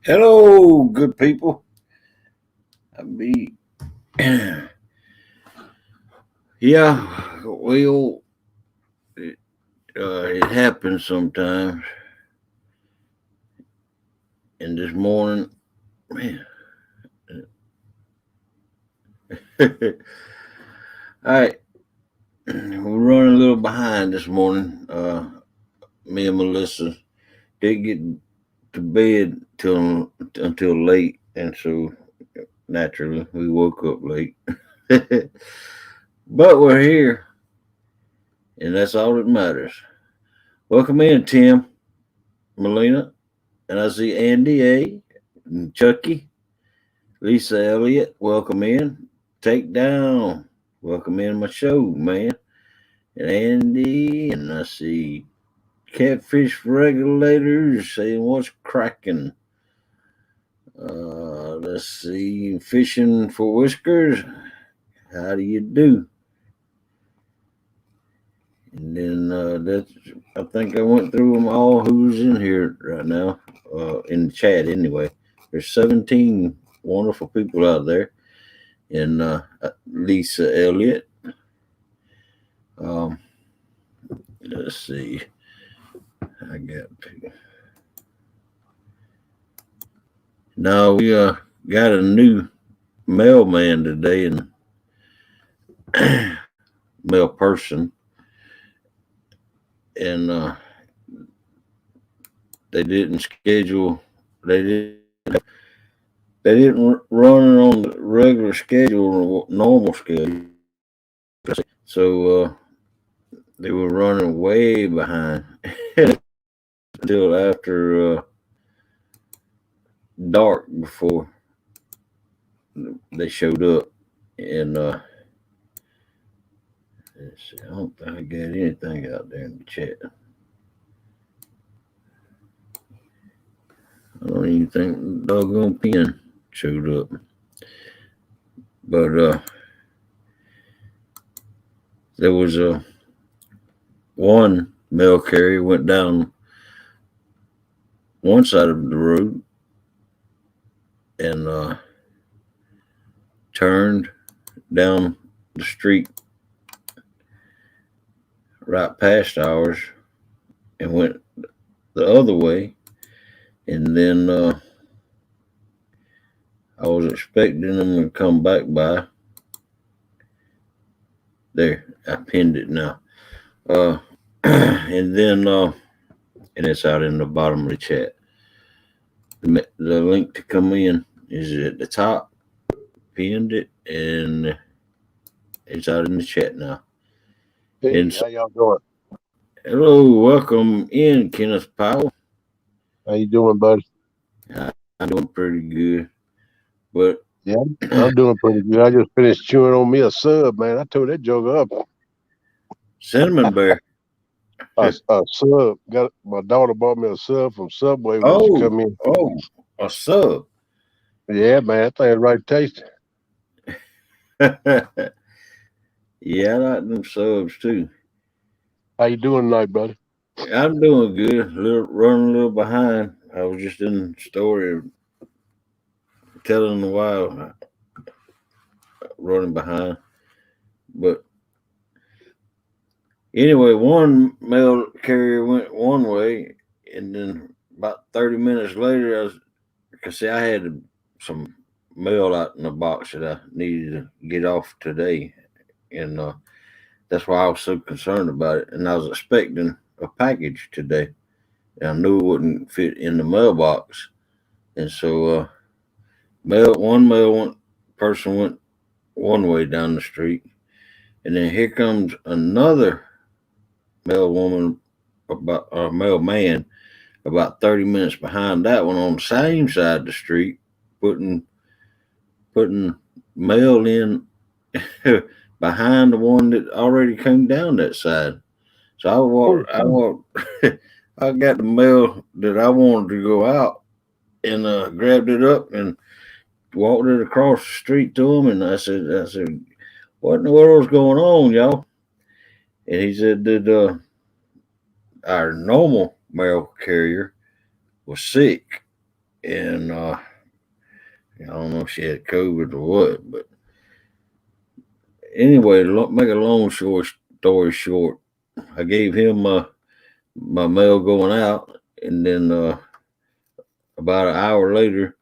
Hello, good people. I be yeah. Well, it happens sometimes. And this morning, man. All right, we're running a little behind this morning. Me and Melissa didn't get to bed until late, and so naturally we woke up late. But we're here, and that's all that matters. Welcome in, Tim, Melina, and I see Andy A. and Chucky, Lisa Elliott. Welcome in. Take down. Welcome in my show, man. And Andy, and I see Catfish Regulators saying what's cracking. Let's see, Fishing for Whiskers. How do you do? And then that's. I think I went through them all. Who's in here right now? In the chat, anyway. There's 17 wonderful people out there, and Lisa Elliott. Um, let's see. I got people. Now we got a new mailman today, and mail person, and they didn't schedule. They didn't. They didn't run it on the regular schedule, normal schedule. So they were running way behind until after dark before they showed up. And let's see, I don't think I got anything out there in the chat. I don't even think the doggone pen showed up. But there was a one mail carrier went down one side of the road and turned down the street right past ours and went the other way. And then I was expecting them to come back by. There, I pinned it now. And then, and it's out in the bottom of the chat. The link to come in is at the top. Pinned it, and it's out in the chat now. Hey, And so, how y'all doing? hello, welcome in, Kenneth Powell. How you doing, buddy? I'm doing pretty good, but Yeah, I'm doing pretty good. I just finished chewing on me a sub, man. I tore that joke up. Cinnamon Bear. A sub. Got my daughter bought me a sub from Subway when she Oh, come in. oh, a sub. Yeah, man, that thing right tasty. Yeah, I like them subs too. How you doing tonight, buddy? I'm doing good. Running a little behind. I was just in the story telling a while running behind. But anyway, one mail carrier went one way, and then about 30 minutes later, because see, I had some mail out in the box that I needed to get off today, and that's why I was so concerned about it. And I was expecting a package today, and I knew it wouldn't fit in the mailbox, and so one person went one way down the street, and then here comes another mail woman about or mailman about 30 minutes behind that one on the same side of the street, putting putting mail in behind the one that already came down that side. So I walked, I got the mail that I wanted to go out and grabbed it up and walked it across the street to him. And I said, what in the world's going on, y'all? And he said that our normal mail carrier was sick, and I don't know if she had COVID or what, but anyway, make a long short story short, I gave him my mail going out, and then about an hour later,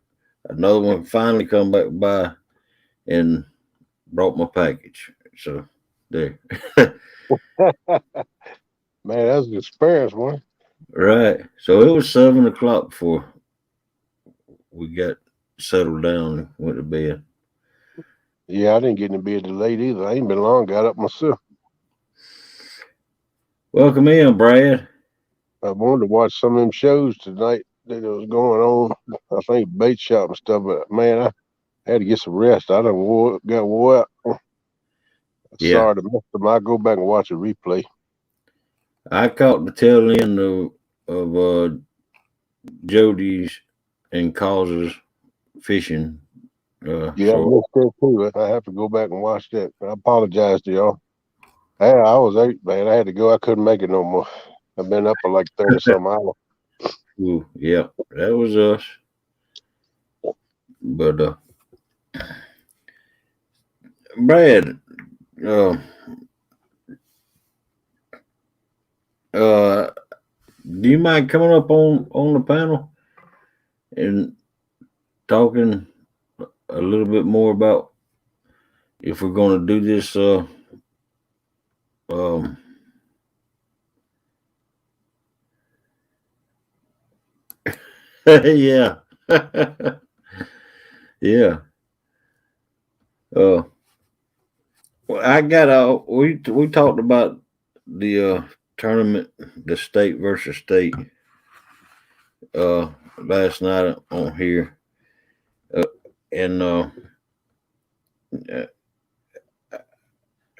another one finally come back by and brought my package. So there, Man, that's an experience, man. right. So it was 7 o'clock before we got settled down and went to bed. Yeah, I didn't get in bed till late either. I ain't been long. Got up myself. Welcome in, Brad. I wanted to watch some of them shows tonight that was going on. I think bait shop and stuff. But man, I had to get some rest. I got wore out. Yeah, Sorry to miss them. I'll go back and watch a replay. I caught the tail end of Jody's and Cause's fishing. Yeah, I So missed that too. I have to go back and watch that. I apologize to y'all. I was out, man. I had to go. I couldn't make it no more. I've been up for like 30 some hours. ooh, yeah, that was us. But Brad, uh, uh, do you mind coming up on the panel and talking a little bit more about if we're going to do this? Um, yeah, yeah. Uh, well, I got we talked about the tournament, the state versus state, uh, last night on here, uh, and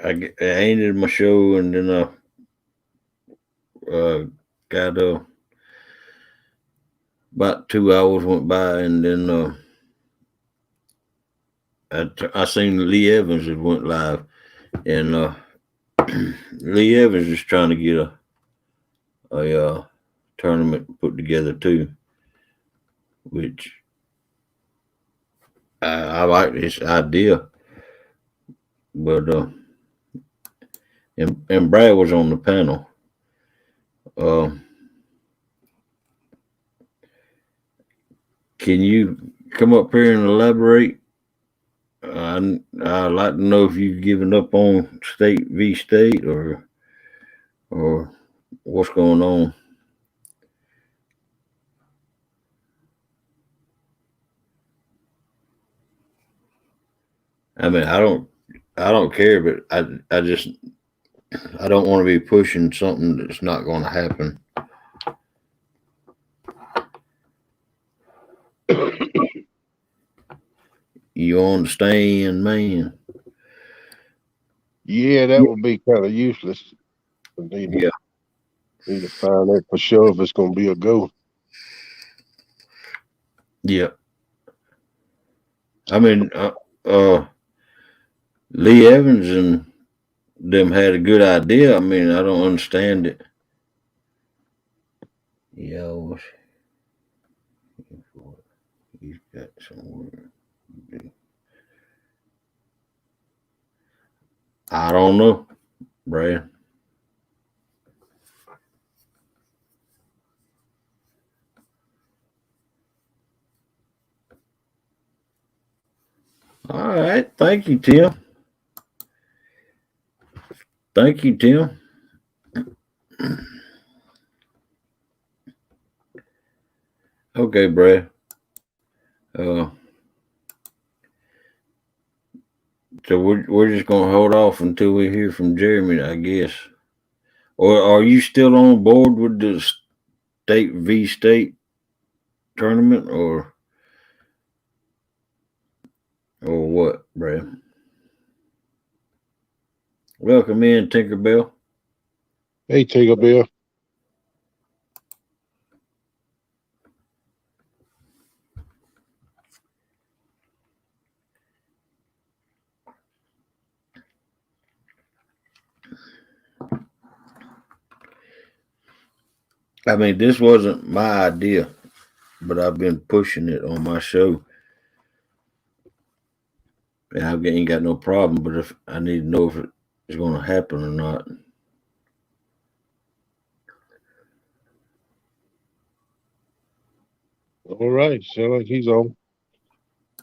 I ended my show, and then got about 2 hours went by, and then I seen Lee Evans had went live, and Lee Evans is trying to get a tournament put together too, which I like this idea. But and Brad was on the panel. Uh, can you come up here and elaborate? I'd like to know if you've given up on state v state or what's going on. I mean, I don't care, but I just I don't want to be pushing something that's not going to happen. You understand, man? Yeah, that would be kind of useless. I Yeah, need to find out for sure if it's going to be a go. yeah. I mean, Lee Evans and them had a good idea. I mean, I don't understand it. Yo, he's got somewhere. I don't know, Brad. All right, thank you, Tim. Thank you, Tim. Okay, Brad. Uh, so we're just gonna hold off until we hear from Jeremy, I guess. Or are you still on board with the state v state tournament, or what, Brad? Welcome in, Tinkerbell. Hey, take a bill. I mean, this wasn't my idea. but I've been pushing it on my show, and I ain't got no problem. But if I need to know if it's going to happen or not. All right, sound like he's on.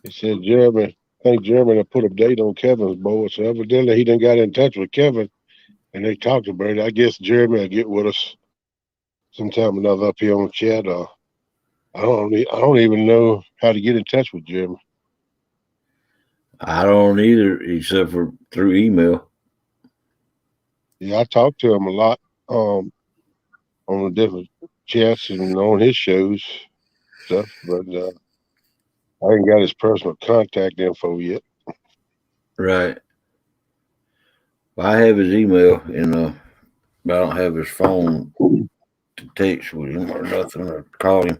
He said Jeremy. I think Jeremy had put a date on Kevin's board, so evidently he done got in touch with Kevin and they talked about it. I guess Jeremy will get with us sometime or another up here on the chat. I don't even know how to get in touch with Jeremy. I don't either, except for through email. Yeah, I talked to him a lot on the different chats and on his shows stuff, but I ain't got his personal contact info yet. Right. I have his email, and but I don't have his phone to text with him or nothing or call him.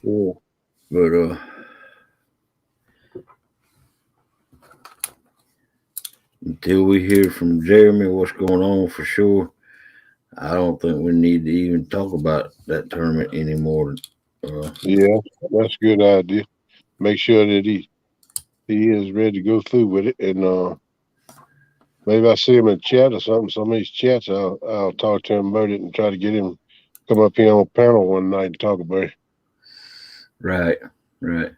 Yeah. But until we hear from Jeremy what's going on for sure, I don't think we need to even talk about that tournament anymore. Yeah, that's a good idea. Make sure that he is ready to go through with it, and maybe I see him in chat or something. Some of these chats, I'll talk to him about it and try to get him come up here on panel one night and talk about it. Right, right.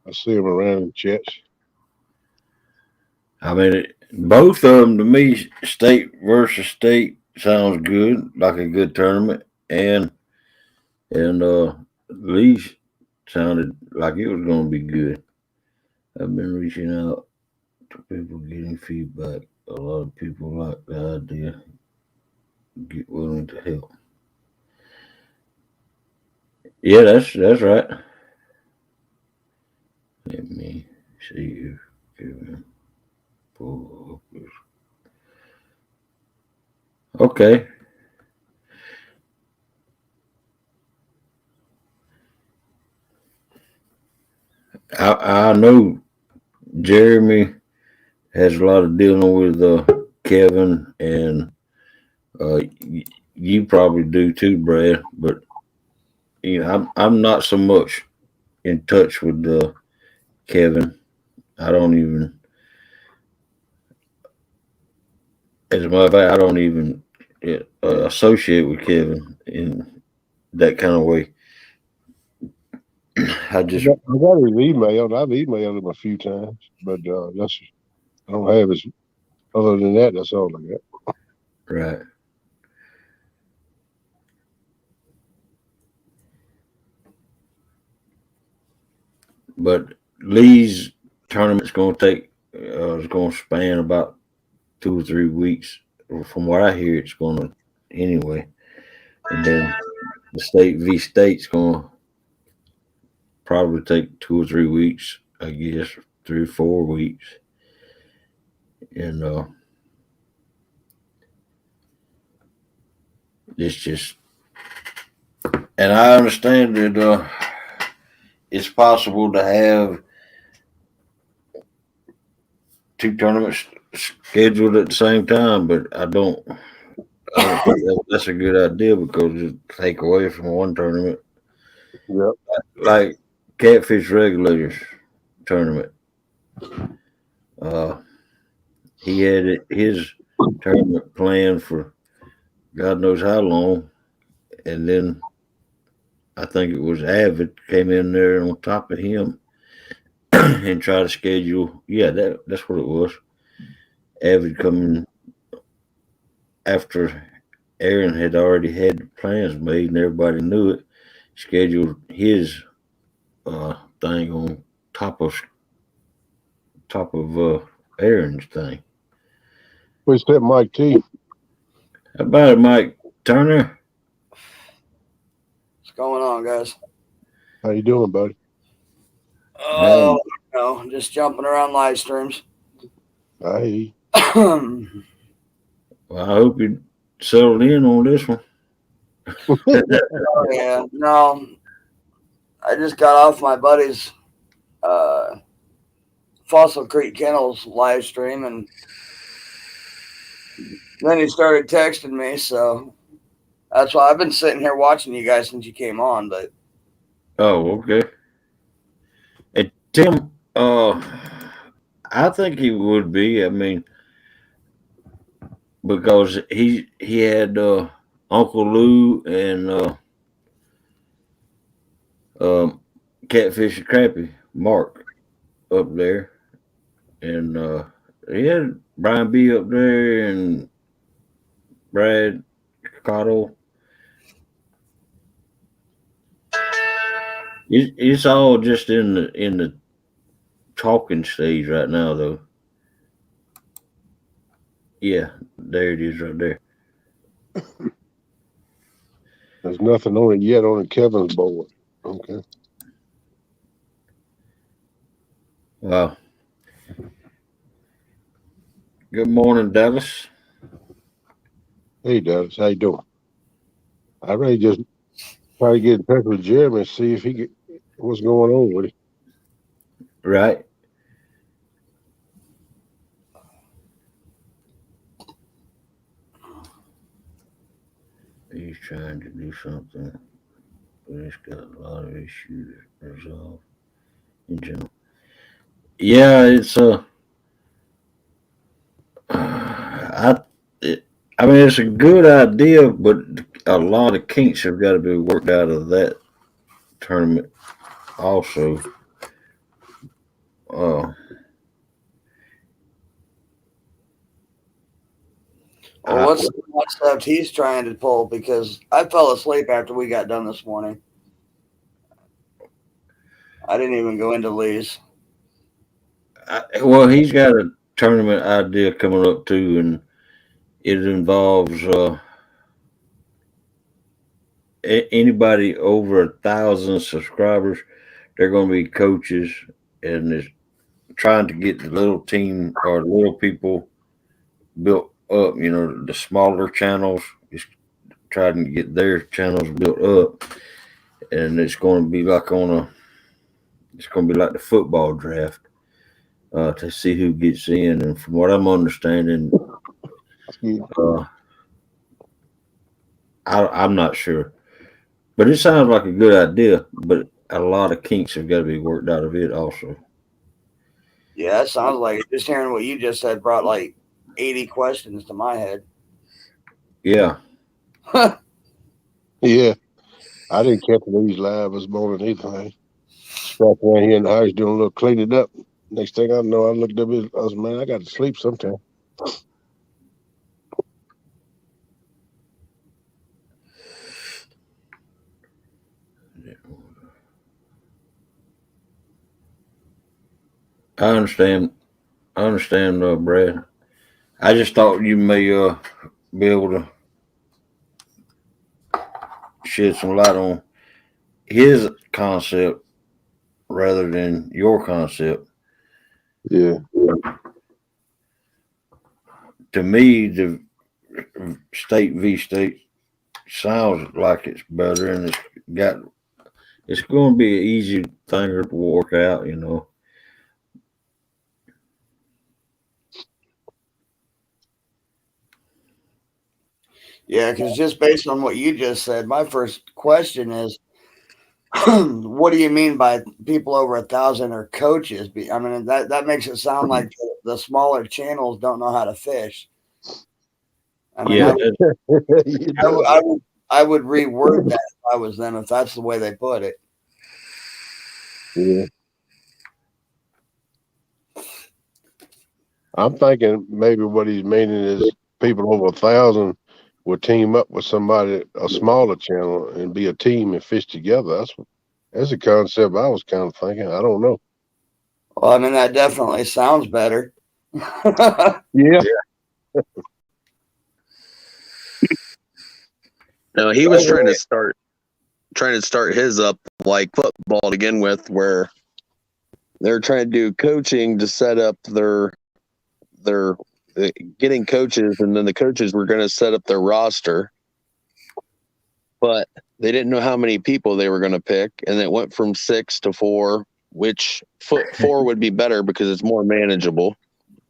I see him around in chats. I mean, both of them to me, state versus state, sounds good, like a good tournament, and Lee's sounded like it was going to be good. I've been reaching out to people, getting feedback. A lot of people like the idea, get willing to help. Yeah, that's right. Let me see if Kevin pull up this. Okay, I know Jeremy has a lot of dealing with Kevin, and you probably do too, Brad. But I'm not so much in touch with Kevin. I don't even, as a matter of fact, I don't even associate with Kevin in that kind of way. I just I got his email. I've emailed him a few times, but that's I don't have his. Other than that, that's all I got. right, but Lee's tournament's going to take it's going to span about 2 or 3 weeks. From what I hear, it's going to anyway, and then the state v state's going to probably take 2 or 3 weeks, I guess, 3 or 4 weeks, and it's just, and I understand that it's possible to have two tournaments scheduled at the same time, but I don't think that's a good idea because it take away from one tournament, Yep. like Catfish Regulators tournament. Uh, he had his tournament planned for God knows how long, and then I think it was Avid came in there on top of him and tried to schedule. Yeah, that's what it was. Avid coming after Aaron had already had the plans made and everybody knew it. Scheduled his thing on top of Aaron's thing. Where's that Mike T? How about it, Mike Turner? What's going on, guys? How you doing, buddy? Oh, no, just jumping around live streams. Hey. Oh, Well, I hope you settled in on this one. yeah, no, I just got off my buddy's uh, Fossil Creek Kennels live stream, and then he started texting me, so That's why I've been sitting here watching you guys since you came on. But Oh, okay. And Tim, I think he would be. I mean, because he had Uncle Lou and um, Catfish and Crappy Mark up there, and he had Brian B up there and Brad Cottle. It's all just in the talking stage right now, though. Yeah, there it is right there. There's nothing on it yet on Kevin's board. Okay. Wow. Good morning, Dallas. Hey, Dallas, how you doing? I really just try to get in touch with Jeremy and see if he get what's going on with it. Right. He's trying to do something, but it's got a lot of issues to resolve in general. Yeah, it's it, I mean, it's a good idea, but a lot of kinks have got to be worked out of that tournament. Also, uh, well, I, what's the concept he's trying to pull? Because I fell asleep after we got done this morning. I didn't even go into Lee's. well, he's got a tournament idea coming up too, and it involves anybody over 1,000 subscribers. They're going to be coaches, and it's trying to get the little team or little people built up. You know, the smaller channels is trying to get their channels built up, and it's going to be like it's going to be like the football draft to see who gets in. And from what I'm understanding, uh, I'm not sure, but it sounds like a good idea. But a lot of kinks have got to be worked out of it, also. Yeah, it sounds like it. Just hearing what you just said brought like 80 questions to my head. Yeah. Yeah, I didn't catch these live this morning either. Scratch around here in the house doing a little cleaning up. Next thing I know, I looked up. I was, man, I got to sleep sometime. I understand. I understand, Brad. I just thought you may be able to shed some light on his concept rather than your concept. Yeah, To me, the state v state sounds like it's better, and it's going to be an easy thing to work out. You know. Yeah, because just based on what you just said, my first question is, what do you mean by people over 1,000 are coaches? I mean, that makes it sound like the smaller channels don't know how to fish. I mean, Yeah. I would reword that if I was them, if that's the way they put it. yeah. I'm thinking maybe what he's meaning is people over 1,000 would team up with somebody, a smaller channel, and be a team and fish together. That's a concept I was kind of thinking. I don't know. Well, I mean, that definitely sounds better. Yeah. No, he was trying to start his up like football to begin with, where they're trying to do coaching to set up their getting coaches, and then the coaches were going to set up their roster, but they didn't know how many people they were going to pick, and it went from 6 to 4, which 4 would be better because it's more manageable.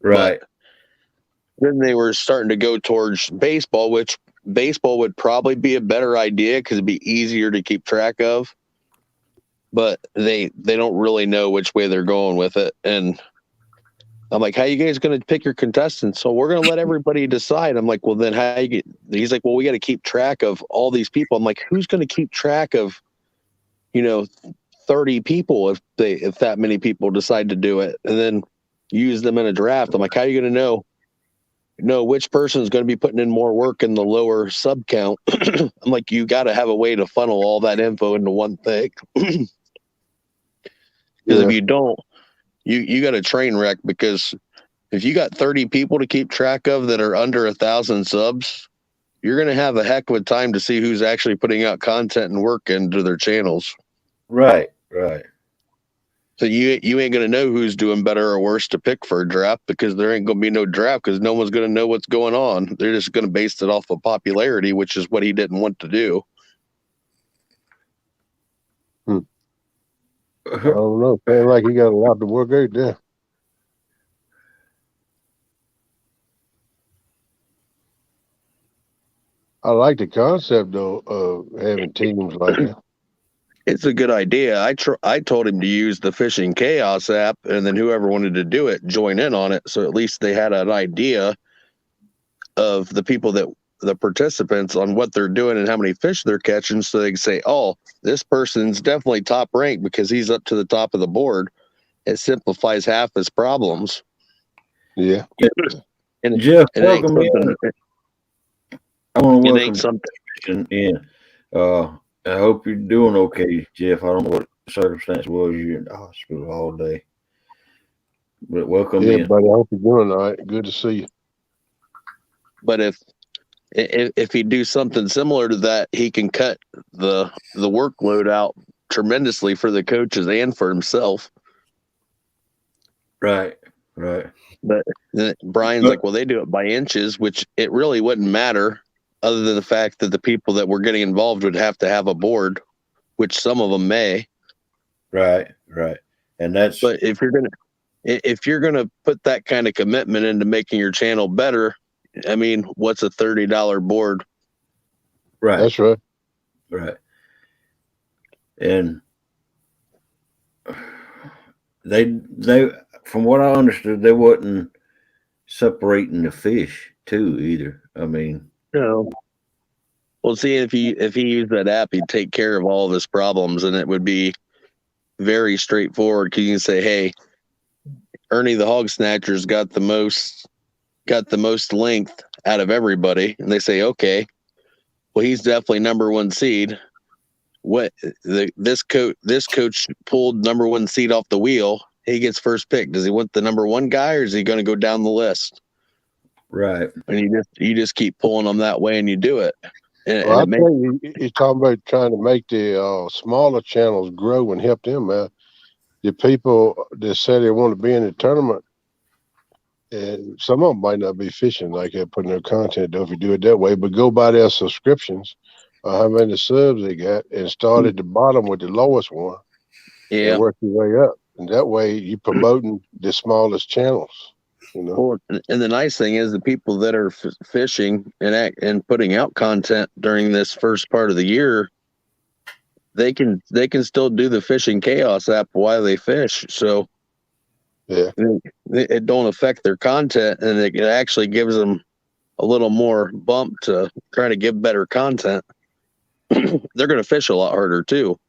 Right. But then they were starting to go towards baseball, which baseball would probably be a better idea because it'd be easier to keep track of. But they don't really know which way they're going with it. And I'm like, how you guys going to pick your contestants? So we're going to let everybody decide. I'm like, well, then how you get? He's like, well, we got to keep track of all these people. I'm like, who's going to keep track of, 30 people if that many people decide to do it and then use them in a draft? I'm like, how are you going to know which person is going to be putting in more work in the lower sub count? I'm like, you got to have a way to funnel all that info into one thing. Because if you don't, you got a train wreck. Because if you got 30 people to keep track of that are under 1,000 subs, you're going to have a heck of a time to see who's actually putting out content and work into their channels. Right. So you ain't going to know who's doing better or worse to pick for a draft, because there ain't going to be no draft because no one's going to know what's going on. They're just going to base it off of popularity, which is what he didn't want to do. I don't know. Sounds like he got a lot to work out there. I like the concept though of having teams like that. It's a good idea. I told him to use the Fishing Chaos app, and then whoever wanted to do it, join in on it. So at least they had an idea of the people the participants on what they're doing and how many fish they're catching. So they can say, oh, this person's definitely top ranked because he's up to the top of the board. It simplifies half his problems. Yeah. And Jeff, it ain't welcome in. something. I want to It welcome ain't something. in. I hope you're doing okay, Jeff. I don't know what the circumstance was. You're in the hospital all day. But welcome in. Buddy, I hope you're doing all right. Good to see you. But if he do something similar to that, he can cut the workload out tremendously for the coaches and for himself. Right. But then Brian's like, well, they do it by inches, which it really wouldn't matter, other than the fact that the people that were getting involved would have to have a board, which some of them may. Right. And that's. But if you're gonna put that kind of commitment into making your channel better, I mean, what's a $30 board? Right. That's right. Right. And they from what I understood, they wasn't separating the fish too either. I mean, no. Well, see, if he used that app, he'd take care of all of his problems, and it would be very straightforward. Because you can say, hey, Ernie the Hog Snatcher's got the most length out of everybody, and they say, okay, well, he's definitely number one seed. This coach pulled number one seed off the wheel. He gets first pick. Does he want the number one guy, or is he going to go down the list? right. And you just keep pulling them that way, and you do it. And, Well, I and it think he's talking about trying to make the smaller channels grow and help them out. The people that say they want to be in the tournament, and some of them might not be fishing like that, putting their content though if you do it that way, but go by their subscriptions, how many subs they got, and start at the bottom with the lowest one. Yeah. And work your way up. And that way you're promoting the smallest channels, Well, and the nice thing is the people that are fishing and putting out content during this first part of the year, they can still do the Fishing Chaos app while they fish. So yeah, it don't affect their content, and it actually gives them a little more bump to try to give better content. They're going to fish a lot harder too.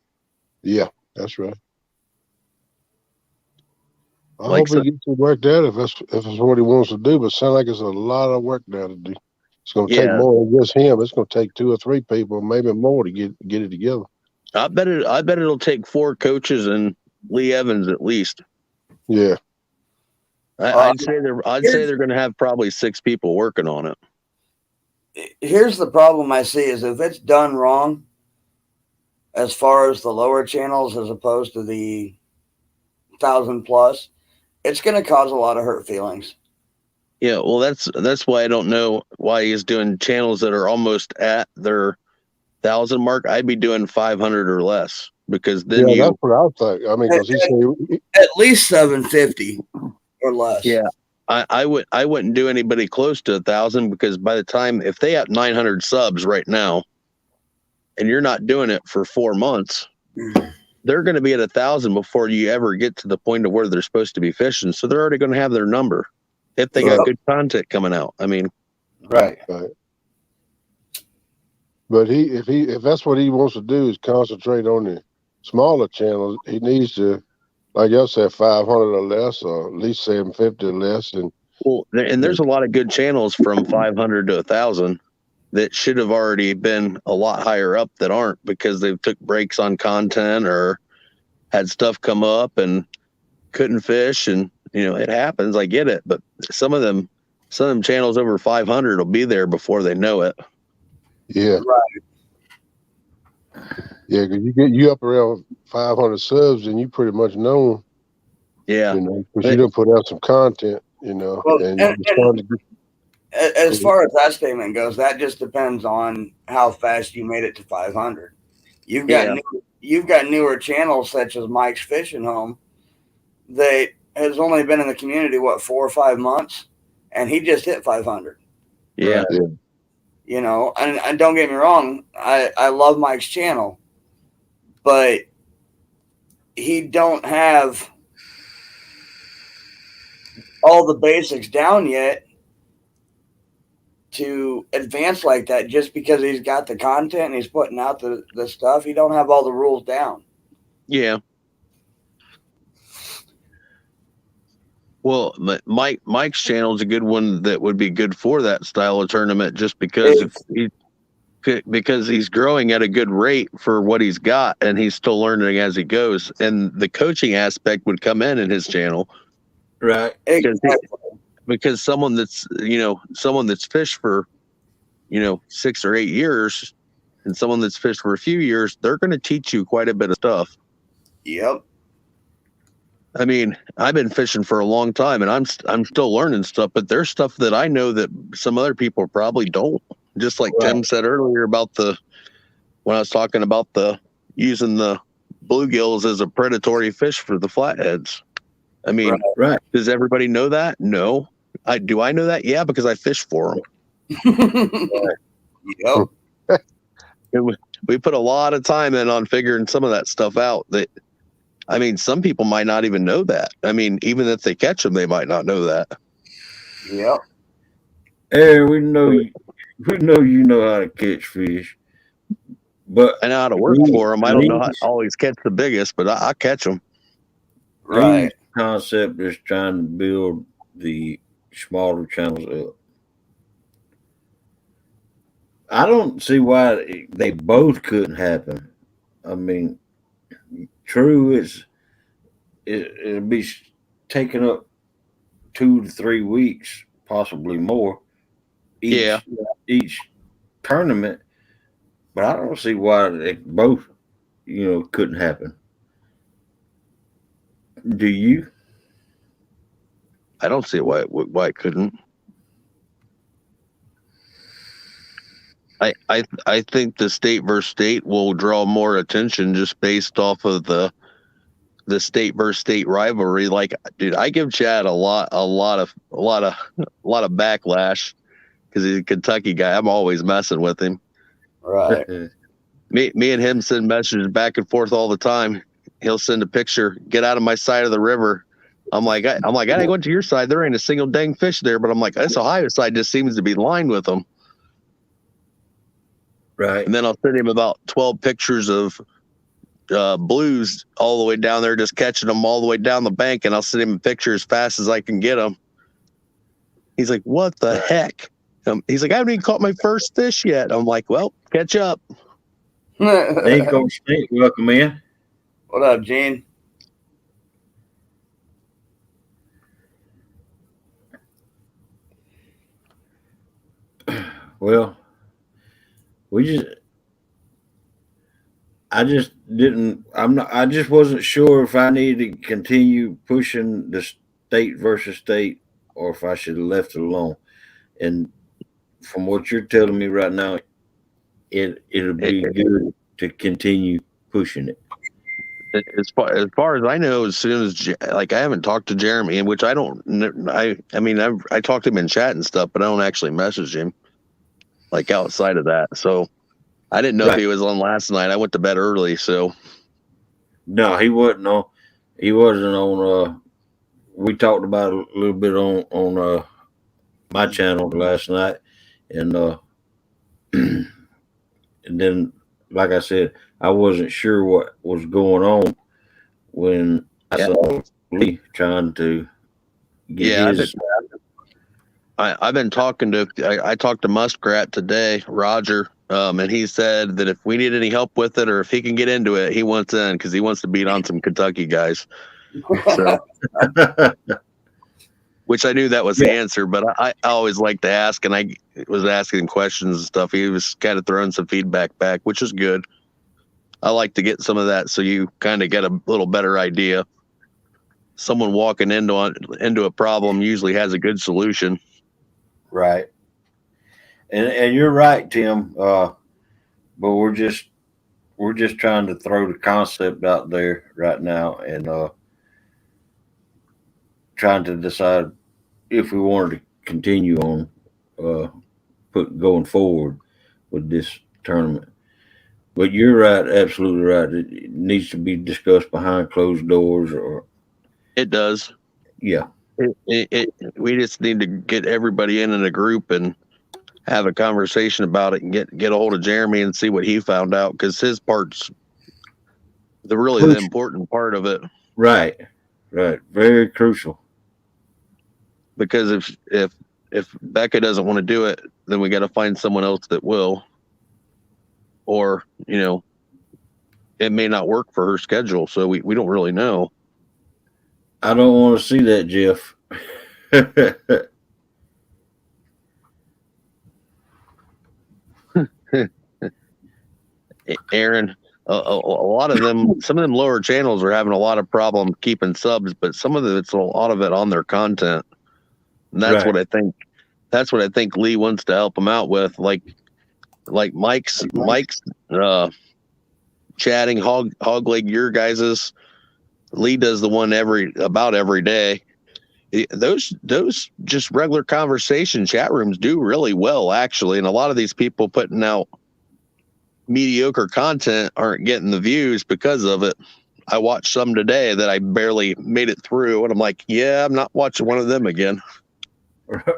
Yeah, that's right. I Like hope he gets it worked out if it's what he wants to do, but it sounds like it's a lot of work now to do. It's going to take more than just him. It's going to take 2 or 3 people, maybe more, to get it together. I bet it'll take 4 coaches and Lee Evans at least. Yeah. I'd say they're going to have probably 6 people working on it. Here's the problem I see is if it's done wrong, as far as the lower channels as opposed to the 1,000+, it's going to cause a lot of hurt feelings. Yeah, well, that's why I don't know why he's doing channels that are almost at their 1,000 mark. I'd be doing 500 or less, because then that's what I think. I mean, because he said at least 750 or less. Yeah, I wouldn't do anybody close to 1,000 because by the time if they have 900 subs right now, and you're not doing it for 4 months, they're going to be at 1,000 before you ever get to the point of where they're supposed to be fishing. So they're already going to have their number if they got good content coming out. I mean, Right. But if that's what he wants to do is concentrate on the smaller channels, he needs to, like y'all said, 500 or less, or at least 750 or less. And there's a lot of good channels from 500 to 1,000 that should have already been a lot higher up that aren't because they took breaks on content or had stuff come up and couldn't fish. And, it happens. I get it. But some of them channels over 500 will be there before they know it. yeah. Right. Yeah, because you up around 500 subs and you pretty much know. Yeah. Because you don't put out some content, Well, and as far as that statement goes, that just depends on how fast you made it to 500. You've got newer channels such as Mike's Fishing Home that has only been in the community 4 or 5 months, and he just hit 500. Yeah. And don't get me wrong, I love Mike's channel, but he don't have all the basics down yet to advance like that. Just because he's got the content and he's putting out the stuff, he don't have all the rules down. Yeah. Well, Mike's channel is a good one that would be good for that style of tournament, just because because he's growing at a good rate for what he's got, and he's still learning as he goes. And the coaching aspect would come in his channel, Right. Because someone that's fished for 6 or 8 years, and someone that's fished for a few years, they're going to teach you quite a bit of stuff. Yep. I mean, I've been fishing for a long time, and I'm still learning stuff. But there's stuff that I know that some other people probably don't. Just like Tim said earlier about when I was talking about using the bluegills as a predatory fish for the flatheads. I mean, does everybody know that? No. Do I know that? Yeah, because I fish for them. Yep. We put a lot of time in on figuring some of that stuff out. I mean, some people might not even know that. I mean, even if they catch them, they might not know that. Yep. Aaron, we know you know how to catch fish, but I know how to work for them. I don't know how to always catch the biggest, but I catch them. Right. Concept is trying to build the smaller channels up. I don't see why they both couldn't happen. I mean, true, it'll be taking up 2 to 3 weeks, possibly more, each tournament. But I don't see why they both, couldn't happen. Do you? I don't see why it couldn't. I think the state versus state will draw more attention just based off of the state versus state rivalry. Like, dude, I give Chad a lot of backlash because he's a Kentucky guy. I'm always messing with him. Right. Me and him send messages back and forth all the time. He'll send a picture, get out of my side of the river. I'm like, I went to your side. There ain't a single dang fish there. But I'm like, this Ohio side just seems to be lined with them. Right. And then I'll send him about 12 pictures of blues all the way down there, just catching them all the way down the bank. And I'll send him a picture as fast as I can get them. He's like, what the heck? He's like, I haven't even caught my first fish yet. I'm like, well, catch up. Hey, Coach State, welcome in. What up, Gene? Well, I just wasn't sure if I needed to continue pushing the state versus state or if I should have left it alone. And from what you're telling me right now, it'll be good to continue pushing it. As far as I know, as soon as I haven't talked to Jeremy, in which I don't. I mean, I talked to him in chat and stuff, but I don't actually message him like outside of that. So I didn't know if Right. he was on last night. I went to bed early, so No, he wasn't on. He wasn't on. We talked about it a little bit on my channel last night, and and then, like I said, I wasn't sure what was going on when I Yeah. saw Lee trying to get yeah, his. I've been talking to. I talked to Muskrat today, Roger, and he said that if we need any help with it or if he can get into it, he wants in because he wants to beat on some Kentucky guys. So, which I knew that was the answer, but I always like to ask, and I was asking him questions and stuff. He was kind of throwing some feedback back, which is good. I like to get some of that so you kind of get a little better idea. Someone walking into a problem usually has a good solution. Right. And you're right, Tim. But we're just trying to throw the concept out there right now, and trying to decide if we wanted to continue on going forward with this tournament. But you're right, absolutely right. It needs to be discussed behind closed doors, or It does. yeah, We just need to get everybody in a group and have a conversation about it and get a hold of Jeremy and see what he found out, because his part's the important part of it. right, very crucial. Because if Becca doesn't want to do it, then we got to find someone else that will, or it may not work for her schedule, so we don't really know. I don't want to see that, Jeff. Aaron, a lot of them, some of them lower channels are having a lot of problem keeping subs, but some of it's a lot of it on their content. And that's Right. what I think. That's what I think Lee wants to help them out with, like Mike's chatting hog leg your guys's. Lee does the one about every day. Those just regular conversation chat rooms do really well, actually, and a lot of these people putting out mediocre content aren't getting the views because of it. I watched some today that I barely made it through, and I'm like, yeah, I'm not watching one of them again.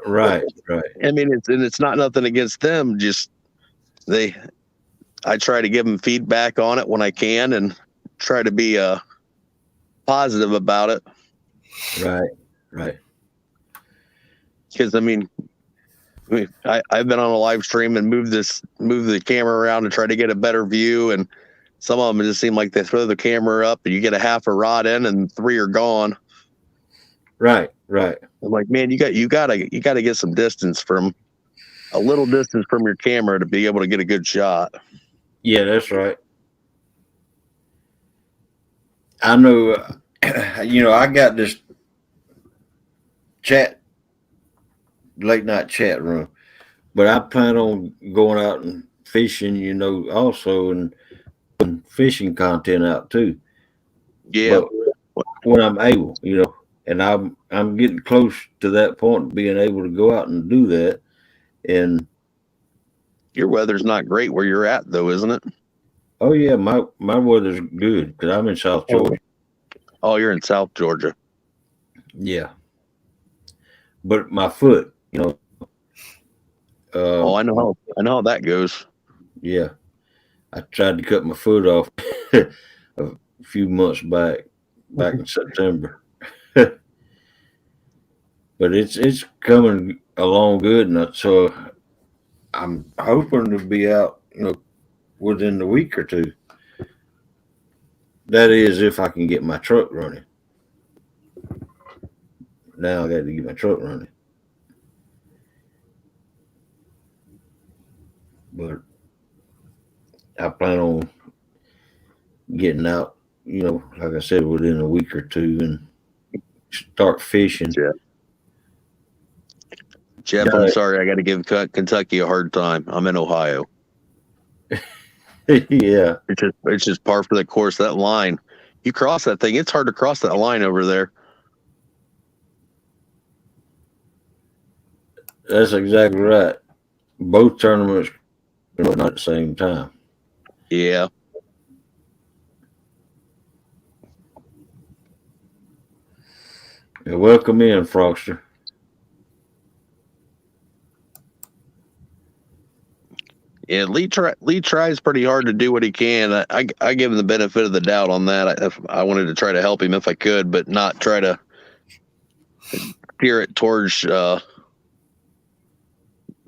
Right. I mean, it's not nothing against them. Just I try to give them feedback on it when I can, and try to be positive about it. Right. Because I've been on a live stream and move the camera around and try to get a better view, and some of them just seem like they throw the camera up and you get a half a rod in and 3 are gone. Right. I'm like, man, you got to get some distance from your camera to be able to get a good shot. Yeah, that's right. I know. I got this late night chat room, but I plan on going out and fishing. Also and fishing content out too. Yeah. But when I'm able, and I'm getting close to that point of being able to go out and do that. And your weather's not great where you're at, though, isn't it? Oh yeah, my weather's good because I'm in South Georgia. Oh, you're in South Georgia. Yeah, but my foot, I know how that goes. Yeah, I tried to cut my foot off a few months back in September. But it's coming along good, and so I'm hoping to be out, within the week or two. That is, if I can get my truck running. Now I got to get my truck running. But I plan on getting out, like I said, within a week or two and start fishing. Jeff, I'm sorry, I got to give Kentucky a hard time. I'm in Ohio. Yeah, it's just par for the course. That line, you cross that thing, it's hard to cross that line over there. That's exactly right. Both tournaments not at the same time. Yeah. Yeah, welcome in, Frogster. Yeah, Lee tries pretty hard to do what he can. I give him the benefit of the doubt on that. I wanted to try to help him if I could, but not try to steer it towards the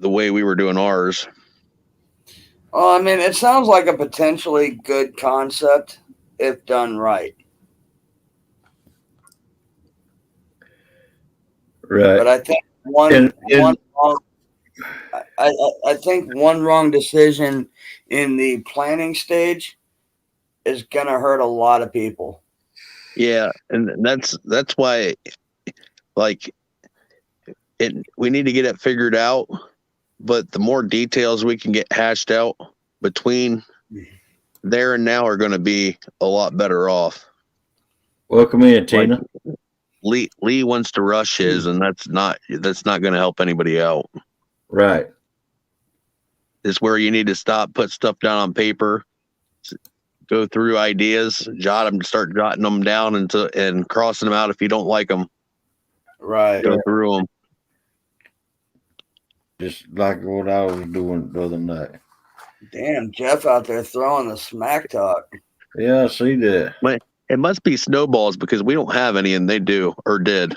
way we were doing ours. Well, I mean, it sounds like a potentially good concept if done right. Right. But I think I think one wrong decision in the planning stage is gonna hurt a lot of people. Yeah, and that's why, like, we need to get it figured out. But the more details we can get hashed out between there and now are going to be a lot better off. Welcome in, Tina. Lee wants to rush his, and that's not going to help anybody out. Right. It's where you need to stop, put stuff down on paper, go through ideas, start jotting them down and crossing them out if you don't like them. Right. Go through them. Just like what I was doing the other night. Damn, Jeff out there throwing the smack talk. Yeah, I see that. It must be snowballs because we don't have any, and they do or did.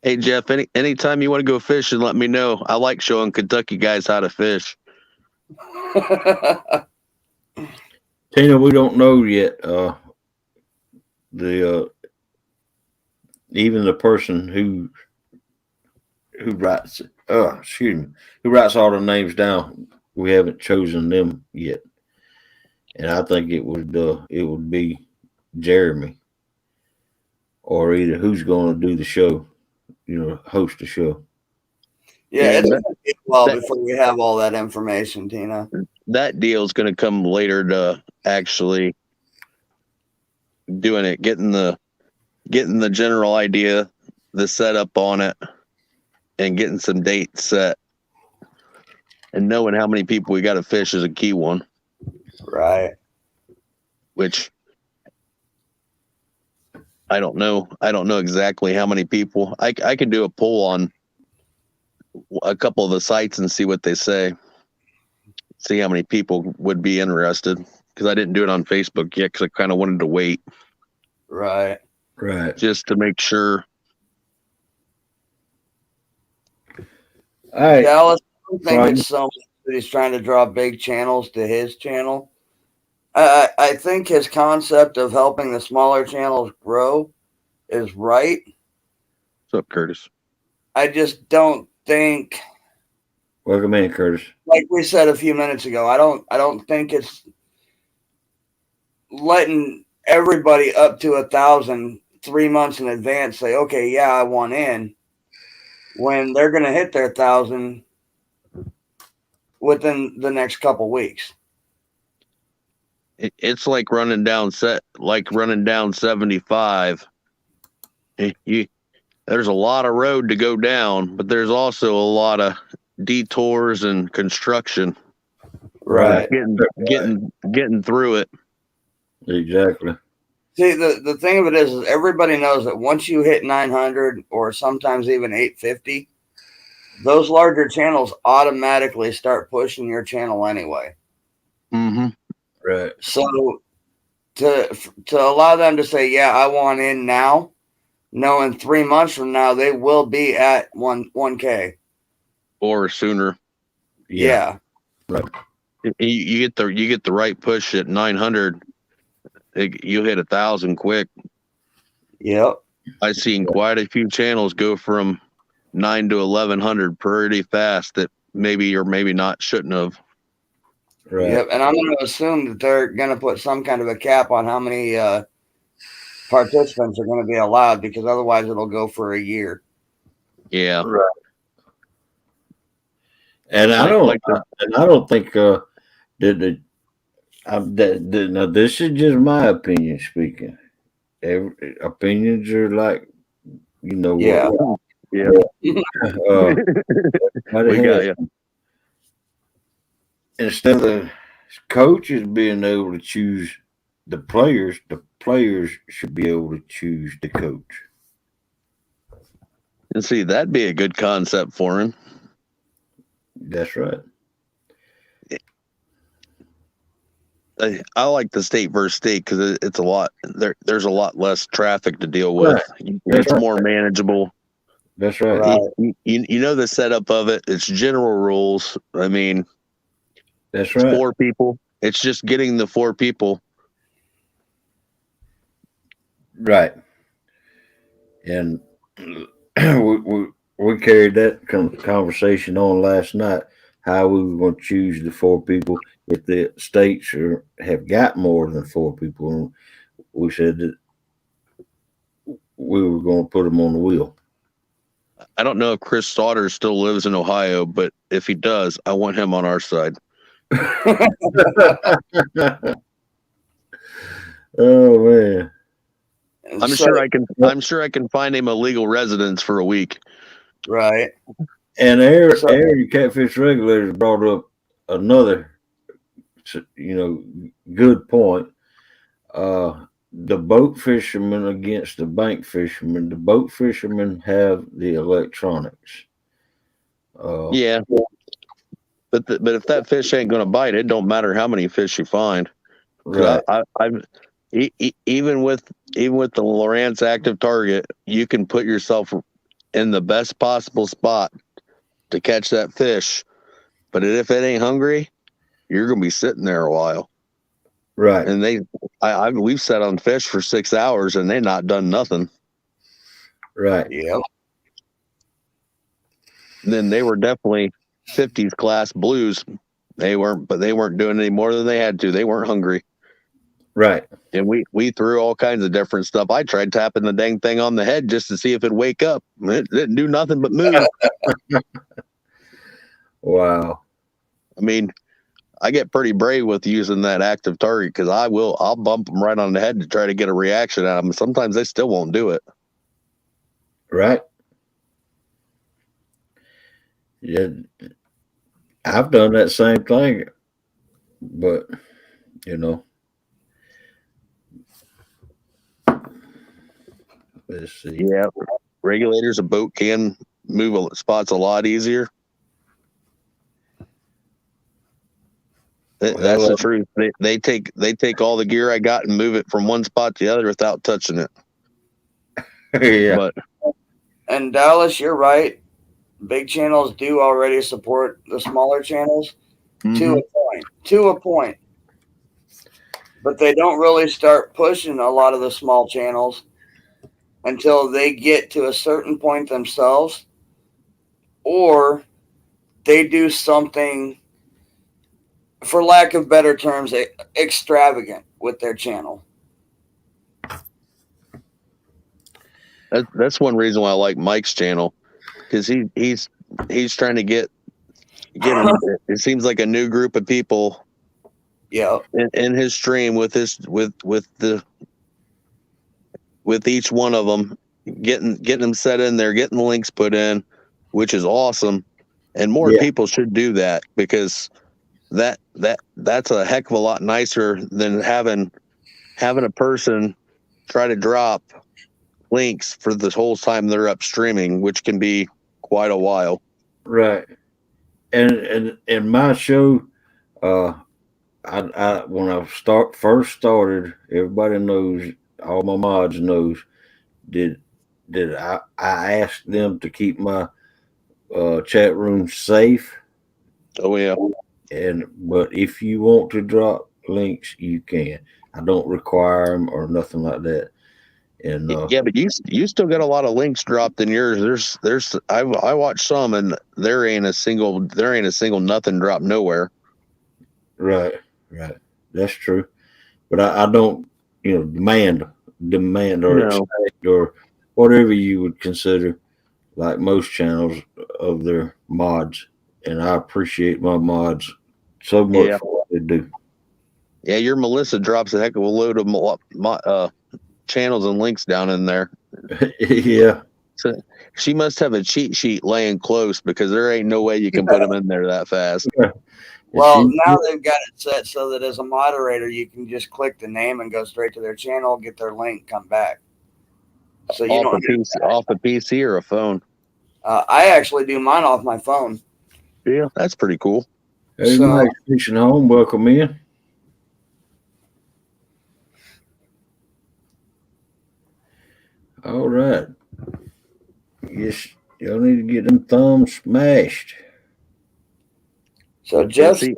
Hey Jeff, anytime you want to go fishing, let me know. I like showing Kentucky guys how to fish. Tina, we don't know yet. Even the person who writes who writes all the names down, we haven't chosen them yet. And I think it would be Jeremy, or either who's going to do the show, host the show. Yeah, it's going to be a while before we have all that information, Tina. That deal is going to come later to actually doing it, getting the general idea, the setup on it, and getting some dates set, and knowing how many people we got to fish is a key one. Right. Which I don't know. I don't know exactly how many people. I could do a poll on a couple of the sites and see what they say. See how many people would be interested, because I didn't do it on Facebook yet because I kind of wanted to wait. Right. Right. Just to make sure. All right. Dallas, I don't think it's so much that he's trying to draw big channels to his channel. I think his concept of helping the smaller channels grow is right. What's up, Curtis? I just don't think. Welcome in, Curtis. Like we said a few minutes ago, I don't think it's letting everybody up to 1,000 3 months in advance say, okay, yeah, I want in, when they're going to hit their 1,000 within the next couple weeks. It's like running down 75. There's a lot of road to go down, but there's also a lot of detours and construction. Right. Getting through it. Exactly. See, the thing of it is everybody knows that once you hit 900 or sometimes even 850, those larger channels automatically start pushing your channel anyway. Mm-hmm. Right. So to allow them to say, yeah, I want in now, knowing 3 months from now they will be at 1K or sooner. Yeah. Right. You get the right push at 900. You hit 1,000 quick. Yep. I've seen quite a few channels go from 9 to 1,100 pretty fast that maybe or maybe not shouldn't have. Right. Yep. And I'm going to assume that they're going to put some kind of a cap on how many participants are going to be allowed, because otherwise it'll go for a year. Yeah. Right. And I don't think Did the now this is just my opinion speaking. Opinions are like Yeah. what. Yeah, Uh, how the we got heck, you. instead of the coaches being able to choose the players should be able to choose the coach. And see, that'd be a good concept for him. That's right. I like the state versus state because it's a lot. There's a lot less traffic to deal Right. with. That's It's right. more manageable. That's right. Right. You know the setup of it. It's general rules. I mean, That's it's right. 4 people. It's just getting the 4 people. Right. And we carried that conversation on last night. How we were going to choose the 4 people if the states have got more than 4 people. And we said that we were going to put them on the wheel. I don't know if Chris Sauter still lives in Ohio, but if he does, I want him on our side. Oh man. I'm sure I can find him a legal residence for a week. Right. And Aaron Catfish Regulators brought up another, good point. The boat fishermen against the bank fishermen. The boat fishermen have the electronics. Yeah, but if that fish ain't going to bite, it don't matter how many fish you find. Right. Even with the Lowrance active target, you can put yourself in the best possible spot to catch that fish. But if it ain't hungry, you're gonna be sitting there a while. Right. And we've sat on fish for 6 hours and they not done nothing. Right. Yep. Then they were definitely 50s class blues. They weren't doing any more than they had to. They weren't hungry. Right. And we threw all kinds of different stuff. I tried tapping the dang thing on the head just to see if it'd wake up. It didn't do nothing but move. Wow. I mean, I get pretty brave with using that active target because I'll bump them right on the head to try to get a reaction out of them. Sometimes they still won't do it. Right. Yeah. I've done that same thing, but let's see. Yeah, regulators, a boat can move spots a lot easier. That's the truth. They take all the gear I got and move it from one spot to the other without touching it. Yeah. But And Dallas, you're right. Big channels do already support the smaller channels to a point. To a point. But they don't really start pushing a lot of the small channels until they get to a certain point themselves, or they do something, for lack of better terms, extravagant with their channel. that's one reason why I like Mike's channel, because he's trying to get it seems like a new group of people Yeah. in his stream with each one of them, getting them set in there, getting the links put in, which is awesome. And more people should do that, because that's a heck of a lot nicer than having a person try to drop links for the whole time they're up streaming, which can be quite a while. Right. And in my show, I when I first started, everybody knows, all my mods knows, did I asked them to keep my chat room safe. Oh yeah. But if you want to drop links, you can. I don't require them or nothing like that. And Yeah, but you still got a lot of links dropped in yours. I watched some, and there ain't a single nothing dropped nowhere. right, that's true. But I don't, demand or No. expect or whatever you would consider, like most channels, of their mods. And I appreciate my mods so much Yeah. for they do. Yeah, your Melissa drops a heck of a load of channels and links down in there. Yeah. So she must have a cheat sheet laying close, because there ain't no way you can put them in there that fast. Well, now they've got it set so that as a moderator, you can just click the name and go straight to their channel, get their link, come back. So you Off a PC or a phone. I actually do mine off my phone. Yeah, that's pretty cool. Hey, So- Mike, fishing home. Welcome in. All right. Yes, y'all need to get them thumbs smashed. So Jeff see.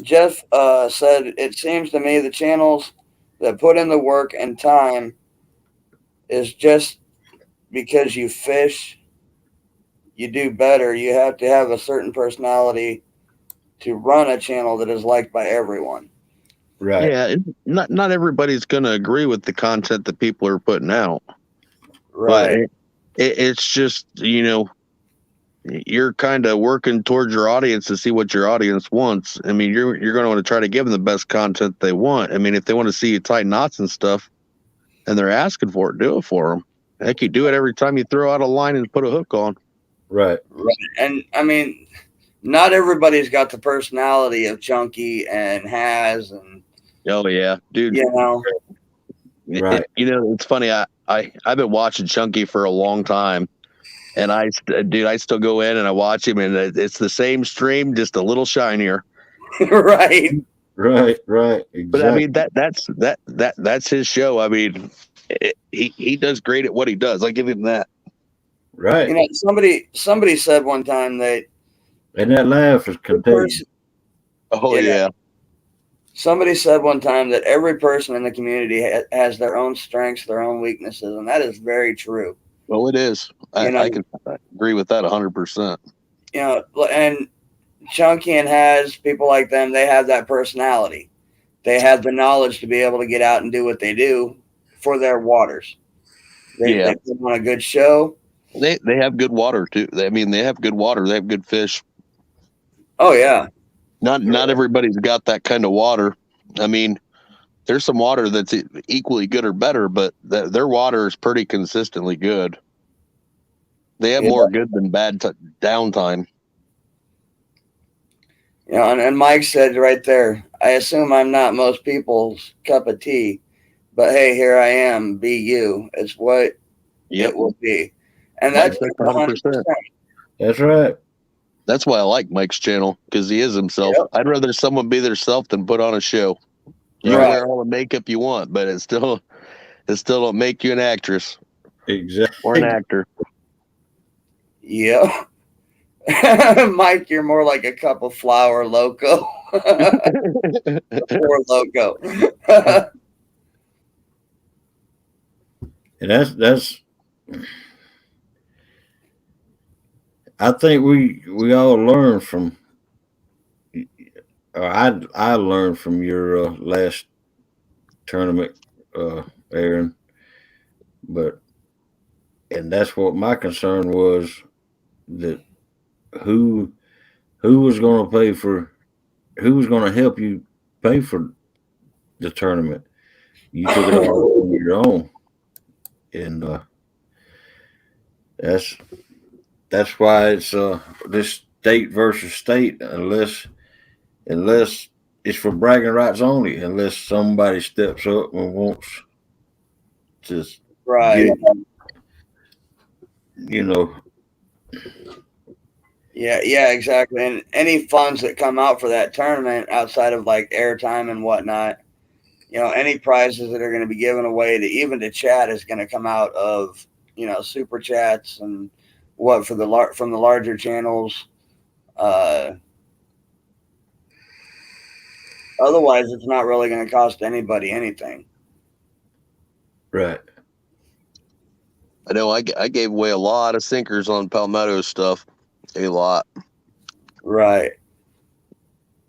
said, it seems to me the channels that put in the work and time is just because you fish, you do better. You have to have a certain personality to run a channel that is liked by everyone. Right. Yeah, not everybody's going to agree with the content that people are putting out. Right. But it's just, you're kind of working towards your audience to see what your audience wants. I mean, you're going to want to try to give them the best content they want. I mean, if they want to see you tie knots and stuff and they're asking for it, do it for them. Heck, you do it every time you throw out a line and put a hook on. Right. And I mean, not everybody's got the personality of Chunky and Has, and Oh yeah, dude. Right. It's funny. I've been watching Chunky for a long time, and I still go in and I watch him, and it's the same stream, just a little shinier. Right. Exactly. But I mean, that's his show. I mean, he does great at what he does. I give him that. Right. Somebody said one time that, and that laugh is contagious. Oh yeah. Somebody said one time that every person in the community has their own strengths, their own weaknesses, and that is very true. Well, it is. I can agree with that 100%. And Chunky and Has, people like them, they have that personality. They have the knowledge to be able to get out and do what they do for their waters. They put on a good show. They have good water too. They have good water. They have good fish. Oh yeah. Not everybody's got that kind of water. I mean, there's some water that's equally good or better, but their water is pretty consistently good. They have more good than bad downtime. And Mike said right there, I assume I'm not most people's cup of tea, but hey, here I am. Be you. It's what it will be, and that's 100%. That's right. That's why I like Mike's channel, because he is himself. Yep. I'd rather someone be their self than put on a show. You can wear all the makeup you want, but it still don't make you an actress. Exactly. Or an actor. Yeah. Mike, you're more like a cup of flour, loco. Poor loco. And that's I think we all learn from, or I learned from your last tournament, Aaron. And that's what my concern was, that who was going to pay for, who was going to help you pay for the tournament. You took it all on your own, and that's why it's this state versus state, unless it's for bragging rights only, unless somebody steps up and wants to get, Yeah, exactly. And any funds that come out for that tournament outside of like airtime and whatnot, any prizes that are going to be given away to chat is going to come out of, super chats and what from the larger channels. Otherwise, it's not really going to cost anybody anything. Right. I know I gave away a lot of sinkers on Palmetto stuff. A lot. Right.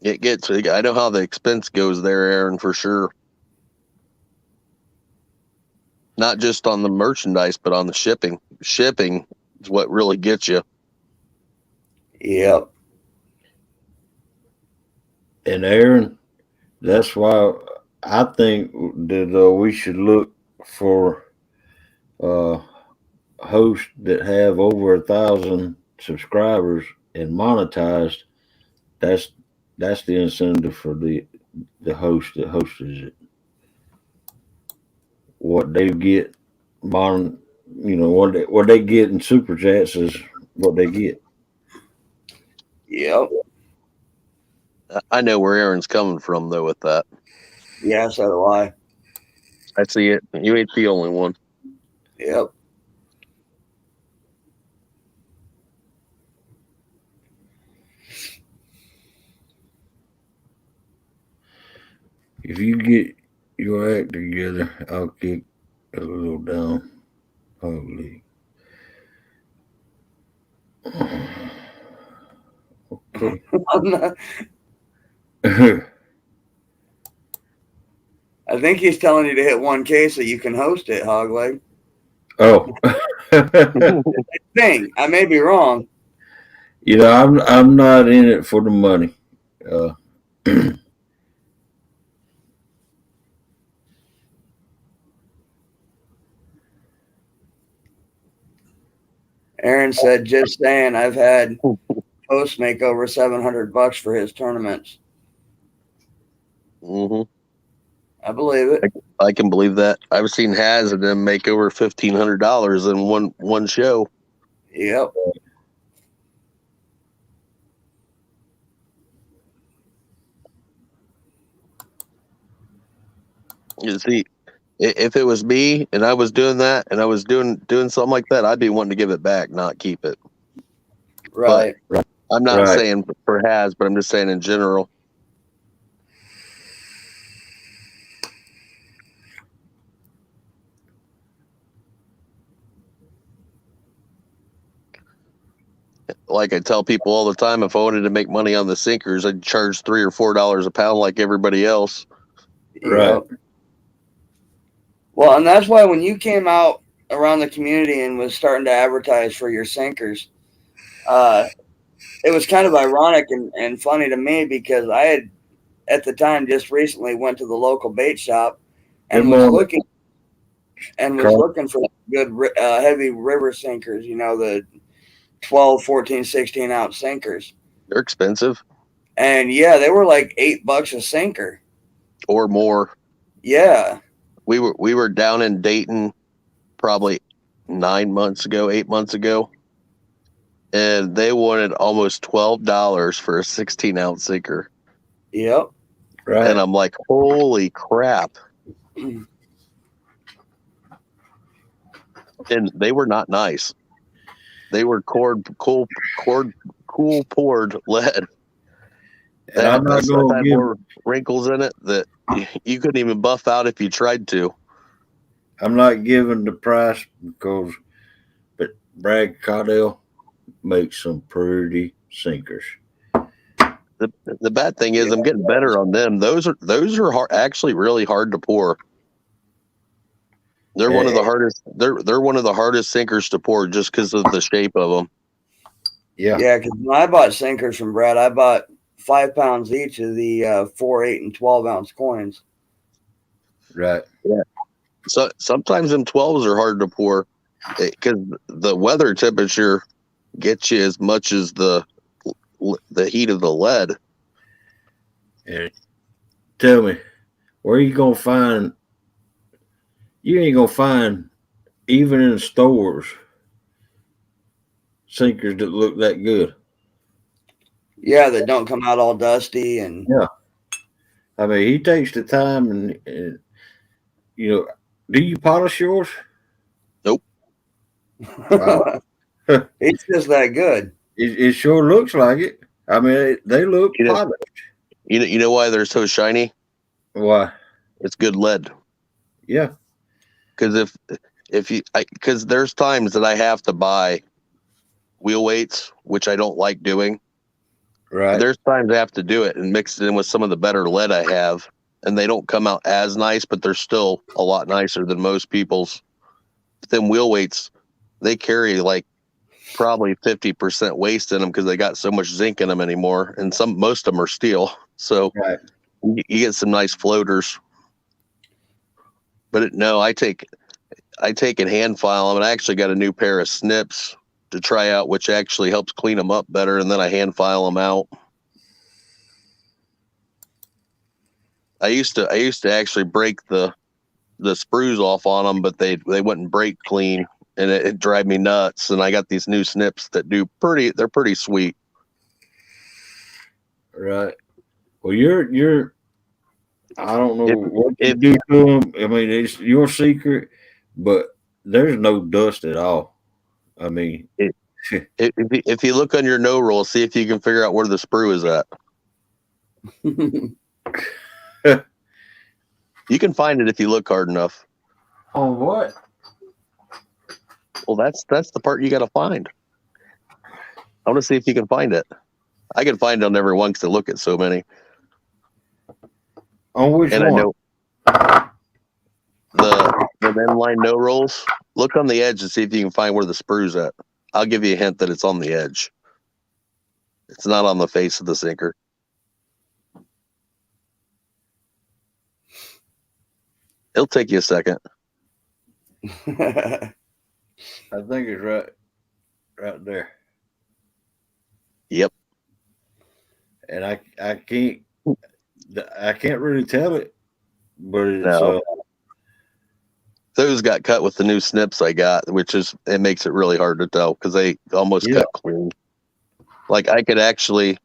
I know how the expense goes there, Aaron, for sure. Not just on the merchandise, but on the shipping. Shipping is what really gets you. Yep. And Aaron, that's why I think that we should look for uh, hosts that have over 1,000 subscribers and monetized. That's that's the incentive for the host that hosted it. What they get, mon, what they get in super chats is what they get. Yep. I know where Aaron's coming from though with that. Yeah, so do I. I see it. You ain't the only one. Yep. If you get your act together, I'll kick a little down. Ugly. Okay. I think he's telling you to hit 1K so you can host it, Hogleg. Oh. Thing. I may be wrong. I'm not in it for the money. Uh, Aaron said, just saying, I've had hosts make over $700 for his tournaments. Mm-hmm. I believe it. I can believe that. I've seen Haz and them make over $1,500 in one show. Yep. You see, if it was me and I was doing that and I was doing something like that, I'd be wanting to give it back, not keep it. Right. But I'm not Right. saying for Haz, but I'm just saying in general. Like I tell people all the time, if I wanted to make money on the sinkers, I'd charge $3 or $4 a pound like everybody else. Right. Yep. Well, and that's why when you came out around the community and was starting to advertise for your sinkers, it was kind of ironic and funny to me because I had at the time just recently went to the local bait shop and Good was morning, looking for good heavy river sinkers, the 12, 14, 16 ounce sinkers. They're expensive And yeah, they were like $8 a sinker. or more. Yeah. We were down in Dayton probably 8 months ago, and they wanted almost $12 for a 16-ounce sinker. Yep. right? And I'm like, holy crap. And they were not nice. They were cool poured lead. And I'm not That stuff going had to give. more wrinkles in it that you couldn't even buff out if you tried to. I'm not giving the price because, but Brad Caudell makes some pretty sinkers. The bad thing is I'm getting better on them. Those are actually really hard to pour. They're one of the hardest. They're one of the hardest sinkers to pour just because of the shape of them. Yeah. Yeah, because when I bought sinkers from Brad, I bought 5 pounds each of the 4, 8, and 12 ounce coins. Right. Yeah. So sometimes them 12s are hard to pour because the weather temperature gets you as much as the heat of the lead. And tell me, where you gonna find? You ain't gonna find even in stores sinkers that look that good. Yeah, that don't come out all dusty and Yeah. I mean, he takes the time and do you polish yours? Nope. Wow. it's just that good. It sure looks like it. I mean, they look polished. You know why they're so shiny? Why? It's good lead. Yeah. Because because there's times that I have to buy wheel weights, which I don't like doing. Right. But there's times I have to do it and mix it in with some of the better lead I have, and they don't come out as nice, but they're still a lot nicer than most people's. But then wheel weights, they carry like probably 50% waste in them because they got so much zinc in them anymore, and most of them are steel. So Right. you get some nice floaters. But no, I take and hand file them, and I actually got a new pair of snips to try out, which actually helps clean them up better, and then I hand file them out. I used to actually break the sprues off on them, but they wouldn't break clean, and it drive me nuts. And I got these new snips that they're pretty sweet. Right. Well, you're. I don't know what you If do to them. I mean, it's your secret, but there's no dust at all. I mean, if you look on your no roll, see if you can figure out where the sprue is at. You can find it if you look hard enough. on what? Well, that's the part you got to find. I want to see if you can find it. I can find it on every one because I look at so many. On which And one? I know the inline no rolls. Look on the edge and see if you can find where the sprue's at. I'll give you a hint that it's on the edge. It's not on the face of the sinker. It'll take you a second. I think it's right there. Yep. And I can't really tell it, but it's No. Those got cut with the new snips I got, it makes it really hard to tell because they almost cut clean. Like I could actually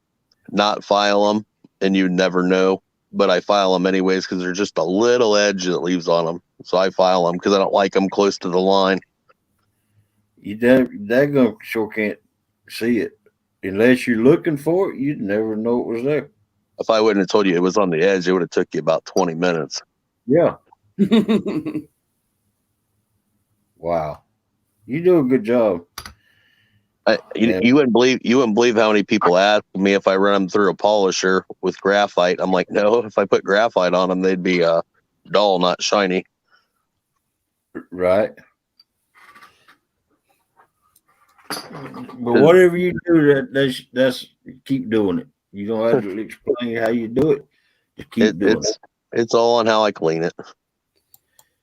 not file them and you never know, but I file them anyways because there's just a little edge that leaves on them. So I file them because I don't like them close to the line. that sure can't see it unless you're looking for it. You'd never know it was there. If I wouldn't have told you it was on the edge, it would have took you about 20 minutes. Yeah. Wow. You do a good job. You wouldn't believe how many people ask me if I run them through a polisher with graphite. I'm like, no. If I put graphite on them, they'd be dull, not shiny. Right. But whatever you do, that's keep doing it. You don't have to explain how you do it. Just keep doing it. It's all on how I clean it.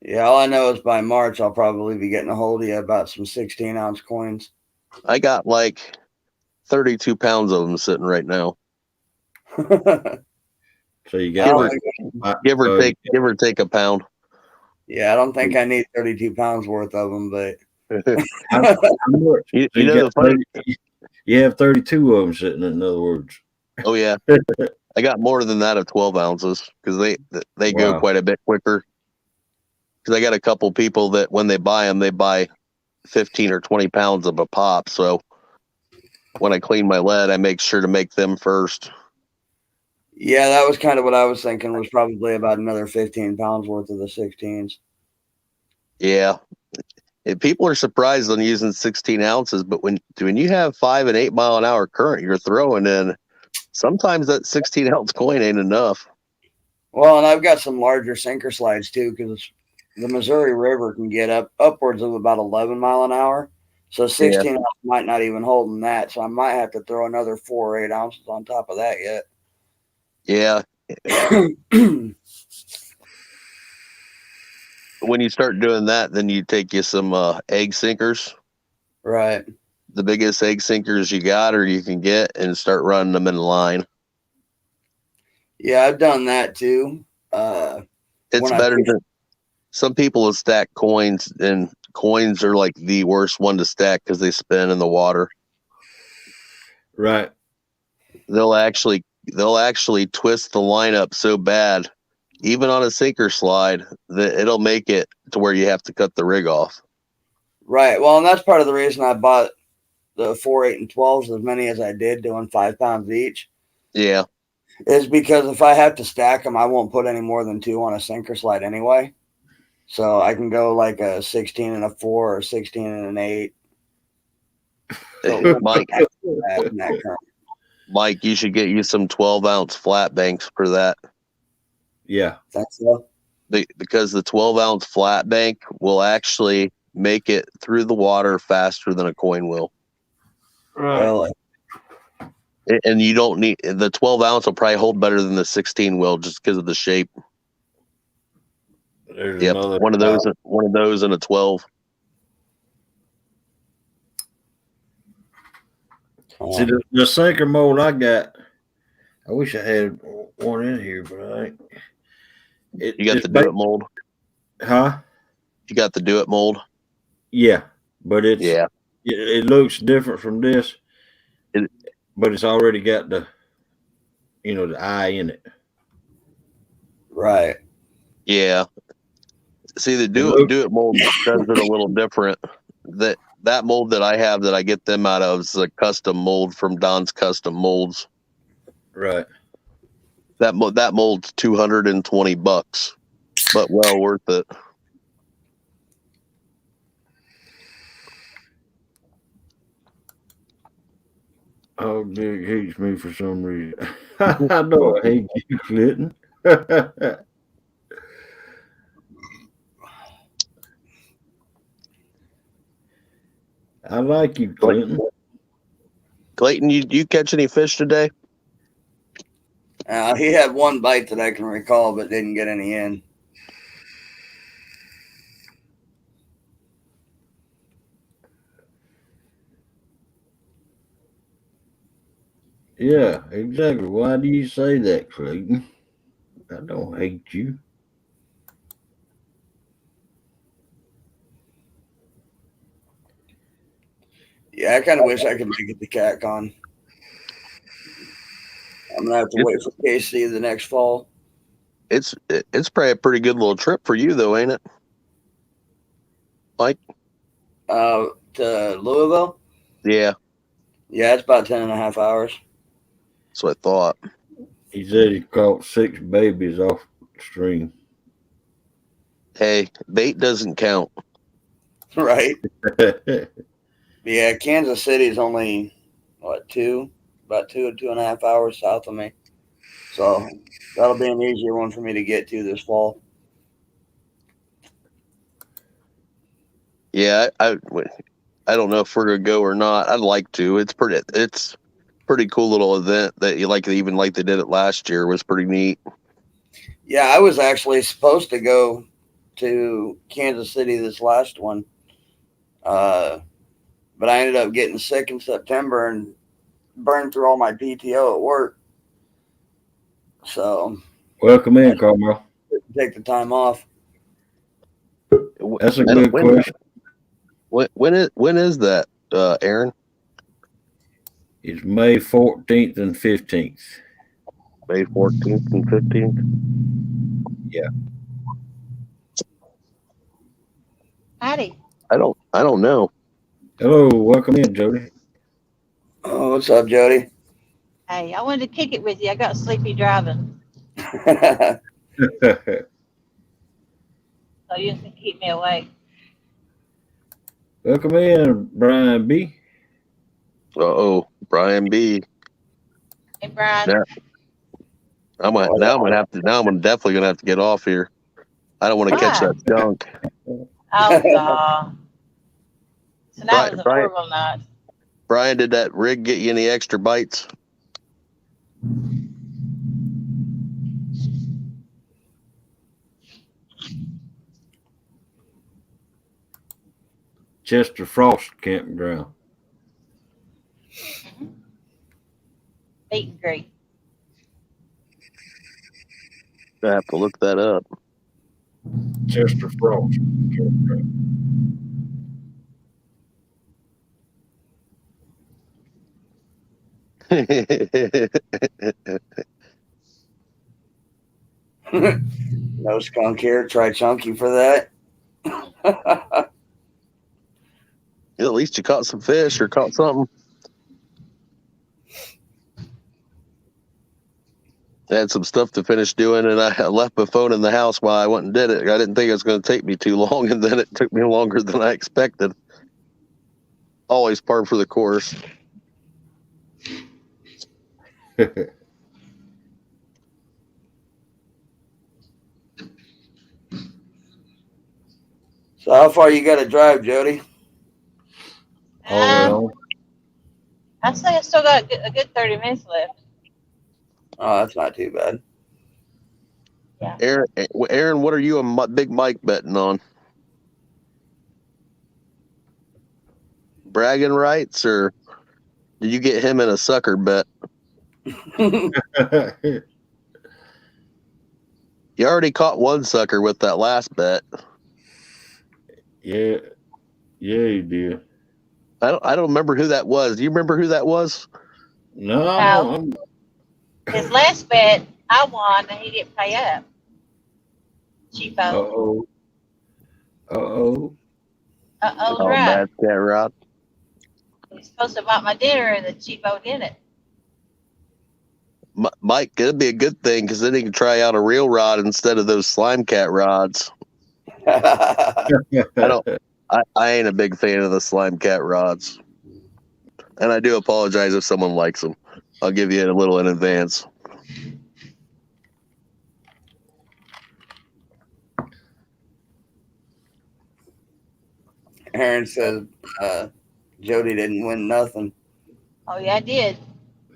Yeah, all I know is by March I'll probably be getting a hold of you about some 16-ounce coins. I got like 32 pounds of them sitting right now. So you got give or take a pound. Yeah, I don't think I need 32 pounds worth of them, but you have 32 of them sitting. In other words. Oh yeah, I got more than that of 12 ounces because they go quite a bit quicker. Because I got a couple people that when they buy them, they buy 15 or 20 pounds of a pop. So when I clean my lead, I make sure to make them first. Yeah, that was kind of what I was thinking, was probably about another 15 pounds worth of the 16s. Yeah. People are surprised on using 16 ounces, but when you have 5 and 8 mile an hour current you're throwing in, sometimes that 16 ounce coin ain't enough. Well, and I've got some larger sinker slides too, because the Missouri River can get upwards of about 11 mile an hour. So 16 ounce might not even hold in that. So I might have to throw another 4 or 8 ounces on top of that yet. Yeah. When you start doing that, then you take you some egg sinkers. Right. The biggest egg sinkers you got or you can get, and start running them in line. Yeah, I've done that too. It's better than some people will stack coins, and coins are like the worst one to stack because they spin in the water. Right. They'll actually twist the line up so bad, even on a sinker slide, that it'll make it to where you have to cut the rig off. Right. Well, and that's part of the reason I bought the 4, 8, and 12s, as many as I did, doing 5 pounds each. Yeah. Is because if I have to stack them, I won't put any more than 2 on a sinker slide anyway. So I can go like a 16 and a 4 or 16 and an 8. So Mike, you should get you some 12-ounce flat banks for that. Yeah. Thanks, so. Because the 12-ounce flat bank will actually make it through the water faster than a coin will. Right. Really? And you don't need the 12 ounce will probably hold better than the 16 will just because of the shape. There's Yep, another one of those and a 12. See, the sinker mold I got, I wish I had one in here, but I ain't. You got the do it mold? Huh? You got the do it mold? Yeah, but it looks different from this, but it's already got the eye in it. Right. Yeah. See, the do it mold does it a little different. That mold that I have that I get them out of is a custom mold from Don's Custom Molds. Right. That mold's $220, but well worth it. Oh, Dick hates me for some reason. I know I hate you, Clinton. I like you, Clinton. Clayton, you catch any fish today? He had one bite that I can recall, but didn't get any in. Yeah, exactly. Why do you say that, Clayton? I don't hate you. Yeah, I kind of wish I could make it to CatCon. I'm gonna have to wait for KC the next fall. It's probably a pretty good little trip for you, though, ain't it? Mike? To Louisville? Yeah. Yeah, it's about 10.5 hours. That's what I thought. He said he caught 6 babies off the stream. Hey, bait doesn't count. Right. Yeah, Kansas City is only about 2.5 hours south of me. So that'll be an easier one for me to get to this fall. Yeah, I don't know if we're gonna go or not. I'd like to. It's pretty cool little event that you like. Even like they did it last year was pretty neat. Yeah, I was actually supposed to go to Kansas City this last one, but I ended up getting sick in September and burned through all my PTO at work. So Welcome in, Carmel. Take the time off. That's a good question. When is that, Aaron? It's May 14th and 15th. May 14th and 15th. Yeah. Howdy. I don't know. Hello, welcome in, Jody. Oh, what's up, Jody? Hey, I wanted to kick it with you. I got sleepy driving, Welcome so you can keep me awake. in, Brian B. Brian B. Hey, Brian. Yeah. I'm definitely gonna have to get off here. I don't want to catch that skunk. Oh, God. Tonight was a horrible night. Brian, did that rig get you any extra bites? Chester Frost Campground. Eating great. I have to look that up. Chester Frost Campground. No skunk here. Try Chunky for that. At least you caught some fish or caught something. I had some stuff to finish doing, and I left my phone in the house while I went and did it. I didn't think it was going to take me too long, and then it took me longer than I expected. Always par for the course. So how far you got to drive, Jody? All the way home. I say I still got a good 30 minutes left. Oh, that's not too bad. Aaron, what are you and Big Mike betting on? Bragging rights, or did you get him in a sucker bet? You already caught one sucker with that last bet. Yeah, you did. I don't remember who that was. Do you remember who that was? No, No. His last bet, I won, and he didn't pay up. Cheapo. Uh-oh. Uh-oh, Oh, right. bad cat rod. He's supposed to buy my dinner, and the cheapo didn't. Mike, it'd be a good thing because then he can try out a real rod instead of those slime cat rods. I ain't a big fan of the slime cat rods, and I do apologize if someone likes them. I'll give you a little in advance. Aaron says Jody didn't win nothing. Oh, yeah, I did.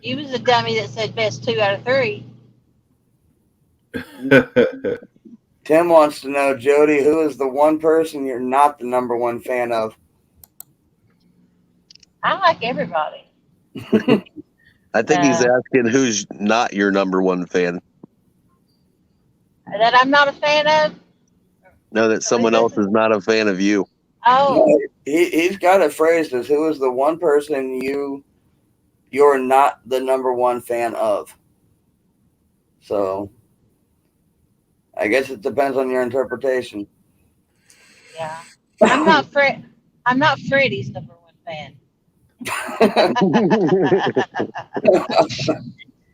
You was the dummy that said best 2 out of 3. Tim wants to know, Jody, who is the one person you're not the number one fan of? I like everybody. I think he's asking who's not your number one fan. That I'm not a fan of? No, that someone else is not a fan of you. Oh. No, he's got it phrased as who is the one person you're not the number one fan of. So I guess it depends on your interpretation. Yeah. I'm not Freddie's number one fan.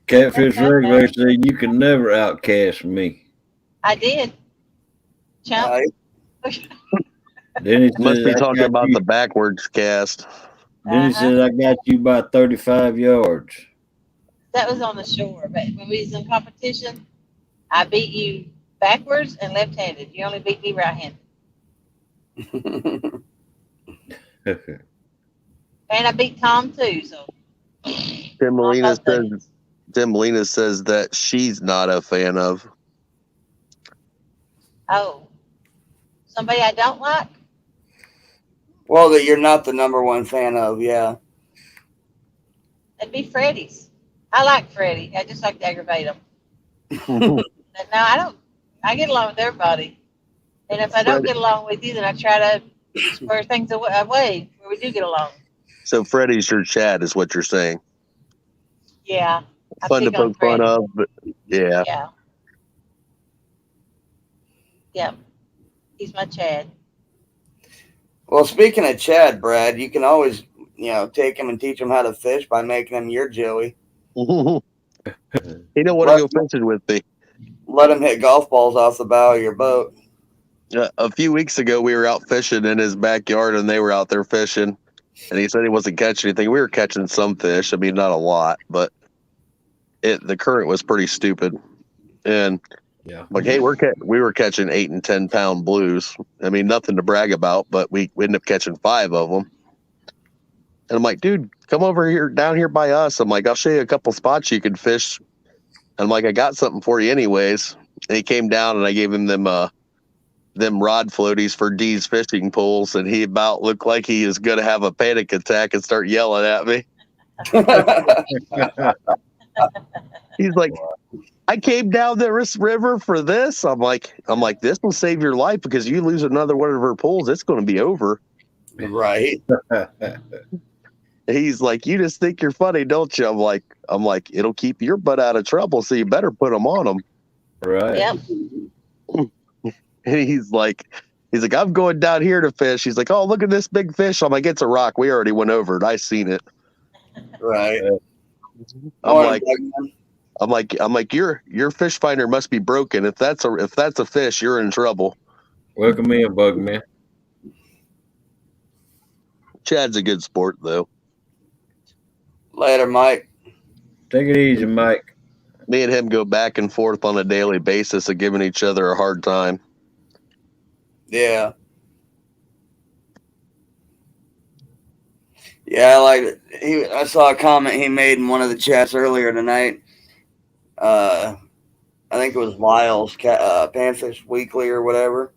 Catfish Regular said you can never outcast me. I did. Chump. Then he Must says, be talking about the backwards cast. Then he says, I got you by 35 yards. That was on the shore, but when we was in competition, I beat you backwards and left-handed. You only beat me right-handed. And I beat Tom too. So Tim Molina says that she's not a fan of. Oh, somebody I don't like? Well, that you're not the number one fan of, yeah. It'd be Freddie's. I like Freddie. I just like to aggravate him. But no, I don't. I get along with everybody. And if I don't get along with you, then I try to square things away where we do get along. So Freddie's your Chad is what you're saying. Yeah. Fun to poke fun of, but yeah. Yeah. Yeah. He's my Chad. Well, speaking of Chad, Brad, you can always, take him and teach him how to fish by making him your Joey. He don't want to go fishing with me. Let him hit golf balls off the bow of your boat. A few weeks ago, we were out fishing in his backyard, and they were out there fishing. And he said he wasn't catching anything. We were catching some fish. I mean, not a lot, but the current was pretty stupid. And like, hey, we were catching 8 and 10 pound blues. I mean, nothing to brag about, but we ended up catching 5 of them. And I'm like, dude, come over here, down here by us. I'm like, I'll show you a couple spots you can fish. And I'm like, I got something for you anyways. And he came down and I gave him them rod floaties for D's fishing poles. And he about looked like he is going to have a panic attack and start yelling at me. He's like, I came down the river for this. I'm like, this will save your life because you lose another one of her poles, it's going to be over. Right. He's like, you just think you're funny, don't you? I'm like, it'll keep your butt out of trouble, so you better put them on them. Right. Yep. And he's like, I'm going down here to fish. He's like, oh, look at this big fish. I'm like, it's a rock. We already went over it. I seen it. Right. I'm like, your fish finder must be broken. If that's a fish, you're in trouble. Welcome in, Bugman. Chad's a good sport, though. Later, Mike. Take it easy, Mike. Me and him go back and forth on a daily basis of giving each other a hard time. Yeah. Yeah, like I saw a comment he made in one of the chats earlier tonight. I think it was Lyle's Panfish Weekly or whatever,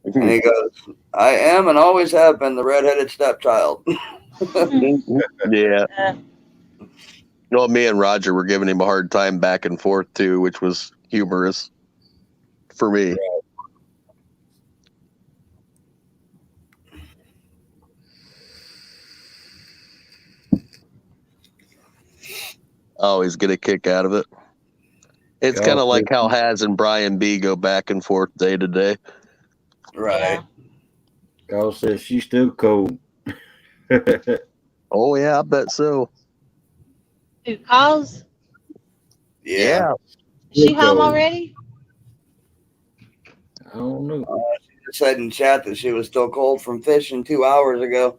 and he goes, "I am and always have been the redheaded stepchild." Yeah. Uh, No, me and Roger were giving him a hard time back and forth too, which was humorous for me. I always get a kick out of it. It's kind of like how Haz and Brian B go back and forth day to day. Right. yeah. Carl says she's still cold. Oh yeah, I bet so. Who calls? Yeah. Is she Still home cold. already? I don't know. She just said in chat that she was still cold from fishing 2 hours ago.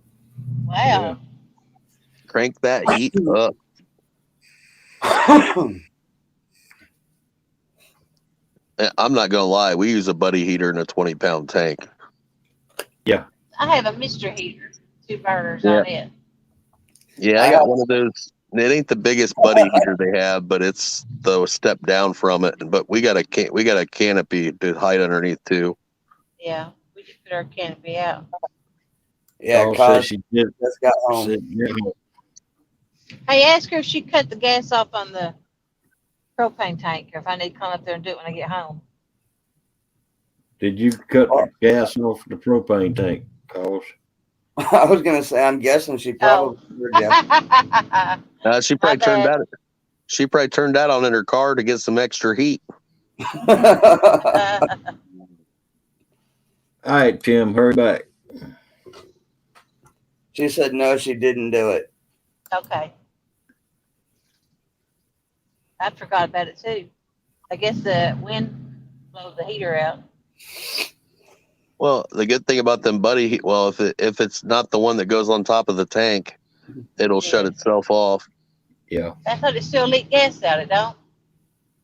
Wow. Yeah. Crank that heat up. I'm not gonna lie, we use a buddy heater in a 20-pound tank. I have a Mr. Heater, 2 burners Yeah. on it. Yeah, I got one of those. It ain't the biggest buddy heater they have, but it's the step down from it. But we got a canopy to hide underneath too. Yeah, we just put our canopy out. Yeah, Carl Cos says she just got home. said, yeah. Hey, ask her if she cut the gas off on the propane tank, or if I need to come up there and do it when I get home. Did you cut the gas off the propane tank, Carl? I was gonna say, I'm guessing she probably heard you. She probably turned that. She probably turned that on in her car to get some extra heat. All right, Tim, hurry back. She said no, she didn't do it. Okay. I forgot about it too. I guess the wind blows the heater out. Well, the good thing about them buddy, if it's not the one that goes on top of the tank, it'll shut itself off. Yeah. I thought it still leaked gas out. It don't.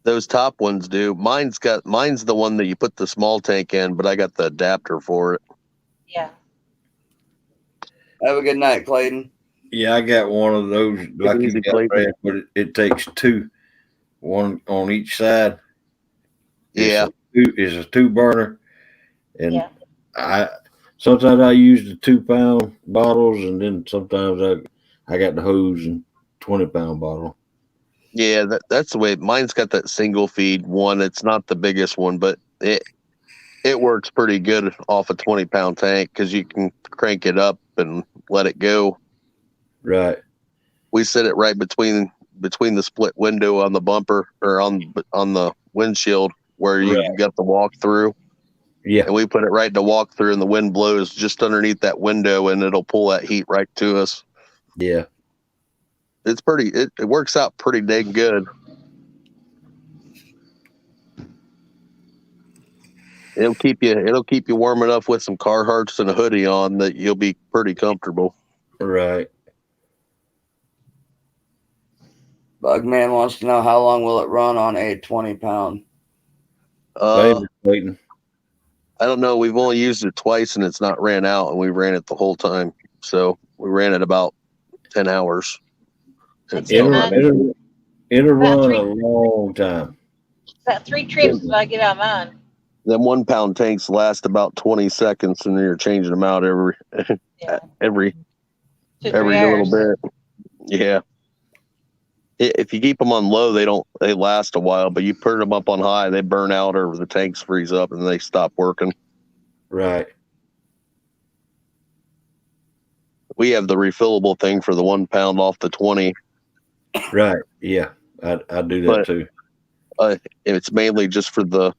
Those top ones do. Mine's the one that you put the small tank in, but I got the adapter for it. Yeah. Have a good night, Clayton. Yeah, I got one of those like easy, you got, Clayton. Brad, but it takes two, one on each side. Yeah. It's a 2 burner, and Yeah. sometimes I use the 2-pound bottles, and then sometimes I got the hose and 20-pound bottle. Yeah, that's the way. Mine's got that single feed one. It's not the biggest one, but it works pretty good off a 20-pound tank because you can crank it up and let it go. Right. We set it right between the split window on the bumper or on the windshield where you got the walk through. Yeah. And we put it right in the walk through, and the wind blows just underneath that window, and it'll pull that heat right to us. Yeah. It's it works out pretty dang good. It'll keep you warm enough with some Carhartts and a hoodie on that you'll be pretty comfortable. Right. Bugman wants to know how long will it run on a 20-pound. Waiting. I don't know. We've only used it twice, and it's not ran out, and we ran it the whole time. So we ran it about 10 hours. It'll run a long time. About 3 trips till I get out mine. Them 1-pound tanks last about 20 seconds, and you're changing them out every little bit. Yeah. If you keep them on low, they last a while, but you put them up on high, they burn out or the tanks freeze up and they stop working. Right. We have the refillable thing for the 1 pound off the 20. Right. Yeah. I do that too. It's mainly just for the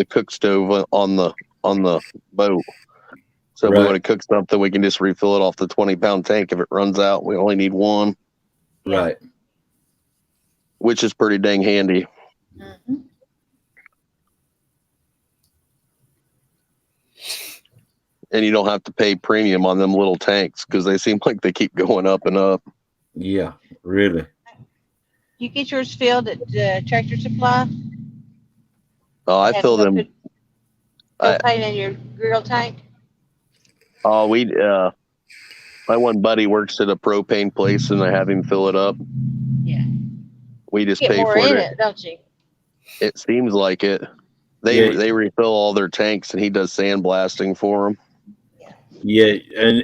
cook stove on the boat. So if we want to cook something, we can just refill it off the 20-pound tank. If it runs out, we only need one. Right. Which is pretty dang handy. Mm-hmm. And you don't have to pay premium on them little tanks because they seem like they keep going up and up. Yeah, really. You get yours filled at Tractor Supply? Oh, I fill them. Propane in your grill tank? Oh, my one buddy works at a propane place, and I have him fill it up. Yeah. We just Get pay more for in it. it, don't you? It seems like it. They refill all their tanks, and he does sandblasting for them. Yeah, and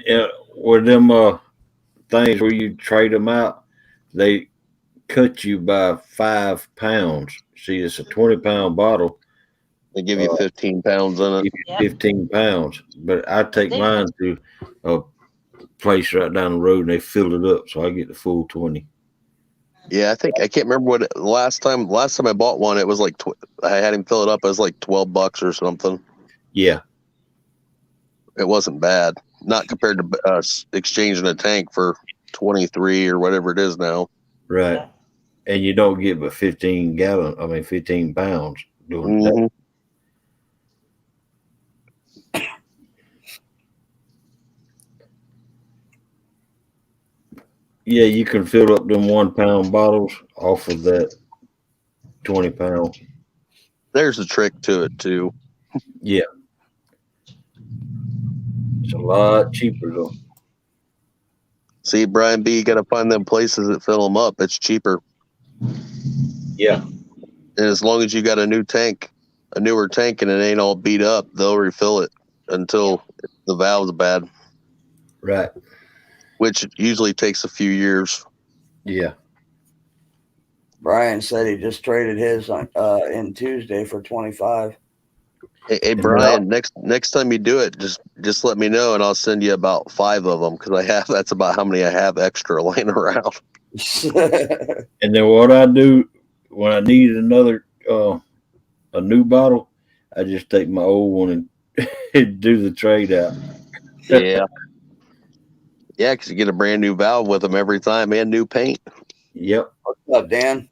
with them things where you trade them out, they cut you by 5 pounds. See, it's a 20-pound bottle. They give you 15 pounds in it. Give you 15 pounds. But I take See? mine to a place right down the road, and they fill it up, so I get the full 20. Yeah, I can't remember what last time I bought one. It was like I had him fill it up. It was like $12 or something. Yeah, It wasn't bad, not compared to exchanging a tank for 23 or whatever it is now. right. Yeah. And you don't get but 15 pounds doing that. Mhm. Yeah, you can fill up them 1-pound bottles off of that 20-pound. There's a trick to it too. Yeah. It's a lot cheaper though. See, Brian B, you got to find them places that fill them up. It's cheaper, Yeah. and as long as you got a newer tank, and it ain't all beat up, they'll refill it until the valve's bad, Right. which usually takes a few years. Yeah. Brian said he just traded his in Tuesday for 25. Hey Brian, next time you do it, just let me know, and I'll send you about 5 of them because that's about how many I have extra lying around. And then what I do when I need another a new bottle, I just take my old one and do the trade out. Yeah, because you get a brand new valve with them every time and new paint. Yep. What's up, Dan?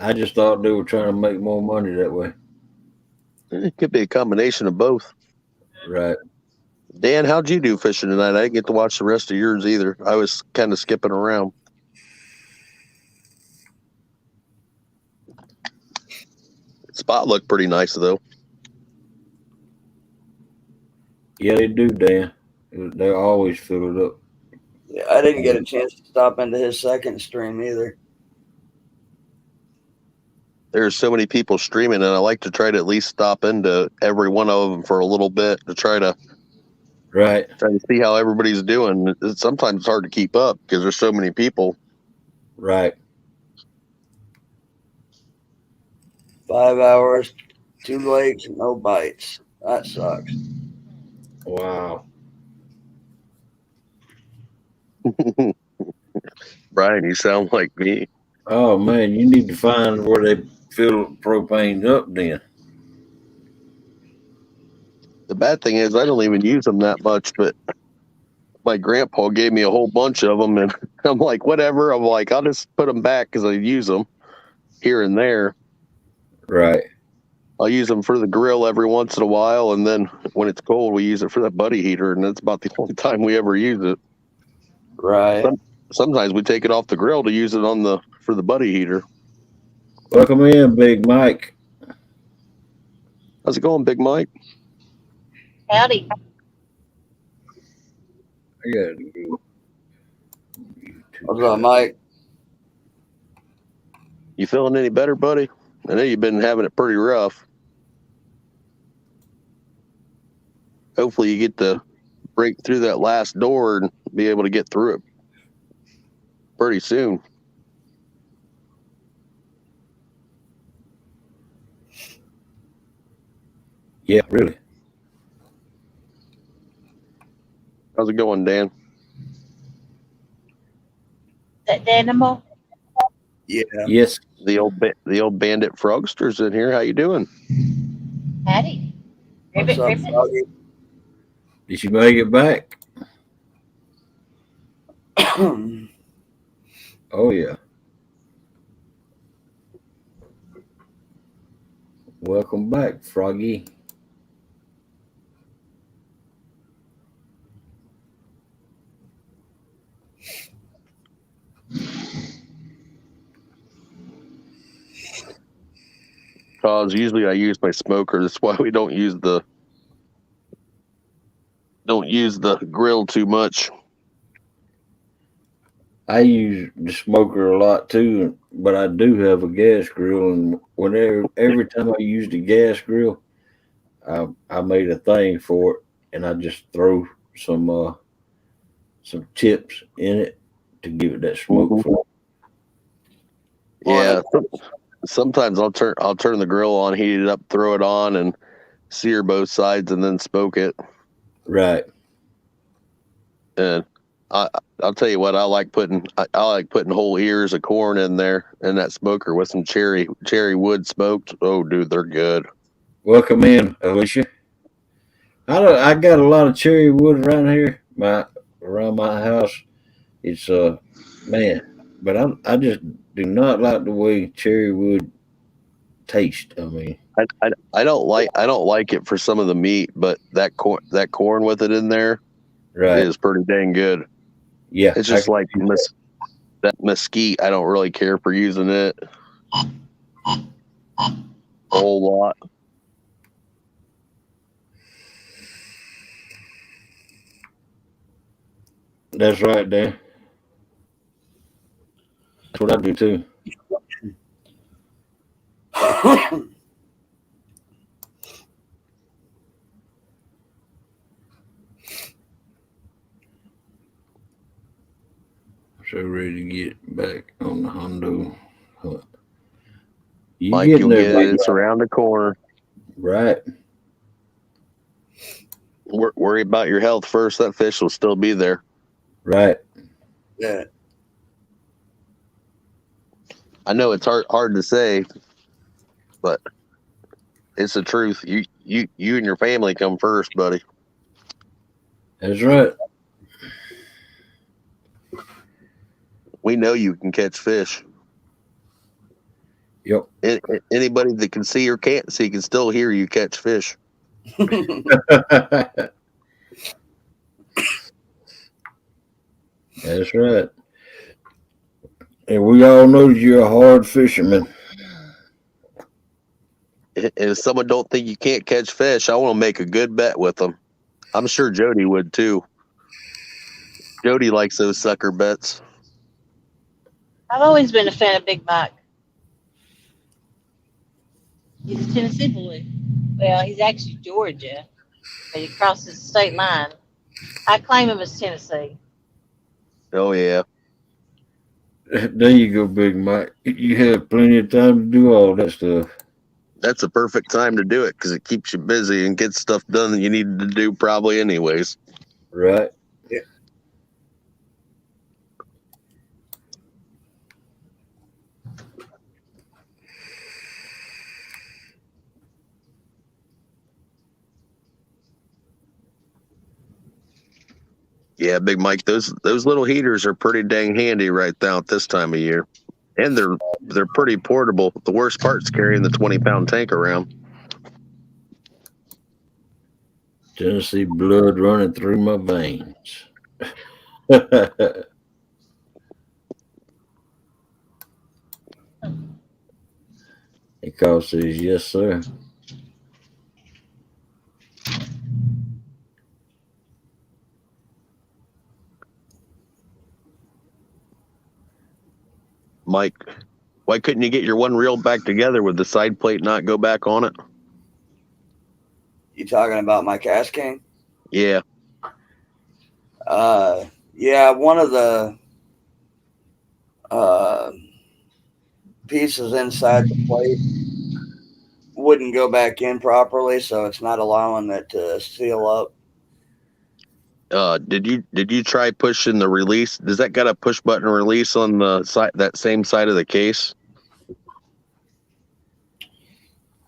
I just thought they were trying to make more money that way. It could be a combination of both. Right. Dan, how'd you do fishing tonight? I didn't get to watch the rest of yours either. I was kind of skipping around. Spot looked pretty nice though. Yeah, they do, Dan. They always fill it up. Yeah, I didn't get a chance to stop into his second stream either. There's so many people streaming, and I like to try to at least stop into every one of them for a little bit to try to Right. see how everybody's doing. Sometimes it's hard to keep up because there's so many people. Right. 5 hours, 2 lakes, no bites. That sucks. Wow. Brian, you sound like me. Oh man, you need to find where they fill propane up then. The bad thing is I don't even use them that much, but my grandpa gave me a whole bunch of them, and I'm like, whatever. I'm like, I'll just put them back because I use them here and there. Right. I'll use them for the grill every once in a while, and then when it's cold, we use it for the buddy heater, and that's about the only time we ever use it. Right. Sometimes we take it off the grill to use it for the buddy heater. Welcome in, Big Mike. How's it going, Big Mike? Howdy. I gotta go. What's up, Mike? You feeling any better, buddy? I know you've been having it pretty rough. Hopefully you get to break through that last door and be able to get through it pretty soon. Yeah, really. How's it going, Dan? That Danimal? Yeah. Yes. The old bandit frogster's in here. How you doing? Howdy. What's Ribbit, up, ribbit. Froggy? Did you make it back? Oh yeah. Welcome back, Froggy. Cause usually I use my smoker. That's why we don't use the grill too much. I use the smoker a lot too, but I do have a gas grill, and every time I use the gas grill, I made a thing for it, and I just throw some chips in it to give it that smoke Mhm. flavor. Yeah. Sometimes I'll turn the grill on, heat it up, throw it on, and sear both sides, and then smoke it. Right. And I'll tell you what, I like putting whole ears of corn in there in that smoker with some cherry wood smoked. Oh, dude, they're good. Welcome in, Alicia. I got a lot of cherry wood around here, around my house. It's man, but I just do not like the way cherry wood taste. I mean, I don't like it for some of the meat, but that corn with it in there right? is pretty dang good. Yeah, It's I just can like see that. that mesquite. I don't really care for using it a whole lot. That's right, Dan. That's what I do too. So ready to get back on the Hondo hunt. You Mike, getting you'll there, get it. big It's around the corner. right? Worry about your health first. That fish will still be there. Right. Yeah. I know it's hard to say, but it's the truth. You and your family come first, buddy. That's right. We know you can catch fish. Yep. Anybody that can see or can't see can still hear you catch fish. That's right. And we all know that you're a hard fisherman. And if someone don't think you can't catch fish, I want to make a good bet with them. I'm sure Jody would too. Jody likes those sucker bets. I've always been a fan of Big Mike. He's a Tennessee boy. Well, he's actually Georgia, but he crosses the state line. I claim him as Tennessee. Oh yeah. There you go, Big Mike. You have plenty of time to do all that stuff. That's a perfect time to do it because it keeps you busy and gets stuff done that you need to do probably anyways. Right. Yeah. Yeah, Big Mike, those little heaters are pretty dang handy right now at this time of year. And they're pretty portable. The worst part's carrying the 20-pound tank around. Tennessee blood running through my veins. Because says yes, sir. Mike, why couldn't you get your one reel back together with the side plate not go back on it? You talking about my Cash King? Yeah. Yeah, one of the pieces inside the plate wouldn't go back in properly, so it's not allowing it to seal up. Did you try pushing the release? Does that got a push button release on the side, that same side of the case?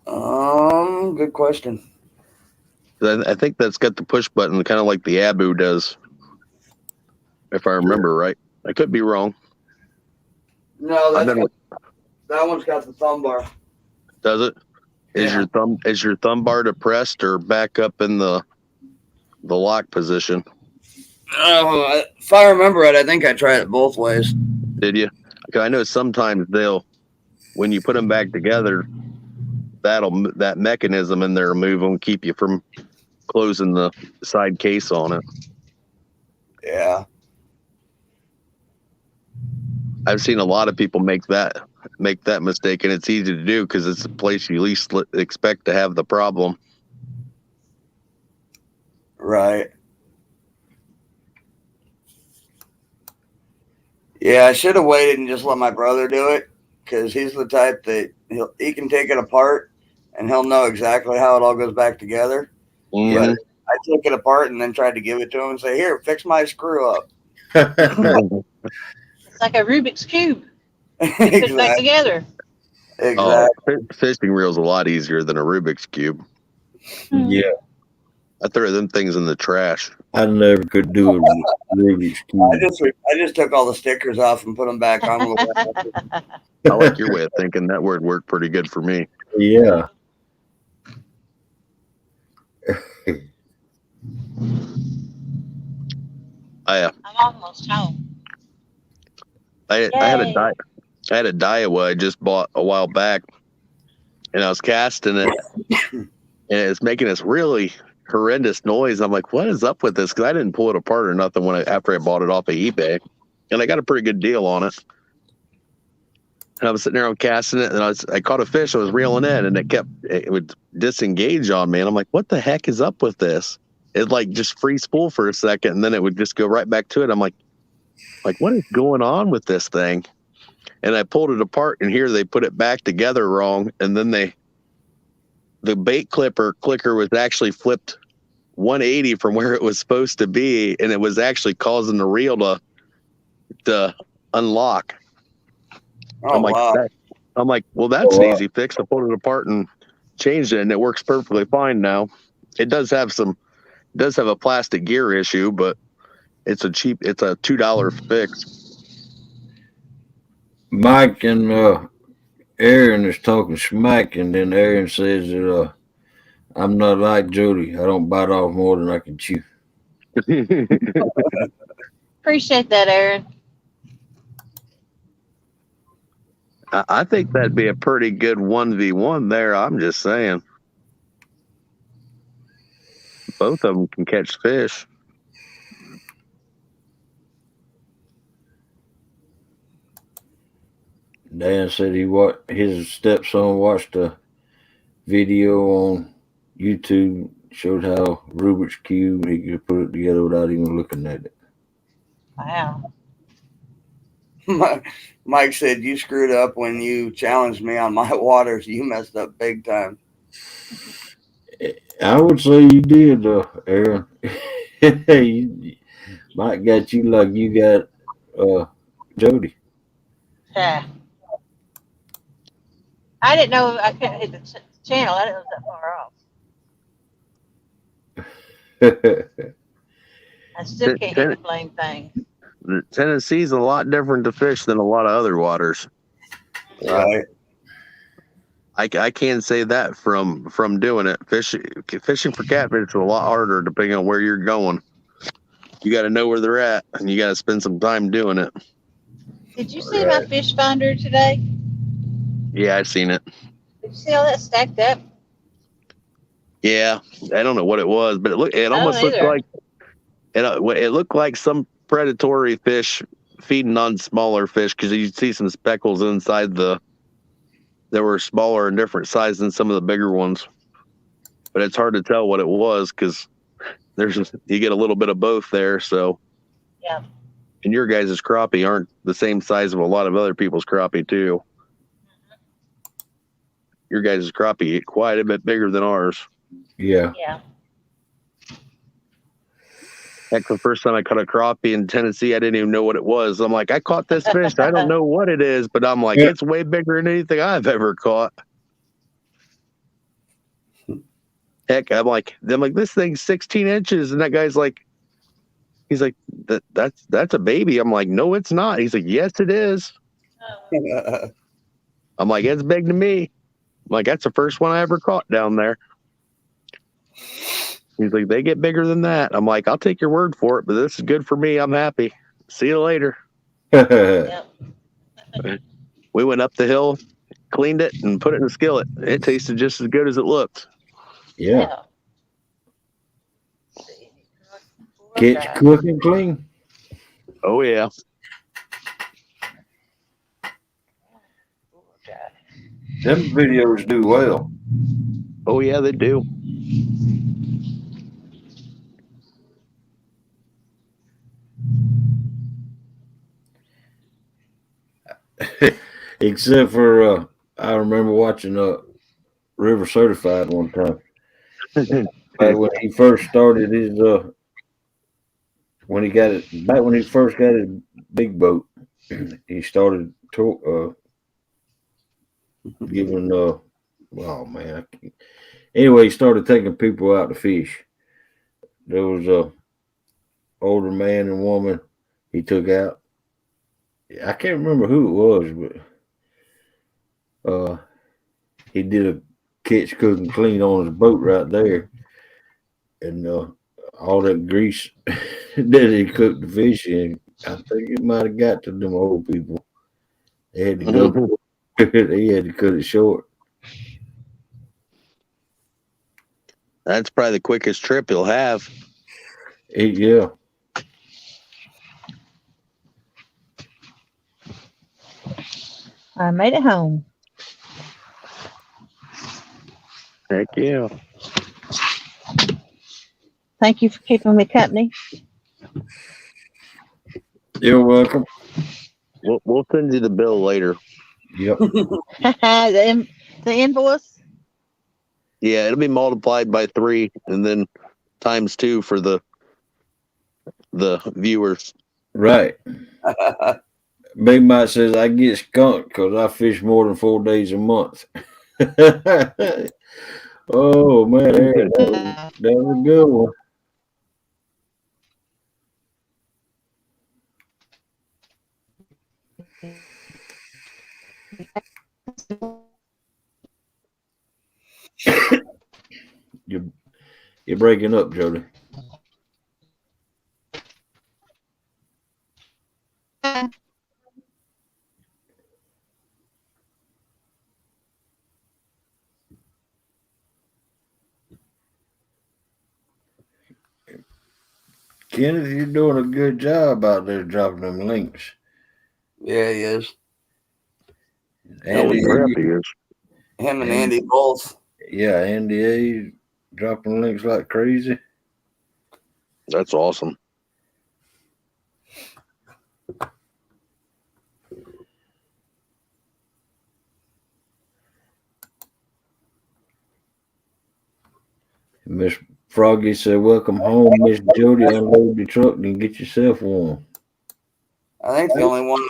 Good question. I think that's got the push button, kind of like the Abu does, if I remember right. I could be wrong. No, that one's got the thumb bar. Does it? Is Yeah. your thumb bar depressed or back up in the lock position? Oh, if I remember it, I think I tried it both ways. Did you? Because I know sometimes when you put them back together, that mechanism in there will move and keep you from closing the side case on it. Yeah. I've seen a lot of people make that mistake, and it's easy to do because it's the place you least expect to have the problem. Right. Yeah, I should have waited and just let my brother do it because he's the type that he can take it apart and he'll know exactly how it all goes back together. Mhm. But I took it apart and then tried to give it to him and say, "Here, fix my screw up." It's like a Rubik's Cube. You put it back Exactly. together. Exactly. Fishing reel's a lot easier than a Rubik's Cube. Yeah, I throw them things in the trash. I never could do it with Rubik's Cube. I just took all the stickers off and put them back on. I like your way of thinking. That word worked pretty good for me. Yeah. I'm almost home. I had Yay. a Daiwa I just bought a while back, and I was casting it, and it's making this really horrendous noise. I'm like, what is up with this? Because I didn't pull it apart or nothing after I bought it off of eBay, and I got a pretty good deal on it. And I was sitting there, I'm casting it, and I caught a fish. I was reeling in, and it would disengage on me, and I'm like, what the heck is up with this? It like just free spool for a second, and then it would just go right back to it. I'm like, what is going on with this thing? And I pulled it apart, and here they put it back together wrong, and then the bait clicker was actually flipped 180 from where it was supposed to be, and it was actually causing the reel to unlock. Oh, wow. I'm like, well, that's an easy fix. I pulled it apart and changed it, and it works perfectly fine now. It does have a plastic gear issue, but it's a $2 fix. Mike and Aaron is talking smack, and then Aaron says that I'm not like Jody. I don't bite off more than I can chew. Appreciate that, Aaron. I think that'd be a pretty good 1v1 there. I'm just saying. Both of them can catch fish. Dan said his stepson watched a video on YouTube, showed how Rubik's Cube he could put it together without even looking at it. Wow. Mike said you screwed up when you challenged me on my waters. You messed up big time. I would say you did, Aaron. Mike got you like you got Jody. Yeah. I didn't know I couldn't hit the channel. I didn't know it was that far off. I still can't hit the blame thing. Tennessee's a lot different to fish than a lot of other waters. Right. I can't say that from doing it. Fishing for catfish is a lot harder depending on where you're going. You got to know where they're at, and you got to spend some time doing it. Did you see my fish finder today? Yeah, I've seen it. Did you see all that stacked up? Yeah, I don't know what it was, but it almost looked like it looked like some predatory fish feeding on smaller fish, because you see some speckles inside that were smaller and different size than some of the bigger ones. But it's hard to tell what it was because you get a little bit of both there. So yeah. And your guys' crappie aren't the same size of a lot of other people's crappie too. Your guys' crappie quite a bit bigger than ours. Yeah. Yeah. Heck, the first time I caught a crappie in Tennessee, I didn't even know what it was. I'm like, I caught this fish. I don't know what it is, but I'm like, it's way bigger than anything I've ever caught. Heck, I'm like, this thing's 16 inches. And that guy's like, he's like, that's a baby. I'm like, no, it's not. He's like, yes, it is. I'm like, it's big to me. I'm like, that's the first one I ever caught down there. He's like, they get bigger than that. I'm like, I'll take your word for it, but this is good for me. I'm happy. See you later. Yep. We went up the hill, cleaned it, and put it in the skillet. It tasted just as good as it looked. Yeah. Poor Catch, guy. cook, and clean. Oh yeah. Poor guy. Them videos do well. Oh yeah, they do. Except for I remember watching River Certified one time. Back when he first started his when he first got his big boat, he started giving oh man, anyway, he started taking people out to fish. There was a older man and woman he took out. I can't remember who it was, but he did a catch, cook, and clean on his boat right there, and all that grease that he cooked the fish in, I think it might have got to them old people. They had to go. He had to cut it short. That's probably the quickest trip he'll have. Yeah. I made it home. Heck yeah. Thank you for keeping me company. You're welcome. We'll send you the bill later. Yep. the invoice. Yeah, it'll be multiplied by 3 and then times 2 for the viewers. Right. Big Mike says I get skunked because I fish more than 4 days a month. Oh man, that was a good one. You're, you're breaking up, Jody. Kenneth, you're doing a good job out there dropping them links. Yeah, he is. That was Andy, crap he is. Him and Andy both. yeah, Andy A dropping links like crazy. That's awesome. Miss Froggy said, "Welcome home, Miss Jody. Unload the truck and get yourself warm." I think the only one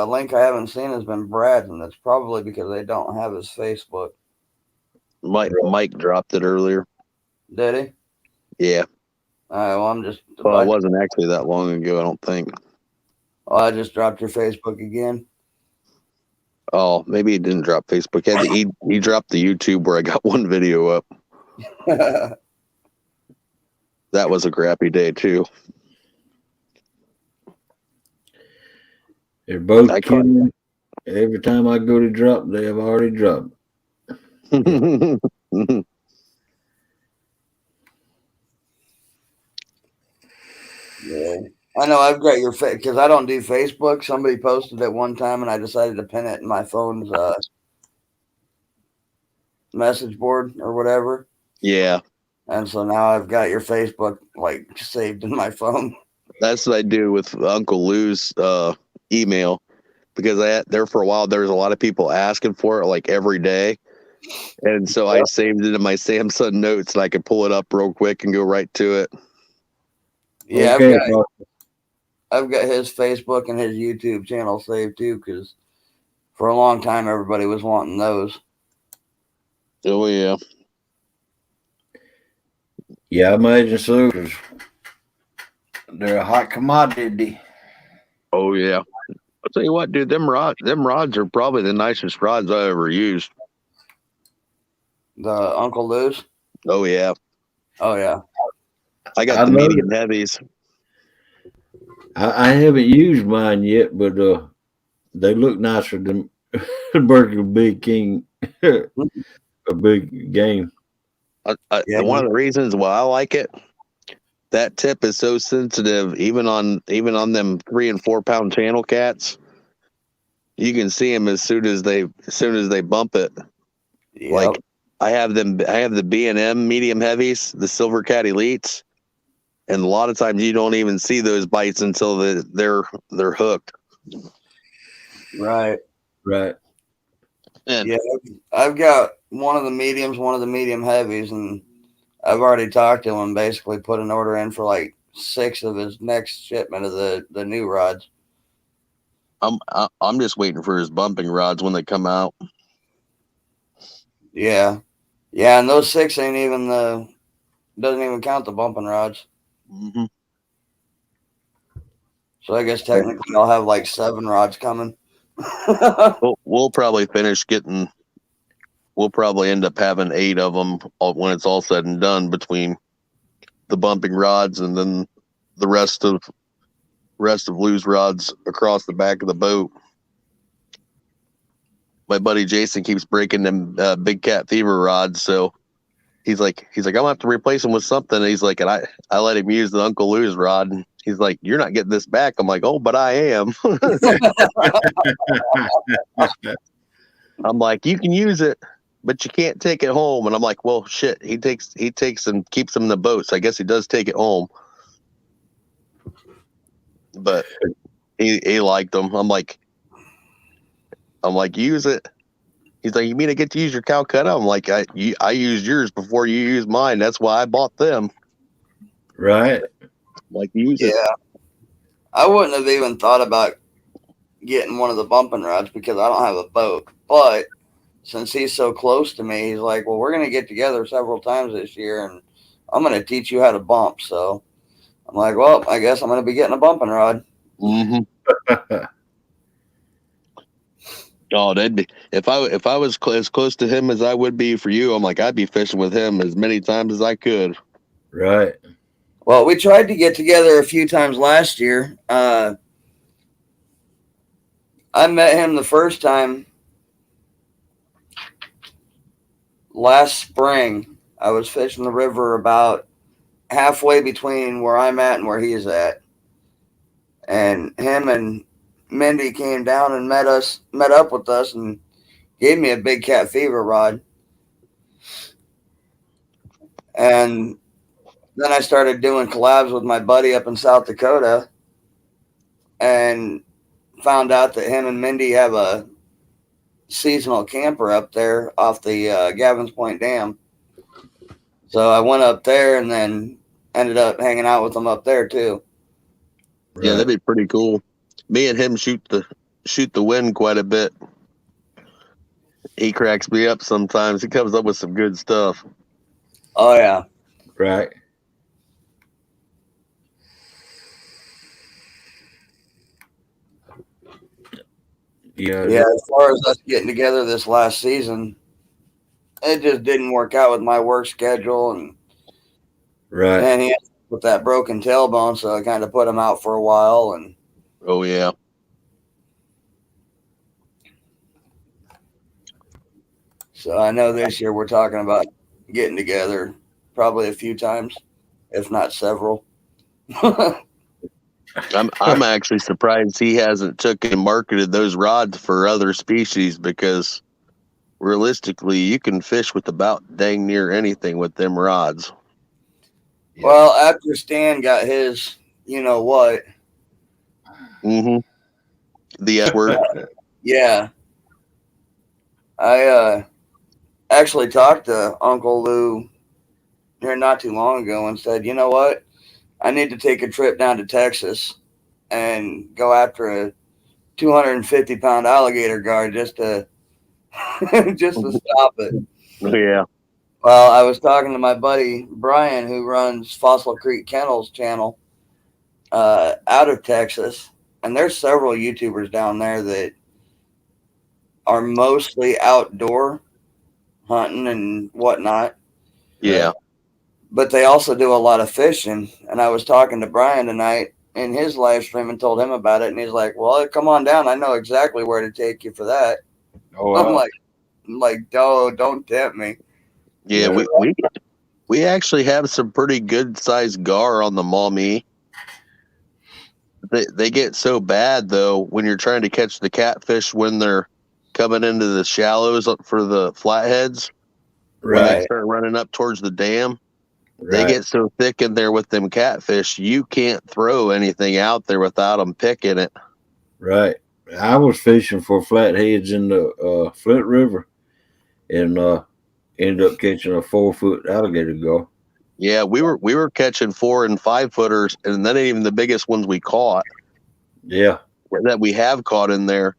link I haven't seen has been Brad, and that's probably because they don't have his Facebook. Mike dropped it earlier. Did he? Yeah. All right. Well, I'm just. Well, it wasn't actually that long ago, I don't think. Oh, I just dropped your Facebook again. Oh, maybe he didn't drop Facebook. He dropped the YouTube where I got one video up. That was a crappy day too. They're both kidding. Every time I go to drop, they have already dropped. Yeah. I know I've got your because I don't do Facebook. Somebody posted it one time, and I decided to pin it in my phone's message board or whatever. Yeah. And so now I've got your Facebook like saved in my phone. That's what I do with Uncle Lou's email, because there for a while there was a lot of people asking for it like every day, and so I saved it in my Samsung notes and I could pull it up real quick and go right to it. Yeah, Okay, I've got his Facebook and his YouTube channel saved too, because for a long time everybody was wanting those. Oh yeah. Yeah, I imagine so. 'Cause they're a hot commodity. Oh yeah. I'll tell you what, dude. Them rods are probably the nicest rods I ever used. The Uncle Lou's. Oh yeah. Oh yeah. I got the medium heavies. I haven't used mine yet, but they look nicer than Burger Big King, a big game. Yeah. One of the reasons why I like it, that tip is so sensitive, even on them 3 and 4 pound channel cats. You can see them as soon as they bump it. Yep. Like I have the B&M medium heavies, the Silver Cat Elites, and a lot of times you don't even see those bites until they're hooked. Right. Right. And Yeah. I've got one of the mediums, one of the medium heavies, and I've already talked to him. Basically, put an order in for like 6 of his next shipment of the new rods. I'm just waiting for his bumping rods when they come out. Yeah. Yeah, and those 6 ain't even doesn't even count the bumping rods. Mm-hmm. So I guess technically I'll have like 7 rods coming. We'll probably finish getting. We'll probably end up having 8 of them when it's all said and done, between the bumping rods and then the rest of loose rods across the back of the boat. My buddy Jason keeps breaking them big cat fever rods, so he's like I'm gonna have to replace him with something. And he's like, and I let him use the Uncle Lou's rod. And he's like, you're not getting this back. I'm like, oh, but I am. I'm like, you can use it, but you can't take it home. And I'm like, well, shit. He takes and keeps them in the boat. So I guess he does take it home. But he liked them. I'm like, use it. He's like, you mean I get to use your Calcutta? I'm like, I used yours before you used mine. That's why I bought them. Right. Like, use it. Yeah. I wouldn't have even thought about getting one of the bumping rods because I don't have a boat. But since he's so close to me, he's like, well, we're going to get together several times this year and I'm going to teach you how to bump. So I'm like, well, I guess I'm going to be getting a bumping rod. Mm-hmm. Oh, that'd be if I was as close to him as I would be for you. I'm like, I'd be fishing with him as many times as I could. Right. Well, we tried to get together a few times last year. I met him the first time last spring. I was fishing the river about halfway between where I'm at and where he's at. And him and Mindy came down and met up with us and gave me a big cat fever rod. And then I started doing collabs with my buddy up in South Dakota and found out that him and Mindy have a seasonal camper up there off the Gavin's Point Dam. So I went up there and then ended up hanging out with them up there too. Right. Yeah, that'd be pretty cool. Me and him shoot the wind quite a bit. He cracks me up sometimes. He comes up with some good stuff. Oh yeah. Right. Yeah. Yeah, as far as us getting together this last season, it just didn't work out with my work schedule and Right. he had with that broken tailbone, so I kind of put him out for a while. And Oh yeah. so I know this year we're talking about getting together probably a few times, if not several. I'm actually surprised he hasn't took and marketed those rods for other species, because realistically you can fish with about dang near anything with them rods. Yeah. Well, after Stan got his, you know what? Mm-hmm. The S word. Yeah. I actually talked to Uncle Lou here not too long ago and said, you know what? I need to take a trip down to Texas and go after a 250-pound alligator guard just to just to stop it. Yeah. Well, I was talking to my buddy Brian, who runs Fossil Creek Kennels channel out of Texas, and there's several YouTubers down there that are mostly outdoor hunting and whatnot. Yeah. But they also do a lot of fishing. And I was talking to Brian tonight in his live stream and told him about it. And he's like, well, come on down. I know exactly where to take you for that. Oh, I'm wow. like, don't tempt me. Yeah, Yeah. we actually have some pretty good sized gar on the Maumee. They get so bad though when you're trying to catch the catfish when they're coming into the shallows for the flatheads. When they Right. start running up towards the dam, they Right. get so thick in there with them catfish, you can't throw anything out there without them picking it. Right. I was fishing for flatheads in the Flint River and ended up catching a 4-foot alligator gar. Yeah, we were catching 4 and 5 footers, and that ain't even the biggest ones we caught Yeah. that we have caught in there.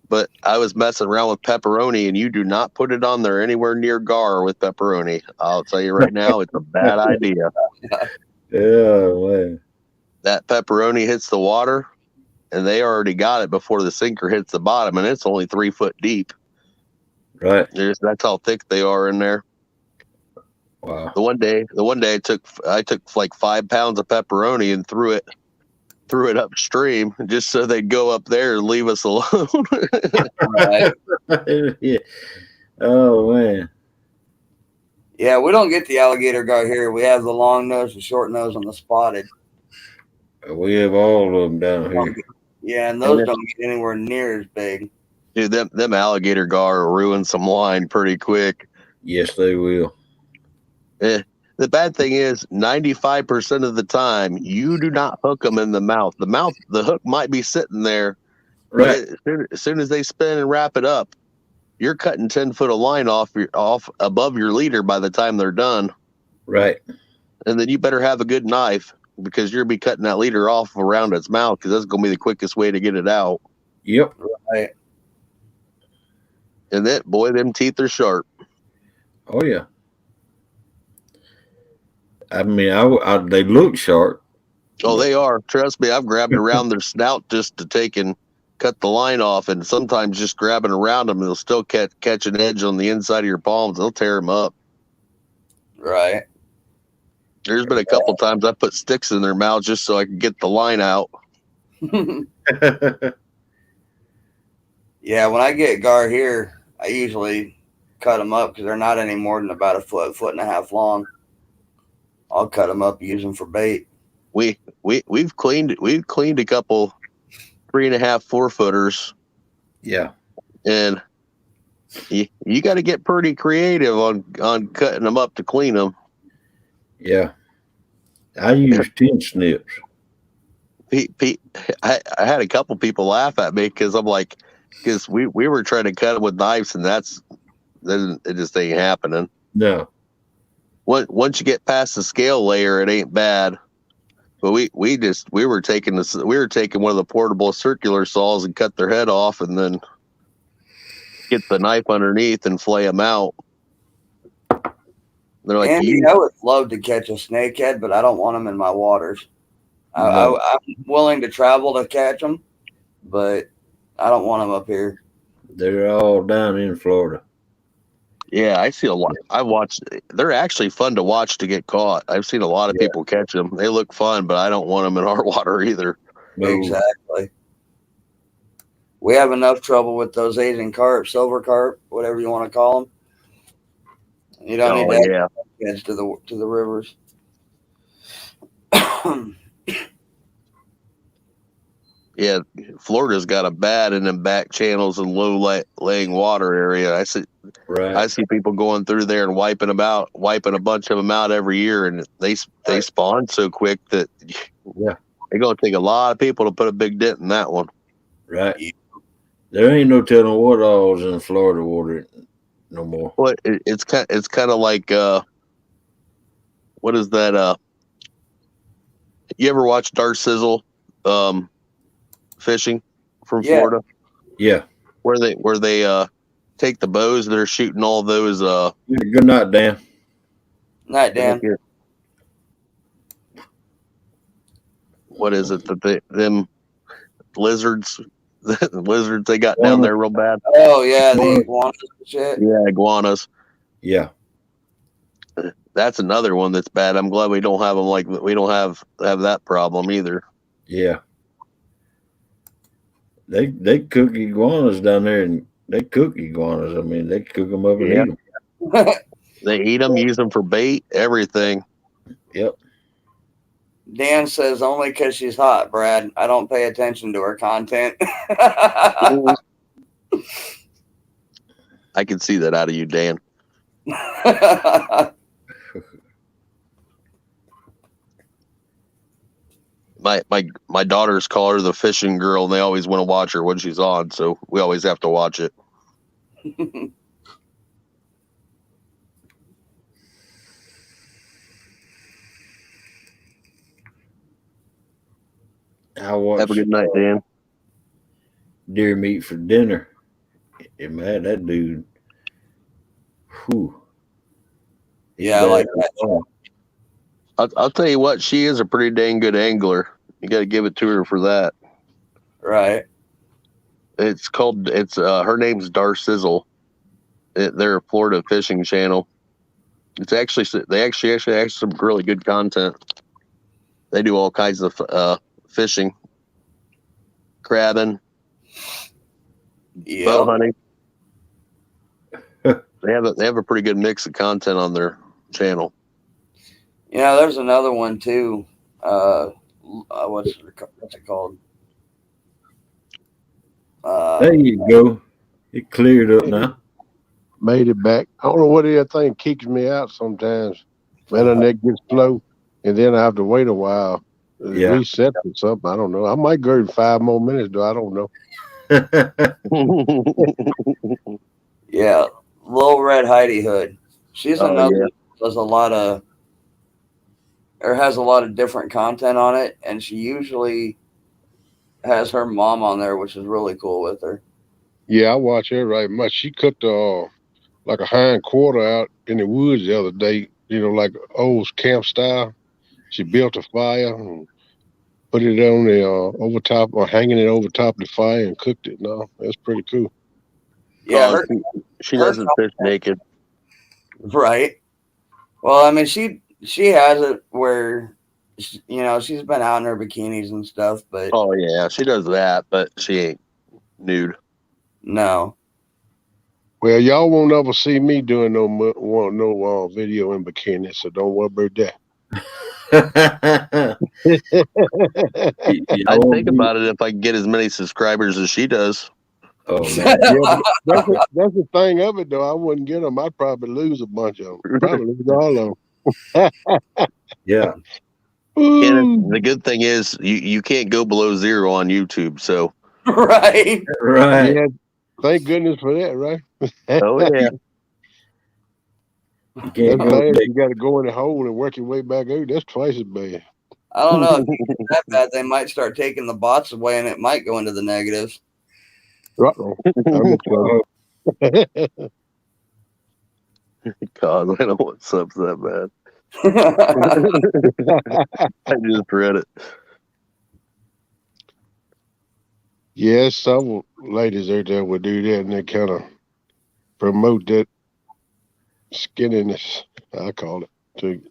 But I was messing around with pepperoni, and you do not put it on there anywhere near gar with pepperoni. I'll tell you right now, it's a bad idea. Yeah, man. That pepperoni hits the water, and they already got it before the sinker hits the bottom, and it's only 3 foot deep. Right. That's how thick they are in there. Wow. The one day I took like 5 pounds of pepperoni and threw it upstream just so they'd go up there and leave us alone. Right. Yeah. Oh, man. Yeah, we don't get the alligator gar here. We have the long nose, the short nose, and the spotted. We have all of them down here. Yeah, and those don't get anywhere near as big. Dude, them alligator gar will ruin some line pretty quick. Yes, they will. The bad thing is 95% of the time you do not hook them in the mouth. The hook might be sitting there, Right. but as soon as they spin and wrap it up, you're cutting 10 foot of line off above your leader by the time they're done. Right. And then you better have a good knife because you'll be cutting that leader off around its mouth because that's going to be the quickest way to get it out. Yep. Right. And that, boy, them teeth are sharp. Oh, yeah. I mean, they look sharp. Oh, they are. Trust me, I've grabbed around their snout just to take and cut the line off, and sometimes just grabbing around them, they'll still catch an edge on the inside of your palms. They'll tear them up. Right. There's been a couple times I put sticks in their mouths just so I could get the line out. Yeah, when I get gar here, I usually cut them up because they're not any more than about a foot and a half long. I'll cut them up, use them for bait. We've cleaned a couple 3.5, 4 footers. Yeah. And you got to get pretty creative on cutting them up to clean them. Yeah. I use 10 snips. I had a couple people laugh at me because I'm like, because we were trying to cut them with knives, and then it just ain't happening. No. Once you get past the scale layer, it ain't bad. But we were taking one of the portable circular saws and cut their head off, and then get the knife underneath and flay them out. They're like, Andy, I would love to catch a snakehead, but I don't want them in my waters. No. I'm willing to travel to catch them, but I don't want them up here. They're all down in Florida. yeah, I see a lot. I watched. They're actually fun to watch to get caught. I've seen a lot of people catch them. They look fun, but I don't want them in our water either. No. Exactly. We have enough trouble with those Asian carp, silver carp, whatever you want to call them. You don't need to yeah. heads to the rivers. Yeah, Florida's got a bad in them back channels and low laying water area. I see people going through there and wiping a bunch of them out every year, and they spawn so quick that they're gonna take a lot of people to put a big dent in that one. Right. There ain't no telling what all's in Florida water no more. Well, it's kind of like what is that? You ever watch Dark Sizzle? Fishing from Florida, where they take the bows that are shooting all those. Good night, Dan. Night, Dan. What is it that them lizards? The lizards they got down there real bad. Oh yeah, the iguanas and shit. Yeah, iguanas. Yeah, that's another one that's bad. I'm glad we don't have them we don't have that problem either. Yeah. They cook iguanas down there and they cook iguanas. I mean, they cook them up and Yeah. eat them. They eat them, use them for bait, everything. Yep. Dan says only because she's hot, Brad. I don't pay attention to her content. I can see that out of you, Dan. My daughters call her the fishing girl, and they always want to watch her when she's on, so we always have to watch it. I watched Have a good night, Dan. deer meat for dinner. And man, that dude, whew. He's Yeah, I bad like as that. well. I'll tell you what, she is a pretty dang good angler. You got to give it to her for that. Right. It's her name's Dar Sizzle. They're a Florida fishing channel. It's actually they actually have some really good content. They do all kinds of fishing, crabbing, bow Yeah. hunting. They have a pretty good mix of content on their channel. Yeah, there's another one too. What's it called? There you go. It cleared up now. Made it back. I don't know what that thing keeps me out sometimes. Man, the neck gets slow, and then I have to wait a while. Yeah. Reset or something. I don't know. I might go in 5 more minutes, though. I don't know. Yeah, Little Red Heidi Hood. She's Oh, another yeah. that does a lot of, or has a lot of different content on it, and she usually has her mom on there, which is really cool with her. Yeah, I watch her right much. She cooked like a hind quarter out in the woods the other day. You know, like old camp style. She built a fire and put it on the over top or hanging it over top the fire and cooked it. No, that's pretty cool. Yeah, she her doesn't fish naked. right. Well, I mean, she has it where, she's been out in her bikinis and stuff, but Oh yeah, she does that, but she ain't nude. no. Well, y'all won't ever see me doing no video in bikini, so don't worry about that. You I'd know, think about it if I can get as many subscribers as she does. oh man. Yeah, but that's the thing of it, though. I wouldn't get them. I'd probably lose a bunch of them. Probably lose all of them. Yeah. And the good thing is you can't go below 0 on YouTube. So Right. Right. Yeah, thank goodness for that, right? oh yeah, You can't That's go bad. big. You got to go in the hole and work your way back out. That's twice as bad. I don't know. If it's that bad, they might start taking the bots away, and it might go into the negatives. Uh-oh. I'm in trouble. God, I don't want subs that bad. I just read it. Yeah, several ladies out there would do that, and they kind of promote that skinniness, I call it, to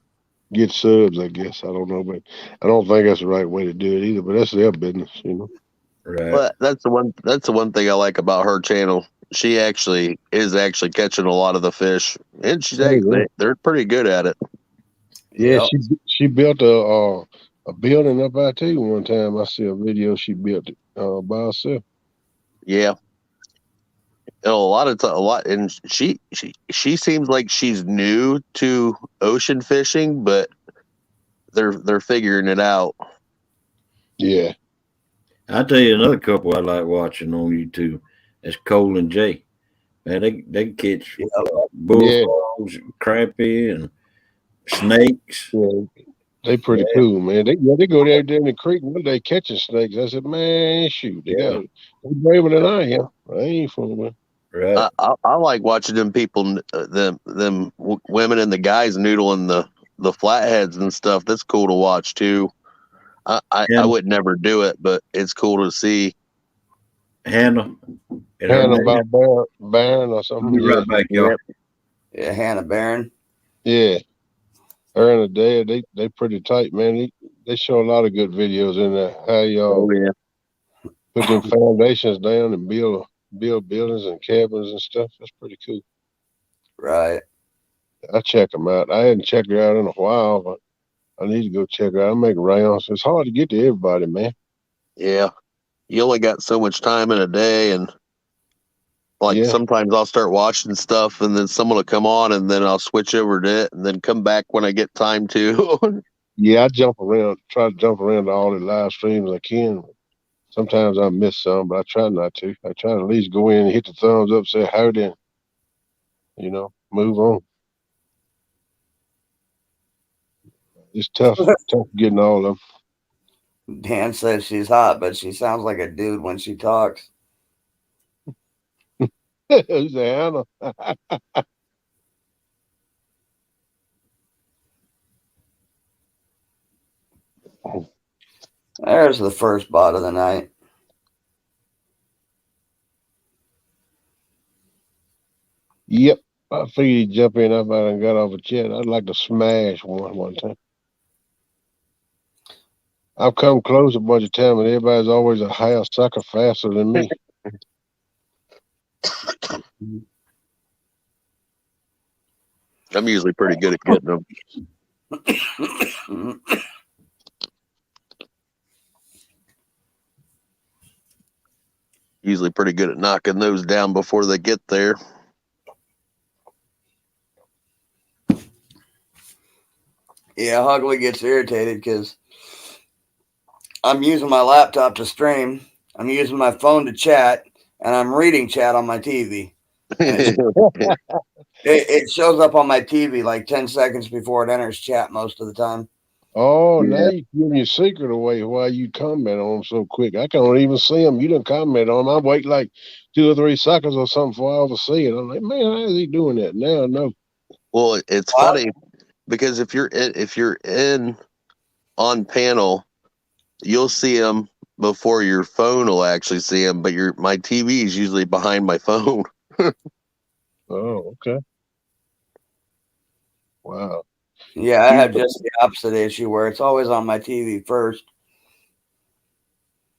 get subs, I guess. I don't know, but I don't think that's the right way to do it either, but that's their business, you know. Right. But that's the one thing I like about her channel. She actually is catching a lot of the fish, and they're pretty good at it. Yeah, Yep. she built a building up out there one time. I see a video she built it by herself. Yeah. And a lot, and she seems like she's new to ocean fishing, but they're figuring it out. Yeah. I'll tell you another couple I like watching on YouTube. That's Cole and Jay. Man, they catch bullfrogs, crappie, and snakes. Yeah. They pretty cool, man. They go there in the creek one day catching snakes. I said, man, shoot, they braver than I am. I ain't fooling with. Right. I like watching them people, them women and the guys noodling the flatheads and stuff. That's cool to watch too. I would never do it, but it's cool to see. Hannah. Hannah about Baron or something. Be right back, y'all. Yeah, Hannah Barron. Yeah. Her and the dad, they pretty tight, man. They show a lot of good videos in there. How y'all put them foundations down and build build buildings and cabins and stuff. That's pretty cool. Right. I check them out. I hadn't checked her out in a while, but I need to go check her out. I make rounds. It's hard to get to everybody, man. Yeah. You only got so much time in a day, and like Yeah. sometimes I'll start watching stuff and then someone will come on and then I'll switch over to it and then come back when I get time to. Yeah, I jump around, try to jump around to all the live streams I can. Sometimes I miss some, but I try not to. I try to at least go in and hit the thumbs up, say howdy, and, move on. It's tough getting all of Dan says she's hot, but she sounds like a dude when she talks. them. Who's Hannah? There's the first bot of the night. Yep. I figured he'd jump in after I got off a chat. I'd like to smash one time. I've come close a bunch of times, and everybody's always a half sucker faster than me. I'm usually pretty good at getting them. Usually pretty good at knocking those down before they get there. Yeah, Hugley gets irritated because I'm using my laptop to stream, I'm using my phone to chat, and I'm reading chat on my TV. It shows up on my TV like 10 seconds before it enters chat most of the time. Oh, now Yeah. you're giving your secret away why you comment on them so quick. I can't even see them. You didn't comment on them. I wait like 2 or 3 seconds or something before I ever see it. I'm like, man, how is he doing that? Now I know. Well, it's funny because if you're in on panel, you'll see them before your phone will actually see them. But my TV is usually behind my phone. Oh, okay. Wow. Yeah, I have just the opposite issue where it's always on my TV first.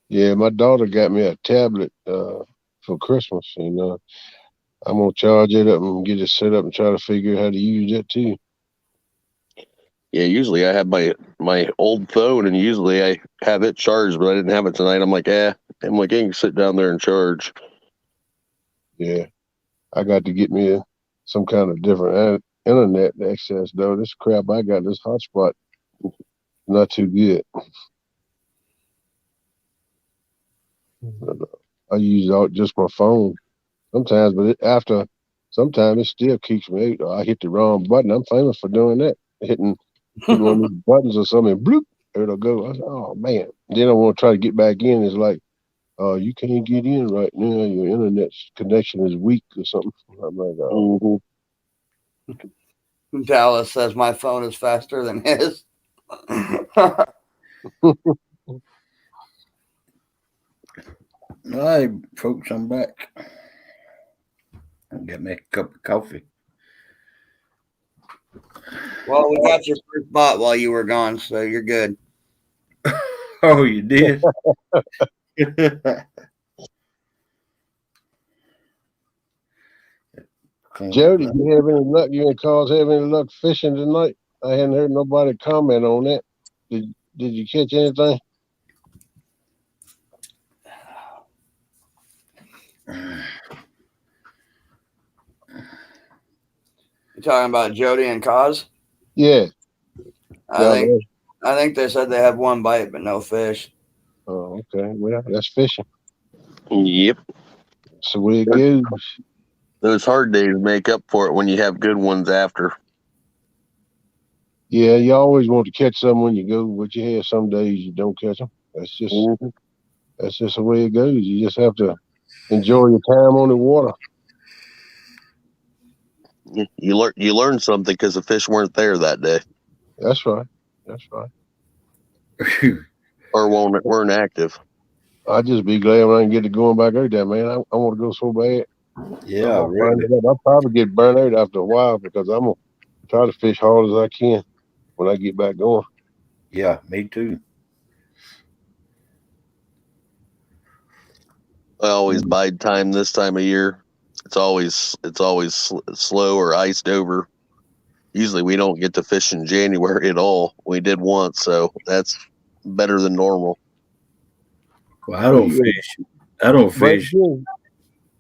Yeah, my daughter got me a tablet for Christmas, and I'm gonna charge it up and get it set up and try to figure out how to use it too. Yeah, usually I have my old phone, and usually I have it charged, but I didn't have it tonight. I'm like, I can sit down there and charge. Yeah, I got to get me some kind of different internet access though. This crap I got, this hotspot, not too good. I use just my phone sometimes, but sometimes it still kicks me out. I hit the wrong button. I'm famous for doing that, hitting one of these buttons or something, bloop, there it'll go. I said, oh man. Then I want to try to get back in. It's like, you can't get in right now. Your internet connection is weak or something. I'm like, oh. Dallas says my phone is faster than his. Hey, folks, I'm back. Get me a cup of coffee. Well, we got your first bot while you were gone, so you're good. Oh, you did? Jody, you have any luck? You and Carls have any luck fishing tonight? I hadn't heard nobody comment on that. Did you catch anything? You talking about Jody and Cause? Yeah. I think they said they had one bite, but no fish. Oh, okay. Well, that's fishing. Yep. So where it goes. Those hard days make up for it when you have good ones after. Yeah, you always want to catch some when you go, but you have some days you don't catch them. That's just the way it goes. You just have to enjoy your time on the water. You learn something because the fish weren't there that day. That's right. That's right. Or weren't active. I'd just be glad when I can get to going back out there, man. I want to go so bad. Yeah, really. I'll probably get burned out after a while because I'm going to try to fish hard as I can when I get back going. Yeah, me too. I always bide time this time of year. It's always slow or iced over. Usually we don't get to fish in January at all. We did once, so that's better than normal. Well, I don't fish. I don't Brad, fish go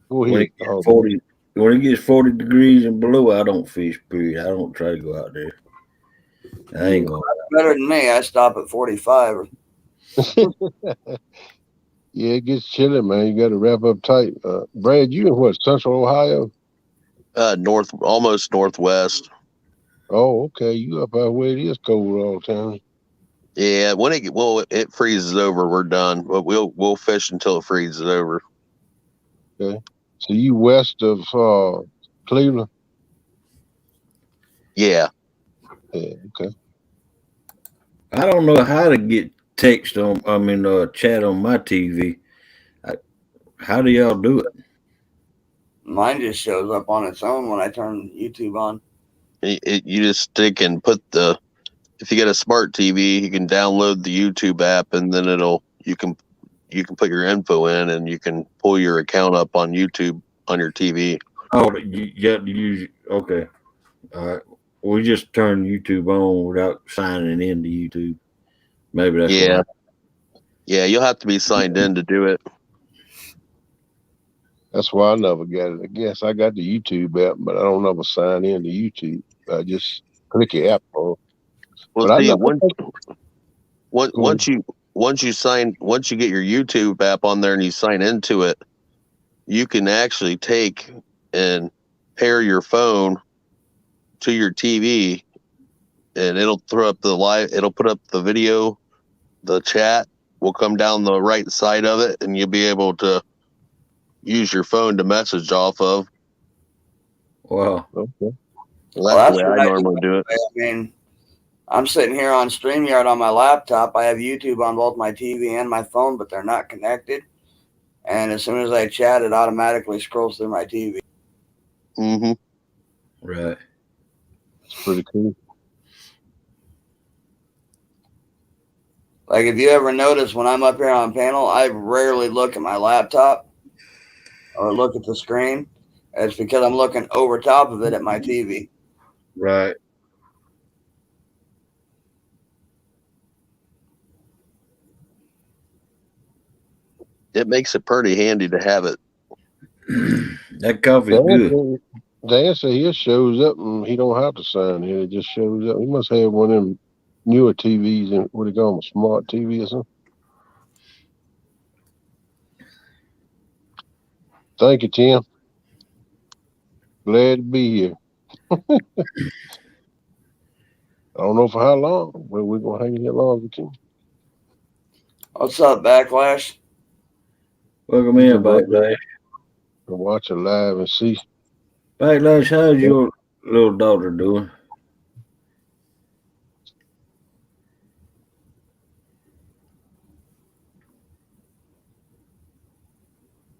when ahead. it gets 40. When it gets 40 degrees and below, I don't fish. Period. I don't try to go out there. I ain't going. Better than me. I stop at 45. Yeah, it gets chilly, man. You got to wrap up tight. Brad, you in what, Central Ohio? Almost northwest. Oh, okay. You up out where it is cold all the time. Yeah, when it freezes over, we're done. But we'll fish until it freezes over. Okay. So you west of Cleveland? Yeah. Yeah, okay. I don't know how to get text on. I mean, chat on my TV. How do y'all do it? Mine just shows up on its own when I turn YouTube on. You just stick and put if you get a smart TV, you can download the YouTube app, and then you can put your info in, and you can pull your account up on YouTube on your TV. Oh, you have to use. Okay, all right. We just turn YouTube on without signing into YouTube. Maybe that's Yeah. why. Yeah, you'll have to be signed in to do it. That's why I never got it. I guess I got the YouTube app, but I don't ever sign in to YouTube. I just click the app on. Well, But I see, know. once you get your YouTube app on there and you sign into it, you can actually take and pair your phone to your TV, and it'll put up the video, the chat will come down the right side of it, and you'll be able to use your phone to message off of. Wow. Okay. Well, that's the way I normally do it. I mean, I'm sitting here on StreamYard on my laptop. I have YouTube on both my TV and my phone, but they're not connected. And as soon as I chat, it automatically scrolls through my TV. Mm-hmm. Right. It's pretty cool. Like if you ever notice when I'm up here on panel, I rarely look at my laptop or look at the screen. It's because I'm looking over top of it at my TV. Right. It makes it pretty handy to have it. That coffee's good. Dan said he shows up and he don't have to sign in. It just shows up. He must have one of them newer TVs and what do you call them, smart TV or something. Thank you, Tim. Glad to be here. I don't know for how long, but we're gonna hang here long as we can. What's up, Backlash? Welcome in, Backlash. Watch it live and see. Backlash, how's your little daughter doing?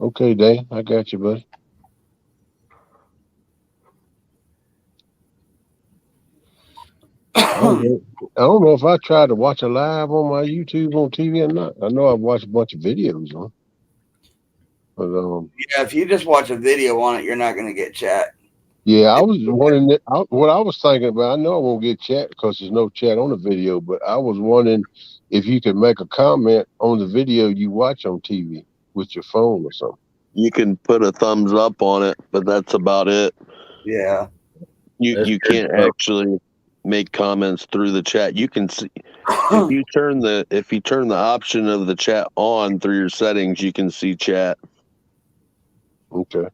Okay, Dan, I got you, buddy. I don't know if I tried to watch it live on my YouTube on TV or not. I know I've watched a bunch of videos on. But yeah, if you just watch a video on it, you're not going to get chat. Yeah, I was wondering what I was thinking about. I know I won't get chat because there's no chat on the video, but I was wondering if you could make a comment on the video you watch on TV with your phone or something. You can put a thumbs up on it, but that's about it. Yeah. You can't actually make comments through the chat. You can see if you turn the option of the chat on through your settings, you can see chat. Okay.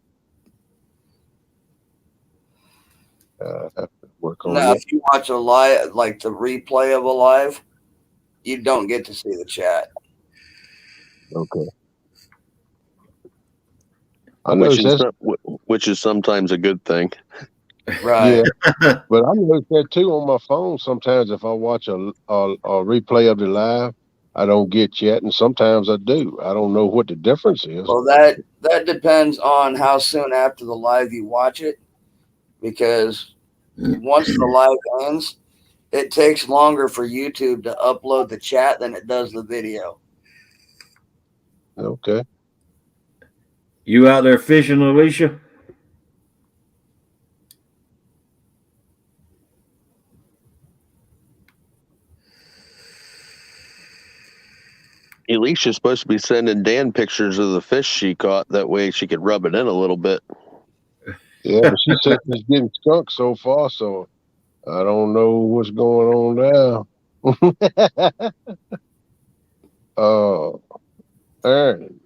I have to work on Now, that. if you watch a live, like the replay of a live, you don't get to see the chat. Okay. I know which is sometimes a good thing. Right. Yeah, but I noticed that too on my phone. Sometimes if I watch a replay of the live, I don't get chat, and sometimes I do. I don't know what the difference is. Well, that depends on how soon after the live you watch it, because once the live ends, it takes longer for YouTube to upload the chat than it does the video. Okay. You out there fishing, Alicia? Alicia's supposed to be sending Dan pictures of the fish she caught. That way she could rub it in a little bit. Yeah, but she said she's getting skunked so far, so I don't know what's going on now. Aaron,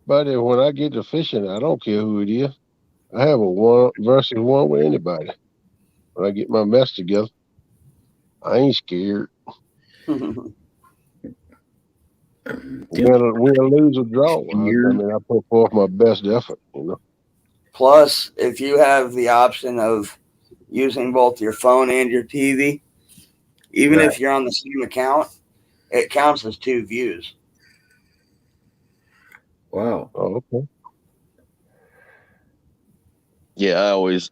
buddy, when I get to fishing, I don't care who it is. I have a 1-versus-1 with anybody. When I get my mess together, I ain't scared. Win, lose, or draw. I mean, I put forth my best effort, you know. Plus, if you have the option of using both your phone and your TV, even Right. if you're on the same account, it counts as 2 views. Wow. Oh, okay. Yeah, I always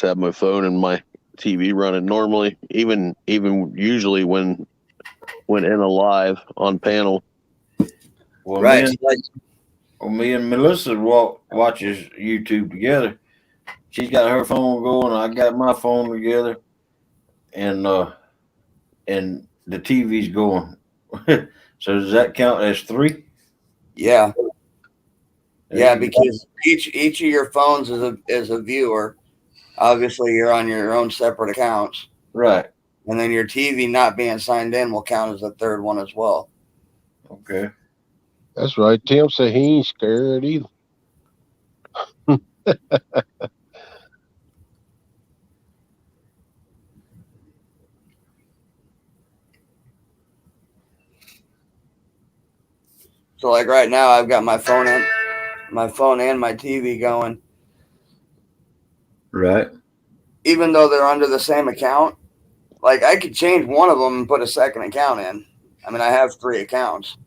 have my phone and my TV running normally, even usually when in a live on panel. Well, Right. me and Melissa watches YouTube together. She's got her phone going, I got my phone together, and the TV's going. So does that count as 3? Yeah. There Yeah, you go. because each of your phones is a viewer. Obviously, you're on your own separate accounts, Right. and then your TV not being signed in will count as a third one as well. Okay. That's right. Tim said he ain't scared either. So, like right now, I've got my phone and my TV going. Right. Even though they're under the same account, like I could change one of them and put a second account in. I mean, I have 3 accounts,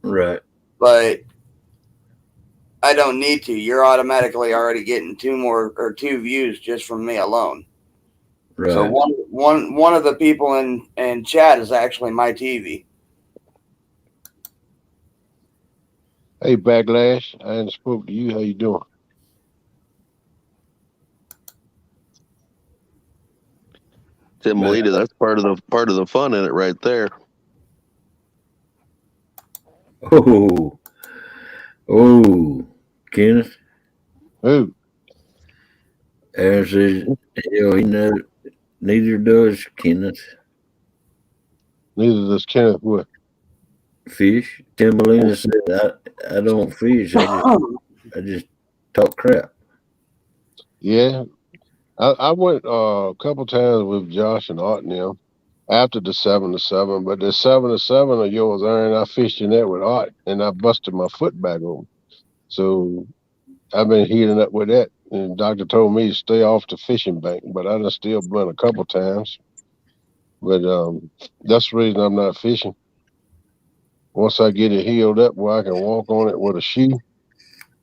Right. but I don't need to. You're automatically already getting 2 views just from me alone. Right. So one of the people in chat is actually my TV. Hey, Backlash, I hadn't spoke to you. How you doing? Tim Melita, that's part of the fun in it right there. Oh, Kenneth. Who? Aaron says, hell, he knows. Neither does Kenneth. Neither does Kenneth Wood. Fish. Timberlina said, I don't fish. I just talk crap. Yeah, I went a couple times with Josh and Art and them after the 7-7, but the 7-7 of yours, Aaron, I fished in that with Art, and I busted my foot back on. So I've been heating up with that. And the doctor told me to stay off the fishing bank, but I done still been a couple times. But that's the reason I'm not fishing. Once I get it healed up where I can walk on it with a shoe,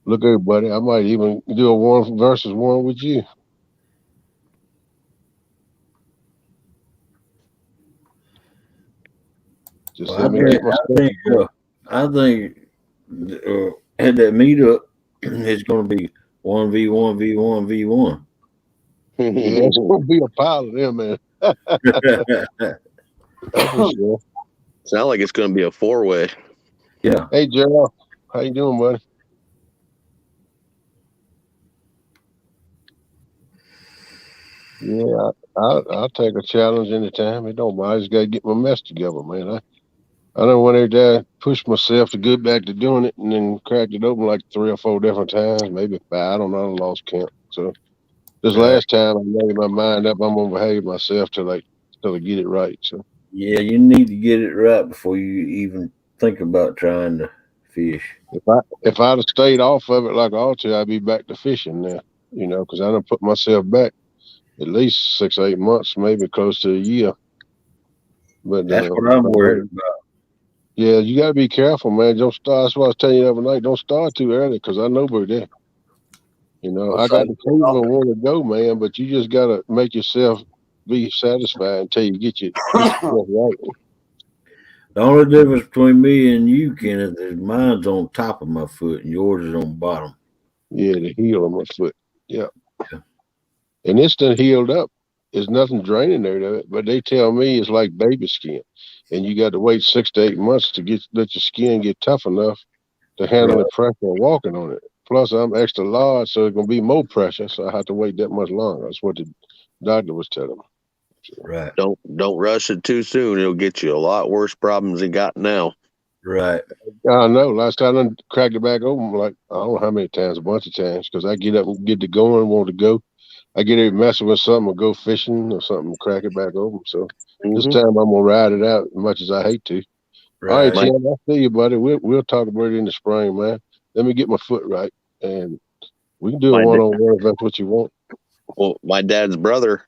look at it, buddy. I might even do a 1-versus-1 with you. Just Well, let me get my stuff. I think at that meetup, it's going to be 1v1v1v1. Yeah, it's gonna be a pile of them, man. That's for sure. Sound like it's going to be a 4-way. Yeah. Hey, Gerald, how you doing, buddy? Yeah, I'll take a challenge anytime. It don't matter. I just gotta get my mess together, man. I don't want to there push myself to get back to doing it and then cracked it open like 3 or 4 different times, maybe 5. I don't know. I lost count. So this last time I made my mind up. I'm gonna behave myself till I get it right. So Yeah, you need to get it right before you even think about trying to fish. if I'd have stayed off of it like I ought to, I'd be back to fishing now. You know, because I done put myself back at least 6 or 8 months, maybe close to a year. But That's what I'm worried about. yeah, you gotta be careful, man. Don't start. That's what I was telling you the other night. Don't start too early, because I know about that. You know, I got the Cleveland want to go, man, but you just gotta make yourself be satisfied until you get your stuff right. The only difference between me and you, Kenneth, is mine's on top of my foot and yours is on bottom. Yeah, the heel of my foot. Yeah. Yeah. And it's done healed up. There's nothing draining there to it, but they tell me it's like baby skin, and you got to wait 6 to 8 months to let your skin get tough enough to handle Right. the pressure of walking on it. Plus, I'm extra large, so it's gonna be more pressure, so I have to wait that much longer. That's what the doctor was telling me. Right. Don't rush it too soon. It'll get you a lot worse problems you got now. Right. I don't know. Last time I cracked it back open, like I don't know how many times, a bunch of times, because I get up and get to going, want to go. I get it messing with something or go fishing or something, crack it back open. So this Mm-hmm. time I'm gonna ride it out as much as I hate to. All right, Right. Tim, I'll see you, buddy. We'll talk about it in the spring, man. Let me get my foot right, and we can do a My one on one if that's what you want. Well, my dad's brother,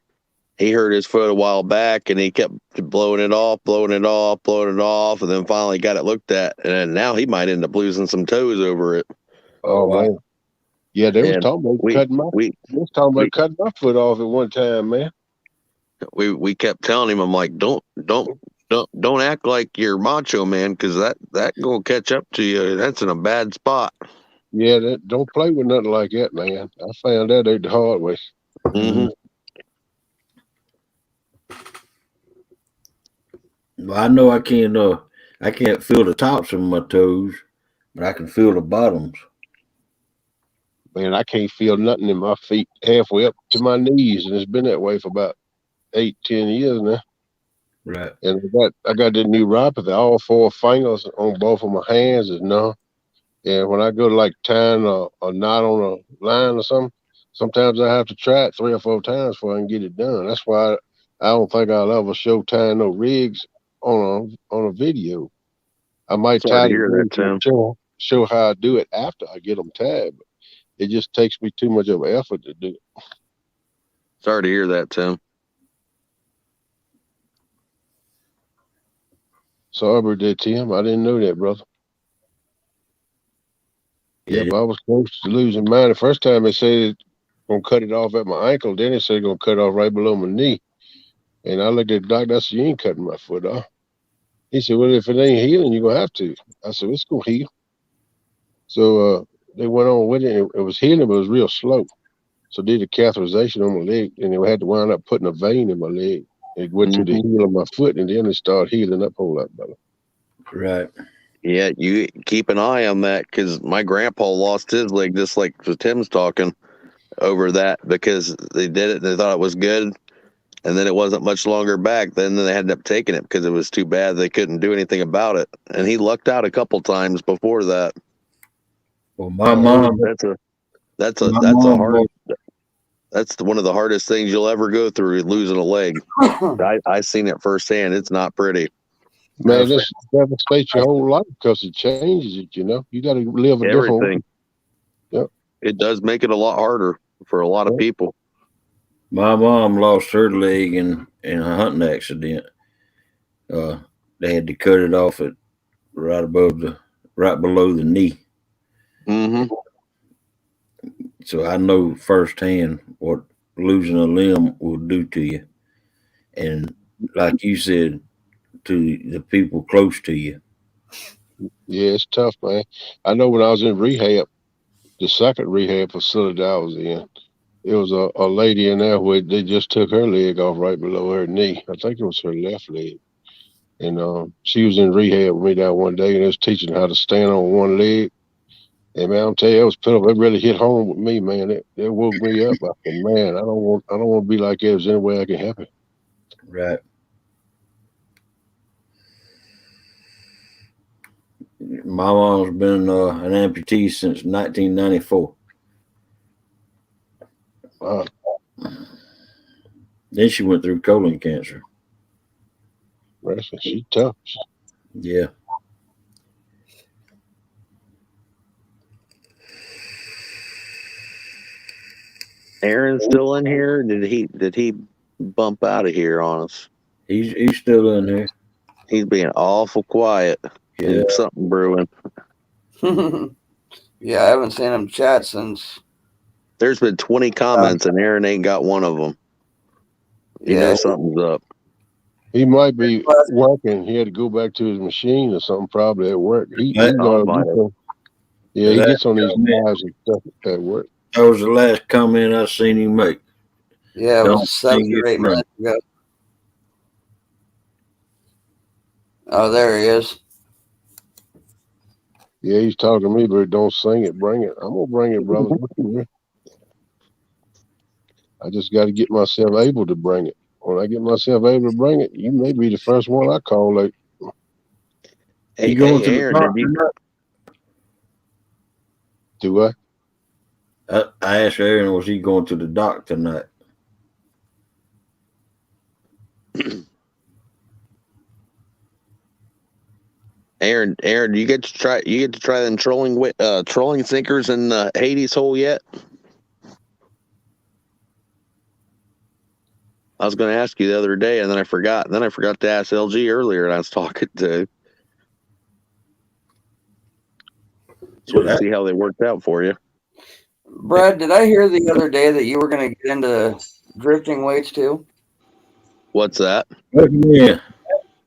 he hurt his foot a while back, and he kept blowing it off, and then finally got it looked at, and then now he might end up losing some toes over it. Oh wow. man, yeah, they was And talking about we cutting my. we They was talking we about cutting my foot off at one time, man. we kept telling him, I'm like, don't act like you're macho man, because that gonna catch up to you. That's in a bad spot. Yeah, don't play with nothing like that, man. I found that out the hard way. Mm-hmm. Well, I know I can't feel the tops of my toes, but I can feel the bottoms. Man, I can't feel nothing in my feet halfway up to my knees, and it's been that way for about 8, 10 years now. Right. And I got that neuropathy. All four fingers on both of my hands is numb. And when I go to like tying a knot on a line or something, sometimes I have to try it 3 or 4 times before I can get it done. That's why I don't think I'll ever show tying no rigs on a video. I might Sorry tie to the hear that, rigs and Tim. show how I do it after I get them tied. But it just takes me too much of an effort to do it. Sorry to hear that, Tim. Sorry about that, Tim. I didn't know that, brother. Yeah. Yep, I was close to losing mine. The first time they said gonna cut it off at my ankle, then they said gonna cut it off right below my knee. And I looked at the doctor, I said, you ain't cutting my foot off. He said, well, if it ain't healing, you're gonna have to. I said, it's gonna heal. So they went on with it. It was healing, but it was real slow. So did the catheterization on my leg, and they had to wind up putting a vein in my leg. It went to the Mm-hmm. heel of my foot, and then it started healing up a whole lot better. Right. Yeah, you keep an eye on that, because my grandpa lost his leg just like Tim's talking over that, because they did it, they thought it was good, and then it wasn't much longer back. Then they ended up taking it because it was too bad. They couldn't do anything about it, and he lucked out a couple times before that. Well, my mom, That's my a mom, hard. That's one of the hardest things you'll ever go through, losing a leg. I seen it firsthand. It's not pretty. Man, this devastates your whole life because it changes it, you know. You got to live a different way. Everything. Yep. It does make it a lot harder for a lot of people. my mom lost her leg in a hunting accident. They had to cut it off at right below the knee. Mm-hmm. So I know firsthand what losing a limb will do to you. And like you said, to the people close to you. Yeah, it's tough, man. I know when I was in rehab, the second rehab facility I was in, it was a lady in there where they just took her leg off right below her knee. I think it was her left leg. And she was in rehab with me that one day, and they was teaching how to stand on one leg. And man, I'm telling you, it was pitiful. It really hit home with me, man. It woke me up. I said, man, I don't want to be like that. Is there any way I can help it? Right. My mom's been an amputee since 1994. Then she went through colon cancer. She's tough. Yeah. Aaron's still in here? Did he bump out of here on us? He's still in there. He's being awful quiet. Yeah. There's something brewing. Yeah, I haven't seen him chat since. There's been 20 comments, and Aaron ain't got one of them. You know something's up. He might be working. He had to go back to his machine or something, probably at work. He That- he that gets on these comment- lives and stuff at work. That was the last comment I seen him make. Yeah, it Don't was 7 think or it's 8 funny. minutes ago. Oh, there he is. Yeah, he's talking to me, but don't sing it, bring it. I'm gonna bring it, brother. I just got to get myself able to bring it. When I get myself able to bring it, you may be the first one I call. Like, Hey, You going to Aaron, the did doctor you? tonight? do I? I asked Aaron, was he going to the doctor tonight? Aaron, you get to try them trolling sinkers in the Hades hole yet? I was going to ask you the other day, and then I forgot. And then I forgot to ask LG earlier, and I was talking to. Just wanted to see how they worked out for you. Brad, did I hear the other day that you were going to get into drifting weights too? What's that? Yeah.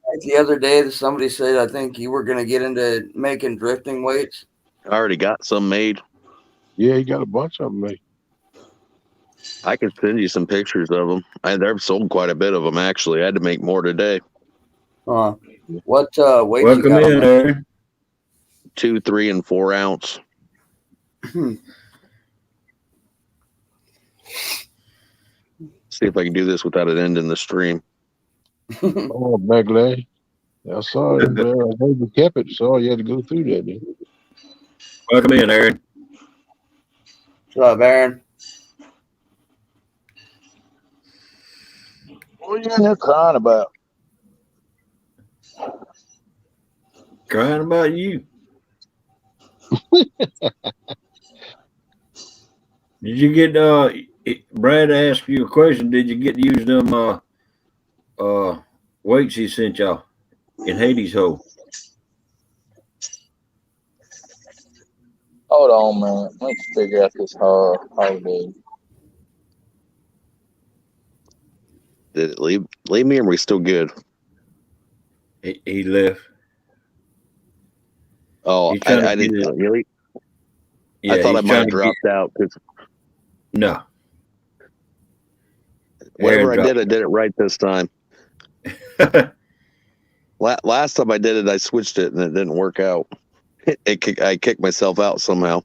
Like the other day that somebody said, I think you were going to get into making drifting weights. I already got some made. Yeah, he got a bunch of them made. I can send you some pictures of them. They've sold quite a bit of them, actually. I had to make more today. What weights you Welcome got in, on there? Aaron. 2, 3, and 4 ounce. See if I can do this without it ending the stream. Oh, back leg. I saw it, man. I heard you kept it, so you had to go through that. Then. Welcome in, Aaron. What's up, Aaron? What are you in there crying about? Crying about you. Did you get Brad asked you a question? Did you get to use them weights he sent y'all in Hades hole? Hold on, man. Let's figure out this holiday. Did it leave me, or are we still good? He left. Oh, He's trying I to get didn't it. really. Yeah, I thought I he's might have trying to dropped out because No. whatever Aaron I did it right this time. dropped. Last time I did it, I switched it and it didn't work out. I kicked myself out somehow.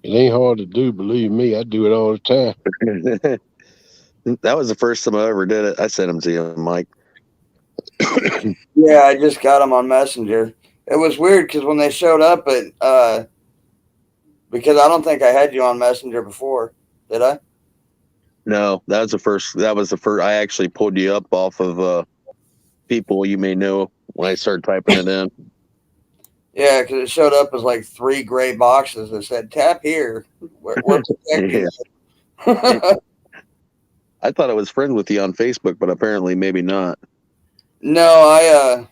It ain't hard to do, believe me. I do it all the time. That was the first time I ever did it. I sent them to you, Mike. Yeah, I just got them on Messenger. It was weird because when they showed up at because I don't think I had you on Messenger before, did I? No, that was the first. I actually pulled you up off of people you may know when I started typing it in. Yeah, because it showed up as like 3 gray boxes that said "tap here." We're protecting you. I thought I was friends with you on Facebook, but apparently maybe not. No,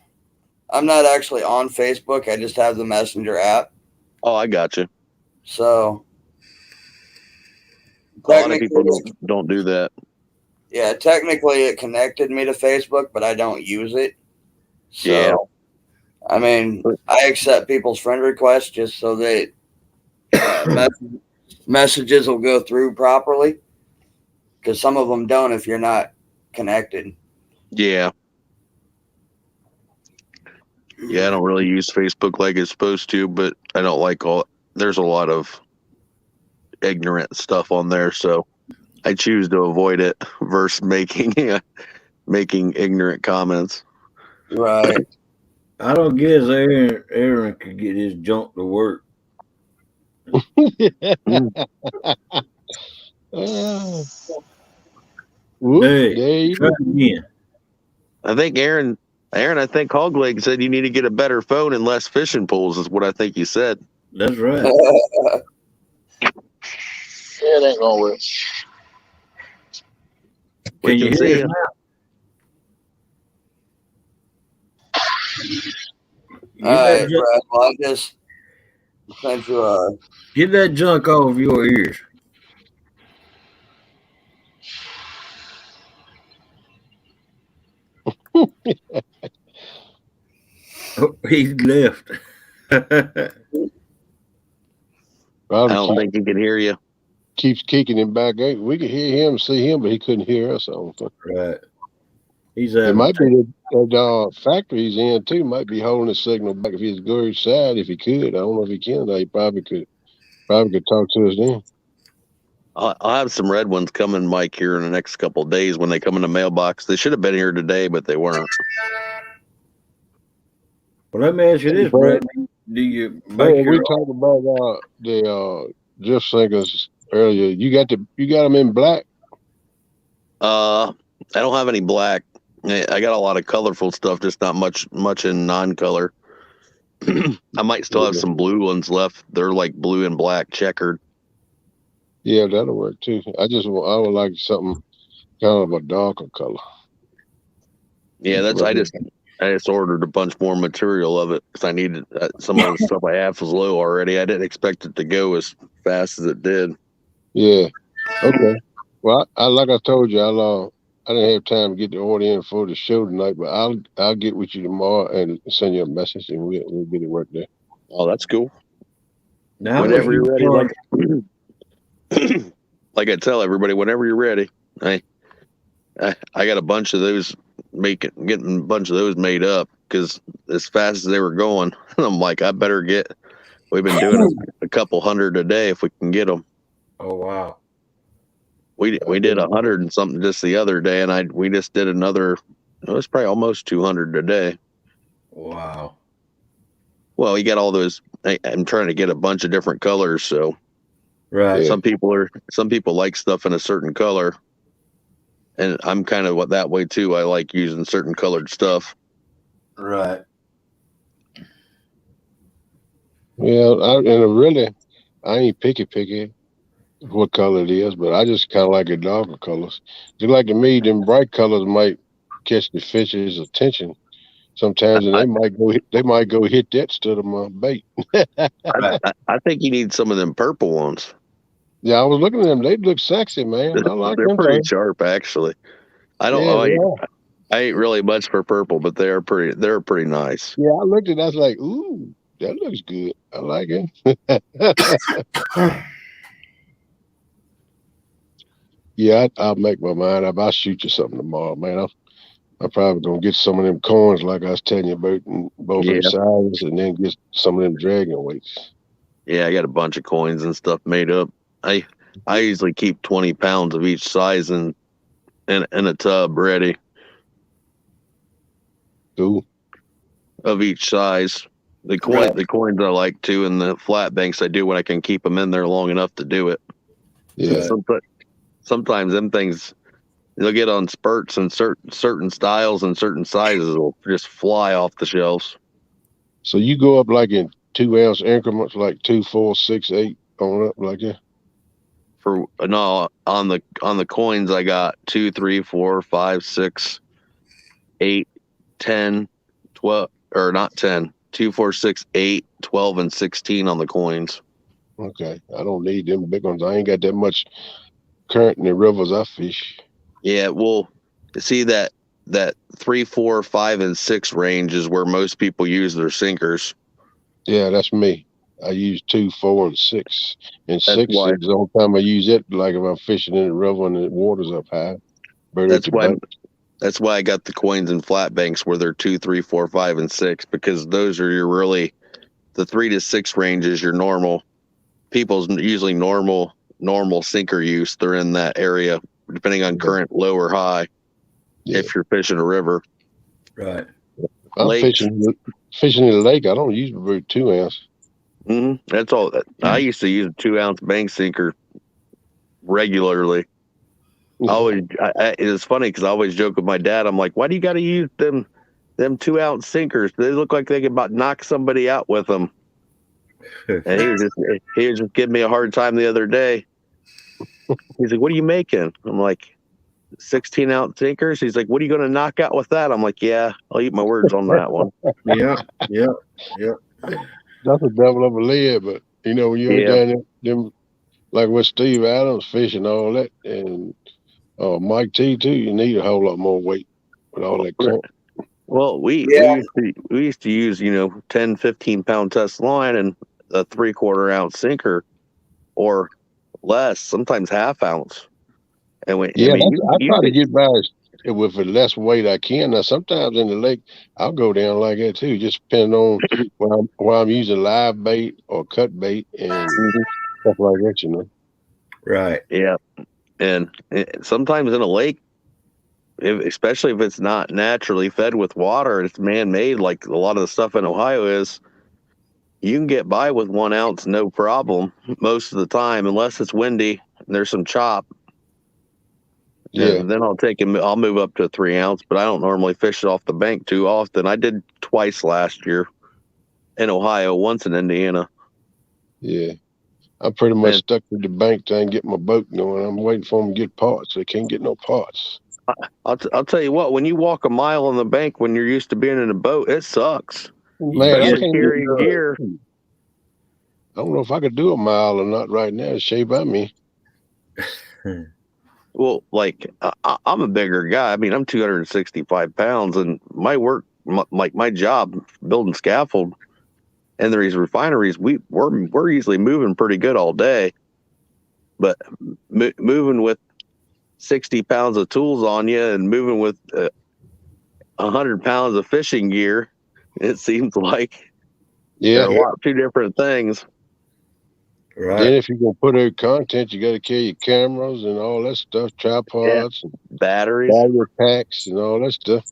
I'm not actually on Facebook. I just have the Messenger app. Oh, I got you. So A lot of people don't do that. Yeah, technically it connected me to Facebook, but I don't use it. So, Yeah. I mean, I accept people's friend requests just so that messages will go through properly. Because some of them don't if you're not connected. Yeah. Yeah, I don't really use Facebook like it's supposed to, but I don't like there's a lot of ignorant stuff on there, so I choose to avoid it versus making ignorant comments. Right. I don't guess Aaron could get his junk to work. Whoop, Hey, there you try go. it again. I think Aaron, I think Hogleg said you need to get a better phone and less fishing poles is what I think you said. That's right. It ain't gonna work. Can you can hear see us you. now? All right, Brad. Well, I just sent you a. Get that junk off your ears. Oh, he's left. I Probably don't think he can hear you. keeps kicking him back. Hey, we could hear him, see him, but he couldn't hear us. I don't think. Right. He's It having might be the factory he's in too. Might be holding the signal back if he's go side. If he could, I don't know if he can. He probably could. Probably could talk to us then. I'll have some red ones coming, Mike, here in the next couple of days when they come in the mailbox. They should have been here today, but they weren't. Well, let me ask you this, Brad. Do you But make we your talked about the drift sinkers earlier. You got them in black. I don't have any black. I got a lot of colorful stuff, just not much in non-color. I might still have some blue ones left. They're like blue and black checkered. Yeah, that'll work too. I would like something kind of a darker color. Yeah, I just ordered a bunch more material of it because I needed some of the stuff I have was low already. I didn't expect it to go as fast as it did. Yeah. Okay. Well, like I told you, I didn't have time to get the order in for the show tonight, but I'll get with you tomorrow and send you a message, and we'll get it worked there. Oh, that's cool. now? Whenever you're ready, like I tell everybody, whenever you're ready. I got a bunch of those getting a bunch of those made up because as fast as they were going, I'm like, I better get. We've been doing a couple hundred a day if we can get them. Oh wow. We did 100 and something just the other day, and we just did another. It was probably almost 200 a day. Wow. Well, you got all those. I'm trying to get a bunch of different colors, so Right. some people like stuff in a certain color, and I'm kind of that way too. I like using certain colored stuff. Right. Yeah, I ain't picky what color it is, but I just kind of like the darker colors. Just like to me, them bright colors might catch the fish's attention sometimes, and they might go hit that instead of my bait. I think you need some of them purple ones. Yeah, I was looking at them. They look sexy, man. I like They're them. pretty sharp, actually. I ain't really much for purple, but they're pretty nice. Yeah, I looked at it. I was like, ooh, that looks good. I like it. Yeah, I'll make my mind up. I'll shoot you something tomorrow, man. I'm probably gonna get some of them coins like I was telling you about, in both them sizes, and then get some of them dragon weights. Yeah, I got a bunch of coins and stuff made up. I usually keep 20 pounds of each size in a tub ready. Cool. Of each size. The coins I like too, and the flat banks I do when I can keep them in there long enough to do it. Yeah. Sometimes them things they'll get on spurts, and certain styles and certain sizes will just fly off the shelves. So you go up like in 2 ounce increments, like 2, 4, 6, 8 on up like that. On the coins I got 2, 3, 4, 5, 6, 8, 10, 12, or not 10, 2, 4, 6, 8, 12, and 16 on the coins. Okay, I don't need them big ones. I ain't got that much current in the rivers I fish. Yeah, well, see that 3, 4, 5, and 6 range is where most people use their sinkers. Yeah, that's me. I use 2, 4, and 6. And That's 6 why- is the only time I use it, like if I'm fishing in the river and the water's up high. That's why I got the coins and flat banks where they're 2, 3, 4, 5, and 6, because those are the 3 to 6 range is your normal. People's usually normal sinker use. They're in that area, depending on current, low or high. Yeah. If you're fishing a river, Right. I'm fishing in the lake. I don't use about 2 ounce. That's all. I used to use a 2 ounce bank sinker regularly. It's funny because I always joke with my dad. I'm like, why do you got to use them 2 ounce sinkers? They look like they could about knock somebody out with them. And he was just giving me a hard time the other day. He's like, what are you making? I'm like, 16 ounce sinkers. He's like, what are you going to knock out with that? I'm like, yeah, I'll eat my words on that one. Yeah. That's a double of a lid, but when you're down them, like with Steve Adams fishing all that, and Mike T too, you need a whole lot more weight with all that current. Well, we Yeah. used to use 10, 15 pound test line and a 3/4 ounce sinker or less, sometimes half ounce. And I Yeah, mean, I you try to could, get by with the less weight I can. Now, sometimes in the lake, I'll go down like that too, just depending on where I'm using live bait or cut bait and Mhm. stuff like that. Right. Yeah, and sometimes in a lake, especially if it's not naturally fed with water, it's man-made, like a lot of the stuff in Ohio is. You can get by with 1 ounce, no problem, most of the time, unless it's windy and there's some chop. Yeah, Then I'll move up to a 3 ounce, but I don't normally fish it off the bank too often. I did twice last year in Ohio, once in Indiana. yeah. I'm pretty much And stuck to the bank trying to get my boat going. I'm waiting for them to get parts. They can't get no parts. I'll tell you what, when you walk a mile on the bank when you're used to being in a boat, it sucks, Man, I Yes, especially can't get. carrying gear. I don't know if I could do a mile or not right now. It's shaped by me. Well, like I'm a bigger guy. I mean, I'm 265 pounds, and my work, like my job, building scaffold, and these refineries, we're usually moving pretty good all day. But moving with 60 pounds of tools on you and moving with 100 pounds of fishing gear, it seems like they're Yeah. two different things. right. Then if you're gonna put out content, you got to carry your cameras and all that stuff, Yeah, tripods, and batteries. battery packs, and all that stuff.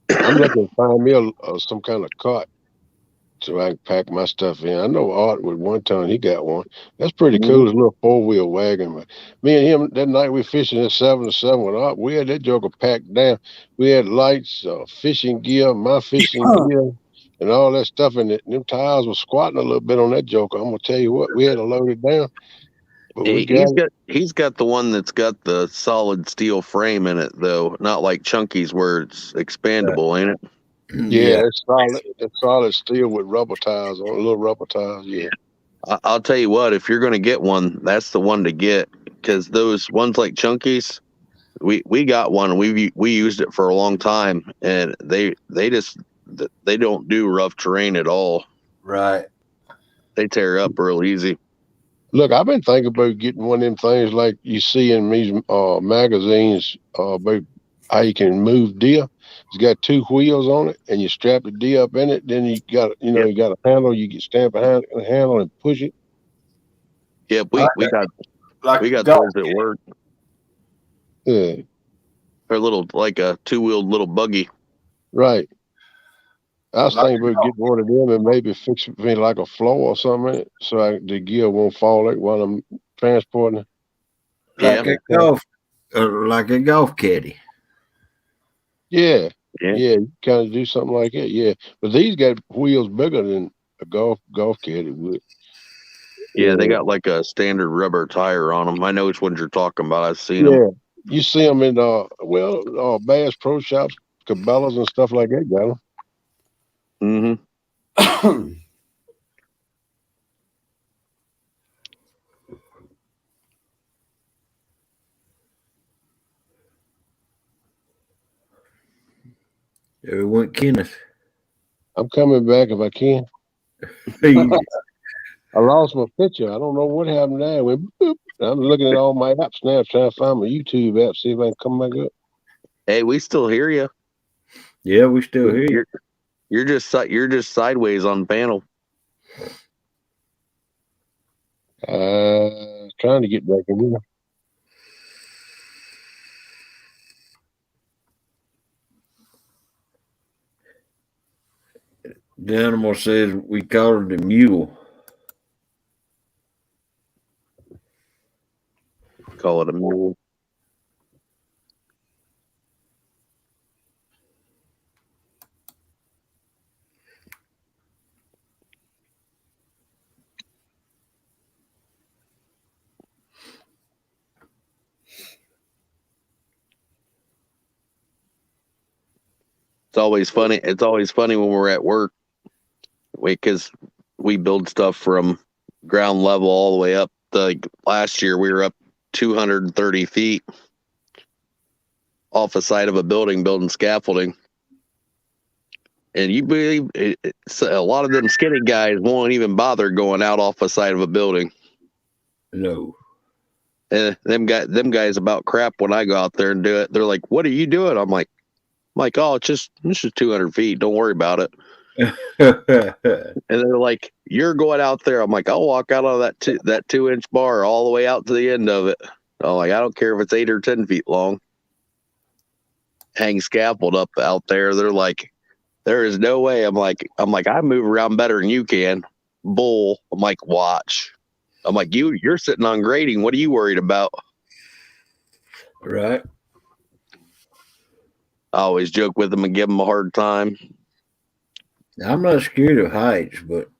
I'm looking to find me some kind of cart so I can pack my stuff in. I know Art with one ton, he got one. That's pretty Mhm. cool. It's a little 4-wheel wagon. But me and him that night we fishing at 7 to 7 with Art. We had that joker packed down. We had lights, fishing gear, my fishing gear, and all that stuff. And them tires were squatting a little bit on that joker. I'm gonna tell you what, we had to load it down, but we got it. He's got the one that's got the solid steel frame in it though, not like Chunky's where it's expandable, ain't it? Yeah, Yeah. that's solid. That's solid steel with rubber tires on, little rubber tires. Yeah, I'll tell you what, if you're going to get one, that's the one to get, because those ones like Chunky's, we got one. We used it for a long time, and they don't do rough terrain at all. Right. They tear up real easy. look, I've been thinking about getting one of them things like you see in these magazines about how you can move deer. It's got 2 wheels on it, and you strap the deer up in it. Then you got Yep. you got a handle. You can stand behind the handle and push it. Yep, Like, we got like we a got golf. those at work. Yeah, They're little, like a 2-wheeled little buggy. right. I was Like thinking about getting one of them and maybe fix it me like a floor or something, so the gear won't fall out while I'm transporting it. Yeah, like a golf, like a golf caddy. Yeah, yeah, yeah, you kind of do something like that. Yeah, but these got wheels bigger than a golf caddy would. yeah. They Yeah, got like a standard rubber tire on them. I know which ones you're talking about. I've seen them. yeah. You see them in Bass Pro Shops, Cabela's and stuff like that. Got them. Mm-hmm. There went Kenneth. I'm coming back if I can. I lost my picture. I don't know what happened there. It went boop. I'm looking at all my apps now, trying to find my YouTube app, see if I can come back up. Hey, we still hear you. Yeah, we still hear you. You're just sideways on panel. Trying to get back in here. The animal says we call her the mule. Call it a mule. It's always funny. It's always funny when we're at work, because we build stuff from ground level all the way up. Like last year, we were up 230 feet, off the side of a building building scaffolding. And you believe a lot of them skinny guys won't even bother going out off the side of a building. No. And them guys about crap when I go out there and do it. They're like, "What are you doing?" I'm like, "Oh, it's just 200 feet. Don't worry about it." And they're like, "You're going out there." I'm like, "I'll walk out on that 2-inch bar all the way out to the end of it." I'm like, "I don't care if it's 8 or 10 feet long." Hang scaffold up out there. They're like, "There is no way." I'm like, "I move around better than you can." Bull. I'm like, "Watch." I'm like, you're sitting on grading. What are you worried about? Right. I always joke with them and give them a hard time. I'm not scared of heights, but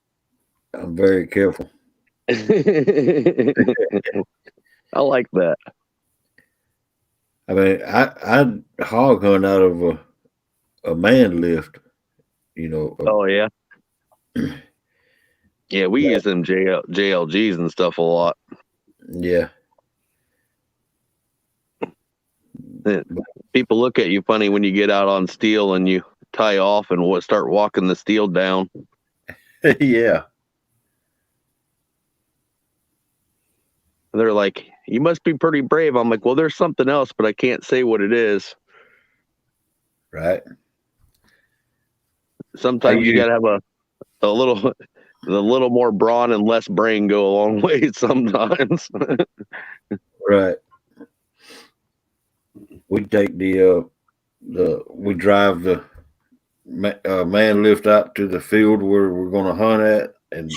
I'm very careful. I like that. I mean, I hog hunt out of a man lift, you know. Oh yeah. Yeah, we use them JLGs and stuff a lot. Yeah. People look at you funny when you get out on steel and you tie off and start walking the steel down. Yeah. They're like, "You must be pretty brave." I'm like, "Well, there's something else, but I can't say what it is." Right. Sometimes you gotta have a little more brawn and less brain go a long way sometimes. Right. We take we drive the man lift out to the field where we're going to hunt at and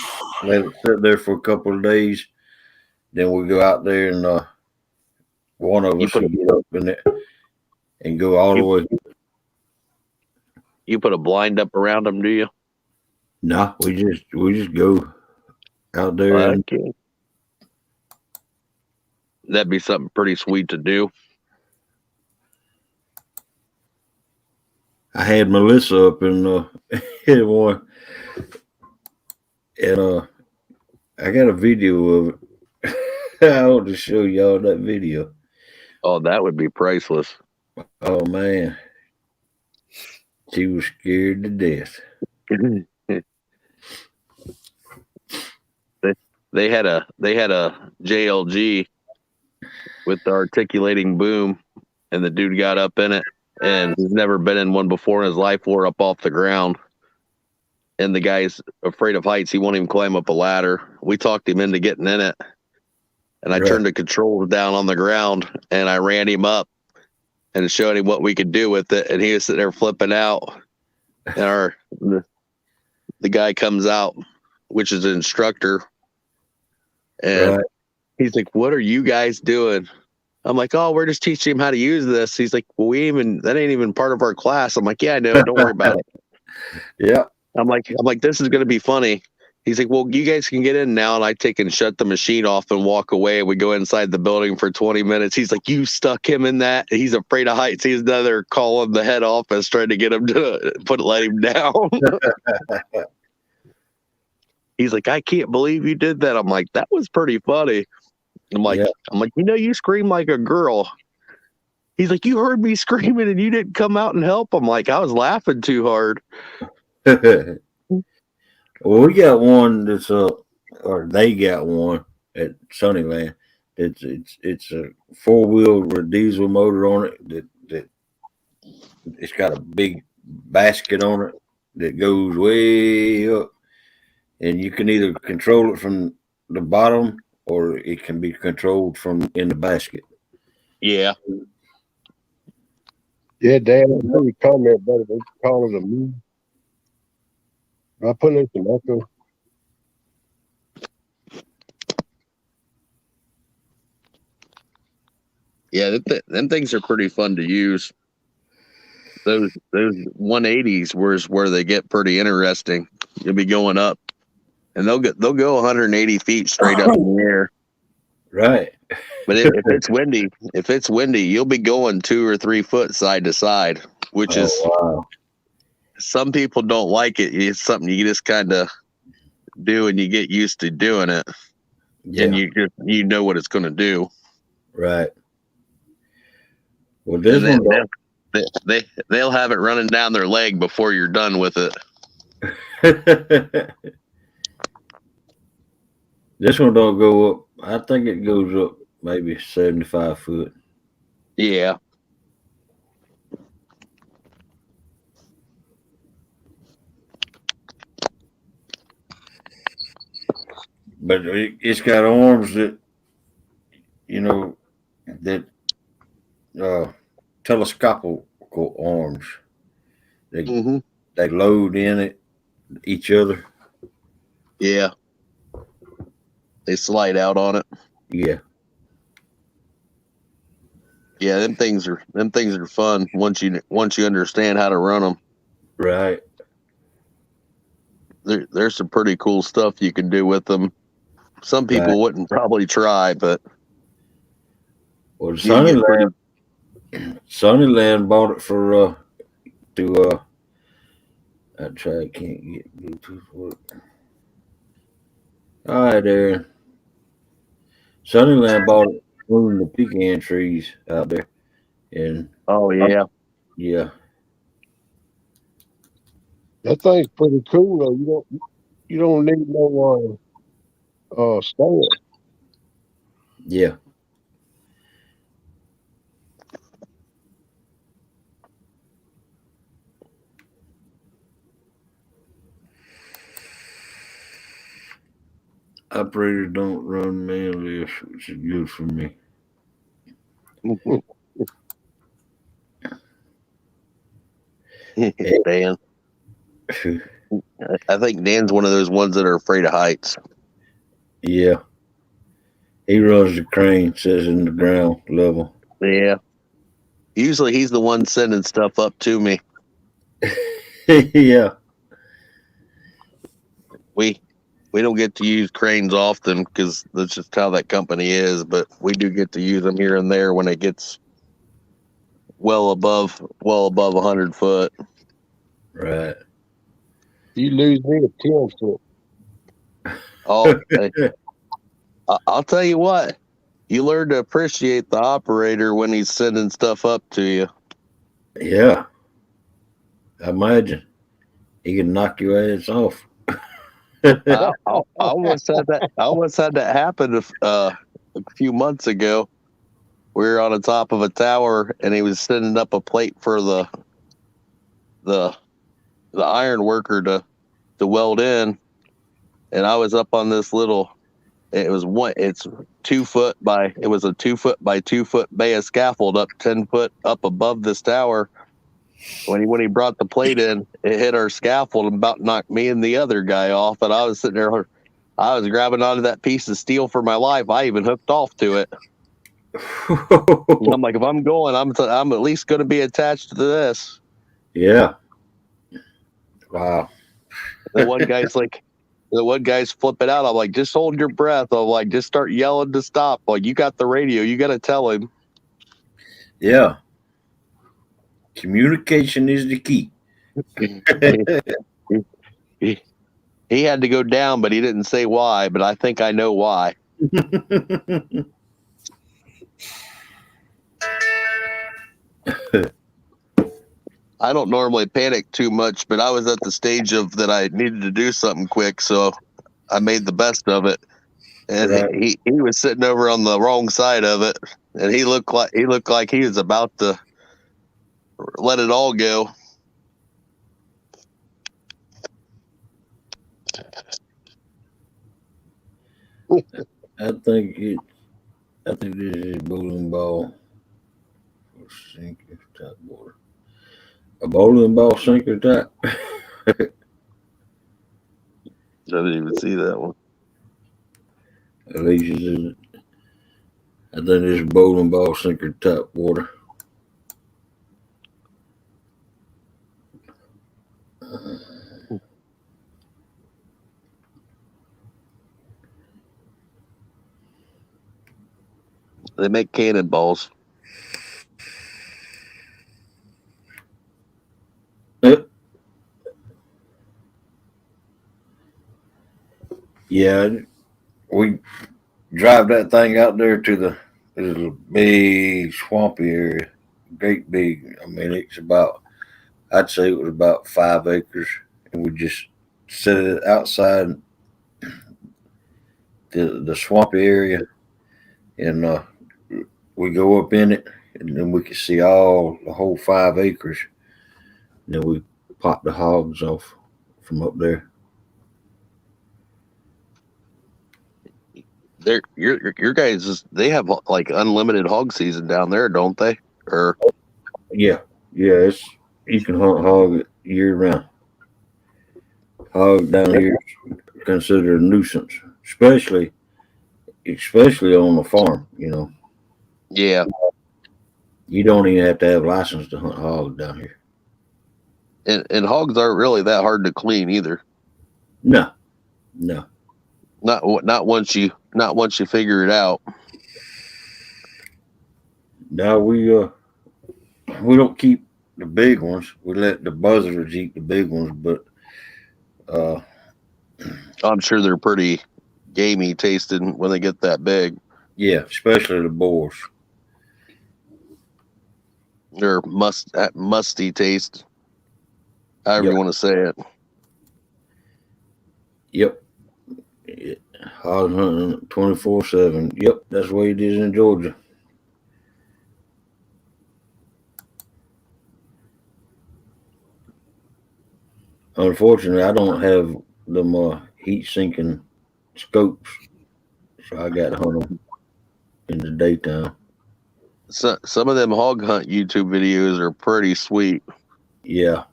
let it sit there for a couple of days. Then we go out there and one of us will get up in it and go all the way. You put a blind up around them, do you? No, we just go out there. Okay. That'd be something pretty sweet to do. I had Melissa up in one, and I got a video of it. I want to show y'all that video. Oh, that would be priceless. Oh man, she was scared to death. They had a JLG with the articulating boom, and the dude got up in it, and he's never been in one before in his life. Wore up off the ground, and the guy's afraid of heights. He won't even climb up a ladder. We talked him into getting in it, and I turned the controls down on the ground, and I ran him up and showed him what we could do with it, and he was sitting there flipping out. And the guy comes out, which is an instructor. And he's like, "What are you guys doing?" I'm like, "Oh, we're just teaching him how to use this." He's like, "Well, that ain't even part of our class." I'm like, "Yeah, I know. Don't worry about it." Yeah. I'm like, "This is going to be funny." He's like, "Well, you guys can get in now." And I take and shut the machine off and walk away. We go inside the building for 20 minutes. He's like, "You stuck him in that." He's afraid of heights. He's another calling the head office, trying to get him to let him down. He's like, "I can't believe you did that." I'm like, "That was pretty funny." I'm like, "You scream like a girl." He's like, "You heard me screaming and you didn't come out and help." I'm like, "I was laughing too hard." Well, we got one that's or they got one at Sunnyland. It's a 4-wheel with a diesel motor on it that it's got a big basket on it that goes way up, and you can either control it from the bottom or it can be controlled from in the basket. Yeah. Yeah, Dad, I know you comment about it. They call it a move. I put it in echo. Yeah, them things are pretty fun to use. Those 180s where they get pretty interesting. You'll be going up, and they'll go 180 feet straight up in the air. Right. But if it's windy, you'll be going 2 or 3 foot side to side, which is wow. Some people don't like it. It's something you just kind of do, and you get used to doing it, and you know what it's going to do. Right. Well, this And one, they'll have it running down their leg before you're done with it. this one don't go up. I think it goes up maybe 75 foot. Yeah. But it's got arms that, that uh, telescopical arms. They Mm-hmm. they load in it each other. Yeah. They slide out on it. Yeah, Yeah, them things are fun once you understand how to run them. right. There's some pretty cool stuff you can do with them. Some Right. people wouldn't probably try, but Well, you can get pretty. Sunnyland bought it for to I can't get Bluetooth work. All right, there. Sunnyland bought it from the pecan trees out there, and Oh yeah, yeah, That thing's pretty cool though. You don't need no stand. yeah. Operators don't run man lifts, which is good for me. Dan. I think Dan's one of those ones that are afraid of heights. Yeah, he runs the crane, sits in the ground level. Yeah. Usually he's the one sending stuff up to me. Yeah, We don't get to use cranes often because that's just how that company is, but we do get to use them here and there when it gets well above 100 foot. right. You lose me at 10 foot. Oh, hey, I'll tell you what. You learn to appreciate the operator when he's sending stuff up to you. Yeah, I imagine he can knock your ass off. I almost had that. I almost had that happen a few months ago. We were on the top of a tower, and he was sending up a plate for the iron worker to weld in, and I was up on this little. It's 2 foot by. It was a 2 foot by 2 foot bay of scaffold up 10 foot up above this tower. When he brought the plate in, it hit our scaffold and about knocked me and the other guy off. And I was sitting there, I was grabbing onto that piece of steel for my life. I even hooked off to it. I'm like, if I'm going, I'm at least going to be attached to this. Yeah. Wow. The one guy's flipping out. I'm like, just hold your breath. I'm like, just start yelling to stop. Like, you got the radio. You got to tell him. Yeah. Communication is the key. He had to go down, but he didn't say why. But I think I know why. I don't normally panic too much, but I was at the stage of that I needed to do something quick, so I made the best of it. And Right. he was sitting over on the wrong side of it, and he looked like he was about to let it all go. I think this is bowling ball sinker type water. A bowling ball sinker type. I didn't even see that one. At least it's I think this is bowling ball sinker type water. They make cannonballs. Yeah, we drive that thing out there to the there's a big swampy area. great big. I mean, it's about, I'd say it was about 5 acres, and we just set it outside the swampy area, and we go up in it, and then we could see all the whole 5 acres. And then we pop the hogs off from up there. Your guys, they have like unlimited hog season down there, don't they? Or Yeah, yeah, it's you can hunt hog year round. Hog down here is considered a nuisance, especially on the farm. yeah, You don't even have to have license to hunt hog down here. and hogs aren't really that hard to clean either. No, no. Not once you figure it out. Now we don't keep the big ones. We let the buzzards eat the big ones, but uh, I'm sure they're pretty gamey tasting when they get that big. yeah, especially the boars. They're musty taste, however Yep, you want to say it. yep. Hog hunting 24/7. Yep, that's the way it is in Georgia. Unfortunately, I don't have them heat sinking scopes, so I got to hunt them in the daytime. So, some of them hog hunt YouTube videos are pretty sweet. Yeah,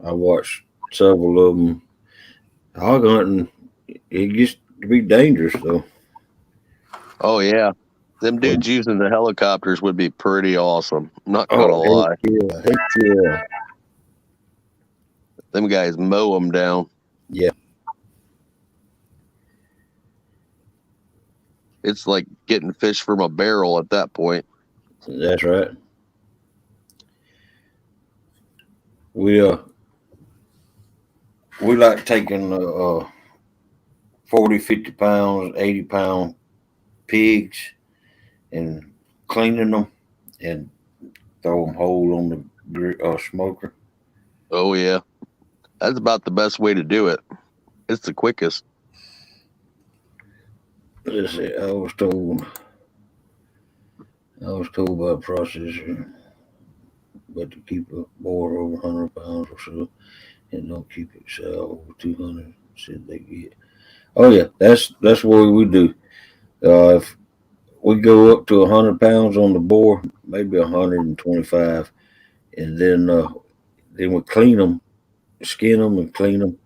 I watched several of them. Hog hunting, it gets to be dangerous though. Oh yeah, them dudes using the helicopters would be pretty awesome. Not gonna Oh, lie, heck yeah. them guys mow them down. Yeah, It's like getting fish from a barrel at that point. that's right. We we like taking 40, 50 pounds, 80-pound pigs and cleaning them and throw them whole on the smoker. Oh yeah, that's about the best way to do it. It's the quickest. Let's see, I was told by a processor, but to keep a boar over 100 pounds or so, and don't keep it sell over 200. Said they get. Oh yeah, that's what we do. If we go up to 100 pounds on the boar, maybe 125, and then we clean them, skin them, and clean them,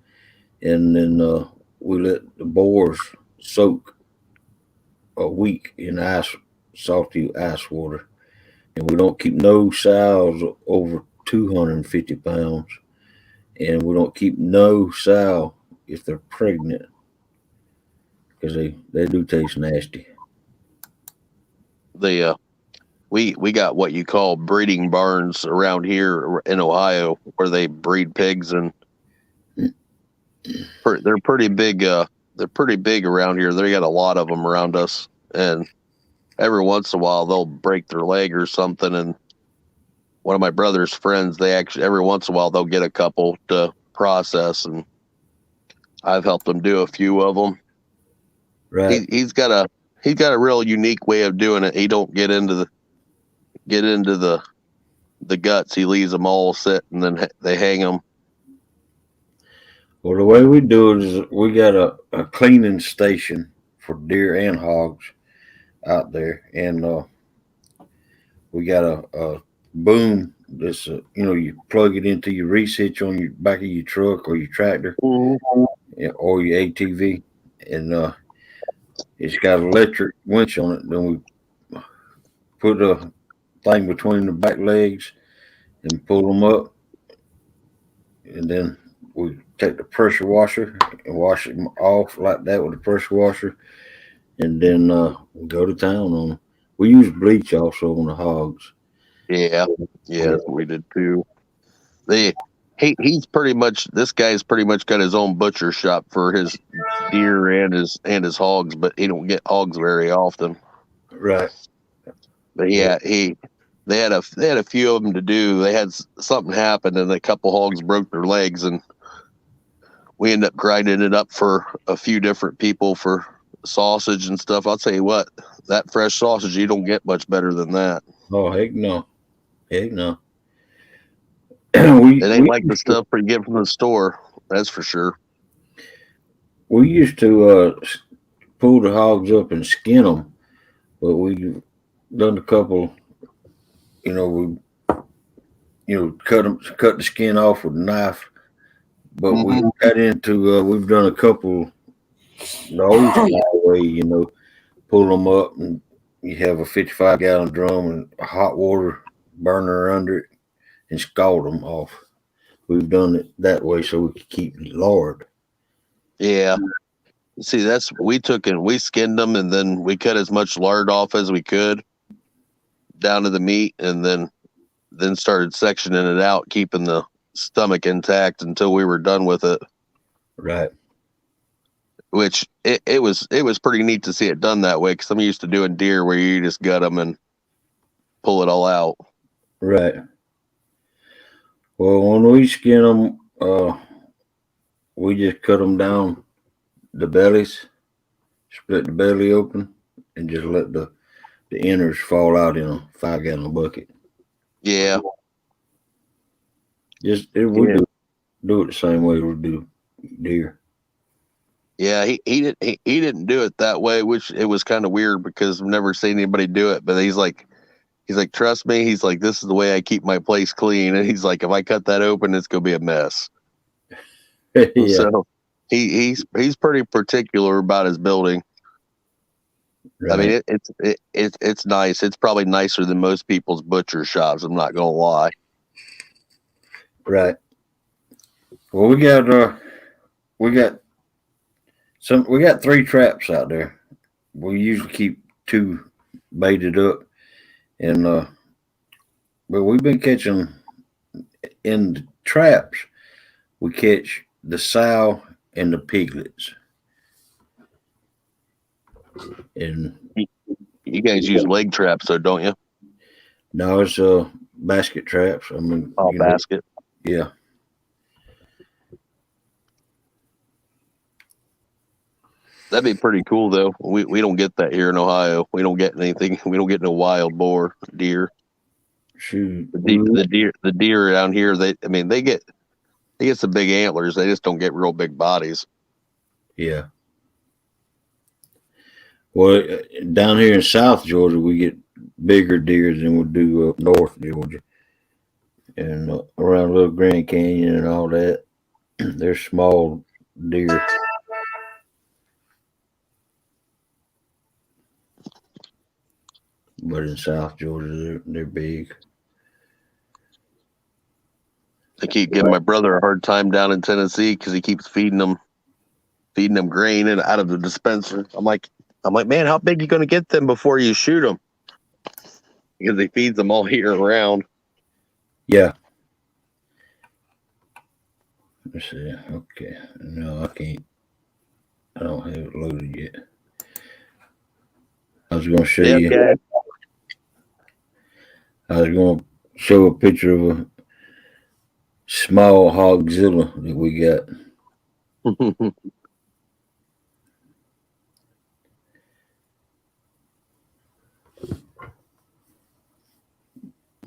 and then we let the boars soak a week in salty ice water, and we don't keep no sows over 250 pounds, and we don't keep no sow if they're pregnant because they do taste nasty. The we got what you call breeding barns around here in Ohio where they breed pigs, and they're pretty big. They're pretty big around here. They got a lot of them around us, and every once in a while they'll break their leg or something. And one of my brother's friends, they actually every once in a while they'll get a couple to process, and I've helped them do a few of them. Right. He's got a real unique way of doing it. He don't get into the guts. He leaves them all sit, and then they hang them. Well, the way we do it is we got a cleaning station for deer and hogs out there, and we got a boom that's you plug it into your reese hitch on your back of your truck or your tractor, or your ATV, and it's got an electric winch on it. Then we put a thing between the back legs and pull them up, and then we take the pressure washer and wash them off like that with the pressure washer, and then we go to town on them. We use bleach also on the hogs. Yeah, yeah, we did too. He's pretty much, this guy's pretty much got his own butcher shop for his deer and his hogs, but he don't get hogs very often. Right. But yeah, he they had a few of them to do. They had something happen, and a couple hogs broke their legs, and we ended up grinding it up for a few different people for sausage and stuff. I'll tell you what, that fresh sausage, you don't get much better than that. Oh, heck no. Heck no. It ain't like the used stuff you get from the store. That's for sure. we used to pull the hogs up and skin them, but we done a couple. We cut the skin off with a knife. But we got into we've done a couple the old style way. Pull them up and you have a 55-gallon drum and a hot water burner under it and scald them off. We've done it that way so we could keep lard. Yeah. See, that's we took and we skinned them, and then we cut as much lard off as we could down to the meat, and then started sectioning it out, keeping the stomach intact until we were done with it. Right. Which it was pretty neat to see it done that way, because I'm used to doing deer where you just gut them and pull it all out. Right. Well, when we skin them, we just cut them down the bellies, split the belly open, and just let the innards fall out in a 5-gallon bucket. Yeah. We do it the same way we do deer. Yeah, he didn't do it that way, which it was kind of weird because I've never seen anybody do it. But he's like, trust me. He's like, this is the way I keep my place clean. And he's like, if I cut that open, it's gonna be a mess. Yeah. So he's pretty particular about his building. Right. I mean, it's nice. It's probably nicer than most people's butcher shops. I'm not gonna lie. Right. Well, we got 3 traps out there. We usually keep 2 baited up, and but we've been catching in the traps. We catch the sow and the piglets, and You guys use leg traps, though, don't you? now it's basket traps. I mean, Basket. Yeah. That'd be pretty cool, though. We don't get that here in Ohio. We don't get anything. We don't get no wild boar, deer. Shoot. The deer down here, they get some big antlers. They just don't get real big bodies. Yeah. Well, down here in South Georgia, we get bigger deer than we do up North Georgia, and around Little Grand Canyon and all that. There's small deer. But in South Georgia, they're big. I keep giving my brother a hard time down in Tennessee because he keeps feeding them grain and out of the dispenser. I'm like, man, how big are you going to get them before you shoot them? Because he feeds them all year round. Yeah. Let's see. Okay. No, I can't. I don't have it loaded yet. I was going to show you. Okay. I was going to show a picture of a small hogzilla that we got.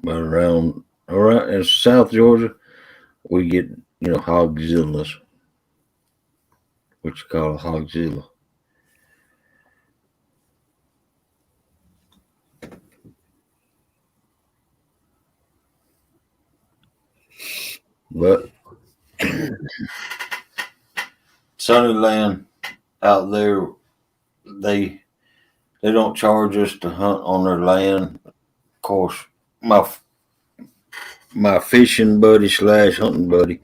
But around in South Georgia, we get hogzillas, what you call a hogzilla. But Sunnyland out there, they don't charge us to hunt on their land. Of course, my fishing buddy / hunting buddy,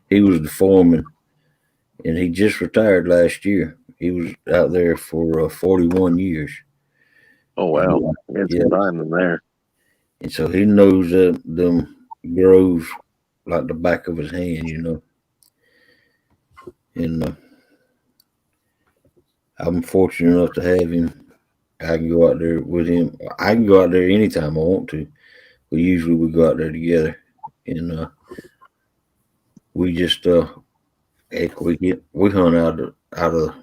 he was the foreman, and he just retired last year. He was out there for 41 years. Oh wow, it's some time in there. And so he knows them groves like the back of his hand, And I'm fortunate enough to have him. I can go out there with him. I can go out there anytime I want to, we go out there together, and we just heck, we hunt out of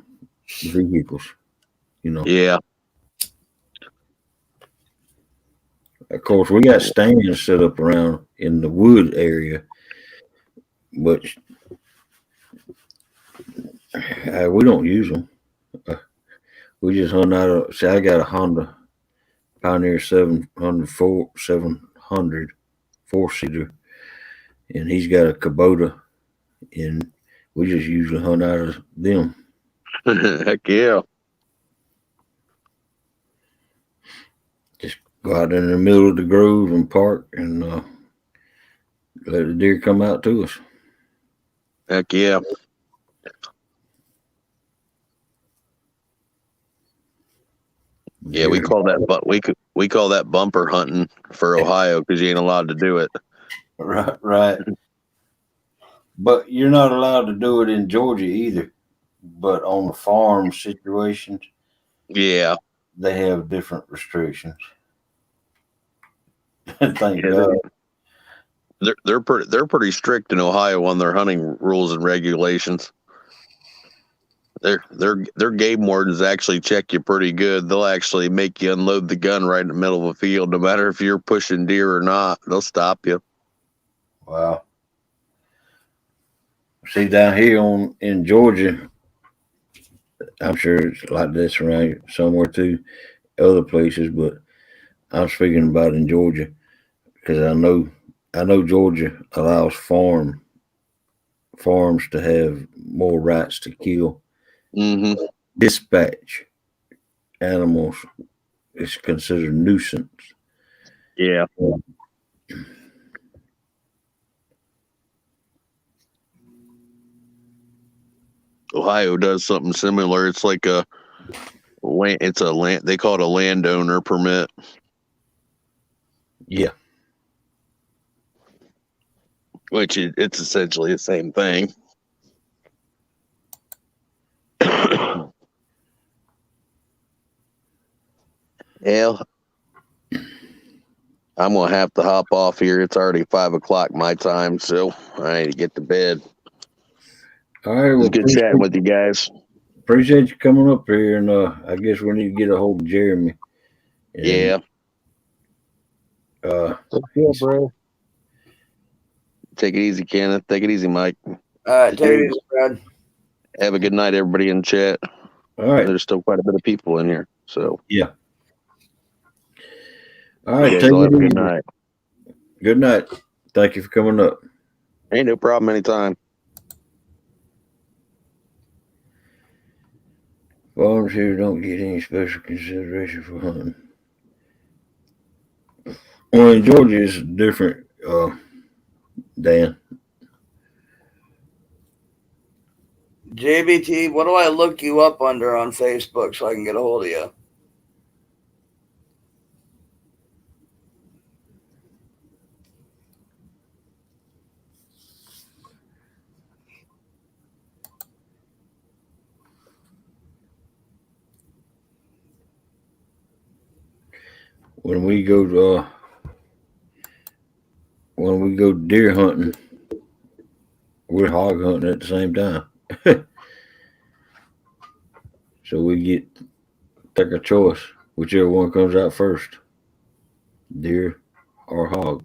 vehicles. Yeah. Of course, we got stands set up around in the wood area, but we don't use them. Uh, we just hunt out of. See, I got a Honda Pioneer 700 4-seater, and he's got a Kubota, and we just usually hunt out of them. Heck yeah. Just go out in the middle of the grove and park, and let the deer come out to us. Heck yeah. Yeah, we Deer- call that we call that bumper hunting for Ohio because you ain't allowed to do it. right. But you're not allowed to do it in Georgia either. But on the farm situations, Yeah. they have different restrictions. Thank Yeah, God. they're pretty strict in Ohio on their hunting rules and regulations. Their game wardens actually check you pretty good. They'll actually make you unload the gun right in the middle of a field, no matter if you're pushing deer or not. They'll stop you. Wow. See, down here in Georgia, I'm sure it's like this around somewhere too, other places, but I'm speaking about in Georgia because I know Georgia allows farms to have more rights to kill. Hmm. Dispatch animals is considered nuisance. Yeah. Ohio does something similar. It's like a land. It's a land. They call it a landowner permit. Yeah. Which it's essentially the same thing. Yeah, I'm gonna have to hop off here. It's already 5 o'clock my time, so I need to get to bed. All right. It was Well, good chatting with you guys. appreciate you coming up here, and I guess we need to get a hold of Jeremy. And, Yeah. Yeah, bro. Take it easy, Kenneth. Take it easy, Mike. All right, take it easy, Brad. Have a good night, everybody in chat. all right. There's still quite a bit of people in here, so Yeah. All you right. guys Take all it have a good easy. night. Good night. Thank you for coming up. Ain't no problem anytime. Farms here don't get any special consideration for hunting. Well, in Georgia, it's different, Dan. JBT, what do I look you up under on Facebook so I can get a hold of you? When we go deer hunting, we're hog hunting at the same time. So we take a choice, whichever one comes out first, deer or hog.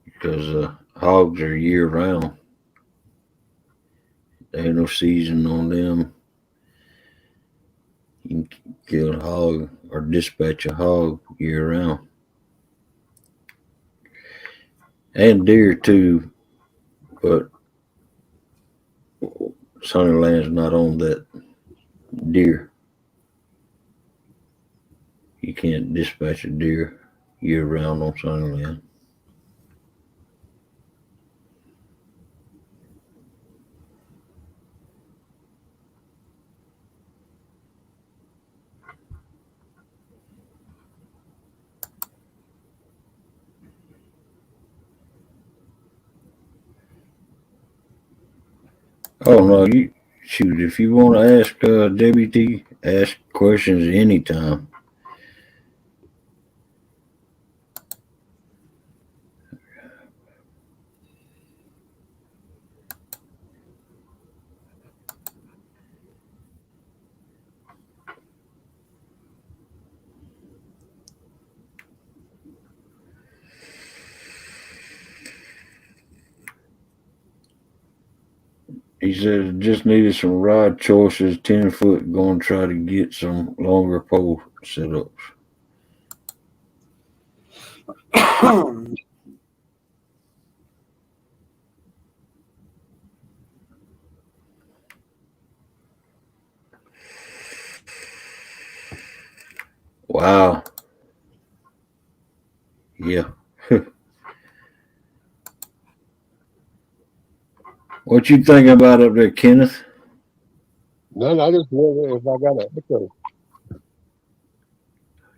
Because hogs are year round. There ain't no season on them. You can kill a hog or dispatch a hog year round. And deer too, but Sunnyland's not on that deer. You can't dispatch a deer year round on Sunnyland. Oh no, Shoot, if you want to ask JBT, ask questions anytime. He said just needed some rod choices, 10 foot, going to try to get some longer pole setups. Wow. Yeah. What you thinking about up there, Kenneth? None. I just wonder if I got an echo.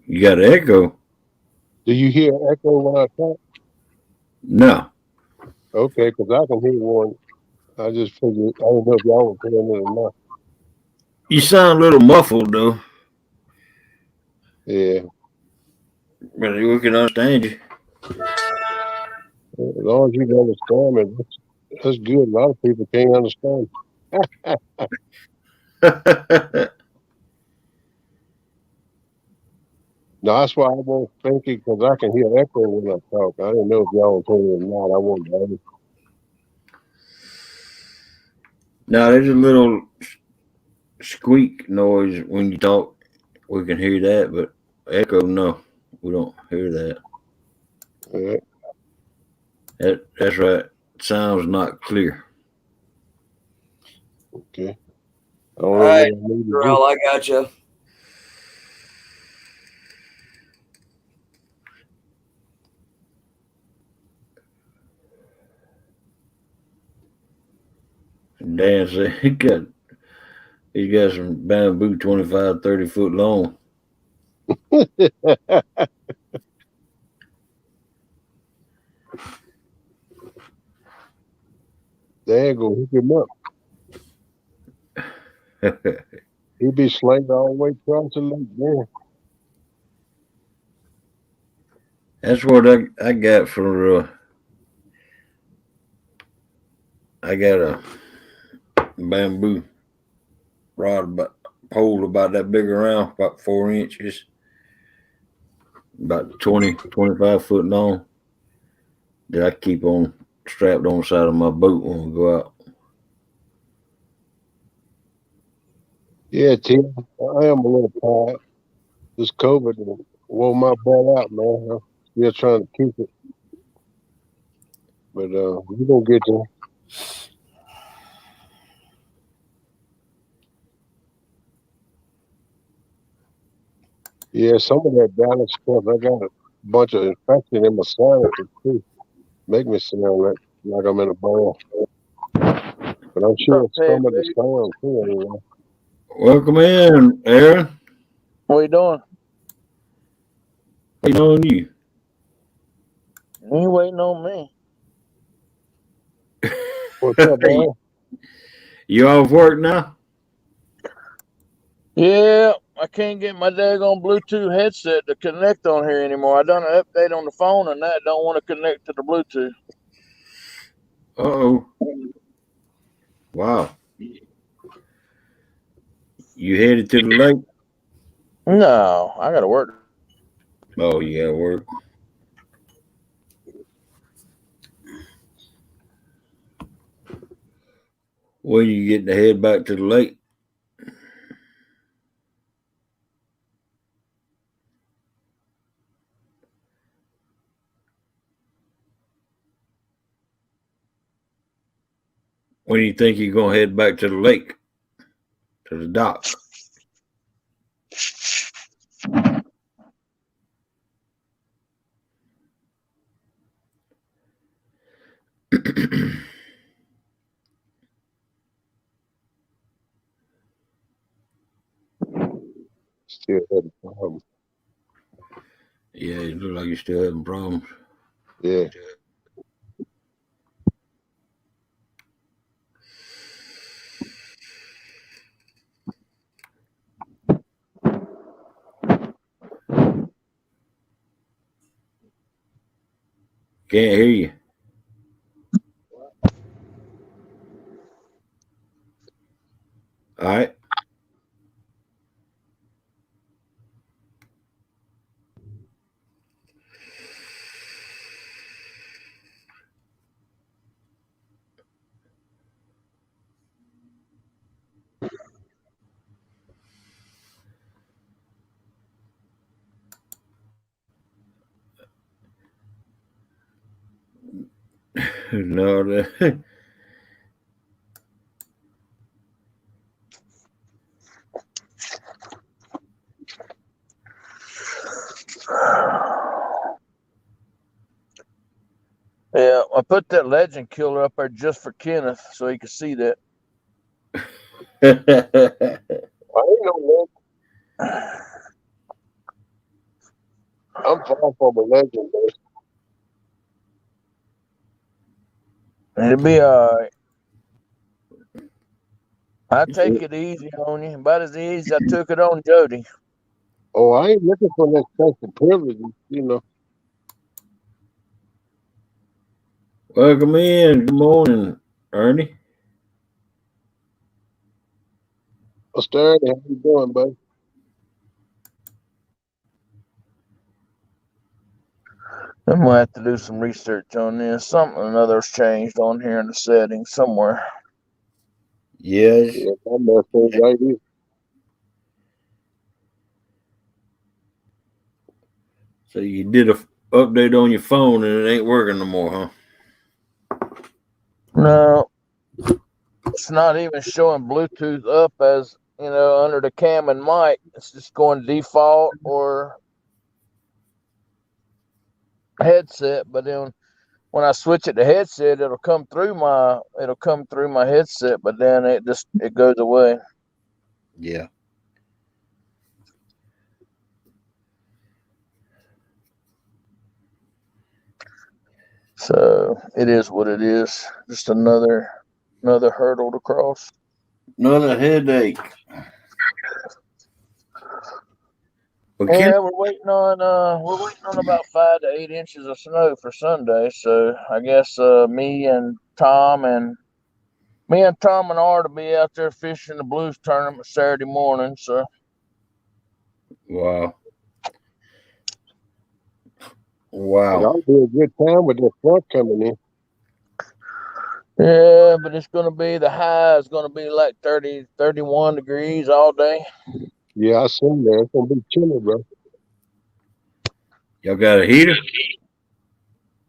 You got an echo? Do you hear an echo when I talk? No. Okay, because I can hear one. I just figured. I don't know if y'all were hearing it or not. You sound a little muffled though, Yeah. but we can understand you. As long as you can understand me, that's good. A lot of people can't understand. No, that's why I was thinking because I can hear echo when I talk. I didn't know if y'all was hearing it or not. I wasn't. No, there's a little squeak noise when you talk. We can hear that, but echo, no, we don't hear that. Yeah. That's right. Sounds not clear. Okay. I don't All know what right, I need to do. Terrell, I got you. Dan said he's got some bamboo 25, 30 foot long. There go hook him up. He be slinging all the way across the lake there. That's what I got for I got a bamboo rod about pole about that big around, about 4 inches, about 20, 25 foot long, that I keep on strapped on the side of my boat when we go out. Yeah, Tim. I am a little tired. This COVID wore my butt out, man. I'm still trying to keep it. But we're gonna get there. Yeah, some of that balance stuff, I got a bunch of infection in my sinuses too. Make me sound like I'm in a ball. But I'm sure it's some of the sound too anyway. Welcome in, Aaron. What you doing? Waiting on you. You ain't waiting on me. What's up, Hey, man? you off work now? Yeah, I can't get my daggone Bluetooth headset to connect on here anymore. I done an update on the phone and that don't want to connect to the Bluetooth. Uh-oh. Wow. You headed to the lake? No, I gotta work. Oh, you got work. When you getting to head back to the lake? When do you think you're gonna head back to the lake? To the dock? Still having problems. Yeah, you look like you're still having problems. Yeah. Can't hear you. All right. No, Yeah, I put that legend killer up there just for Kenneth so he could see that. I ain't no legend. I'm far from a legend, man. It'll be all right. I take it easy on you, about as easy as I took it on Jody. Oh, I ain't looking for that special privileges, you know. Welcome in. Good morning, Ernie. What's there? How you doing, buddy? I'm gonna have to do some research on this. Something or another's changed on here in the settings somewhere. Yes. Yeah, I'm there for right here. So you did a update on your phone and it ain't working no more, huh? No, it's not even showing Bluetooth up as under the cam and mic. It's just going default or headset. But then when I switch it to headset, it'll come through my headset. But then it goes away. Yeah. So it is what it is. Just another hurdle to cross. Another headache. Yeah, we're waiting on about 5 to 8 inches of snow for Sunday. So I guess me and Tom and Art will be out there fishing the blues tournament Saturday morning. So Wow. It Wow. ought to be a good time with this front coming in. yeah, but it's gonna be the high is gonna be like 30, 31 degrees all day. Yeah, I seen that. It's gonna be chilly, bro. Y'all got a heater?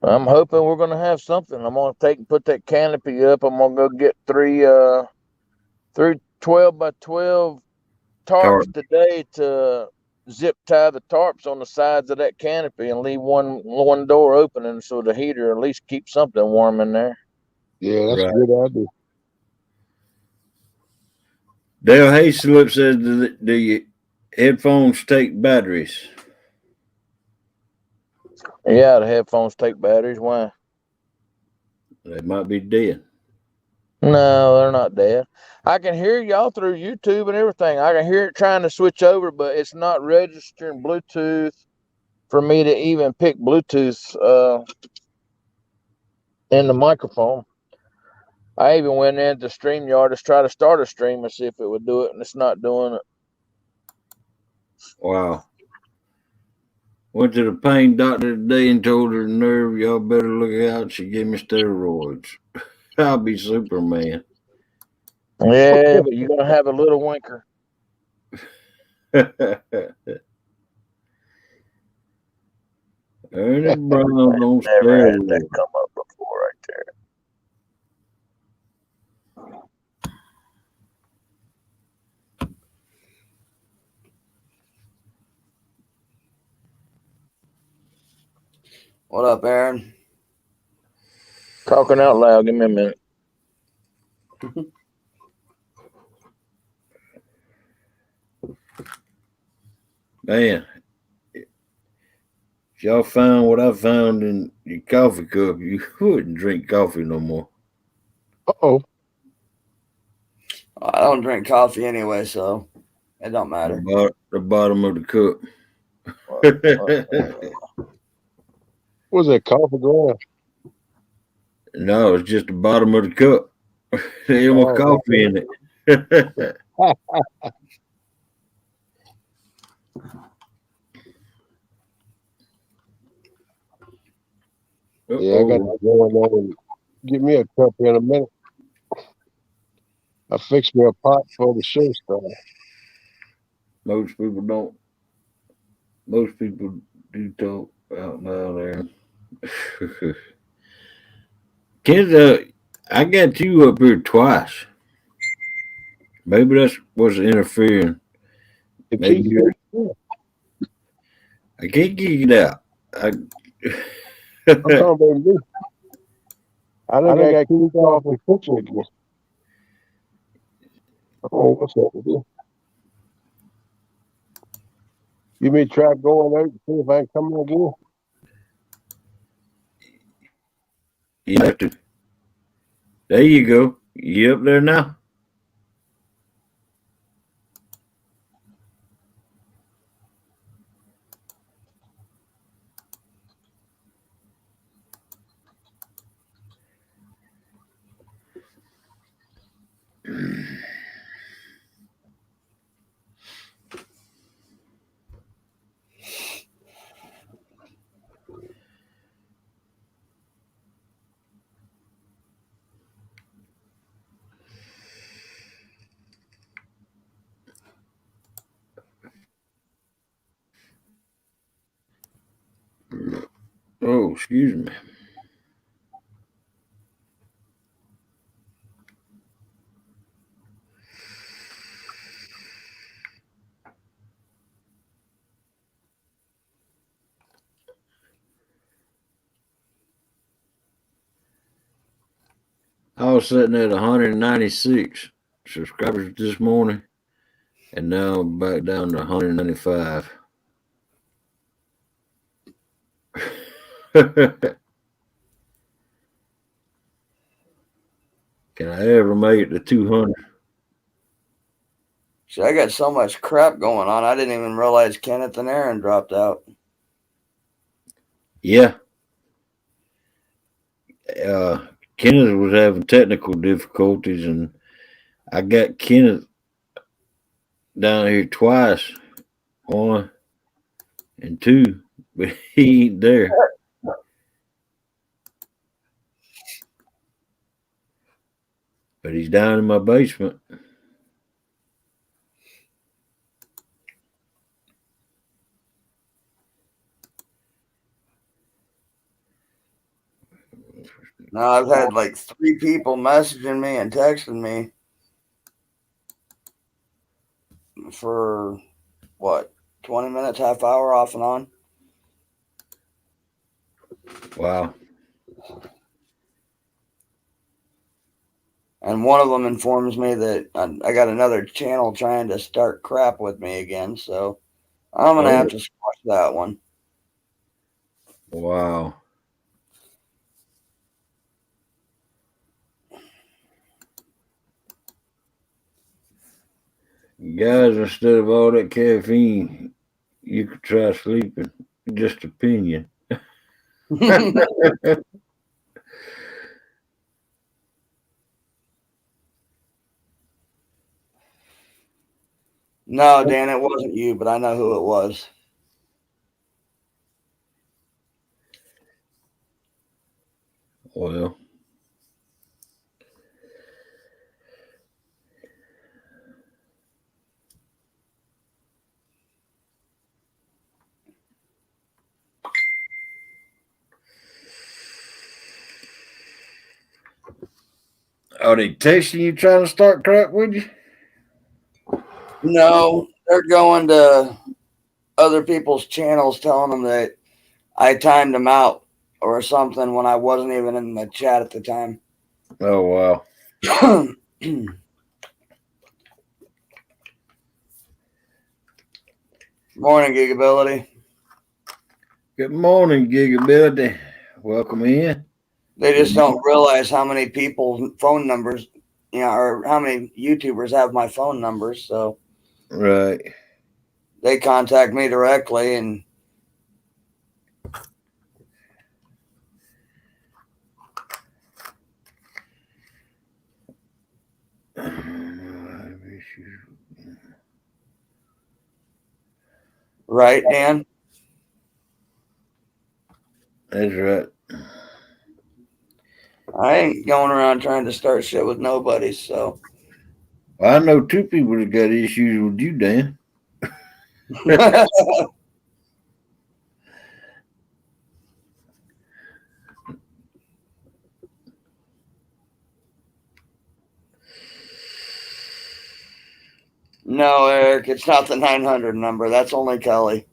I'm hoping we're gonna have something. I'm gonna put that canopy up. I'm gonna go get three 12 by 12 Tarp. tarps today to zip tie the tarps on the sides of that canopy and leave one door open, and so the heater at least keeps something warm in there. Yeah, that's Right. a good idea. Dale Hayslip says, do your headphones take batteries? Yeah, the headphones take batteries. Why? They might be dead. No, they're not dead. I can hear y'all through YouTube and everything. I can hear it trying to switch over, but it's not registering Bluetooth for me to even pick Bluetooth in the microphone. I even went into StreamYard to try to start a stream and see if it would do it, and it's not doing it. Wow. Went to the pain doctor today and told her nerve, y'all better look out. She gave me steroids. I'll be Superman. Yeah, but you're gonna have a little winker. Ernie Brown on Never had that steroids. come up before, right there. What up, Aaron? Talking out loud. Give me a minute. Man, if y'all found what I found in your coffee cup, you wouldn't drink coffee no more. Uh-oh. I don't drink coffee anyway, so it don't matter. The bottom of the cup. What's that, coffee ground? No, it's just the bottom of the cup. There ain't more Oh, coffee in it. yeah, I got to go on and get me a cup in a minute. I fixed me a pot for the show starter. Most people don't. Most people do talk out now there. Kids, I got you up here twice. Maybe that's what's interfering. The Maybe key. I can't get it out. I'm talking about me. I done got kicked off the kitchen again. Oh, what's up with you? You may try going out and see if I can come again? You have to. There you go. You up there now? Oh, excuse me. I was sitting at 196 subscribers this morning, and now I'm back down to 195. Can I ever make it to 200? See, I got so much crap going on. I didn't even realize Kenneth and Aaron dropped out. Yeah. Kenneth was having technical difficulties, and I got Kenneth down here twice, 1 and 2, but he ain't there. But he's down in my basement. Now I've had like 3 people messaging me and texting me for what, 20 minutes, half hour off and on. Wow. And one of them informs me that I got another channel trying to start crap with me again. So I'm going to have to squash that one. Wow. Guys, instead of all that caffeine, you could try sleeping. Just opinion. No, Dan, it wasn't you, but I know who it was. Well, are they texting you trying to start crap with you? No, they're going to other people's channels telling them that I timed them out or something when I wasn't even in the chat at the time. Oh, wow. Morning, Gigability. Good morning, Gigability. Welcome in. They just don't realize how many people's phone numbers, or how many YouTubers have my phone numbers. So Right. they contact me directly, and Right, Dan? That's right. I ain't going around trying to start shit with nobody, so. I know two people that got issues with you, Dan. No, Eric, it's not the 900 number. That's only Kelly.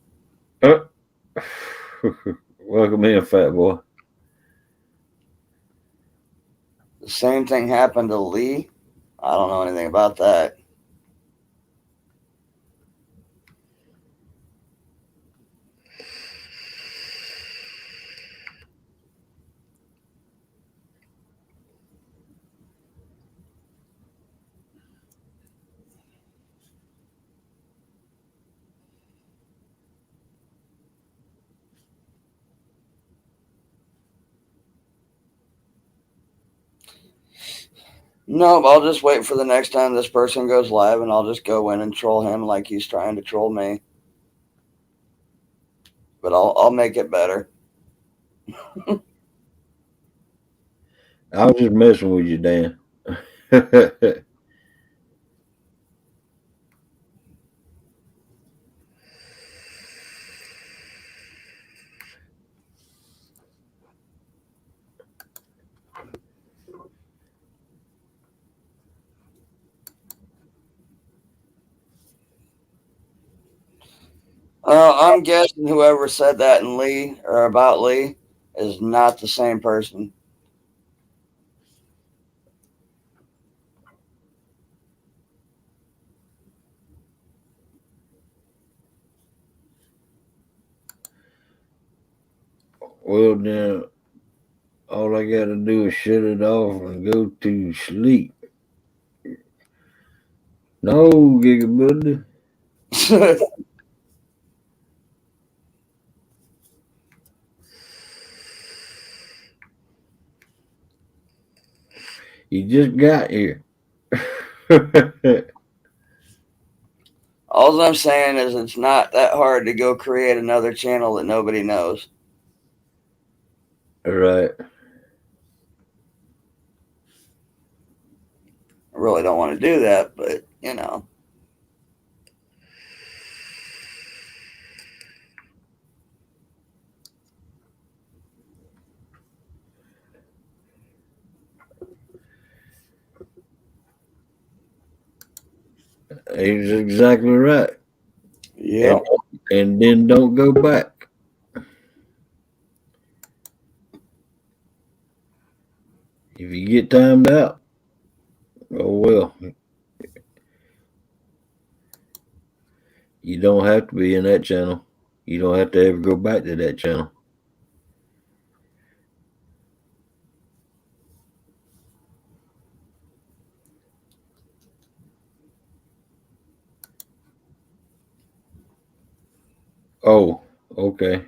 Welcome in, fat boy. The same thing happened to Lee. I don't know anything about that. Nope, I'll just wait for the next time this person goes live and I'll just go in and troll him like he's trying to troll me. But I'll make it better. I was just messing with you, Dan. I'm guessing whoever said that in Lee or about Lee is not the same person. Well, then, all I got to do is shut it off and go to sleep. No, Gigabuddy. You just got here. All I'm saying is it's not that hard to go create another channel that nobody knows. Right. I really don't want to do that, but you know. He's exactly right. Yeah. And then don't go back. If you get timed out, oh well. You don't have to be in that channel. You don't have to ever go back to that channel. Oh, okay.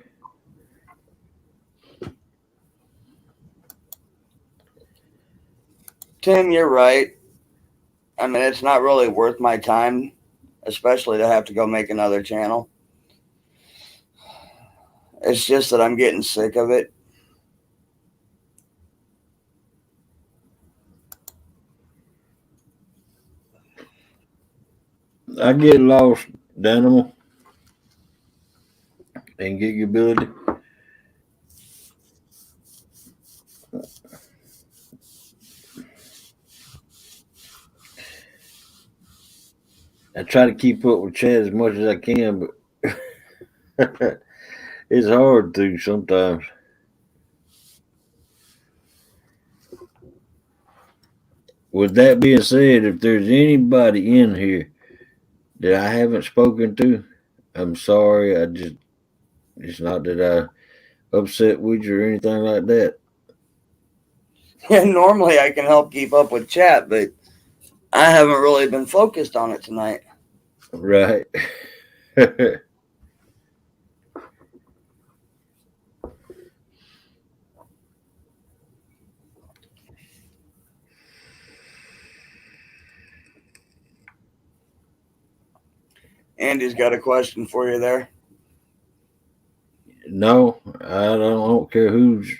Tim, you're right. I mean, it's not really worth my time, especially to have to go make another channel. It's just that I'm getting sick of it. I get lost, Danimal, and Gigability. I try to keep up with Chad as much as I can, but it's hard to sometimes. With that being said, if there's anybody in here that I haven't spoken to, I'm sorry. It's not that I upset with you or anything like that. And normally I can help keep up with chat, but I haven't really been focused on it tonight. Right. Andy's got a question for you there. No, I don't care whose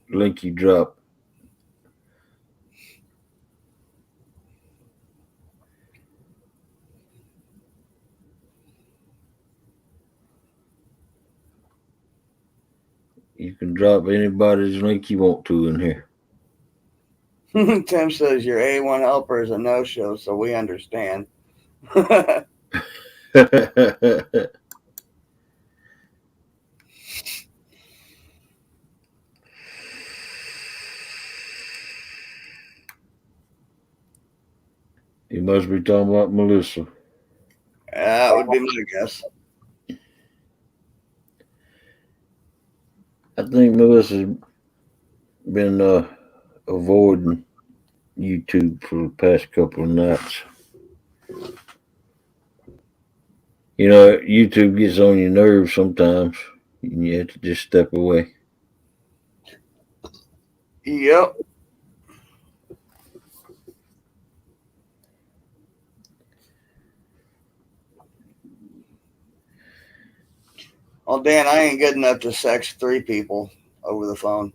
link you drop. You can drop anybody's link you want to in here. Tim says your A1 helper is a no-show, so we understand. You must be talking about Melissa. That would be my guess. I think Melissa's been avoiding YouTube for the past couple of nights. You know, YouTube gets on your nerves sometimes, and you have to just step away. Yep. Well, Dan, I ain't good enough to sex 3 people over the phone.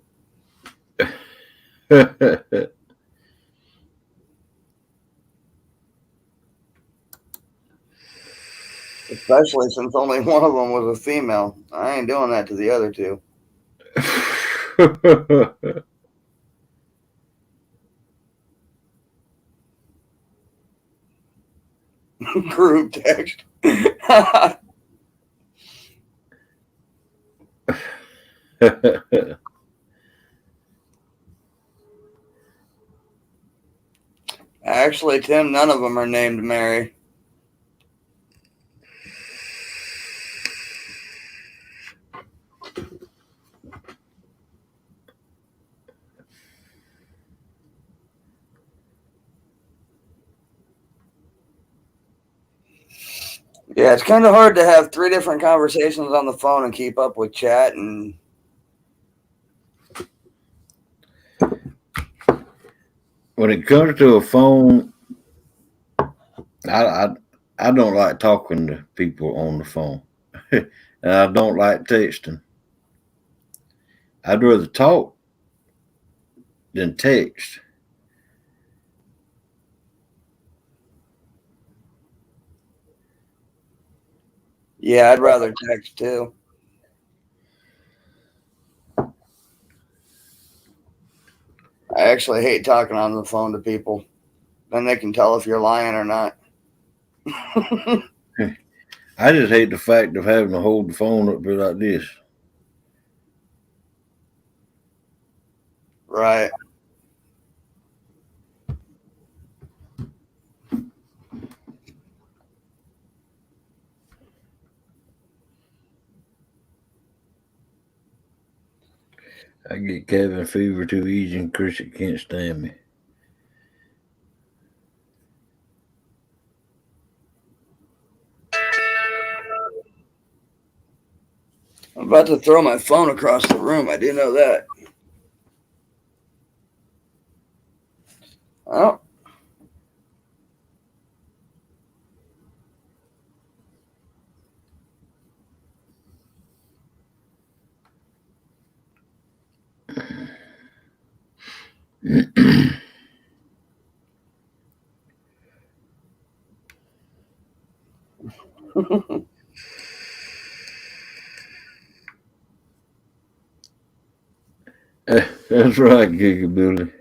Especially since only one of them was a female. I ain't doing that to the other 2. Group text. Actually, Tim, none of them are named Mary. Yeah, it's kind of hard to have 3 different conversations on the phone and keep up with chat and. When it comes to a phone, I don't like talking to people on the phone, and I don't like texting. I'd rather talk than text. Yeah, I'd rather text too. I actually hate talking on the phone to people. Then they can tell if you're lying or not. I just hate the fact of having to hold the phone up there like this. Right. I get cabin fever too easy, and Chrissy can't stand me. I'm about to throw my phone across the room. I do know that. Oh. That's right, Giga Billy.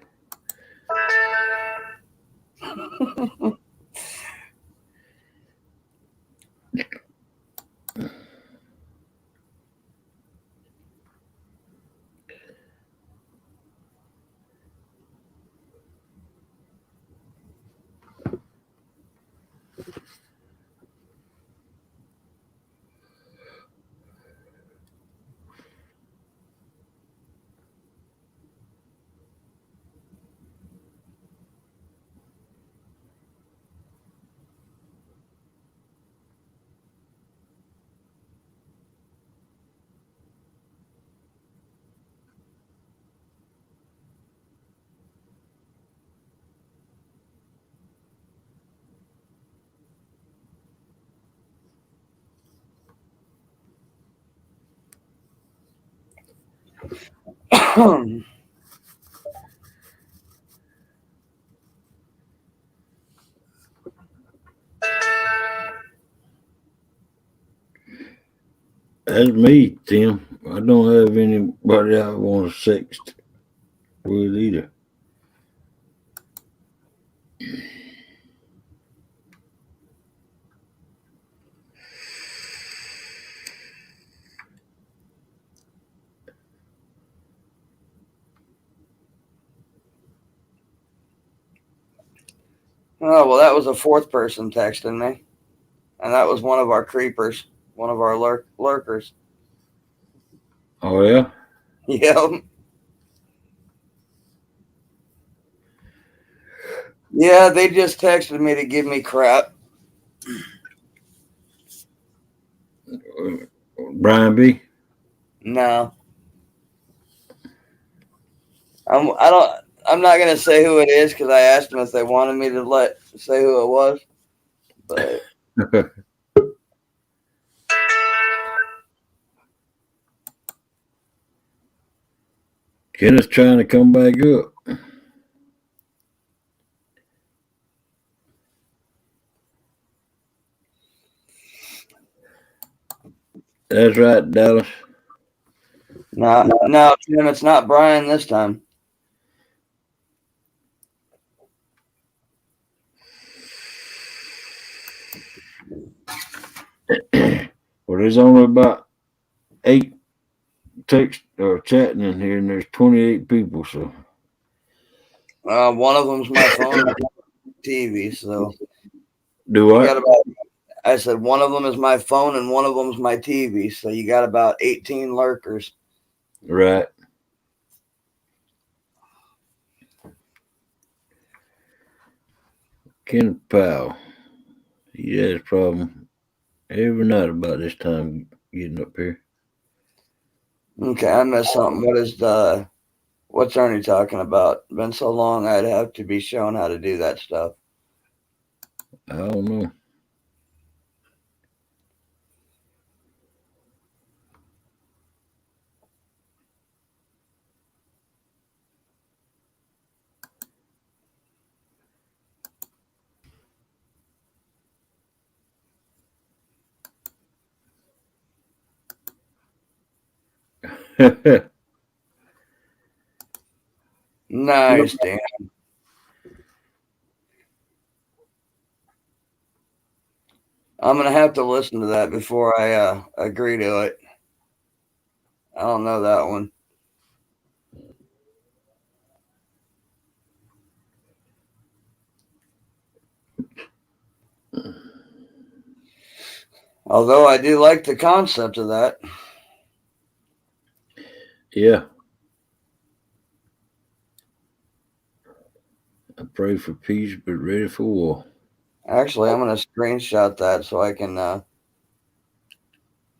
That's me, Tim. I don't have anybody I want to sext with either. Oh, well, that was a fourth person texting me. And that was one of our creepers, one of our lurkers. Oh, yeah? Yep. Yeah, they just texted me to give me crap. Brian B? No. I'm not gonna say who it is because I asked them if they wanted me to say who it was. But Kenneth's trying to come back up. That's right, Dallas. no, Tim, it's not Brian this time. Well, there's only about 8 text or chatting in here, and there's 28 people. So One of them's my phone and TV. So do you what? got about. I said one of them is my phone and one of them's my TV. So you got about 18 lurkers. Right. Kenneth Powell. He has a problem every night about this time getting up here. Okay, I missed something. What's Ernie talking about? Been so long, I'd have to be shown how to do that stuff. I don't know. Nice, Dan. I'm gonna have to listen to that before I agree to it. I don't know that one. Although I do like the concept of that. Yeah. I pray for peace, but ready for war. Actually, I'm gonna screenshot that so I can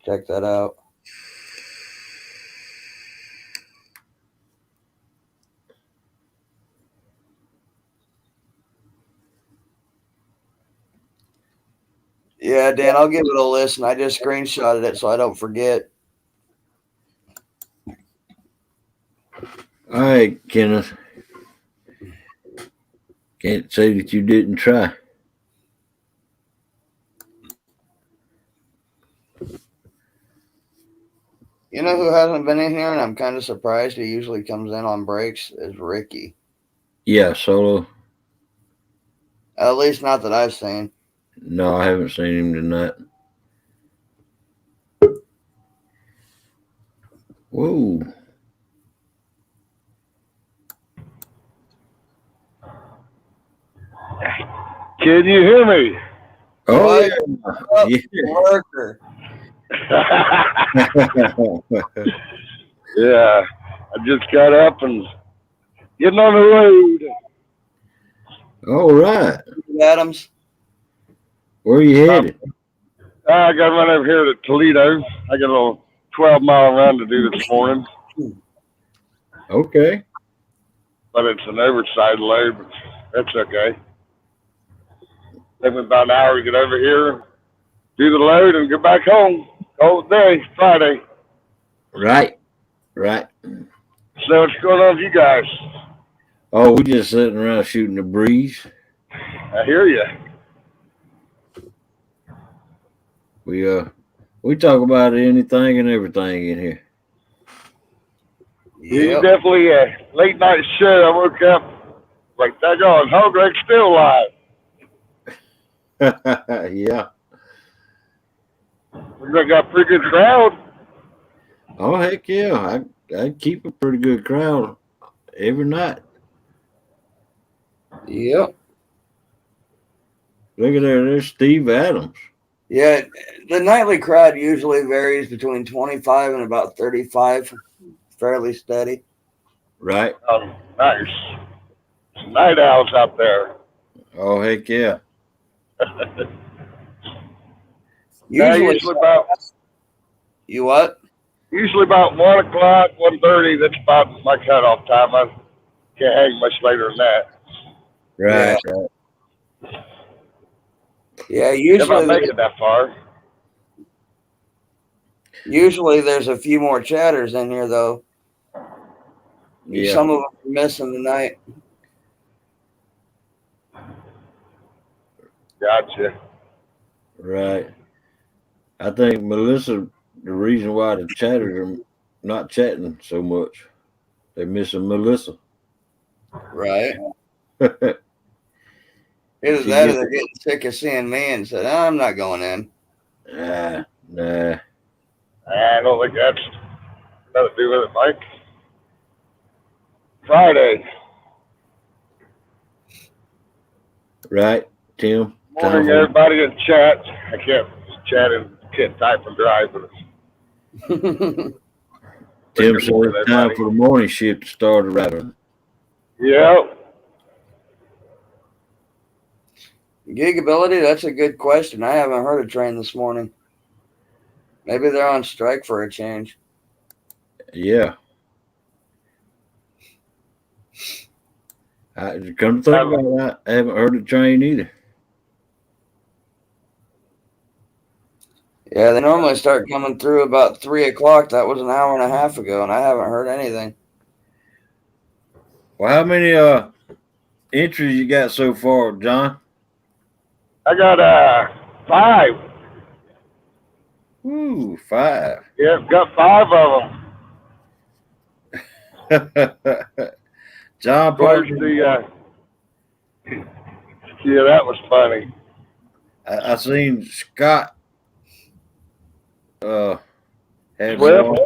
check that out. Yeah, Dan, I'll give it a listen. I just screenshotted it so I don't forget. All right, Kenneth. Can't say that you didn't try. You know who hasn't been in here, and I'm kind of surprised he usually comes in on breaks, is Ricky. Yeah, solo. At least not that I've seen. No, I haven't seen him tonight. Whoa. Can you hear me? Oh, What? yeah. Worker. Yeah, I just got up and getting on the road. All right. Adams. Where are you headed? I got to run over here to Toledo. I got a little 12-mile run to do this morning, Okay. but it's an oversized load, but that's okay. Take me about an hour to get over here, do the load, and get back home. Cold day, Friday. Right. So what's going on with you guys? Oh, we just sitting around shooting the breeze. I hear you. We talk about anything and everything in here. You Yep. definitely late night show. I woke up like that going, Hog Greg's still alive. Yeah. We got a pretty good crowd. Oh heck yeah! I keep a pretty good crowd every night. Yep. Look at there. There's Steve Adams. Yeah, the nightly crowd usually varies between 25 and about 35, fairly steady. Right. Nice. Some night owls out there. Oh heck yeah! Usually, about you what? usually about 1 o'clock, 1:30. That's about my cutoff time. I can't hang much later than that. Right. Yeah, If I make it that far. usually there's a few more chatters in here though. Yeah. Some of them are missing tonight. Gotcha. Right. I think Melissa, the reason why the chatters are not chatting so much, they're missing Melissa. Right. Either that or they're getting sick of seeing me and said, I'm not going in. Nah. I don't think that's nothing to do with it, Mike. Friday. Right, Tim? Morning, everybody in chat. I can't chat and can't type and drive, but Tim said it's time for the morning shift to start arriving. Yep. Gigability, that's a good question. I haven't heard a train this morning. Maybe they're on strike for a change. Yeah. Come to think about it, I haven't heard a train either. Yeah, they normally start coming through about 3 o'clock. That was an hour and a half ago, and I haven't heard anything. Well, how many entries you got so far, John? I got 5. Ooh, 5. Yeah, got 5 of them. John Parker. Yeah, that was funny. I seen Scott. Had Swift? one.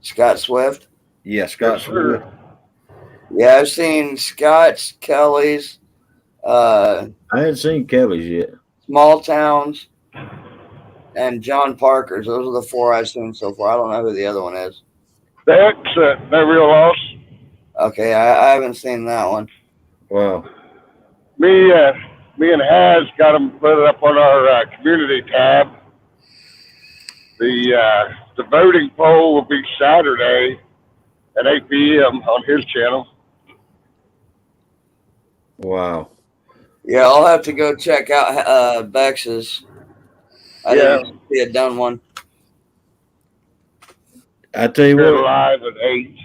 Scott Swift? Yeah, Scott Swift. Yeah, I've seen Scott's, Kelly's, I hadn't seen Kelly's yet. Small Towns, and John Parker's. Those are the 4 I've seen so far. I don't know who the other one is. That's no real loss. Okay, I haven't seen that one. Wow. Me and Haz got them put up on our community tab. The voting poll will be Saturday at 8 p.m. on his channel. Wow. Yeah, I'll have to go check out Bex's. I didn't see a done one. I tell you They're what, live at 8.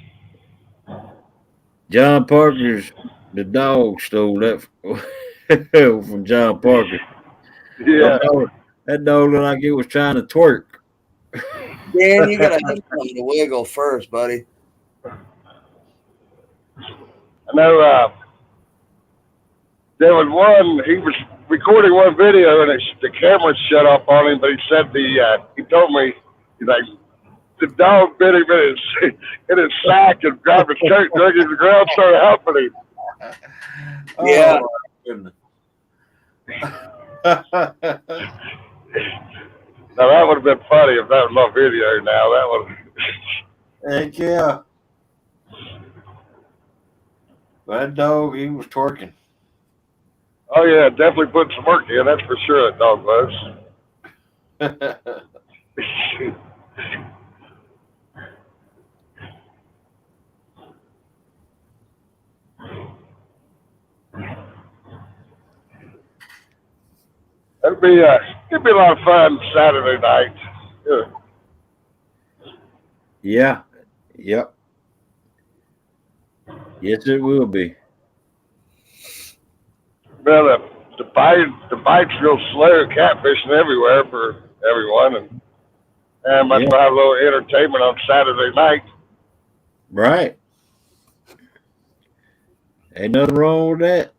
John Parker's, the dog stole that from John Parker. Yeah. That dog looked like it was trying to twerk. Dan, you gotta have something to wiggle first, buddy. I know there was one, he was recording one video and the camera shut off on him, but he said he told me, he's like, the dog bit him in his sack and grabbed his coat, drug him to the ground, started helping him. Yeah. Now that would have been funny if that was my video now. That would Heck yeah. That dog, he was twerking. Oh yeah, definitely put some work in, that's for sure, that dog was. It'd be a lot of fun Saturday night. Yeah. Yep. Yes, it will be. Well, the bite's real slow, catfishing everywhere for everyone, and must Yeah. have a little entertainment on Saturday night. Right. Ain't nothing wrong with that.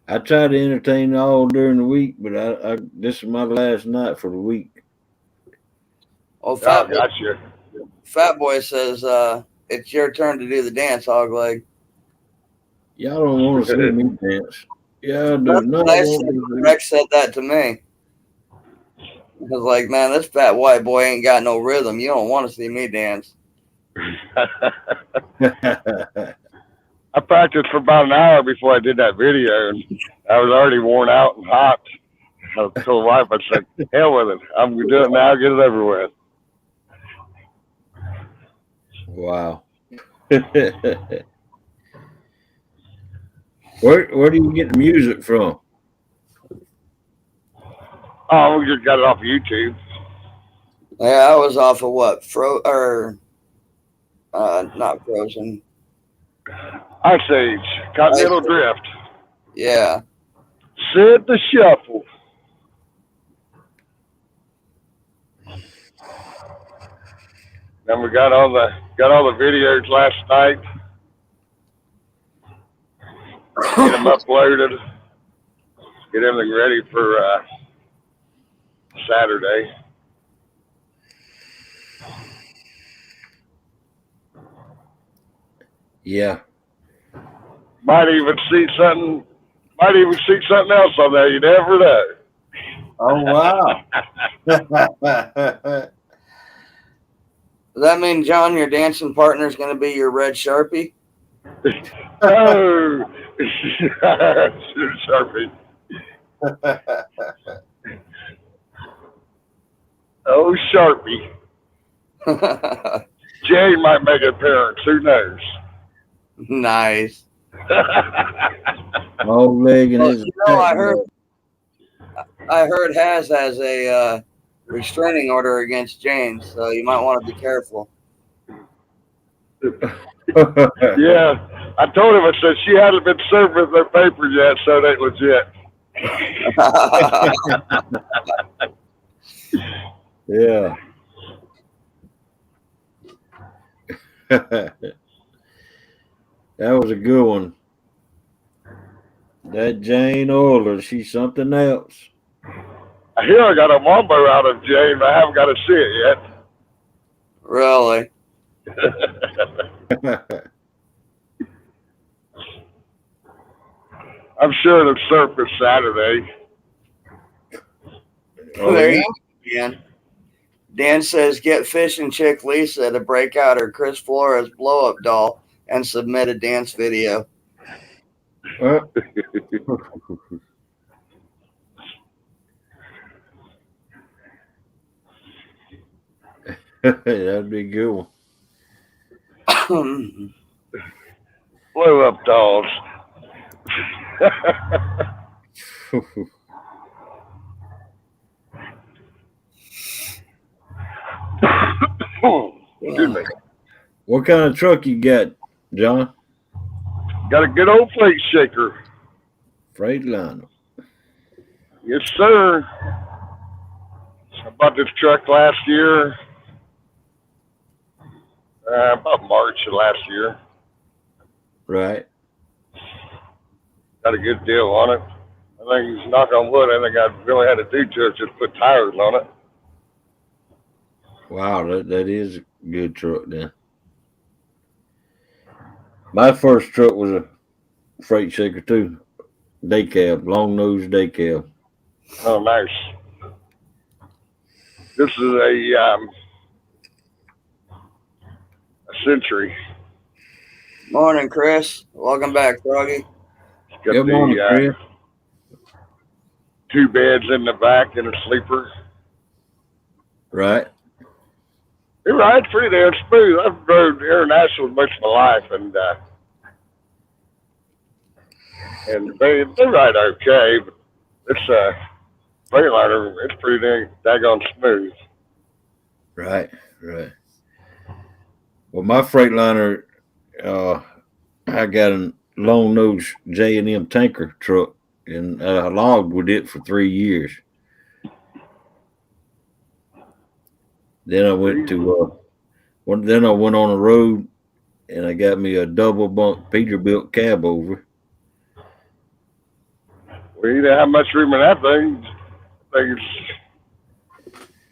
I try to entertain all during the week, but I this is my last night for the week. Oh, Oh, Fat Boy, gotcha. Fat Boy says it's your turn to do the dance, Hog Leg. Y'all don't want to see me dance. Y'all do That's not what I want said. to see. Rex said that to me. I was like, man, this fat white boy ain't got no rhythm. You don't want to see me dance. I practiced for about an hour before I did that video, and I was already worn out and hot. I told my wife, I said, hell with it. I'm going to do it now, get it over with. Wow. Where do you get the music from? Oh, we just got it off of YouTube. Yeah, I was off of what? Not Frozen. Ice Age, Continental Drift, Yeah. Sid the Shuffle. Then we got all the videos last night. Get them uploaded. Get everything ready for Saturday. Yeah. Might even see something else on there. You never know. Oh wow. Does that mean, John, your dancing partner is going to be your red Sharpie? Oh, Sharpie. Oh, Sharpie. Jane might make an appearance. Who knows? Nice. Old leg and Well, his. you know, I heard has a restraining order against Jane, so you might want to be careful. Yeah, I told him, I said she hadn't been served with their papers yet, so it ain't legit. Yeah. That was a good one. That Jane Oiler, she's something else. I hear I got a mambo out of Jane, but I haven't got to see it yet. Really? I'm sure it'll surface Saturday. Oh, There yeah. you go, man. Dan says, get Fish and Chick Lisa to break out her Chris Flores blow-up doll and submit a dance video. That'd be a good one. Blow up dolls. Excuse me. What kind of truck you got, John? Got a good old plate shaker. Freightliner. Yes, sir. I bought this truck last year. About March of last year. Right. Got a good deal on it. I think, knock on wood, I think I really had to do to it, just put tires on it. Wow, that is a good truck then. My first truck was a freight shaker too. Day cab, long nose day cab. Oh, nice. This is a Century. Morning, Chris. Welcome back, Froggy. Got Good morning, Chris. 2 beds in the back and a sleeper. Right. It rides pretty damn smooth. I've rode international most of my life, and they ride okay, but it's a Freightliner. It's pretty daggone smooth. Right. Well, my Freightliner, I got a long nose J&M tanker truck, and I logged with it for 3 years. Then I went to then I went on the road, and I got me a double bunk Peterbilt cab over. Well, you know how much room in that thing? Thing's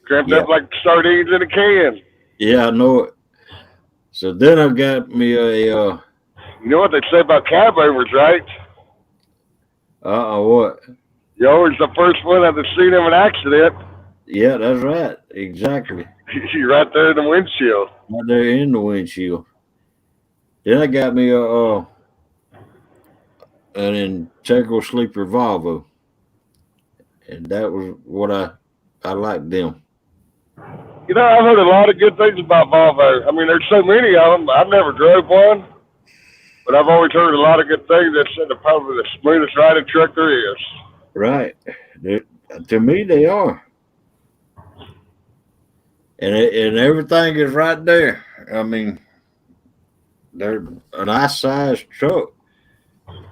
cramped Yeah, up like sardines in a can. yeah, I know it. So then I got me a You know what they say about cab overs, right? what? You're always the first one at the scene of an accident. Yeah, that's right. Exactly. You're right there in the windshield. Right there in the windshield. Then I got me an integral sleeper Volvo, and that was what I liked them. You know, I've heard a lot of good things about Volvo. I mean, there's so many of them. I've never drove one, but I've always heard a lot of good things. That said, they're probably the smoothest riding truck there is. Right. To me, they are. And everything is right there. I mean, they're a nice sized truck,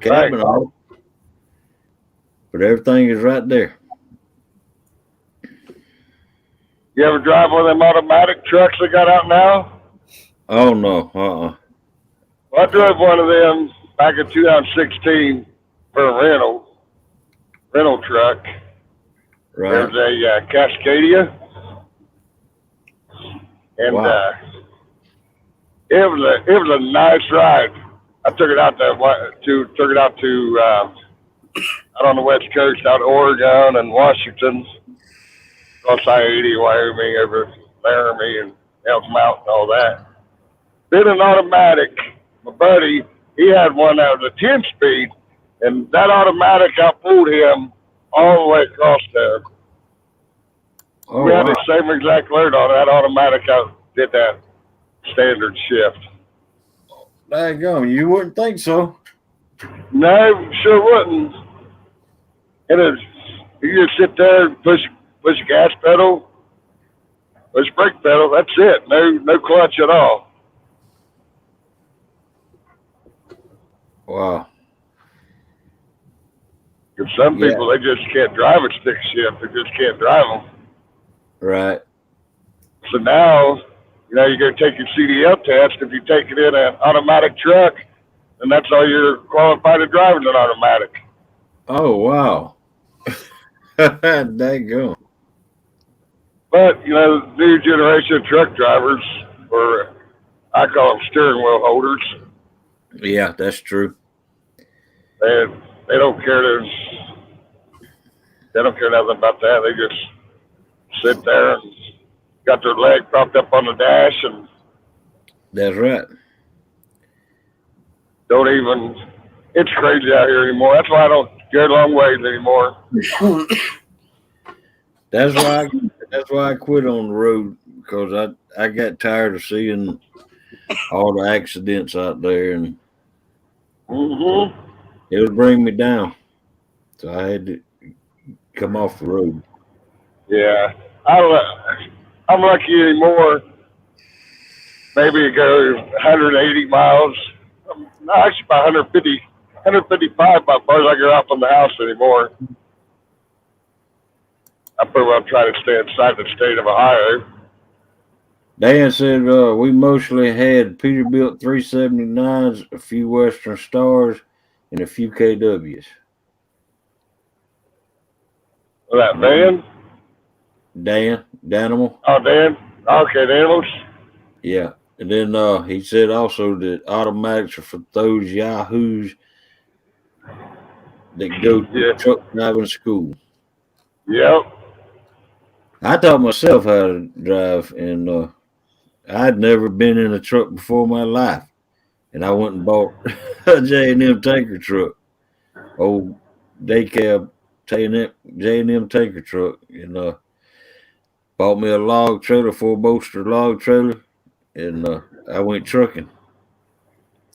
cabin Right. all, but everything is right there. You ever drive one of them automatic trucks they got out now? Oh no, Well, I drove one of them back in 2016 for a rental truck. right. There was a Cascadia, and Wow. it was a nice ride. I took it out to out on the west coast, out of Oregon and Washington, across I-80, Wyoming, over Laramie and Elk Mountain, all that. Then an automatic. My buddy, he had one that was a 10-speed, and that automatic outpulled him all the way across there. Oh We had wow. the same exact load on that automatic. I did that standard shift. Daggone, you wouldn't think so. No, sure wouldn't. You just sit there and push a gas pedal, push a brake pedal. That's it. No clutch at all. Wow. Because some Yeah. people, they just can't drive a stick shift. They just can't drive them. Right. So now, you know, you go take your CDL test. If you take it in an automatic truck, then that's all you're qualified to drive is an automatic. Oh wow. Daggone. But, you know, the new generation of truck drivers, or I call them steering wheel holders, Yeah, that's true. they don't care. They don't care nothing about that. They just sit there and got their leg propped up on the dash and That's right. don't even. It's crazy out here anymore. That's why I don't go long ways anymore. That's why I quit on the road, because I got tired of seeing all the accidents out there, and Mm-hmm. it would bring me down. So I had to come off the road. Yeah, I'm lucky anymore. Maybe go 180 miles. No, actually about 155 by far as I get out from the house anymore. I pretty well try to stay inside the state of Ohio. Dan said we mostly had Peterbilt 379s, a few Western Stars, and a few KWs. That van? Danimal. Oh, Dan? Okay, the animals? Yeah. And then he said also that automatics are for those yahoos that go to truck driving school. Yep. I taught myself how to drive, and I'd never been in a truck before in my life. And I went and bought a J&M tanker truck, old day cab J&M tanker truck, and bought me a log trailer, 4-bolster log trailer, and I went trucking.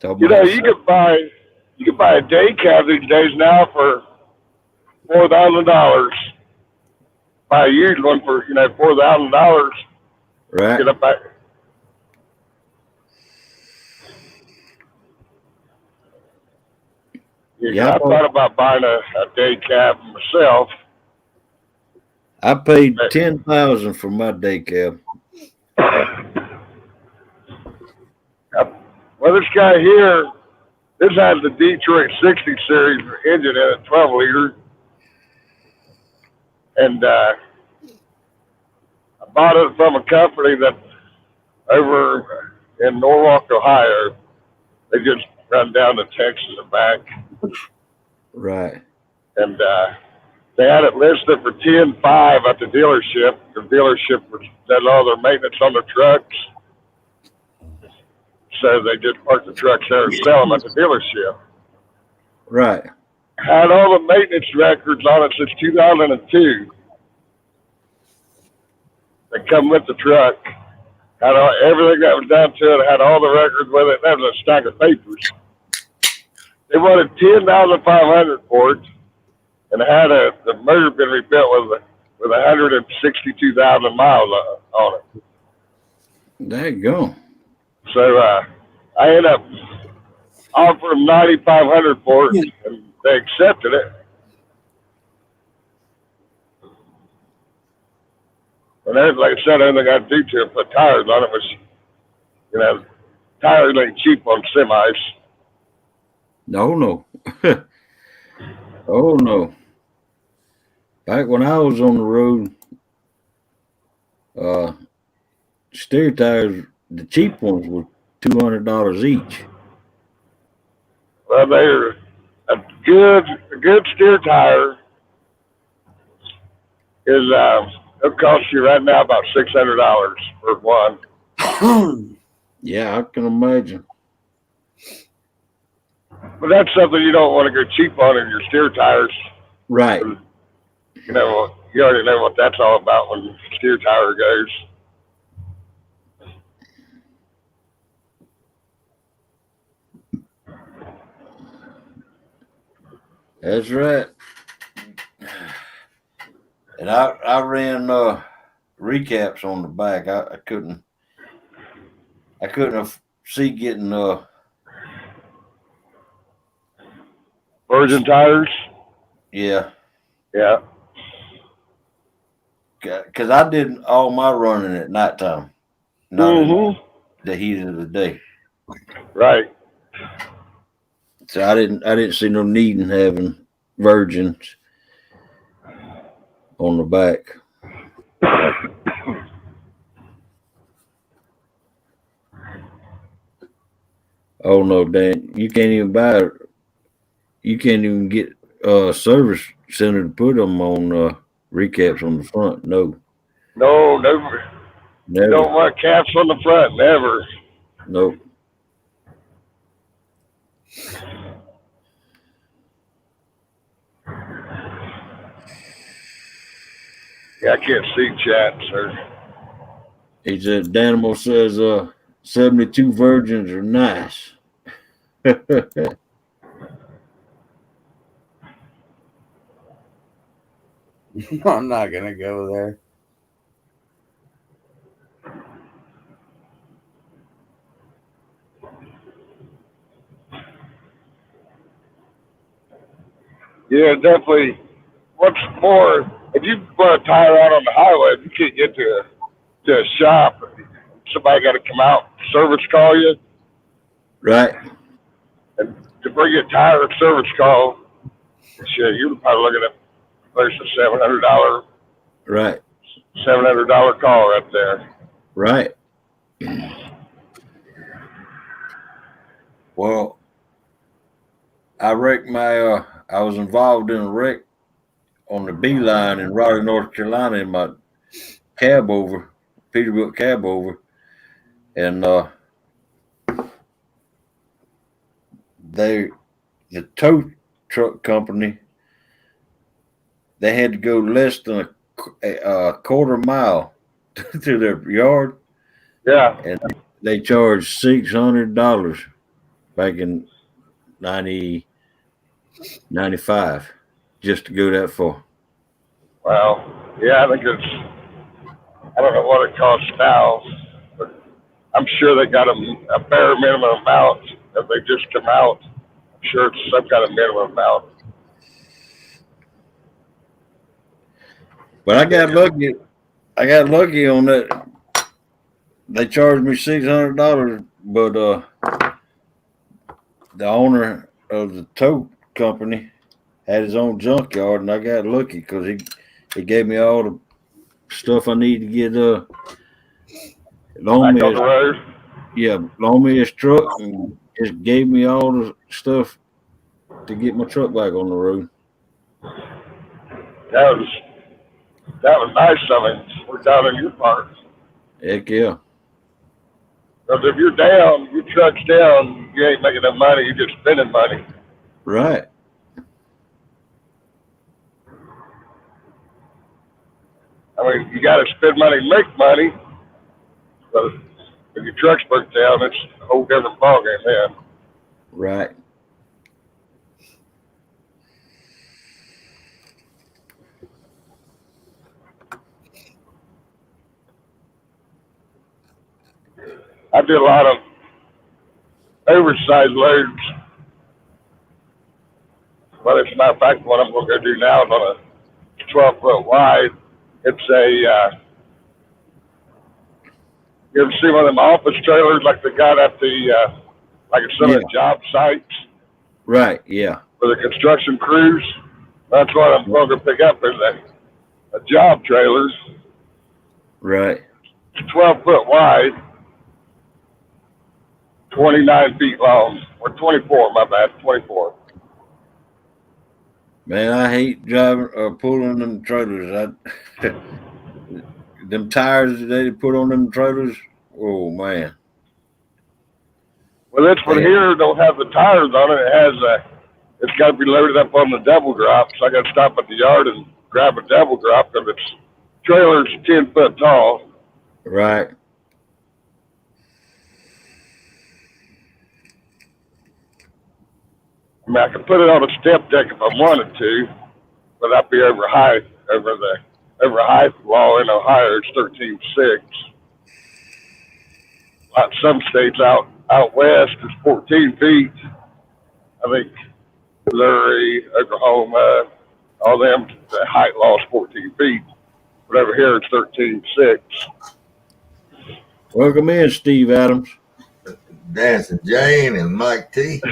You know, you could buy a day cab these days now for $4,000. Buy a used one for $4,000. Right. Get up back. Yeah, I thought about buying a day cab myself. I paid $10,000 for my day cab. Well, this guy here, this has the Detroit 60 series engine in it, 12-liter, and I bought it from a company that over in Norwalk, Ohio. They just run down to Texas and back, Right. and they had it listed for $10,500 at the dealership. The dealership did all their maintenance on the trucks, so they just parked the trucks there and sell them at the dealership. Right. Had all the maintenance records on it since 2002. They come with the truck. Had everything that was done to it. Had all the records with it. That was a stack of papers. They wanted $10,500 for it, and had the motor been rebuilt with 162,000 miles on it. There you go. So I ended up offering $9,500 for it, and they accepted it. And then, like I said, everything I do to it, put tires on it, was, tires ain't cheap on semis. No. Oh, no. Back when I was on the road, steer tires, the cheap ones were $200 each. Well, they're a good steer tire is it'll cost you right now about $600 for one. Yeah, I can imagine. But that's something you don't want to go cheap on in your steer tires. Right. You already know what that's all about when the steer tire goes. That's right. And I ran recaps on the back. I couldn't see getting Virgin tires? Yeah. Yeah. Because I did all my running at nighttime, not in the heat of the day. Right. So I didn't see no need in having virgins on the back. Oh no, Dan, you can't even buy it. You can't even get a service center to put them on recaps on the front. No. No, never. You don't want caps on the front, never. Nope. Yeah, I can't see chat, sir. He said, Danimal says 72 virgins are nice. I'm not going to go there. Yeah, definitely. What's more, if you put a tire out on the highway, if you can't get to a shop, somebody got to come out, service call you. Right. And to bring a tire and service call, shit, you're probably looking at close to $700. Right. $700 call right there. Right. Well, I wrecked my I was involved in a wreck on the B line in Raleigh, North Carolina, in my cab over, Peterbilt cab over, and the tow truck company, they had to go less than a quarter mile to their yard. Yeah. And they charged $600 back in 95 just to go that far. Well, yeah, I think I don't know what it costs now, but I'm sure they got a bare minimum amount that they just come out sure it's some kind of minimum amount. But I got lucky. I got lucky on that. They charged me $600, but the owner of the tow company had his own junkyard, and I got lucky because he gave me all the stuff I need to get loan Back me on the road. loan me his truck and just gave me all the stuff to get my truck back on the road. That was nice of him. We're down on your part. Heck yeah. Because if you're down, your truck's down, you ain't making enough money, you're just spending money. Right. I mean, you got to spend money to make money. But if your truck's broke down, it's a whole different ballgame then. Right. I did a lot of oversized loads. Well, as a matter of fact, what I'm going to go do now is on a 12-foot wide. It's a, you ever see one of them office trailers like they got at the, like at some of the job sites Right. Yeah. for the construction crews? That's what I'm going to pick up is a job trailers. Right. It's 12-foot wide, 29 feet long, or 24, my bad, 24. Man, I hate driving or pulling them trailers. Them tires that they put on them trailers. Oh man. Well, this one here don't have the tires on it. It has it's got to be loaded up on the double drop. So I got to stop at the yard and grab a double drop because its trailer's 10 foot tall. Right. I mean, I could put it on a step deck if I wanted to, but I'd be over height law in Ohio. It's 13.6. Like some states out west, it's 14 feet. I think Missouri, Oklahoma, all them, the height law is 14 feet. But over here, it's 13.6. Welcome in, Steve Adams. Dancing Jane and Mike T.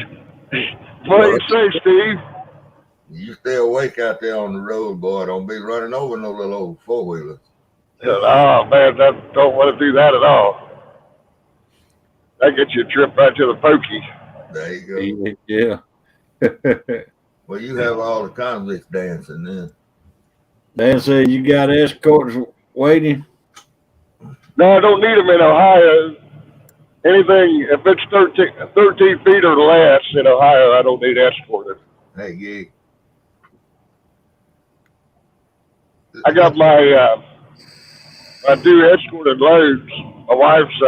What do you say, Steve? You stay awake out there on the road, boy. Don't be running over no little old four-wheeler. Oh, man, don't want to do that at all. That gets you a trip right to the pokey. There you go. Yeah. Well, you have all the convicts dancing then. Dan said you got escorts waiting. No, I don't need them in Ohio. Anything, if it's 13 feet or less in Ohio, I don't need escorted. Hey, gig. I got I do escorted loads. My wife's,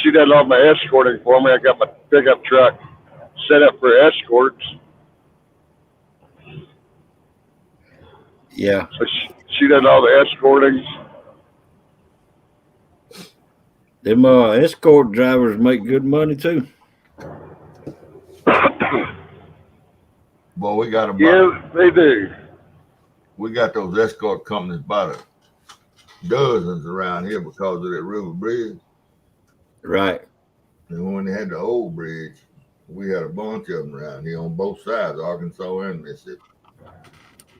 she does all my escorting for me. I got my pickup truck set up for escorts. Yeah. So she does all the escorting. Them escort drivers make good money too. Boy, we got about, Yeah, they do. we got those escort companies by the dozens around here because of that river bridge. Right. And when they had the old bridge, we had a bunch of them around here on both sides, Arkansas and Mississippi.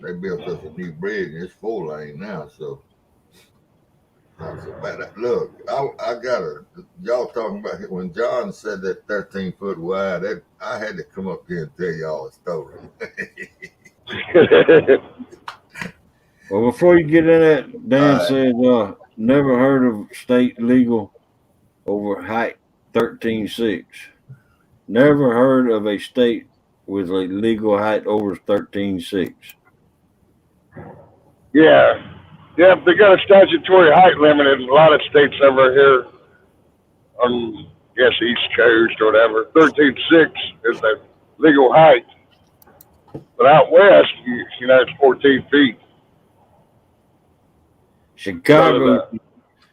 They built us a new bridge, and it's 4-lane now, so not so bad. Look, I got y'all talking about it when John said that 13-foot wide. I had to come up here and tell y'all a story. Well, before you get in that, Dan said never heard of state legal over height 13.6. Never heard of a state with a legal height over 13.6. Yeah. Yeah, they got a statutory height limit in a lot of states over here on, I guess, East Coast or whatever. 13.6 is the legal height. But out west, you know, it's 14 feet.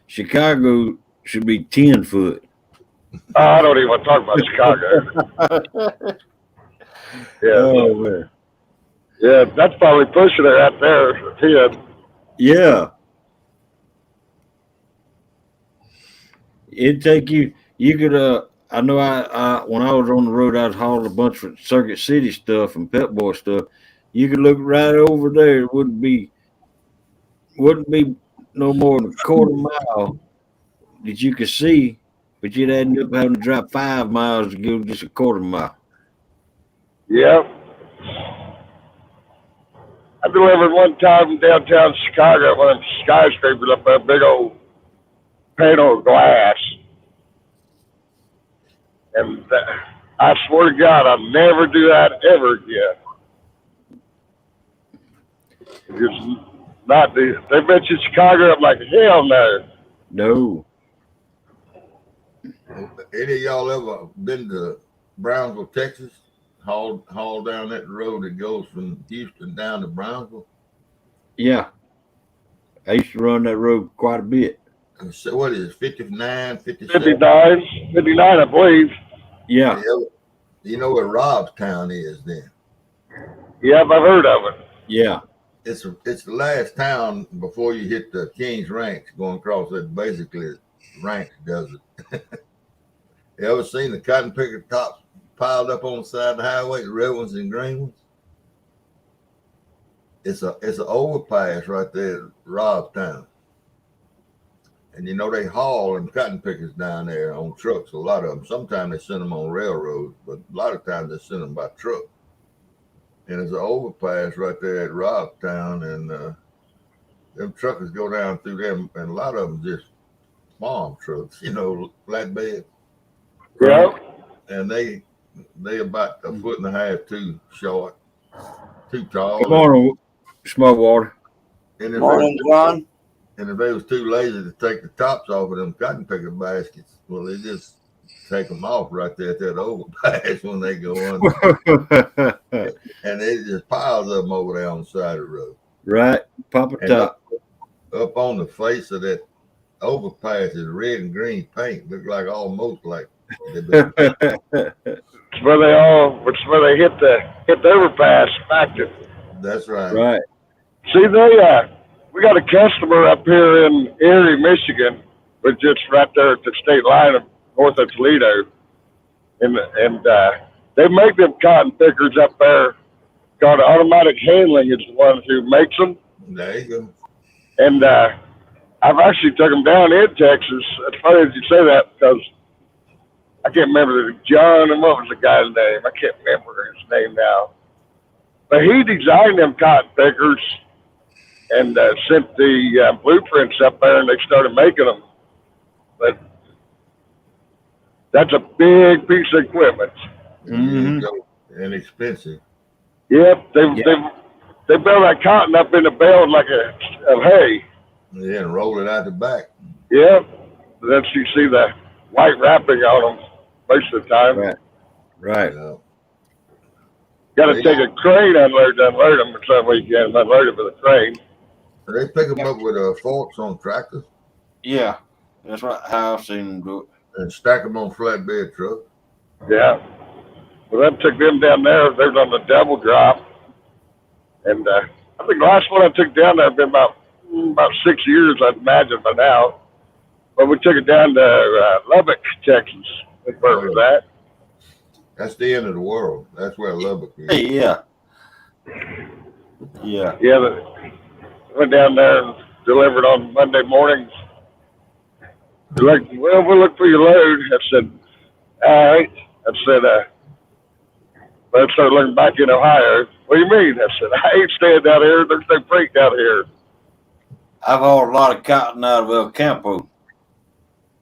Chicago should be 10 foot. Oh, I don't even want to talk about Chicago. Yeah. Oh man. Yeah, that's probably pushing it out there. Head. Yeah. It'd take you. You could. I know. I when I was on the road, I'd haul a bunch of Circuit City stuff and Pet Boy stuff. You could look right over there. It wouldn't be no more than a quarter mile that you could see, but you'd end up having to drive 5 miles to go just a quarter mile. Yeah. I delivered one time in downtown Chicago, one of them skyscrapers up there, big old panel of glass. And I swear to God, I'll never do that ever again. Just not the. They mentioned Chicago. I'm like, hell no. No. Any of y'all ever been to Brownsville, Texas? Haul down that road that goes from Houston down to Brownsville? Yeah. I used to run that road quite a bit. So what is it, 59, 57? 59, I believe. Yeah. You know where Robstown is then? Yep, I've heard of it. Yeah. It's the last town before you hit the King's Ranks going across that basically Ranks Desert. You ever seen the cotton picker tops piled up on the side of the highway, the red ones and green ones? It's an overpass right there at Robstown. And you know they haul them cotton pickers down there on trucks, a lot of them. Sometimes they send them on railroads, but a lot of times they send them by truck. And there's an overpass right there at Robstown, and them truckers go down through them, and a lot of them just farm trucks, flatbed. Yeah. And they about a foot and a half too short, too tall. Come on, Small Water. And Morning, John. And if they was too lazy to take the tops off of them cotton picker baskets, well, they just take them off right there at that overpass when they go under. And it just piles of them over there on the side of the road. Right. Pop a top. Up on the face of that overpass is red and green paint. Look like almost like they've been It's where they hit the overpass factor. That's right. Right. See, we got a customer up here in Erie, Michigan, but just right there at the state line of north of Toledo, and they make them cotton pickers up there. Called Automatic Handling is the one who makes them. There you go. And I've actually took them down in Texas. It's funny that you say that because I can't remember John and what was the guy's name? I can't remember his name now. But he designed them cotton pickers and sent the blueprints up there, and they started making them. But that's a big piece of equipment. Mm-hmm. And expensive. Yep, they build that cotton up in the bale like of hay. Yeah, and roll it out the back. Yep. Then you see the white wrapping on them most of the time. Right. Yeah. Got to take a crane unload them or something you can unload it with a crane. They pick them up with forks on tractors. Yeah. That's right. How I've seen them do it. And stack them on flatbed trucks. Yeah. Well, that took them down there. They were on the double drop. And I think the last one I took down there had been about 6 years, I'd imagine, by now. But we took it down to Lubbock, Texas. That's where it was at. That's the end of the world. That's where Lubbock is. Yeah. Yeah. Yeah, went down there and delivered on Monday mornings. They're like, well, we'll look for your load. I said, all right. I said, let's start looking back in Ohio. What do you mean? I said, I ain't staying down here. There's no freight down here. I've hauled a lot of cotton out of El Campo.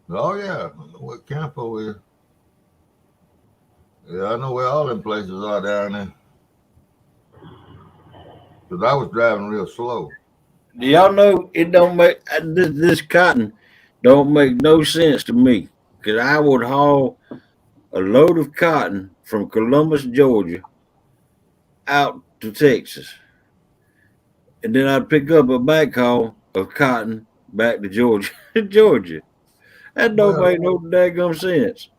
Oh, yeah. I know what Campo is. Yeah, I know where all them places are down there. Because I was driving real slow. Do y'all know it don't make this cotton don't make no sense to me? Because I would haul a load of cotton from Columbus, Georgia, out to Texas, and then I'd pick up a backhaul of cotton back to Georgia. Georgia, that don't make no daggum sense.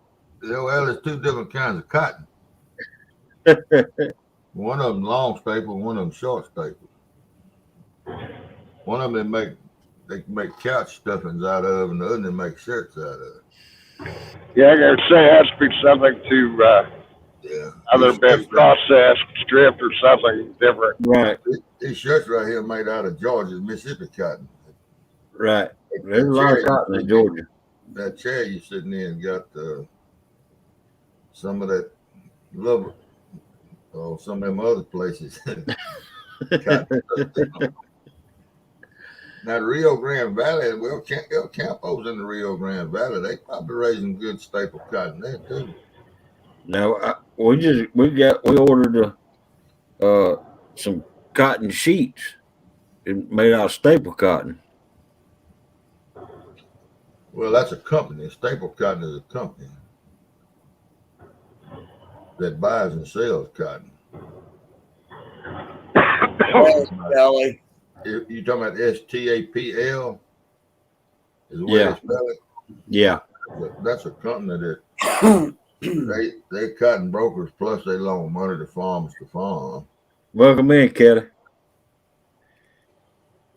Yeah, well, there's two different kinds of cotton. One of them long staple, one of them short staple. One of them they can make couch stuffings out of, and the other they make shirts out of. Yeah, I gotta say, it has to be something to Yeah. either been processed, stripped, or something different. Right, These shirts right here made out of Georgia, Mississippi cotton. right. There's a lot of cotton in Georgia. That chair you sitting in got some of that love, or some of them other places. Now the Rio Grande Valley, well, El Campo's in the Rio Grande Valley. They probably raising good staple cotton there too. Now we ordered some cotton sheets made out of staple cotton. Well, that's a company. Staple Cotton is a company that buys and sells cotton. Kelly. You talking about STAPL? Is the way they spell it? Yeah. That's a company that they cotton brokers, plus they loan money to farmers to farm. Welcome in, Kelly.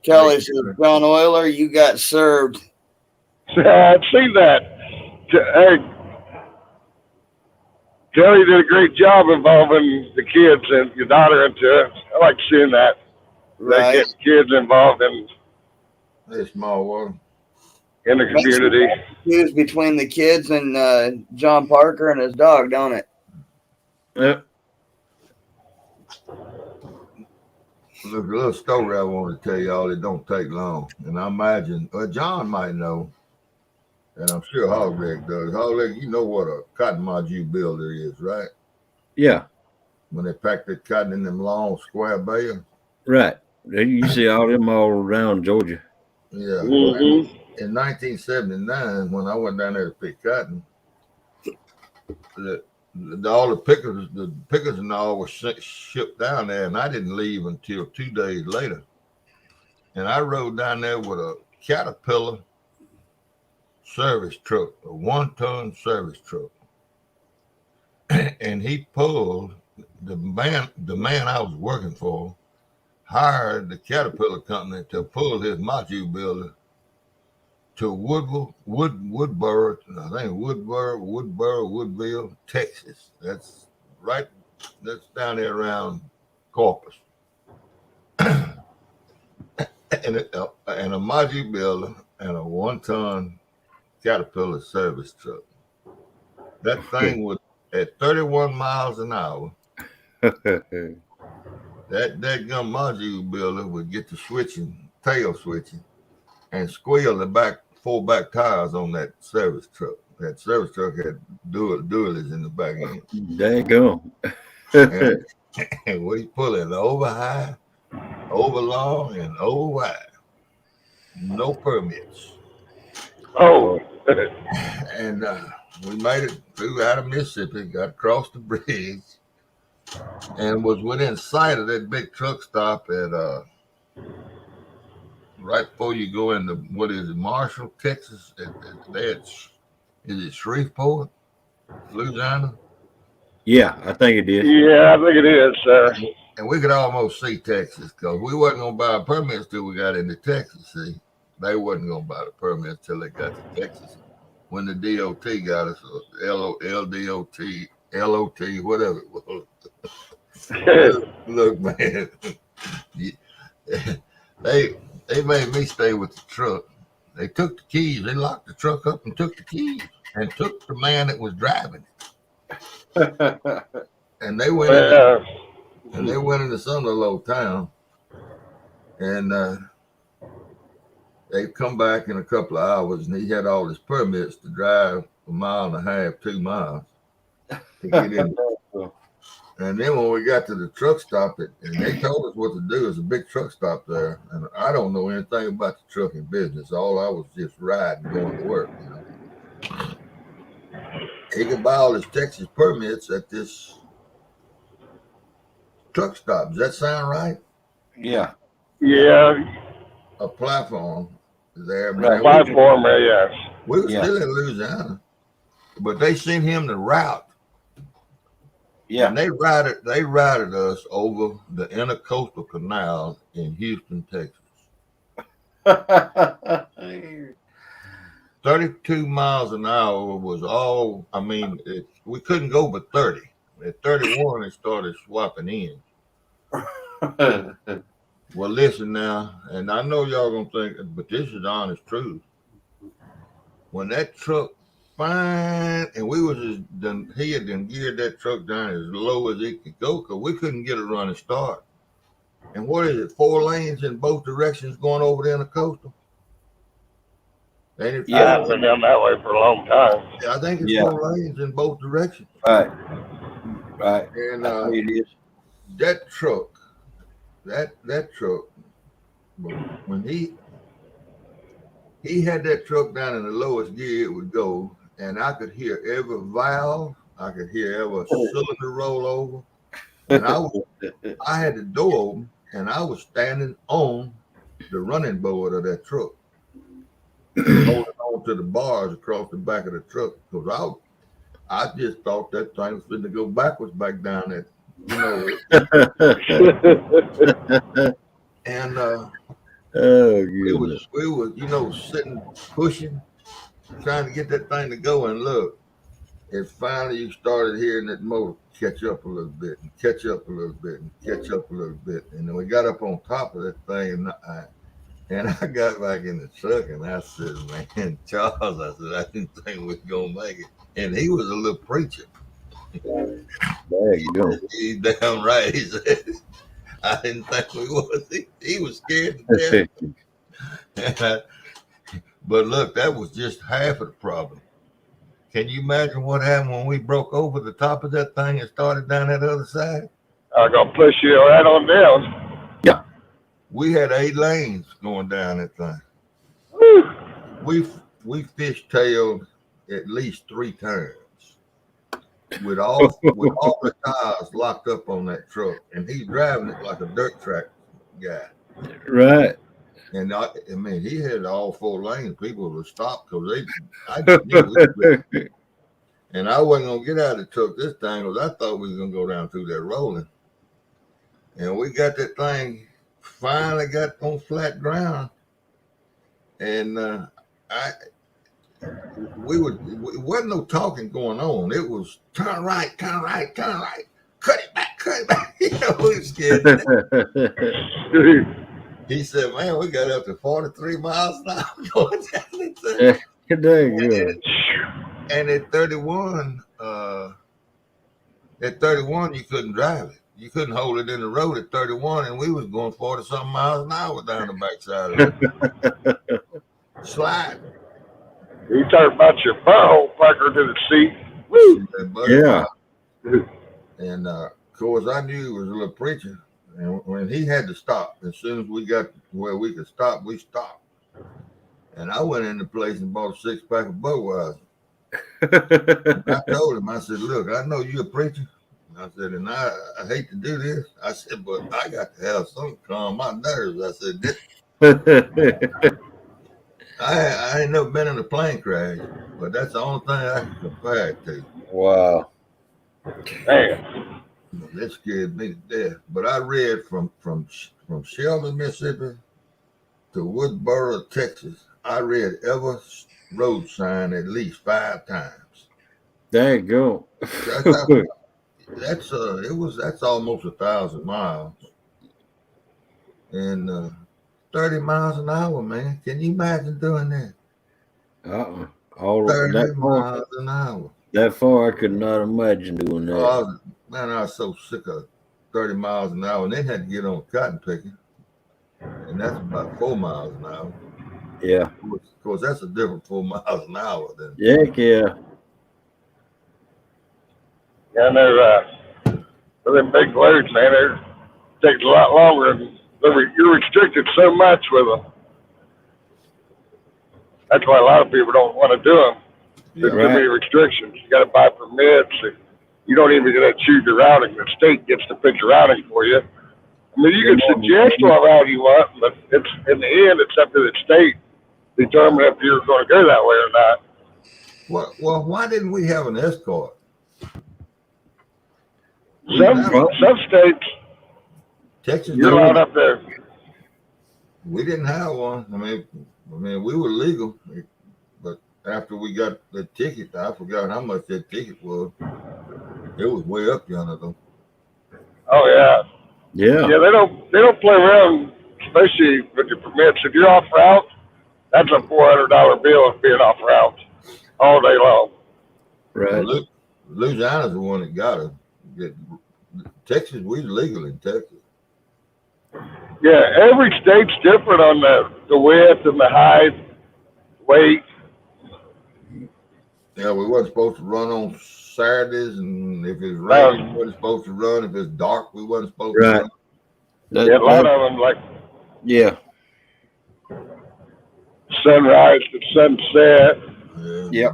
Kelly says, John Euler, you got served. I've seen that. Hey, Kelly did a great job involving the kids and your daughter into it. I like seeing that. They get kids involved in a small world in the community. Choose between the kids and John Parker and his dog, don't it? Yep. Look, a little story I want to tell y'all. It don't take long, and I imagine John might know, and I'm sure Hogleg does. Hogleg, you know what a cotton module builder is, right? Yeah. When they pack that cotton in them long square bales. Right. You see all them all around Georgia. Yeah. Mm-hmm. In 1979, when I went down there to pick cotton, all the pickers and all were shipped down there, and I didn't leave until 2 days later. And I rode down there with a Caterpillar service truck, a 1-ton service truck, and he pulled the man I was working for hired the Caterpillar company to pull his module builder to Woodboro, I think Woodville, Texas. That's down there around Corpus. and a module builder and a 1-ton Caterpillar service truck. That thing was at 31 miles an hour. That gun module builder would get the tail switching, and squeal the four back tires on that service truck. That service truck had dualies in the back end. There you go. And we pulling over high, over long, and over wide. No permits. Oh. And we made it through out of Mississippi, got across the bridge, and was within sight of that big truck stop at right before you go into what is it, Marshall, Texas? Is it Shreveport, Louisiana? Yeah, I think it is. Yeah, I think it is, sir. And we could almost see Texas because we wasn't gonna buy permits till we got into Texas. See, they wasn't gonna buy the permits till they got to Texas. When the DOT got us, LDOT, LOT, whatever it was. Look, man, they made me stay with the truck. They took the keys. They locked the truck up and took the keys and took the man that was driving it. And they went into some little town, and they come back in a couple of hours, and he had all his permits to drive 1.5 miles, 2 miles to get in. And then when we got to the truck stop, and they told us what to do. It's a big truck stop there, and I don't know anything about the trucking business. All I was just riding, going to work. You know, he could buy all his Texas permits at this truck stop. Does that sound right? Yeah. Yeah. A platform there. Right. Platform, yes. We were still in Louisiana, but they sent him the route. Yeah. And they routed us over the Intercoastal Canal in Houston, Texas. 32 miles an hour was all. I mean, we couldn't go but 30. At 31, it started swapping in. Well, listen now, and I know y'all gonna think, but this is the honest truth. When that truck and we was just done, he had done geared that truck down as low as it could go because we couldn't get a running start. And what is it? 4 lanes in both directions going over the Intercoastal? Ain't it? Yeah. I've been down that way for a long time. I think it's Yeah. 4 lanes in both directions. Right. And I think it is. that truck, when he had that truck down in the lowest gear it would go, and I could hear every valve, I could hear every cylinder roll over, and I had the door open, and I was standing on the running board of that truck, holding on to the bars across the back of the truck, because I just thought that thing was going to go backwards back down that, and Oh, we goodness. was sitting, pushing, trying to get that thing to go, and look, and finally you started hearing that motor catch up a little bit, and catch up a little bit, and catch up a little bit, and then we got up on top of that thing, and I got back in the truck, and I said, man, Charles, I said, I didn't think we was going to make it. And he was a little preacher. There you go. He's damn right. He said, I didn't think we was. He was scared to death. But look, that was just half of the problem. Can you imagine what happened when we broke over the top of that thing and started down that other side? I'm going to push you right on down. Yeah. We had 8 lanes going down that thing. Woo. We fishtailed at least 3 times with all the tires locked up on that truck, and he's driving it like a dirt track guy. Right. And I mean, he had all 4 lanes. People would stop because I just knew and I wasn't gonna get out of the truck this time because I thought we was gonna go down through that rolling. And we got that thing finally got on flat ground, and it wasn't no talking going on. It was turn right, cut it back. We were scared. He said, man, we got up to 43 miles an hour going down the thing. And at 31, you couldn't drive it. You couldn't hold it in the road at 31, and we was going 40-something miles an hour down the backside of it. Slide. You talk about your butthole pucker to the seat. Woo. Yeah. And of course, I knew he was a little preacher. And when he had to stop, as soon as we got where we could stop, we stopped. And I went in the place and bought a 6-pack of Budweiser. I told him, I said, look, I know you're a preacher. I said, and I hate to do this. I said, but I got to have something to calm my nerves. I said, I ain't never been in a plane crash, but that's the only thing I can compare it to. Wow. Man. That scared me to death. But I read from Shelby, Mississippi to Woodsboro, Texas. I read every road sign at least 5 times. There you go. That's almost 1,000 miles. And 30 miles an hour, man. Can you imagine doing that? 30 miles an hour. That far, I could not imagine doing that. I was so sick of 30 miles an hour, and then had to get on cotton picking, and that's about 4 miles an hour. Yeah. Of course, that's a different 4 miles an hour. Then. Yeah. And they're them big loads, man. It takes a lot longer, and you're restricted so much with them. That's why a lot of people don't want to do them. There's too many restrictions. You got to buy permits. You don't even get to choose your routing. The state gets to pick your routing for you. I mean, you can suggest what route you want, but it's in the end, it's up to the state to determine if you're going to go that way or not. Well, why didn't we have an escort? Some states, Texas, you're allowed up there. We didn't have one. I mean, we were legal, but after we got the ticket, I forgot how much that ticket was. It was way up yonder though. Oh yeah. Yeah. Yeah, they don't play around, especially with your permits. If you're off route, that's a $400 bill of being off route all day long. Right. Well, Louisiana's the one that got it. Texas, we legal in Texas. Yeah, every state's different on the width and the height, weight. Yeah, we wasn't supposed to run on Saturdays, and if it's raining, we wasn't supposed to run. If it's dark, we wasn't supposed to run. Yeah, a lot of them, like sunrise to sunset. Yeah.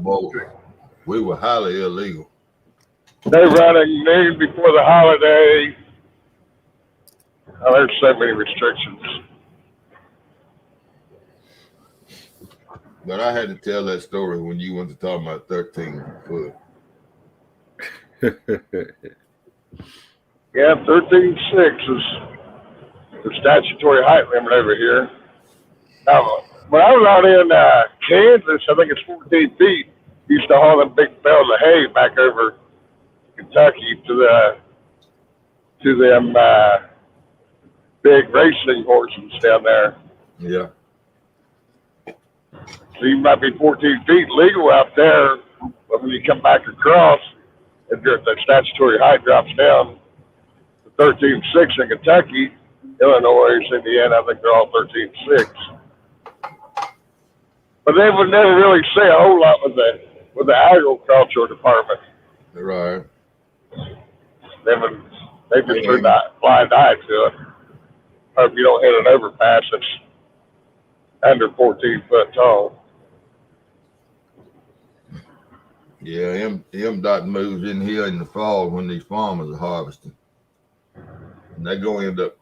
We were highly illegal. They're running noon before the holiday. Oh, there's so many restrictions. But I had to tell that story when you went to talk about 13 foot. Yeah, 13.6 is the statutory height limit over here. Now, when I was out in Kansas, I think it's 14 feet. Used to haul them big bales of hay back over Kentucky to them big racing horses down there. Yeah. So you might be 14 feet legal out there, but when you come back across, if the statutory height drops down to 13.6 in Kentucky, Illinois, Indiana, I think they're all 13.6. But they would never really say a whole lot with the agricultural department. Right. They just turn a blind eye to it. Hope you don't hit an overpass that's under 14 foot tall. Yeah, MDOT moves in here in the fall when these farmers are harvesting. And they're going to end up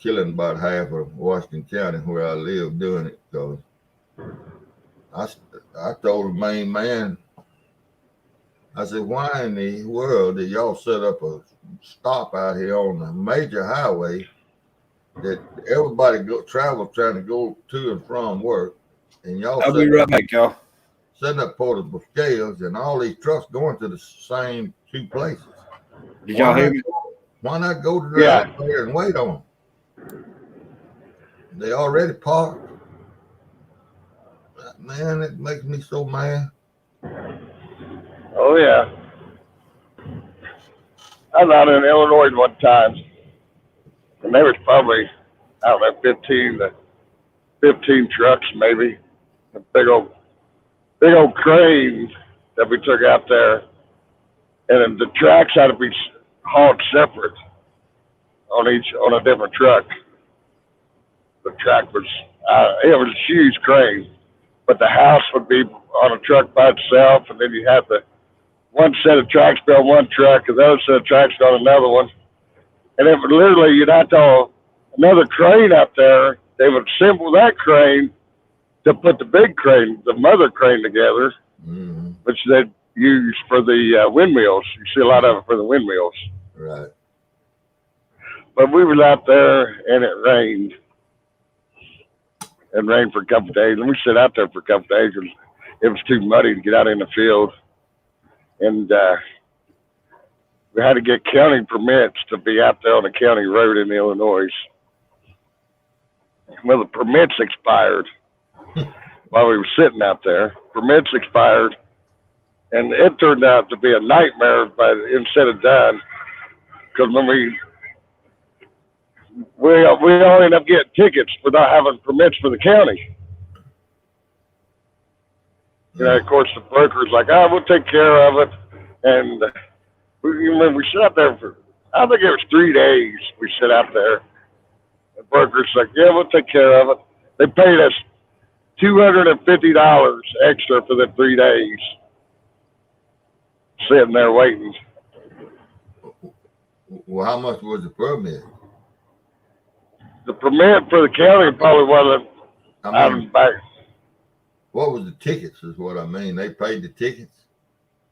killing about half of Washington County where I live doing it. So I told the main man, I said, why in the world did y'all set up a stop out here on a major highway that everybody travel trying to go to and from work, and y'all I'll be right back, y'all. Setting up portable scales and all these trucks going to the same two places. Did y'all hear me? Why not go to the elevator and wait on them? They already parked. Man, it makes me so mad. Oh yeah. I was out in Illinois one time, and there was probably, I don't know, 15 trucks maybe, a big old crane that we took out there, and the tracks had to be hauled separate on a different truck. The track was it was a huge crane, but the house would be on a truck by itself, and then you had the one set of tracks be on one truck, and the other set of tracks on another one, and it would literally, you'd have to haul another crane up there. They would assemble that crane to put the big crane, the mother crane together, which they'd use for the windmills. You see a lot of it for the windmills. Right. But we were out there, and it rained. It rained for a couple of days, and we sat out there for a couple of days because it was too muddy to get out in the field. And we had to get county permits to be out there on a county road in Illinois. Well, the permits expired while we were sitting out there. Permits expired, and it turned out to be a nightmare instead of done, because when we all ended up getting tickets for not having permits for the county. You know, of course, the broker's like, we'll take care of it. And we sat there for, I think it was 3 days we sat out there. The broker's like, yeah, we'll take care of it. They paid us $250 extra for the 3 days sitting there waiting. Well, how much was the permit? The permit for the county probably wasn't back. What was the tickets is what I mean. They paid the tickets?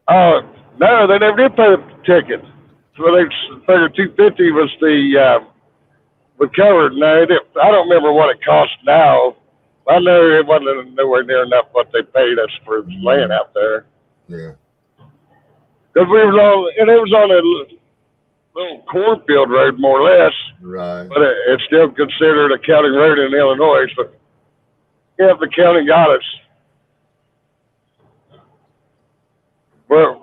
Oh, no, they never did pay the ticket. So they figured 250 was the recovered. No, I don't remember what it costs now. I know it wasn't nowhere near enough what they paid us for land out there. Yeah. Because we was on, and it was on a little cornfield road, more or less. Right. But it's still considered a county road in Illinois. So, yeah, the county got us. Where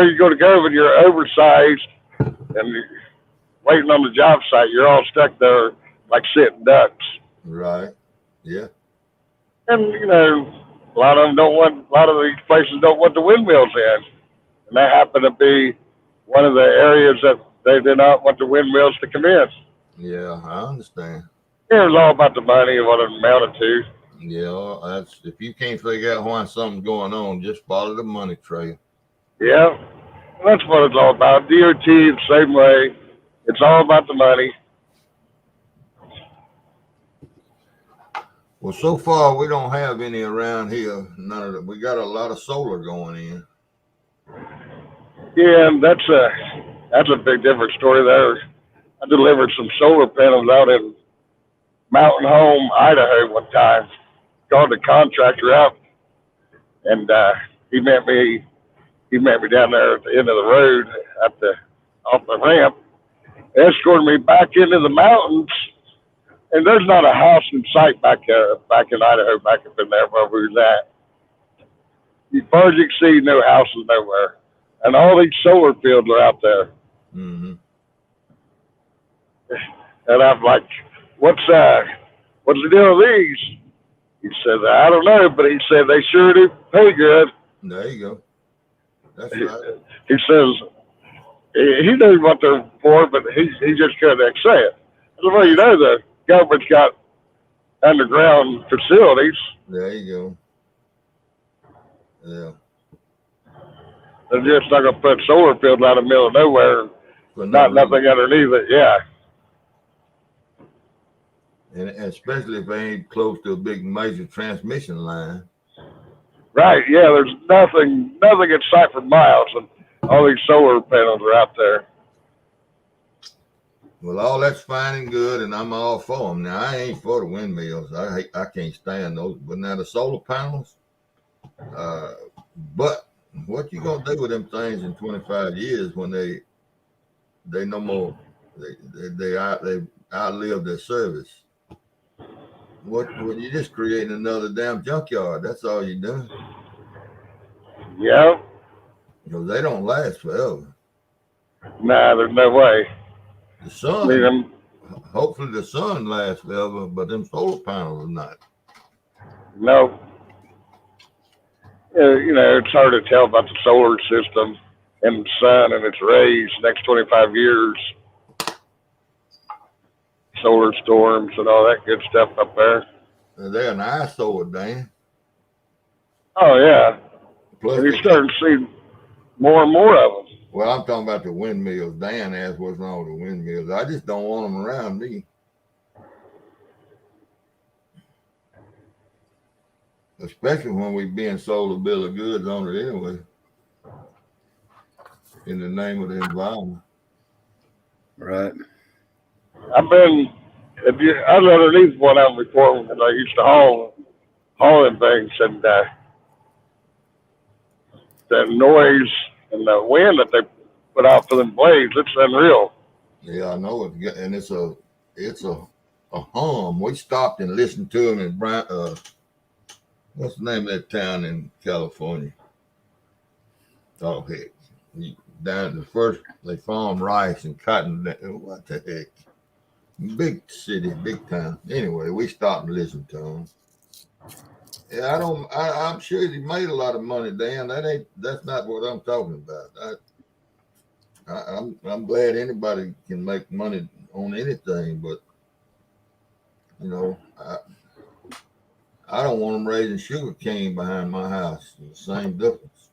you going to go when you're oversized and you're waiting on the job site? You're all stuck there like sitting ducks. Right. Yeah. And, a lot of these places don't want the windmills in. And that happened to be one of the areas that they did not want the windmills to come in. Yeah, I understand. It was all about the money and what it amounted to. Yeah, that's if you can't figure out why something's going on, just follow the money trail. Yeah, that's what it's all about. DOT, the same way. It's all about the money. Well, so far we don't have any around here. None of them. We got a lot of solar going in. Yeah, and that's a big different story there. I delivered some solar panels out in Mountain Home, Idaho one time. Called the contractor out, and he met me down there at the end of the road off the ramp, escorted me back into the mountains. And there's not a house in sight back in Idaho, back up in there where we was at. As far as you can see, no houses nowhere. And all these solar fields are out there. Mm-hmm. And I'm like, what's the deal with these? He said, I don't know, but he said they sure do pay good. There you go. That's right. He says he knows what they're for, but he just couldn't say it. Well, the government's got underground facilities. There you go. Yeah. They're just not going to put solar fields out in the middle of nowhere. Nothing underneath it. Yeah. And especially if they ain't close to a big major transmission line. Right. Yeah. There's nothing in sight for miles, and all these solar panels are out there. Well, all that's fine and good, and I'm all for them. Now, I ain't for the windmills. I can't stand those. But now the solar panels, but what you gonna do with them things in 25 years when they no more they outlive their service? What you just creating another damn junkyard? That's all you're doing. Yeah. Because they don't last forever. Nah, there's no way. The sun, hopefully the sun lasts forever, but them solar panels are not. No. It's hard to tell about the solar system and the sun and its rays next 25 years. Solar storms and all that good stuff up there. They're an eyesore, Dan. Oh, yeah. Plus, and you're starting to see more and more of them. Well, I'm talking about the windmills. Dan asked what's wrong with the windmills. I just don't want them around me. Especially when we being sold a bill of goods on it anyway. In the name of the environment. Right. I was underneath one of them before, and I used to hauling things, and the noise and the wind that they put out for them blades, it's unreal. Yeah, I know it, and it's a hum. We stopped and listened to them in what's the name of that town in California? Oh heck, down the first they farm rice and cotton. What the heck? Big city, big town. Anyway, we stopped and listened to them. Yeah, I'm sure he made a lot of money, Dan. That's not what I'm talking about. I'm glad anybody can make money on anything, but I don't want them raising sugar cane behind my house. It's the same difference.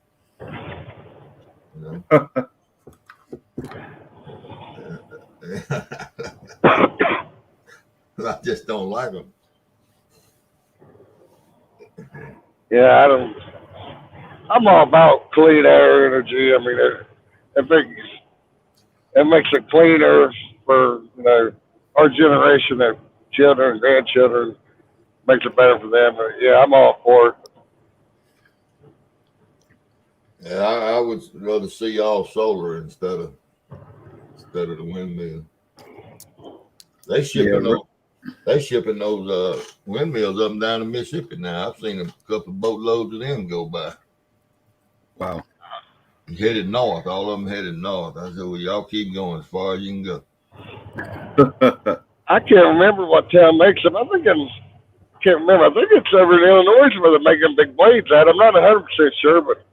I just don't like them. Yeah, I'm all about clean air energy. I mean, it makes it cleaner for our generation of children, grandchildren. Makes it better for them. But yeah, I'm all for it. Yeah, I would rather see all solar instead of the windmill. They shipping those windmills up and down the Mississippi now. I've seen a couple of boatloads of them go by. Wow. Headed north, all of them headed north. I said, well, y'all keep going as far as you can go. I can't remember what town makes them. Can't remember. I think it's over in Illinois where they're making big blades at. I'm not 100% sure, but it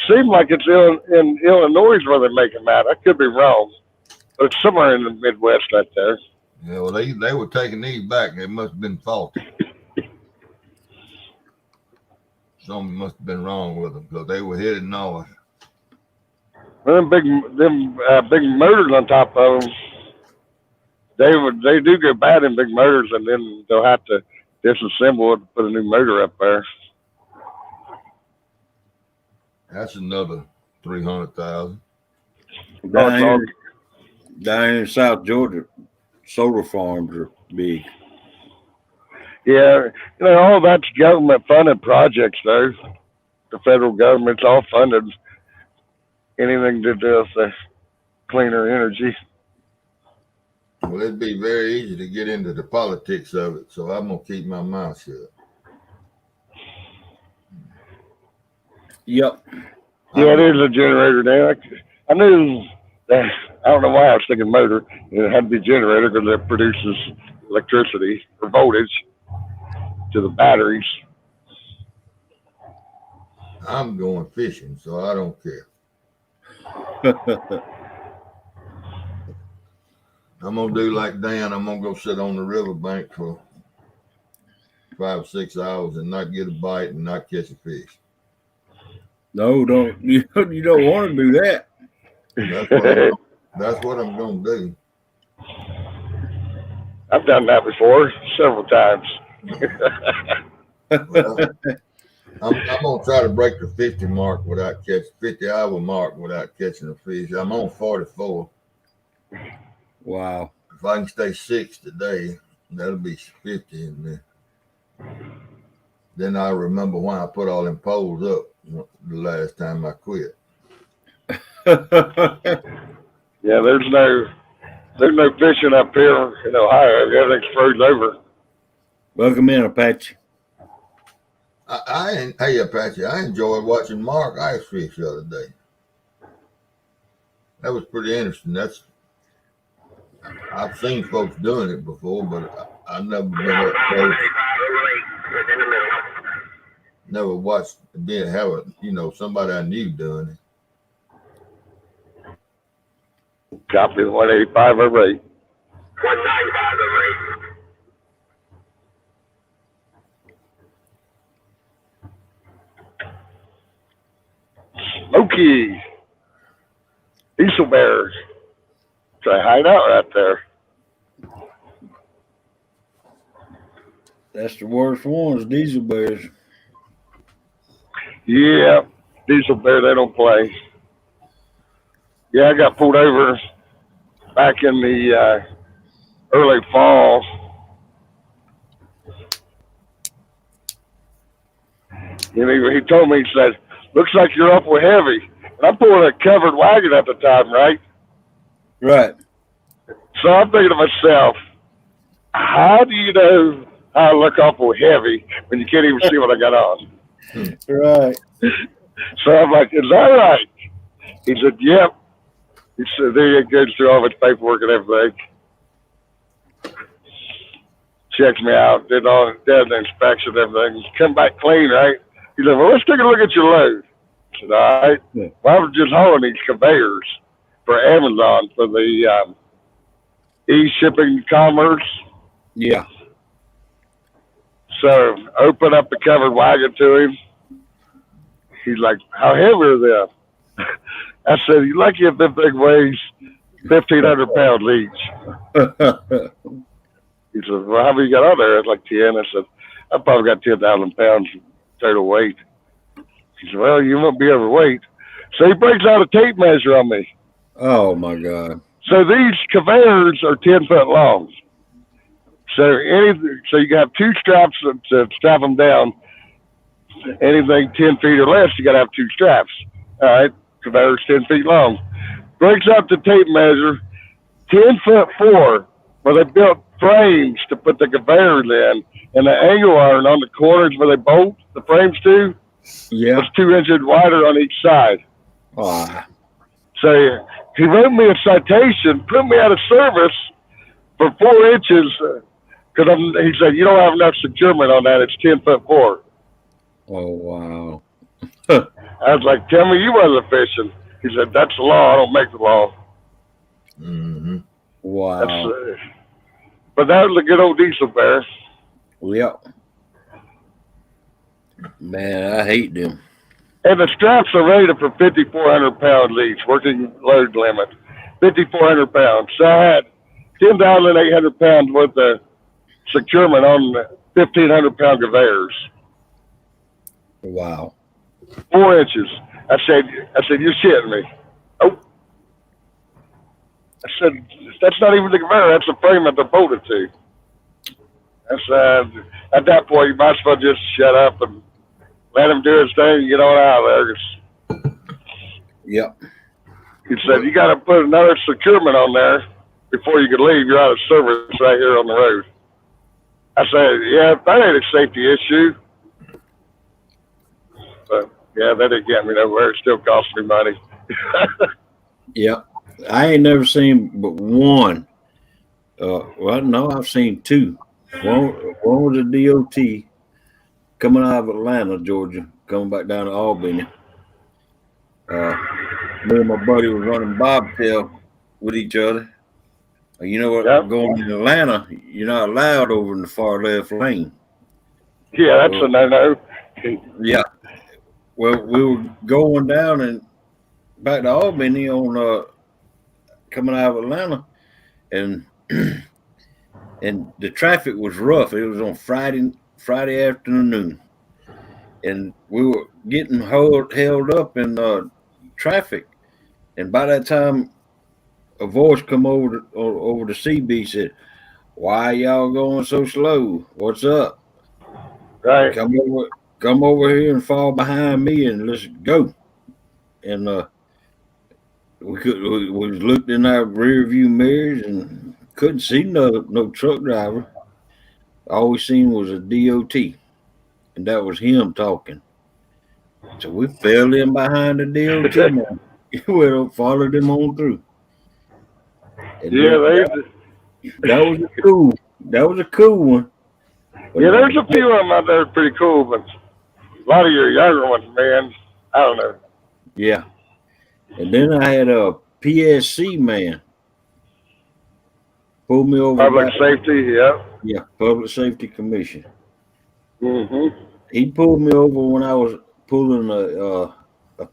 seems like it's in Illinois where they make them at. I could be wrong, but it's somewhere in the Midwest right there. Yeah, well, they were taking these back. They must have been faulty. Something must have been wrong with them because they were headed north. Well, them big motors on top of them, they do go bad in big motors, and then they'll have to disassemble it and put a new motor up there. That's another 300,000. Down here in South Georgia, solar farms are big. Yeah, all that's government funded projects, though. The federal government's all funded anything to do with cleaner energy. Well, it'd be very easy to get into the politics of it, so I'm gonna keep my mouth shut. Yep. Yeah, it is a generator now. I knew that. I don't know why I was thinking motor. It had to be generator because it produces electricity or voltage to the batteries. I'm going fishing, so I don't care. I'm gonna do like Dan. I'm gonna go sit on the riverbank for 5 or 6 hours and not get a bite and not catch a fish. No, don't you don't want to do that. That's what I'm gonna do. I've done that before several times. Well, I'm gonna try to break the 50 mark without 50 hour mark without catching a fish. I'm on 44. Wow. If I can stay 6 today, that'll be 50 in there. Then I remember when I put all them poles up the last time I quit. Yeah, there's no fishing up here in Ohio. Everything's frozen over. Welcome in, Apache. Hey Apache, I enjoyed watching Mark ice fish the other day. That was pretty interesting. I've seen folks doing it before, but I've never been up close. Never watched somebody I knew doing it. Copy 185 over 8. 195 over 8. Smokey. Diesel bears. It's a hideout right there. That's the worst ones, diesel bears. Yeah, diesel bear, they don't play. Yeah, I got pulled over back in the early fall. And he told me, he said, looks like you're awful heavy. And I'm pulling a covered wagon at the time, right? Right. So I'm thinking to myself, how do you know I look awful heavy when you can't even see what I got on? Right. So I'm like, is that right? He said, yep. He said, there he goes through all his paperwork and everything. Checks me out, did the inspection and everything. Come back clean, right? He said, well, let's take a look at your load. I said, all right. Yeah. Well, I was just hauling these conveyors for Amazon for the e-shipping commerce. Yeah. So open up the covered wagon to him. He's like, how heavy are they? I said, you lucky if that thing weighs 1,500 pounds each. He said, well, how many you got on there? It's like 10. I said, I probably got 10,000 pounds total weight. He said, well, you won't be overweight. So he breaks out a tape measure on me. Oh, my God. So these conveyors are 10 foot long. So you can have two straps to strap them down. Anything 10 feet or less, you got to have two straps. All right, conveyor's 10 feet long. Breaks up the tape measure 10'4", where they built frames to put the conveyors in, and the angle iron on the corners where they bolt the frames to was 2 inches wider on each side. Ah. So he wrote me a citation, put me out of service for 4 inches, because he said, you don't have enough securement on that. It's 10'4". Oh, wow. I was like, tell me you wasn't fishing. He said, that's the law. I don't make the law. Mm-hmm. Wow. But that was a good old diesel bear. Yep. Man, I hate them. And the straps are rated for 5,400 pounds each, working load limit. 5,400 pounds. So I had 10,800 pounds worth of securement on 1,500 pound conveyors. Wow. 4 inches. I said, you're shitting me. Oh. I said, that's not even the conveyor. That's the frame that they're bolted to. I said, at that point, you might as well just shut up and let him do his thing and get on out of there. Yep. He said, you got to put another securement on there before you can leave. You're out of service right here on the road. I said, yeah, that ain't a safety issue. But, yeah, that didn't get me nowhere. It still cost me money. Yep. I ain't never seen but one. Well, no, I've seen two. One was a DOT coming out of Atlanta, Georgia, coming back down to Albany. Me and my buddy was running bobtail with each other. You know what? Yep. Going in Atlanta, you're not allowed over in the far left lane. Yeah, that's a no-no. Yeah. Well, we were going down and back to Albany on coming out of Atlanta, and and the traffic was rough. It was on Friday afternoon, and we were getting held up in traffic. And by that time, a voice come over the CB said, "Why y'all going so slow? What's up? Right. Come over here and fall behind me and let's go." And we looked in our rear view mirrors and couldn't see no truck driver. All we seen was a DOT, and that was him talking. So we fell in behind the DOT man. We followed him on through. And yeah, that was a cool one. But yeah, there's a few of them out there pretty cool, but a lot of your younger ones, man, I don't know. Yeah. And then I had a PSC man pull me over. Public safety, yeah. Yeah, Public Safety Commission. Mm-hmm. He pulled me over when I was pulling a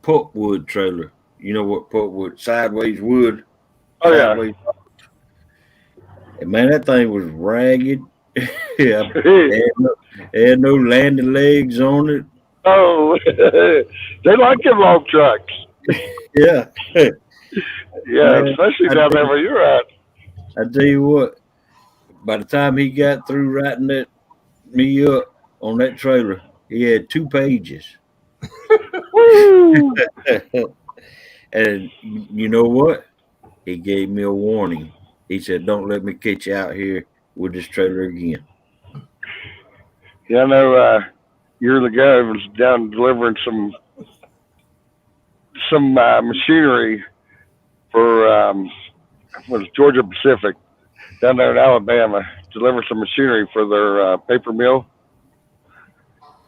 pulpwood trailer. You know what pulpwood? Sideways wood. Oh, sideways. yeah. And man, that thing was ragged. Yeah, it had no landing legs on it. Oh, they like them long trucks. Yeah. Yeah, man, especially down there where you're at. I tell you what, by the time he got through writing me up on that trailer, he had 2 pages. Woo! And you know what? He gave me a warning. He said, "Don't let me catch you out here with this trailer again." Yeah, I know. Years ago, I was down delivering some machinery for was Georgia Pacific down there in Alabama. Deliver some machinery for their paper mill,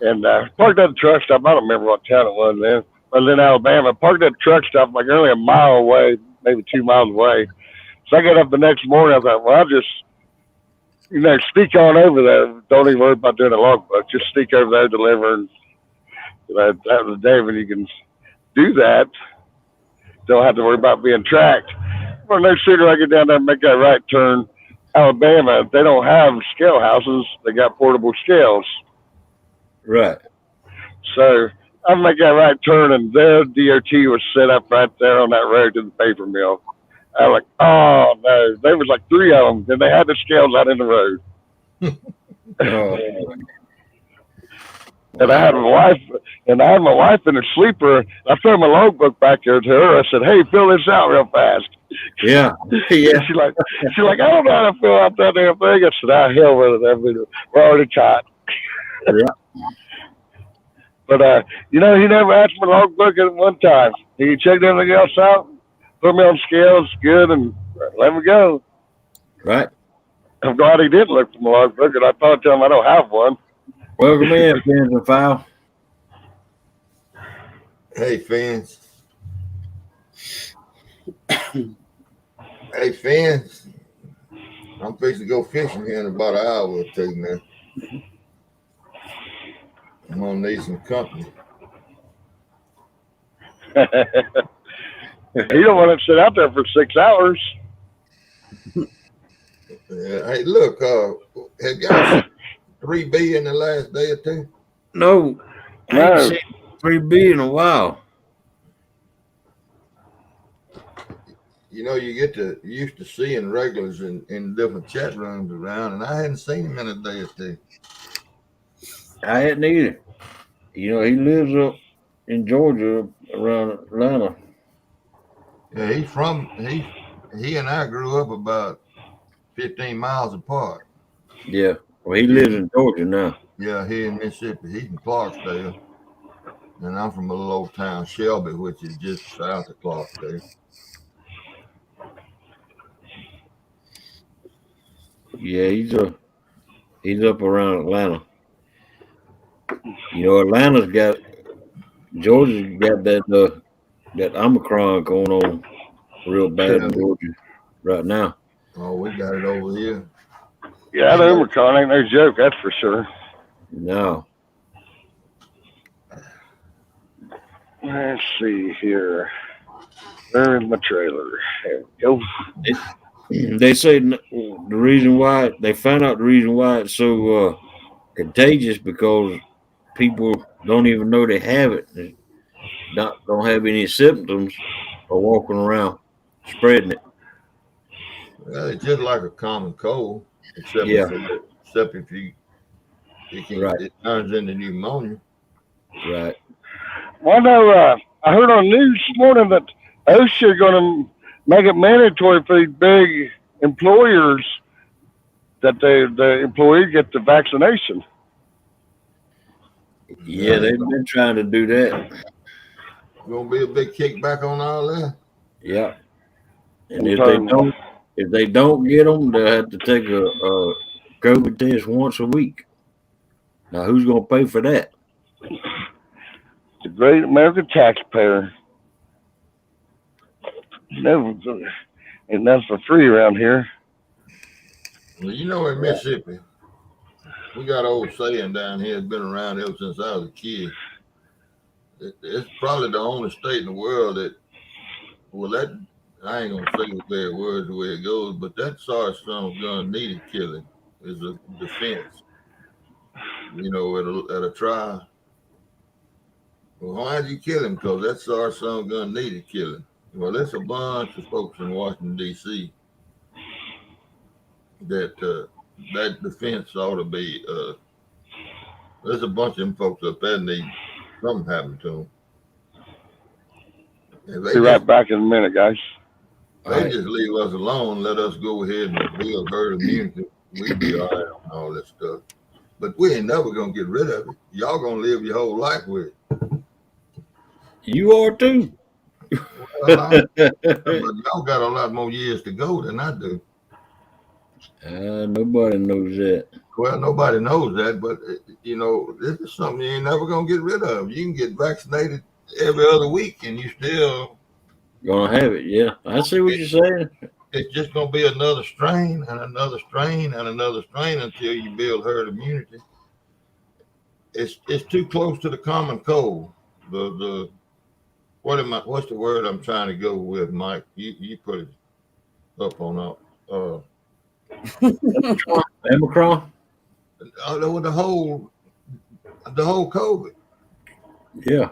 and parked at the truck stop. I don't remember what town it was then. But in Alabama, parked at the truck stop like only a mile away, maybe 2 miles away. So I got up the next morning. I thought, well, I'll just sneak on over there. Don't even worry about doing a logbook. Just sneak over there, deliver. And, that was the day when you can do that. Don't have to worry about being tracked. Well, no sooner I get down there and make that right turn, Alabama, they don't have scale houses. They got portable scales. Right. So I make that right turn, and their DOT was set up right there on that road to the paper mill. I was like, oh no, there was like 3 of them, and they had the scales out in the road. Oh, And I had wow. my wife, in a sleeper. I threw my logbook back there to her. I said, "Hey, fill this out real fast." Yeah. Yeah. She's like, I don't know how to fill out that damn thing. I said, "Ah, hell with it. We're already caught." Yeah. But he never asked my logbook at one time. He checked everything else out, put me on scales, good, and let me go. Right. I'm glad he did look for my logbook, and I thought to him I don't have one. Welcome in, Fans and Foul. Hey, fans. Hey, fans. I'm fixing to go fishing here in about an hour or two, man. I'm gonna need some company. He don't want to sit out there for 6 hours. Hey, look, have y'all seen 3B in the last day or two? No, I ain't No. seen 3B in a while. You know, you used to seeing regulars in different chat rooms around, and I hadn't seen him in a day or two. I hadn't either. He lives up in Georgia around Atlanta. Yeah, he and I grew up about 15 miles apart. Yeah. Well, he lives in Georgia now. Yeah, he in Mississippi. He's in Clarksdale. And I'm from a little old town, Shelby, which is just south of Clarksdale. Yeah, he's up around Atlanta. Atlanta's got Georgia's got that Omicron going on real bad in Georgia right now. Oh, we got it over here. Yeah, the Omicron ain't no joke, that's for sure. No. Let's see here. Where's my trailer? There we go. They say the reason why they found out the reason why it's so contagious because people don't even know they have it. They don't have any symptoms or walking around spreading it. Well, it's just like a common cold, except Yeah. if it turns into pneumonia. Right. Well, no, I heard on the news this morning that OSHA are going to make it mandatory for these big employers that the employees get the vaccination. Yeah, they've been trying to do that. Gonna be a big kickback on all that. Yeah. And if they don't get them, they'll have to take a COVID test once a week. Now, who's going to pay for that? The great American taxpayer. Never, ain't nothing for free around here. Well, in Mississippi, we got an old saying down here. It's been around ever since I was a kid. It's probably the only state in the world that, I ain't gonna say the bad words the way it goes, but that SARS son of a gun needed killing is a defense. At a trial. Well, why'd you kill him? Because that SARS son of a gun needed killing. Well, there's a bunch of folks in Washington, D.C. that defense ought to be. There's a bunch of them folks up there need something happen to them. Be right back in a minute, guys. They just leave us alone, let us go ahead and build herd immunity. We'd be all right on all that stuff. But we ain't never going to get rid of it. Y'all going to live your whole life with it. You are too. Well, but y'all got a lot more years to go than I do. Nobody knows that. Well, nobody knows that, but this is something you ain't never gonna get rid of. You can get vaccinated every other week, and you still gonna have it. Yeah, I see what you're saying. It's just gonna be another strain and another strain and another strain until you build herd immunity. It's too close to the common cold. What's the word I'm trying to go with, Mike? You put it up on up. Omicron. The whole COVID. Yeah,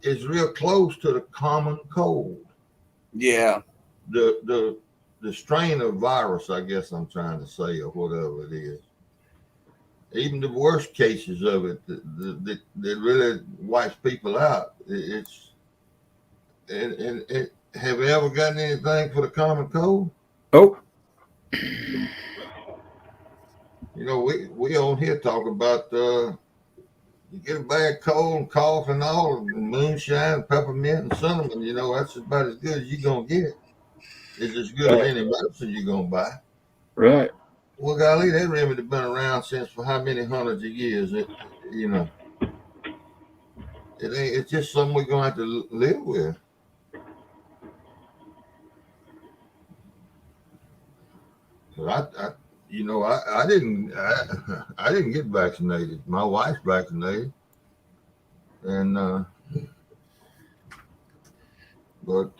it's real close to the common cold. Yeah. The the strain of virus, I guess I'm trying to say, or whatever it is. Even the worst cases of it that really wipes people out. Have you ever gotten anything for the common cold? Oh, You know, we on here talk about you get a bad cold and cough and all, and moonshine, peppermint, and cinnamon. You know, that's about as good as you're gonna get. It's as good as right, any medicine you're gonna buy. right. Well, golly, that remedy been around since for how many hundreds of years? You know, it ain't. It's just something we're gonna have to live with. But I didn't get vaccinated. My wife's vaccinated, and but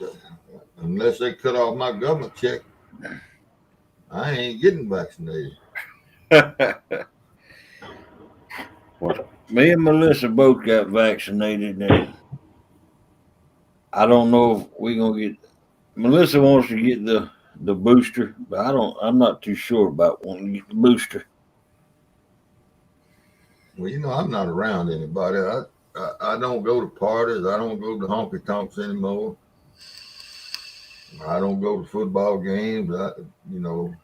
unless they cut off my government check, I ain't getting vaccinated. Well, me and Melissa both got vaccinated, and I don't know if we're gonna get. Melissa wants to get the booster, but I don't. I'm not too sure about wanting to get the booster. Well, you know, I'm not around anybody. I don't go to parties. I don't go to honky tonks anymore. I don't go to football games. You know,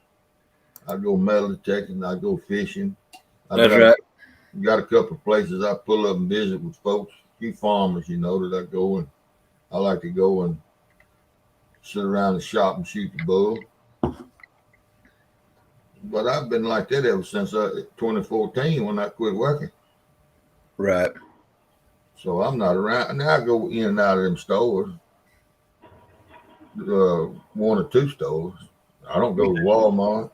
I go metal detecting. I go fishing. I've That's right. got a couple of places I pull up and visit with folks. A few farmers, you know, that I go and I like to go and sit around the shop and shoot the bull. But I've been like that ever since 2014 when I quit working. Right. So I'm not around. Now I go in and out of them stores, one or two stores. I don't go to Walmart.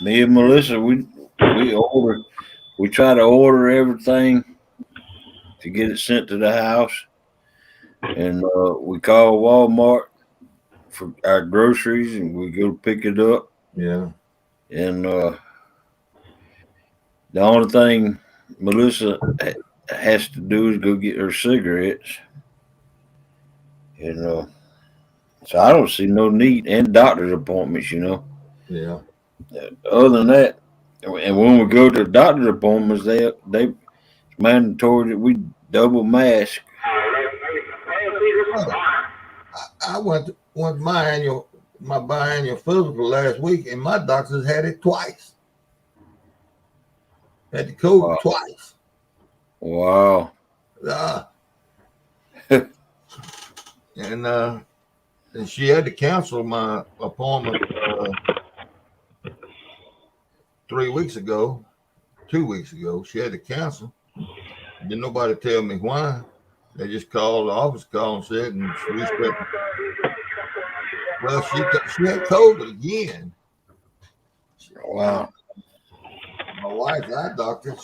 Me and Melissa, we try to order everything to get it sent to the house, and we call Walmart for our groceries, and we go pick it up. Yeah. And the only thing Melissa has to do is go get her cigarettes, and so I don't see no need and doctor's appointments. Yeah. Other than that, and when we go to the doctor's appointments, they it's mandatory that we double mask. Well, I went my biannual physical last week, and my doctors had it twice. Had the COVID Wow. twice. Wow. And she had to cancel my appointment 3 weeks ago, 2 weeks ago. She had to cancel. Didn't nobody tell me why. They just called the office call and said, and we said, well, she had COVID again. Wow. My wife's eye doctor,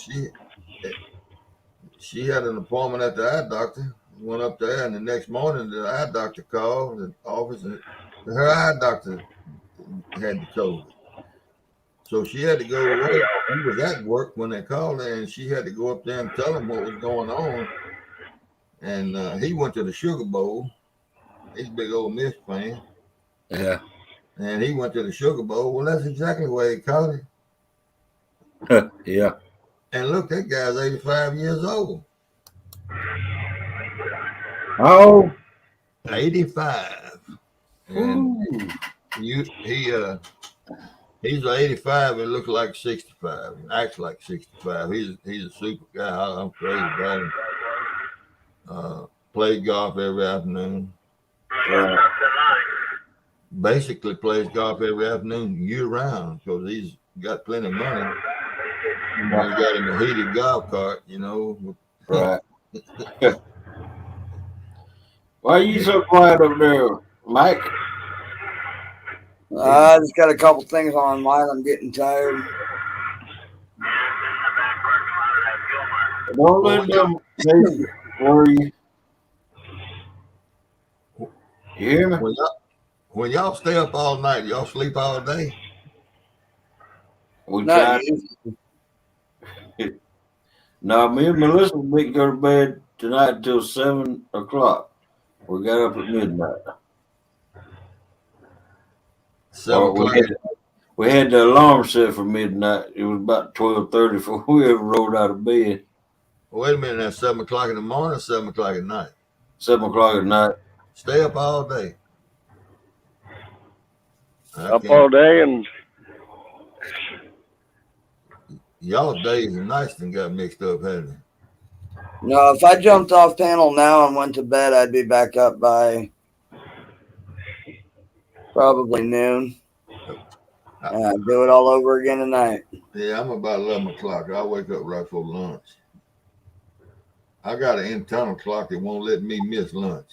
she had an appointment at the eye doctor. Went up there, and the next morning the eye doctor called the office, and her eye doctor had the COVID. So she had to go to work. He was at work when they called her, and she had to go up there and tell him what was going on. And he went to the Sugar Bowl. He's a big old Miss fan. Yeah. And he went to the Sugar Bowl. Well, that's exactly where he caught it. Yeah. And look, that guy's 85 years old. How old? 85. And he's 85. It looks like 65. It acts like 65. He's a super guy. I'm crazy about him. Plays golf every afternoon. Basically plays golf every afternoon year round because he's got plenty of money. He's got him a heated golf cart, you know. Right. Why are you so quiet over there, Mike? I just got a couple things on my mind. I'm getting tired. Don't let them worry you. You hear me? When y'all stay up all night, y'all sleep all day? We try. No, me and Melissa didn't go to bed tonight until 7 o'clock. We got up at midnight. 7 Well, o'clock. we had the alarm set for midnight. It was about 12:30 before we ever rolled out of bed. Wait a minute, that's 7 o'clock in the morning or 7 o'clock at night? 7 o'clock at night. Stay up all day. Up all day, and Y'all days and nights done got mixed up, hadn't they? No, if I jumped off panel now and went to bed, I'd be back up by probably noon. And I'd do it all over again tonight. Yeah, I'm about 11 o'clock. I wake up right for lunch. I got an internal clock that won't let me miss lunch.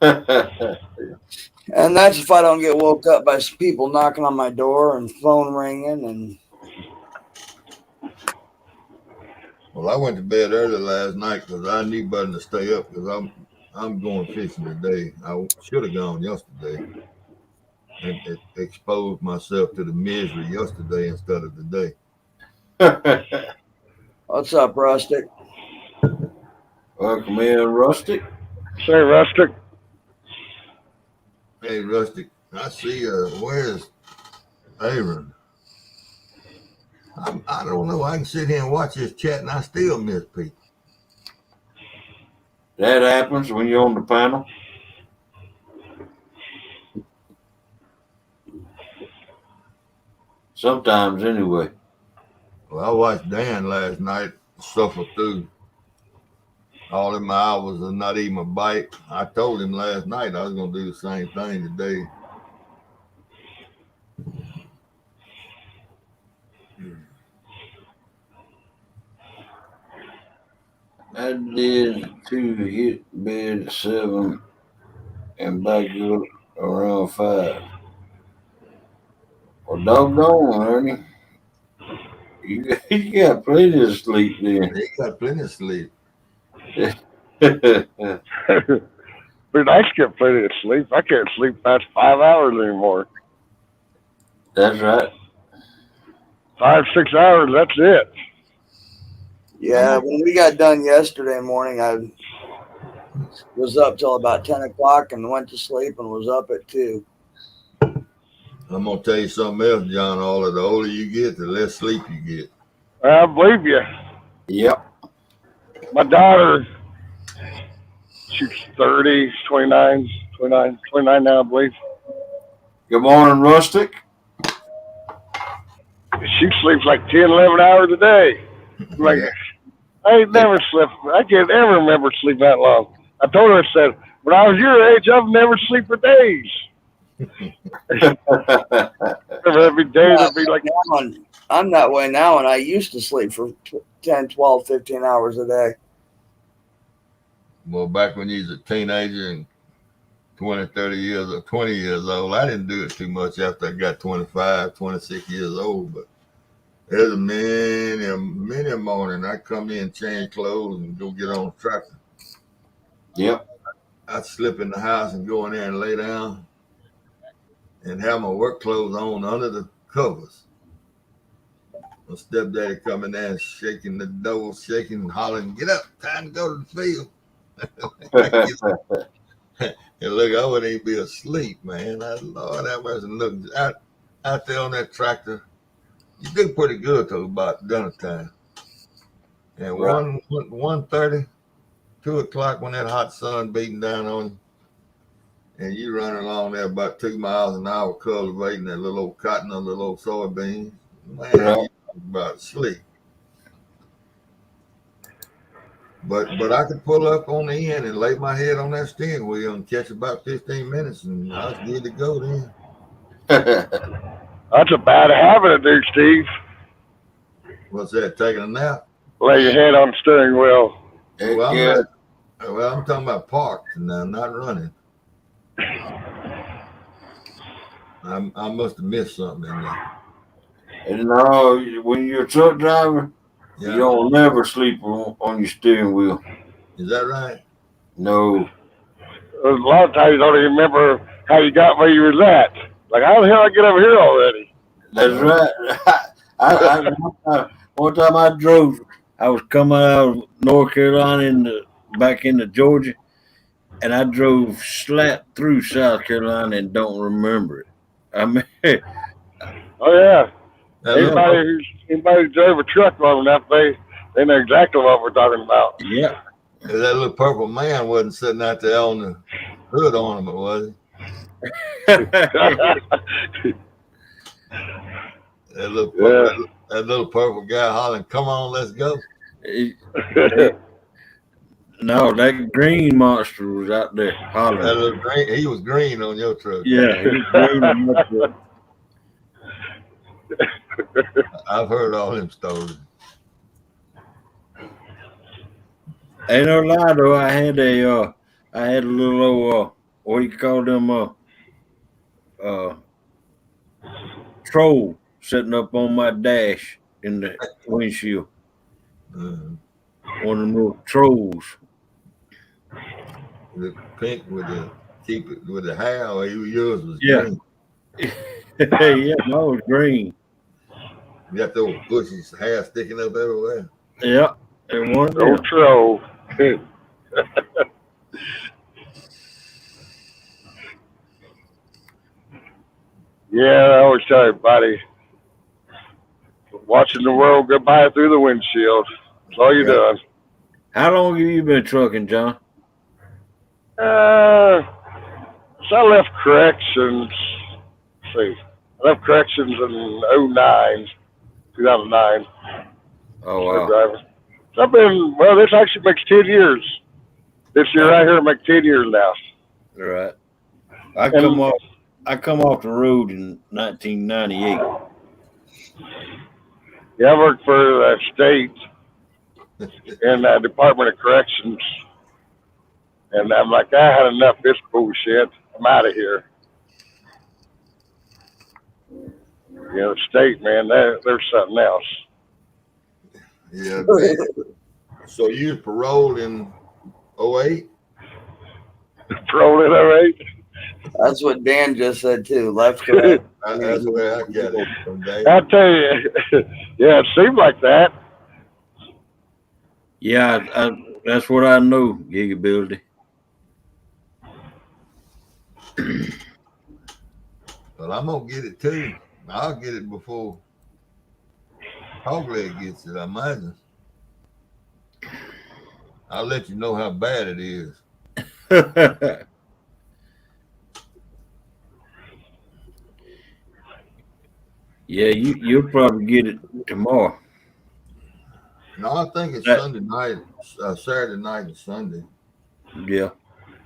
And that's if I don't get woke up by people knocking on my door and phone ringing. And Well, I went to bed early last night because I need Buddy to stay up because I'm going fishing today. I should have gone yesterday and exposed myself to the misery yesterday instead of today. what's up, Rustic? Welcome in, Rustic. say Rustic. Hey, Rustic, I see. Where's Aaron? I don't know. I can sit here and watch this chat, and I still miss people. That happens when you're on the panel. Sometimes, anyway. Well, I watched Dan last night suffer through all of my hours of not eating a bite. I told him last night I was going to do the same thing today. I did too, hit bed at 7 and back up around 5. Well, doggone, Ernie. You got plenty of sleep then. He got plenty of sleep. But I skip plenty of sleep. I can't sleep past 5 hours anymore. That's right. 5, 6 hours, that's it. Yeah, when we got done yesterday morning, I was up till about 10 o'clock and went to sleep and was up at 2. I'm going to tell you something else, John. All of the older you get, the less sleep you get. I believe you. Yep. My daughter, she's 30, 29 now, I believe. Good morning, Rustic. She sleeps like 10, 11 hours a day. Like, Yeah. I ain't never slept. I can't ever remember sleeping that long. I told her, I said, when I was your age, I've never slept for days. Every day there'd be like, I'm that way now, and I used to sleep for 10, 12, 15 hours a day. Well, back when you was a teenager and 20, 30 years or 20 years old, I didn't do it too much after I got 25, 26 years old. But there's many a morning I come in, change clothes, and go get on the tractor. Yep. I'd slip in the house and go in there and lay down and have my work clothes on under the covers. My stepdaddy coming there and shaking the door, shaking and hollering, "Get up, time to go to the field." And look, I wouldn't even be asleep, man. Lord have mercy. Look, out there on that tractor, you do pretty good till about dinner time. And Right. 1:30, 2 o'clock when that hot sun beating down on you, and you running along there about 2 miles an hour cultivating that little old cotton or little old soybeans, man, Right. you about to sleep. But I could pull up on the end and lay my head on that steering wheel and catch about 15 minutes, and I was good to go then. that's a bad habit to do, Steve. What's that, taking a nap? Lay your head on the steering wheel. Heck Well, yeah. I'm talking about parked now, not running. I must have missed something in there. And no, when you're a truck driver, Yeah. you don't never sleep on your steering wheel. Is that right? No. A lot of times you don't even remember how you got where you was at. Like, how the hell I get over here already? That's right. One time I drove, I was coming out of North Carolina back into Georgia, and I drove slap through South Carolina and don't remember it. I mean, Oh yeah. That little, Anybody who drove a truck long enough, they know exactly what we're talking about. yeah. that little purple man wasn't sitting out there on the hood ornament, was he? That little purple, Yeah. that little purple guy hollering, "Come on, let's go!" No, that green monster was out there hollering. That little green, he was green on your truck. Yeah, he was green on my truck. I've heard all them stories. Ain't no lie though. I had a little old, what do you call them? Uh, troll sitting up on my dash in the windshield. Uh, One of them little trolls. the pink with the keep it with the hair, or yours was Yeah, green. yeah, mine was green. You got those bushy hair sticking up everywhere. Yeah, and one of Old them. troll. Yeah, I always tell everybody, watching the world go by through the windshield. That's all you're Yeah. doing. How long have you been trucking, John? So I left corrections. Let's see, I left corrections in 09, 2009. Oh Truck wow, driver. So I've been, well, this actually makes 10 years. This year right here make 10 years now. right. I And come off the road in 1998. yeah, I worked for the state in the Department of Corrections. And I'm like, I had enough of this bullshit. I'm out of here. You know, the state, man, there's something else. Yeah. So you was paroled in 08? Parole in 08. That's what Dan just said too. Left correct. That's the way I got it from day. I tell you, yeah, it seemed like that. Yeah, that's what I know, Gigability. But I'm gonna get it too. I'll get it before Hogleg gets it, I imagine. I'll let you know how bad it is. Yeah, you'll probably get it tomorrow. No, I think it's That- Sunday night, Saturday night and Sunday. yeah.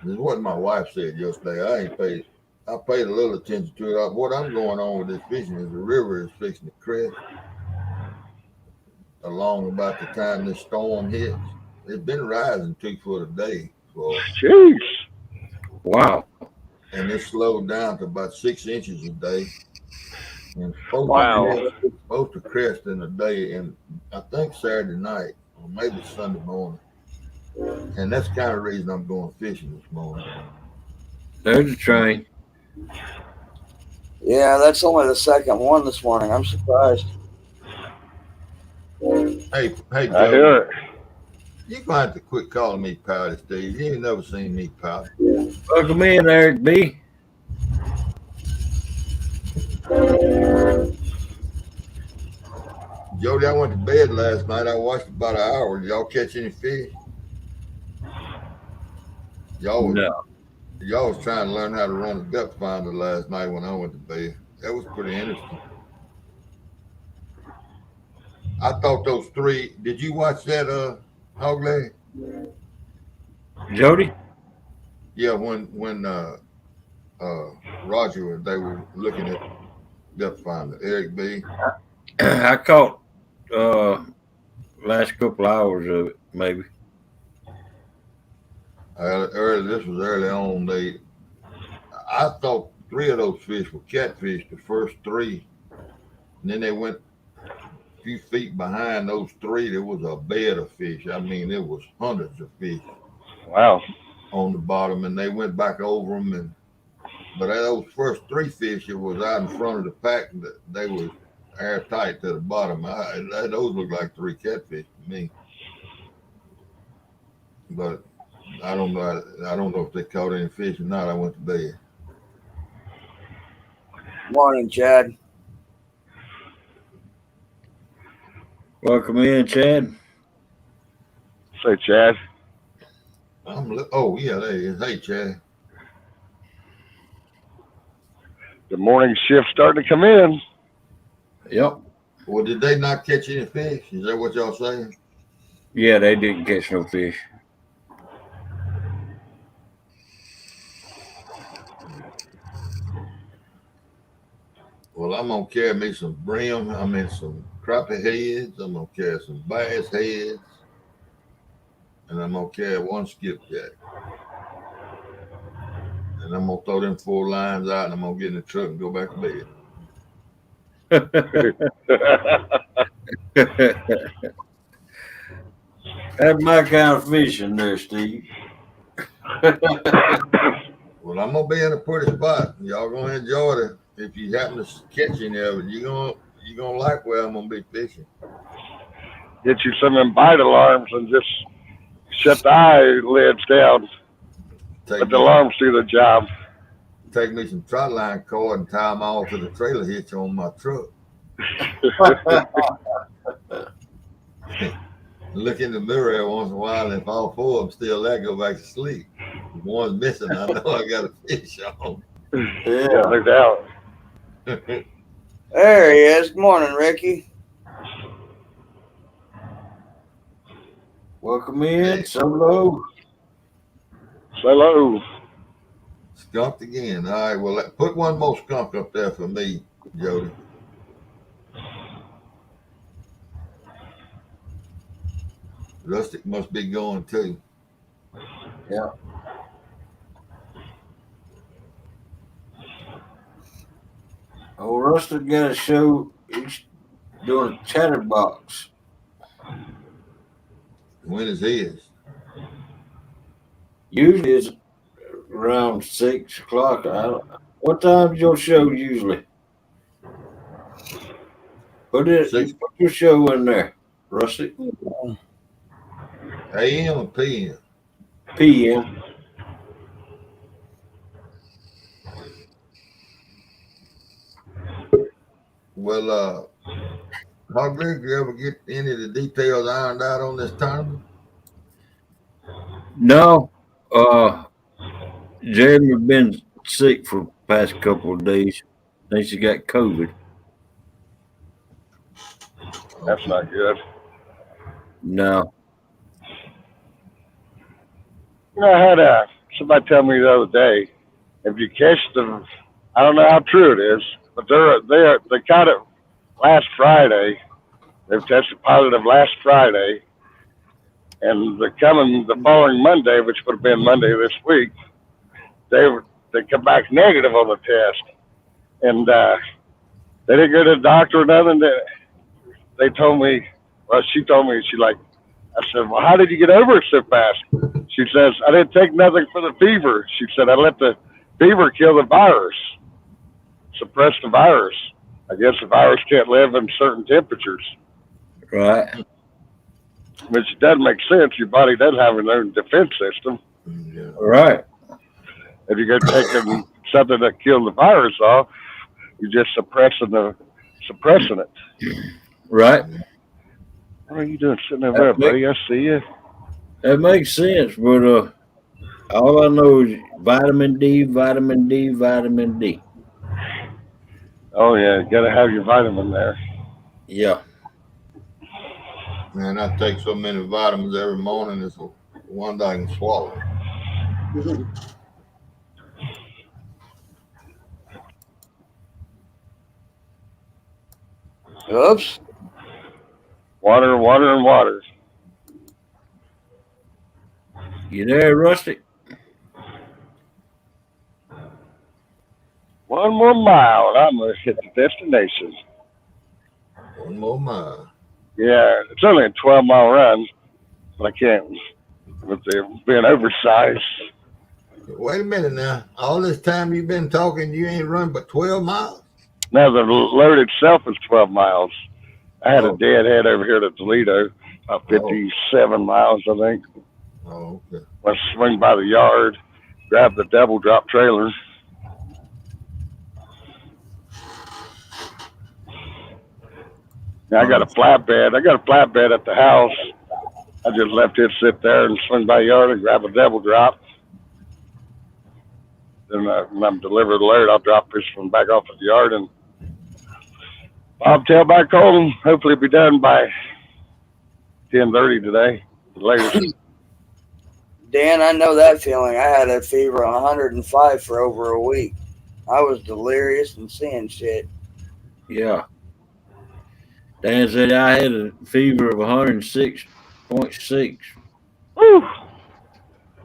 This is what my wife said yesterday. I paid a little attention to it. What I'm going on with this fishing is the river is fixing to crest along about the time this storm hits. It's been rising 2 foot a day for, Jeez. Wow. and it slowed down to about 6 inches a day. And Wow. supposed to crest in a day, and I think Saturday night or maybe Sunday morning. And that's the kind of reason I'm going fishing this morning. There's a train. Yeah, that's only the second one this morning. I'm surprised. Hey, I Joe, hear it. you're gonna have to quit calling me Powder Steve. You ain't never seen me powder. Welcome in, Eric B. Jody, I went to bed last night. I watched about an hour. Did y'all catch any fish? Y'all was trying to learn how to run a depth finder last night when I went to bed. That was pretty interesting. I thought those three. Did you watch that, Hog Leg? Jody? Yeah, when Roger, they were looking at depth finder. Eric B. I caught last couple hours of it, maybe. This was early on. I thought 3 of those fish were catfish. The first 3, and then they went a few feet behind those 3. There was a bed of fish. I mean, there was hundreds of fish. Wow. On the bottom, and they went back over them. But those first 3 fish, it was out in front of the pack. That they were airtight to the bottom. Those looked like 3 catfish to me. But I don't know. I don't know if they caught any fish or not. I went to bed. Morning, Chad. Welcome in, Chad. Say, Chad. Oh, yeah, there he is. Hey, Chad. The morning shift starting to come in. Yep. Well, did they not catch any fish? Is that what y'all saying? Yeah, they didn't catch no fish. Well, I'm gonna carry me some some crappie heads. I'm gonna carry some bass heads, and I'm gonna carry one skipjack. And I'm gonna throw them 4 lines out, and I'm gonna get in the truck and go back to bed. That's my kind of fishing there, Steve. Well, I'm gonna be in a pretty spot. Y'all gonna enjoy it. If you happen to catch any of it, you're gonna like where I'm gonna be fishing. Get you some bite alarms and just shut the eyelids down. Let the alarms do the job. Take me some trot line cord and tie them all to the trailer hitch on my truck. Look in the mirror every once in a while, and if all 4 of them still there, go back to sleep. If one's missing, I know I got a fish on. Yeah, no doubt. There he is. Good morning, Ricky. Welcome in, Solo. Hello. Skunked again. All right, well, put one more skunk up there for me, Jody. Rustic must be going too. Yeah. Oh, Rustic got a show. He's doing a chatterbox. When is his? Usually it's around 6 o'clock. What time's your show usually? Put your show in there, Rustic. AM or PM? PM. Well, Hogleg, you ever get any of the details ironed out on this tournament? No. Jeremy been sick for the past couple of days. I think he got COVID. That's not good. No. You know, I had somebody tell me the other day, if you catch them, I don't know how true it is, but they caught it last Friday. They've tested positive last Friday, and they're coming the following Monday, which would have been Monday this week. They come back negative on the test, and they didn't go to the doctor or nothing. They told me, well, she told me, I said, well, how did you get over it so fast? She says, I didn't take nothing for the fever. She said, I let the fever kill the virus, suppress the virus. I guess the virus can't live in certain temperatures. Right. Which doesn't make sense. Your body doesn't have an own defense system. Yeah. Right. If you go taking something that kills the virus off, you're just suppressing it. Right. What are you doing sitting over there, buddy? I see you. That makes sense, but all I know is vitamin D, vitamin D, vitamin D. Oh yeah, you gotta have your vitamin there. Yeah. Man, I take so many vitamins every morning. It's one that I can swallow. Oops. Water, water, and water. You there, Rustic? One more mile, and I'm gonna hit the destination. One more mile. Yeah, it's only a 12-mile run, but I can't with it being oversized. Wait a minute now. All this time you've been talking, you ain't run but 12 miles? Now the load itself is 12 miles. I had a deadhead over here to Toledo, about 57 miles, I think. Oh, okay. Let's swing by the yard, grab the double drop trailer. I got a flatbed. I got a flatbed at the house. I just left it sit there and swing by the yard and grab a double drop. Then when I'm delivered alert, I'll drop this one back off at the yard and bobtail back home. Hopefully, it'll be done by 10:30 today. Latest. Dan, I know that feeling. I had a fever of 105 for over a week. I was delirious and seeing shit. Yeah. Dan said I had a fever of 106.6. Woo.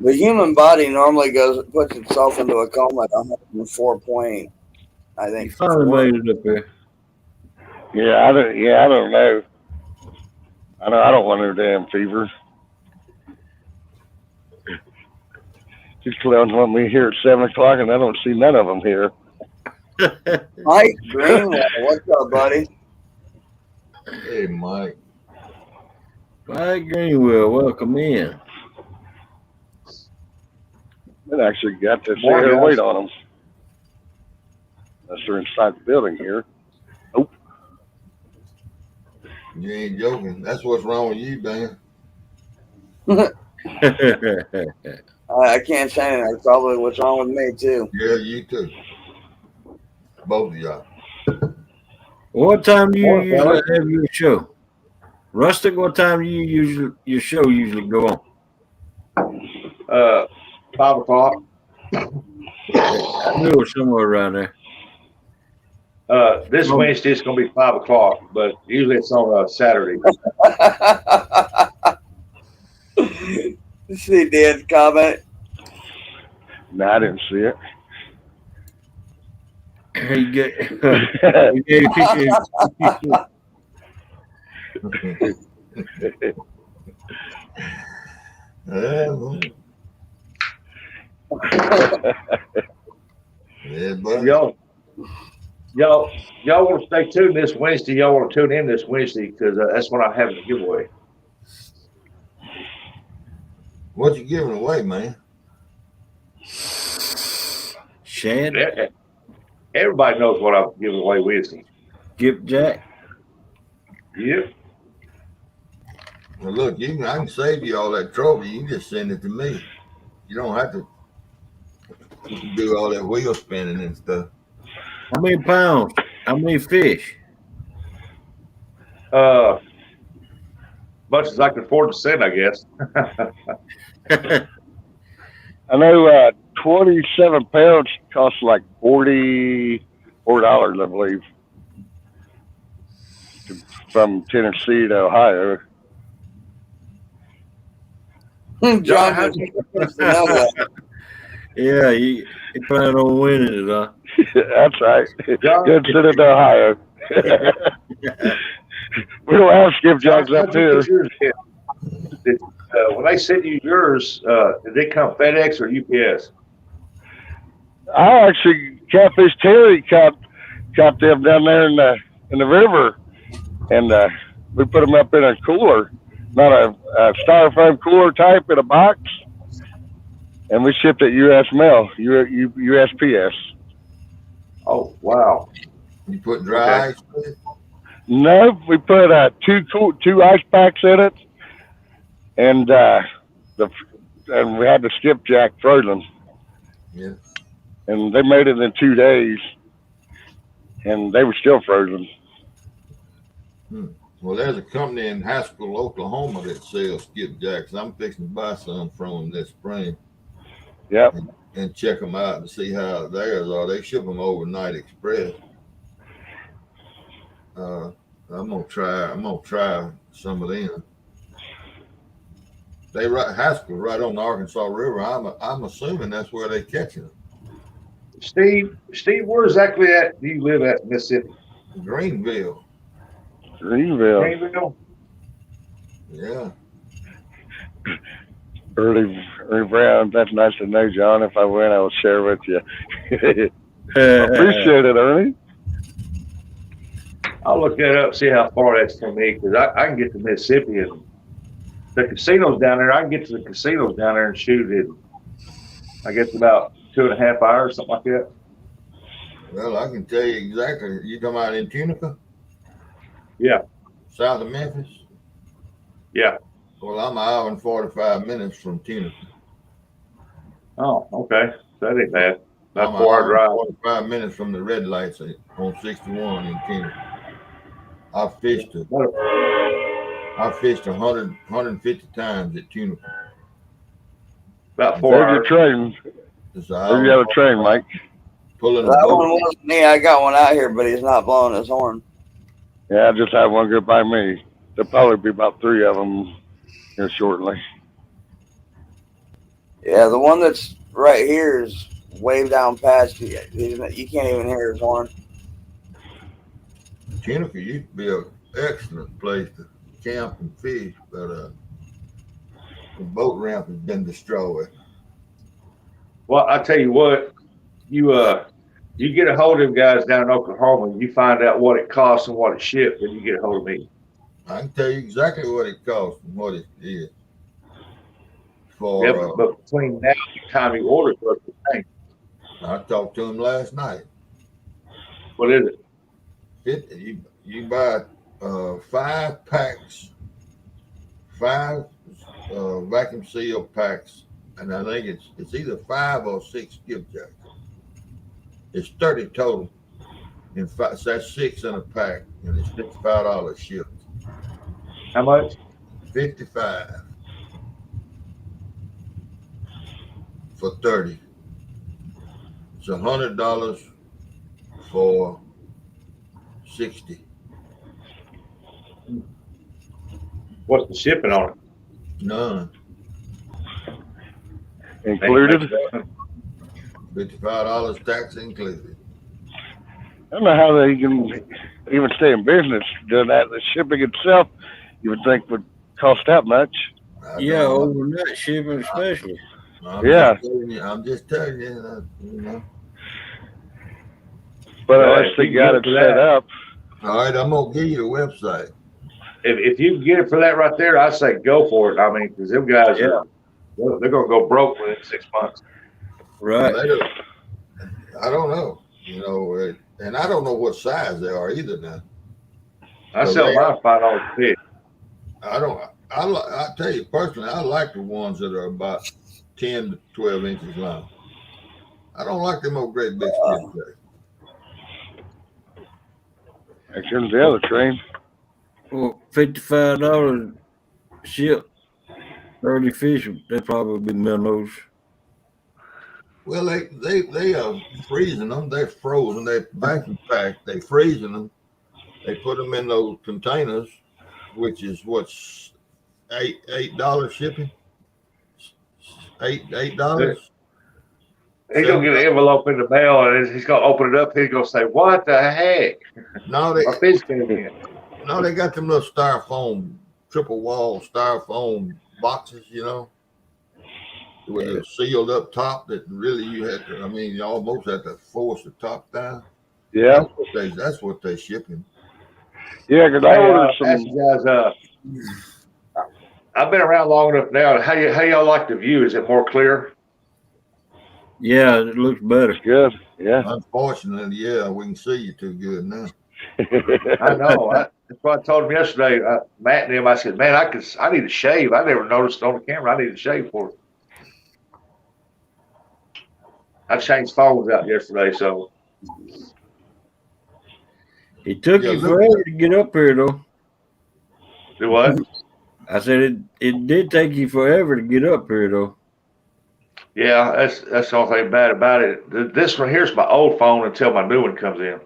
The human body normally puts itself into a coma at 104 point. I You think. finally made it up there. Yeah, I don't know. I don't want no damn fever. These clowns want me here at 7 o'clock, and I don't see none of them here. Mike Greenwell, what's up, buddy? Hey, Mike. Mike Greenwell, welcome in. It actually got to sit here and wait on them. Unless they're inside the building here. Nope. You ain't joking. That's what's wrong with you, Dan. I can't say anything. That's probably what's wrong with me, too. Yeah, you too. Both of y'all. What time do you usually have your show? Rustic, what time do your show usually go on? 5 o'clock. I knew it was somewhere around there. This Wednesday it's going to be 5 o'clock, but usually it's on Saturday. See Dan's comment. No, I didn't see it. You get, Yeah, buddy. Y'all want to stay tuned this Wednesday. Y'all want to tune in this Wednesday because that's when I have the giveaway. What you giving away, man? Shad? Everybody knows what I'm giving away Wednesday. Skipjack? Yep. Well, look, I can save you all that trouble. You can just send it to me. You don't have to do all that wheel spinning and stuff. How many pounds? How many fish? Much as I can afford to send, I guess. I know 27 pounds costs like $44, I believe, from Tennessee to Ohio. John, how do you know that? Yeah, you plan on winning it, huh? That's right. John, Good send it to Ohio. We don't have skipjacks up here. When they send you yours, did they come FedEx or UPS? I actually Catfish Terry caught them down there in the river, and we put them up in a cooler, not a styrofoam cooler type, in a box, and we shipped it U.S. mail, USPS. Oh, wow. You put dry ice in it? No, we put two ice packs in it, and we had the skipjack frozen. Yeah. And they made it in 2 days, and they were still frozen. Well, there's a company in Haskell, Oklahoma that sells skipjacks. I'm fixing to buy some from them this spring. Yep. And check them out and see how theirs are. They ship them overnight express. I'm gonna try some of them. Haskell right on the Arkansas River. I'm assuming that's where they catching them. Steve, where exactly do you live at in Mississippi? Greenville. Greenville. Yeah. Early Brown, that's nice to know, John. If I win, I will share with you. Appreciate it, Ernie. I'll look that up, see how far that's from me, because I can get to Mississippi and the casinos down there. I can get to the casinos down there and shoot it. I guess about 2.5 hours, something like that. Well, I can tell you exactly. You talking about in Tunica? Yeah. south of Memphis. Yeah. Well, I'm an hour and 45 minutes from Tunica. Oh, okay. That ain't bad. About I'm an 4 hour hour and drive. 45 minutes from the red lights on 61 in Tunica. I fished 150 times at Tunica. About 4 There's your hours. train. It's an There's hour the and other train, 45 Mike. pulling the That boat. one wasn't me. I got one out here, but he's not blowing his horn. Yeah, I just had one go by me. There'll probably be about 3 of them here shortly. Yeah, the one that's right here is way down past you. You can't even hear his horn. Tunica used to be an excellent place to camp and fish, but the boat ramp has been destroyed. Well, I tell you what, you get a hold of them guys down in Oklahoma, and you find out what it costs and what it shipped, then you get a hold of me. I can tell you exactly what it costs and what it is. Yeah, For but between now and the time you order, what's the thing? I talked to him last night. What is it? You buy 5 packs, 5 vacuum seal packs, and I think it's either 5 or 6 skipjacks. It's 30 total, and that's 6 in a pack, and it's $55 shipped. How much? 55 for 30. It's $100 for 60. What's the shipping on it? None. Included? $55 tax included. I don't know how they can even stay in business doing that. The shipping itself, you would think, would cost that much. Yeah, overnight shipping especially. Yeah. I'm just telling you, you know. But unless they got it set up. All right, I'm gonna give you the website. If you can get it for that right there, I say go for it. I mean, because them guys are they're gonna go broke within 6 months. Right. I don't know, you know, and I don't know what size they are either now. I sell mine $5 a fish. I tell you personally, I like the ones that are about 10 to 12 inches long. I don't like them old great big skipjacks. Actually, the other train. Well, $55 ship 30 fish. That'd probably be minnows. Well, they are freezing them. They're frozen. They're vacuum packed. They freezing them. They put them in those containers, which is what's $8 shipping. $8. He's gonna get an envelope in the mail, and he's gonna open it up. He's gonna say, "What the heck? No, My fish came in." No, they got them little styrofoam, triple wall styrofoam boxes, you know, with a sealed up top that really you had to. I mean, you almost had to force the top down. Yeah, that's what they shipping. Yeah, because I ordered some. Ask you guys, I've been around long enough now. How y'all like the view? Is it more clear? Yeah, it looks better. Good. Yeah. Unfortunately, yeah, we can see you too good now. I know. That's what I told him yesterday. Matt and him. I said, "Man, I need to shave. I never noticed on the camera. I need to shave for it." I changed phones out yesterday, so It took you forever to get up here, though. Do what? I said it did take you forever to get up here, though. Yeah, that's the only thing bad about it. This one here's my old phone until my new one comes in.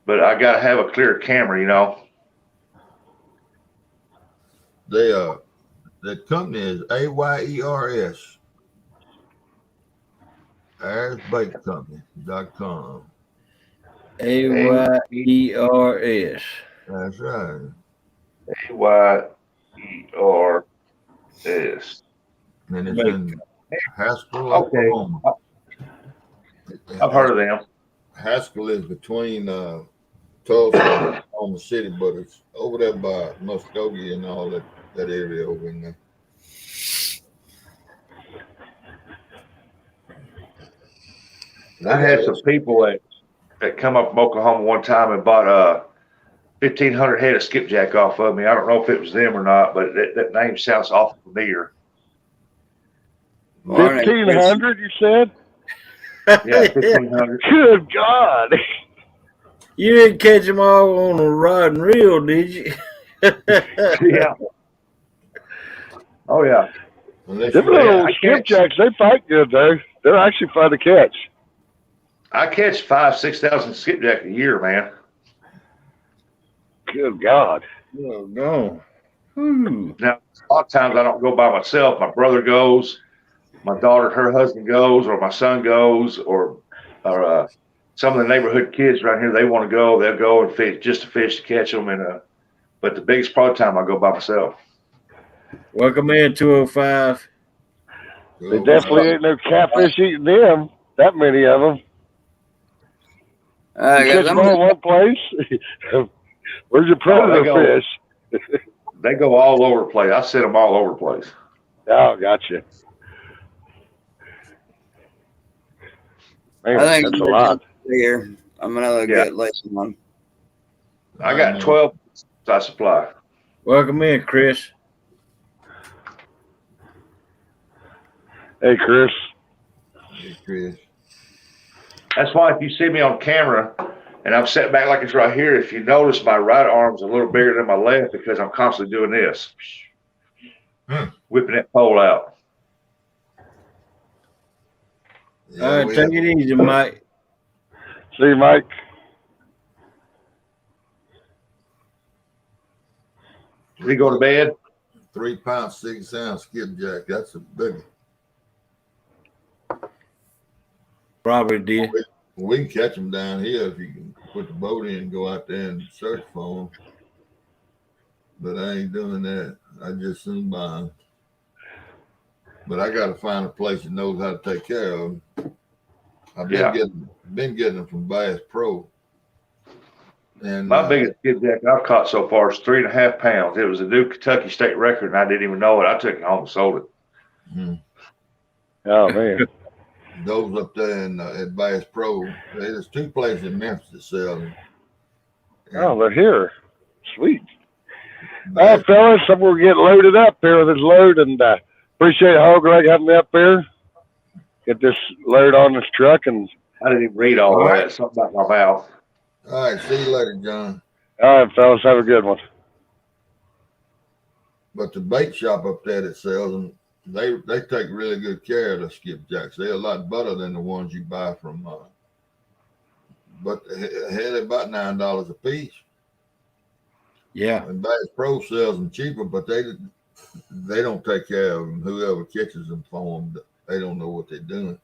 But I gotta have a clear camera, you know. The company is AYERS. AyersBakeCompany.com. AYERS. That's right. AYERS. And it's in Haskell, Oklahoma. I've heard of them. Haskell is between Tulsa and Oklahoma City, but it's over there by Muskogee and all that area over in there. I had some people that come up from Oklahoma one time and bought 1,500 head of skipjack off of me. I don't know if it was them or not, but that name sounds awful familiar. Morning, Chris. 1,500, you said? Yeah, 1,500. Good God. You didn't catch them all on a rod and reel, did you? Yeah. Oh yeah. Unless Them you little I catch- skipjacks, they fight good, though. They're actually fun to catch. I catch 5,000-6,000 skipjack a year, man. Good God. Oh, gone. Whew. Now, a lot of times I don't go by myself. My brother goes, my daughter, her husband goes, or my son goes, or some of the neighborhood kids around here, they want to go. They'll go and fish, just to fish to catch them. But the biggest part of the time I go by myself. Welcome in, 205. There definitely ain't no catfish eating them. That many of them. You catch them all in one place. Where's your predator fish? They go all over the place. I set them all over the place. Oh, gotcha. Man, I think that's a lot. Here, I'm gonna get lacing one. I got 12 I supply. Welcome in, Chris. Hey, Chris. Hey, Chris. That's why if you see me on camera and I'm set back like it's right here, if you notice my right arm's a little bigger than my left because I'm constantly doing this. Whipping that pole out. Yeah, All right, take it easy, Mike. See you, Mike. Did he go to bed? 3 pound, 6 ounce skipjack. That's a big one. Probably did. We can catch them down here if you can put the boat in and go out there and search for them. But I ain't doing that. I just soon buy them. But I got to find a place that knows how to take care of them. I've been getting them from Bass Pro. And my biggest skipjack I've caught so far is 3.5 pounds. It was a new Kentucky state record, and I didn't even know it. I took it home and sold it. Oh, man. Those up there at Bass Pro, there's 2 places in Memphis that sell them. Oh, they're here. Sweet. All right, fellas, so we're getting loaded up here with this load, and appreciate Hog Leg having me up there. Get this load on this truck, and I didn't even read all that. Something about my mouth. All right, see you later, John. all right, fellas, have a good one. But the bait shop up there that sells them, they take really good care of the skipjacks. They're a lot better than the ones you buy from. But they're about $9 a piece. Yeah. And Bass Pro sells them cheaper, but they don't take care of them. Whoever catches them for them, they don't know what they're doing.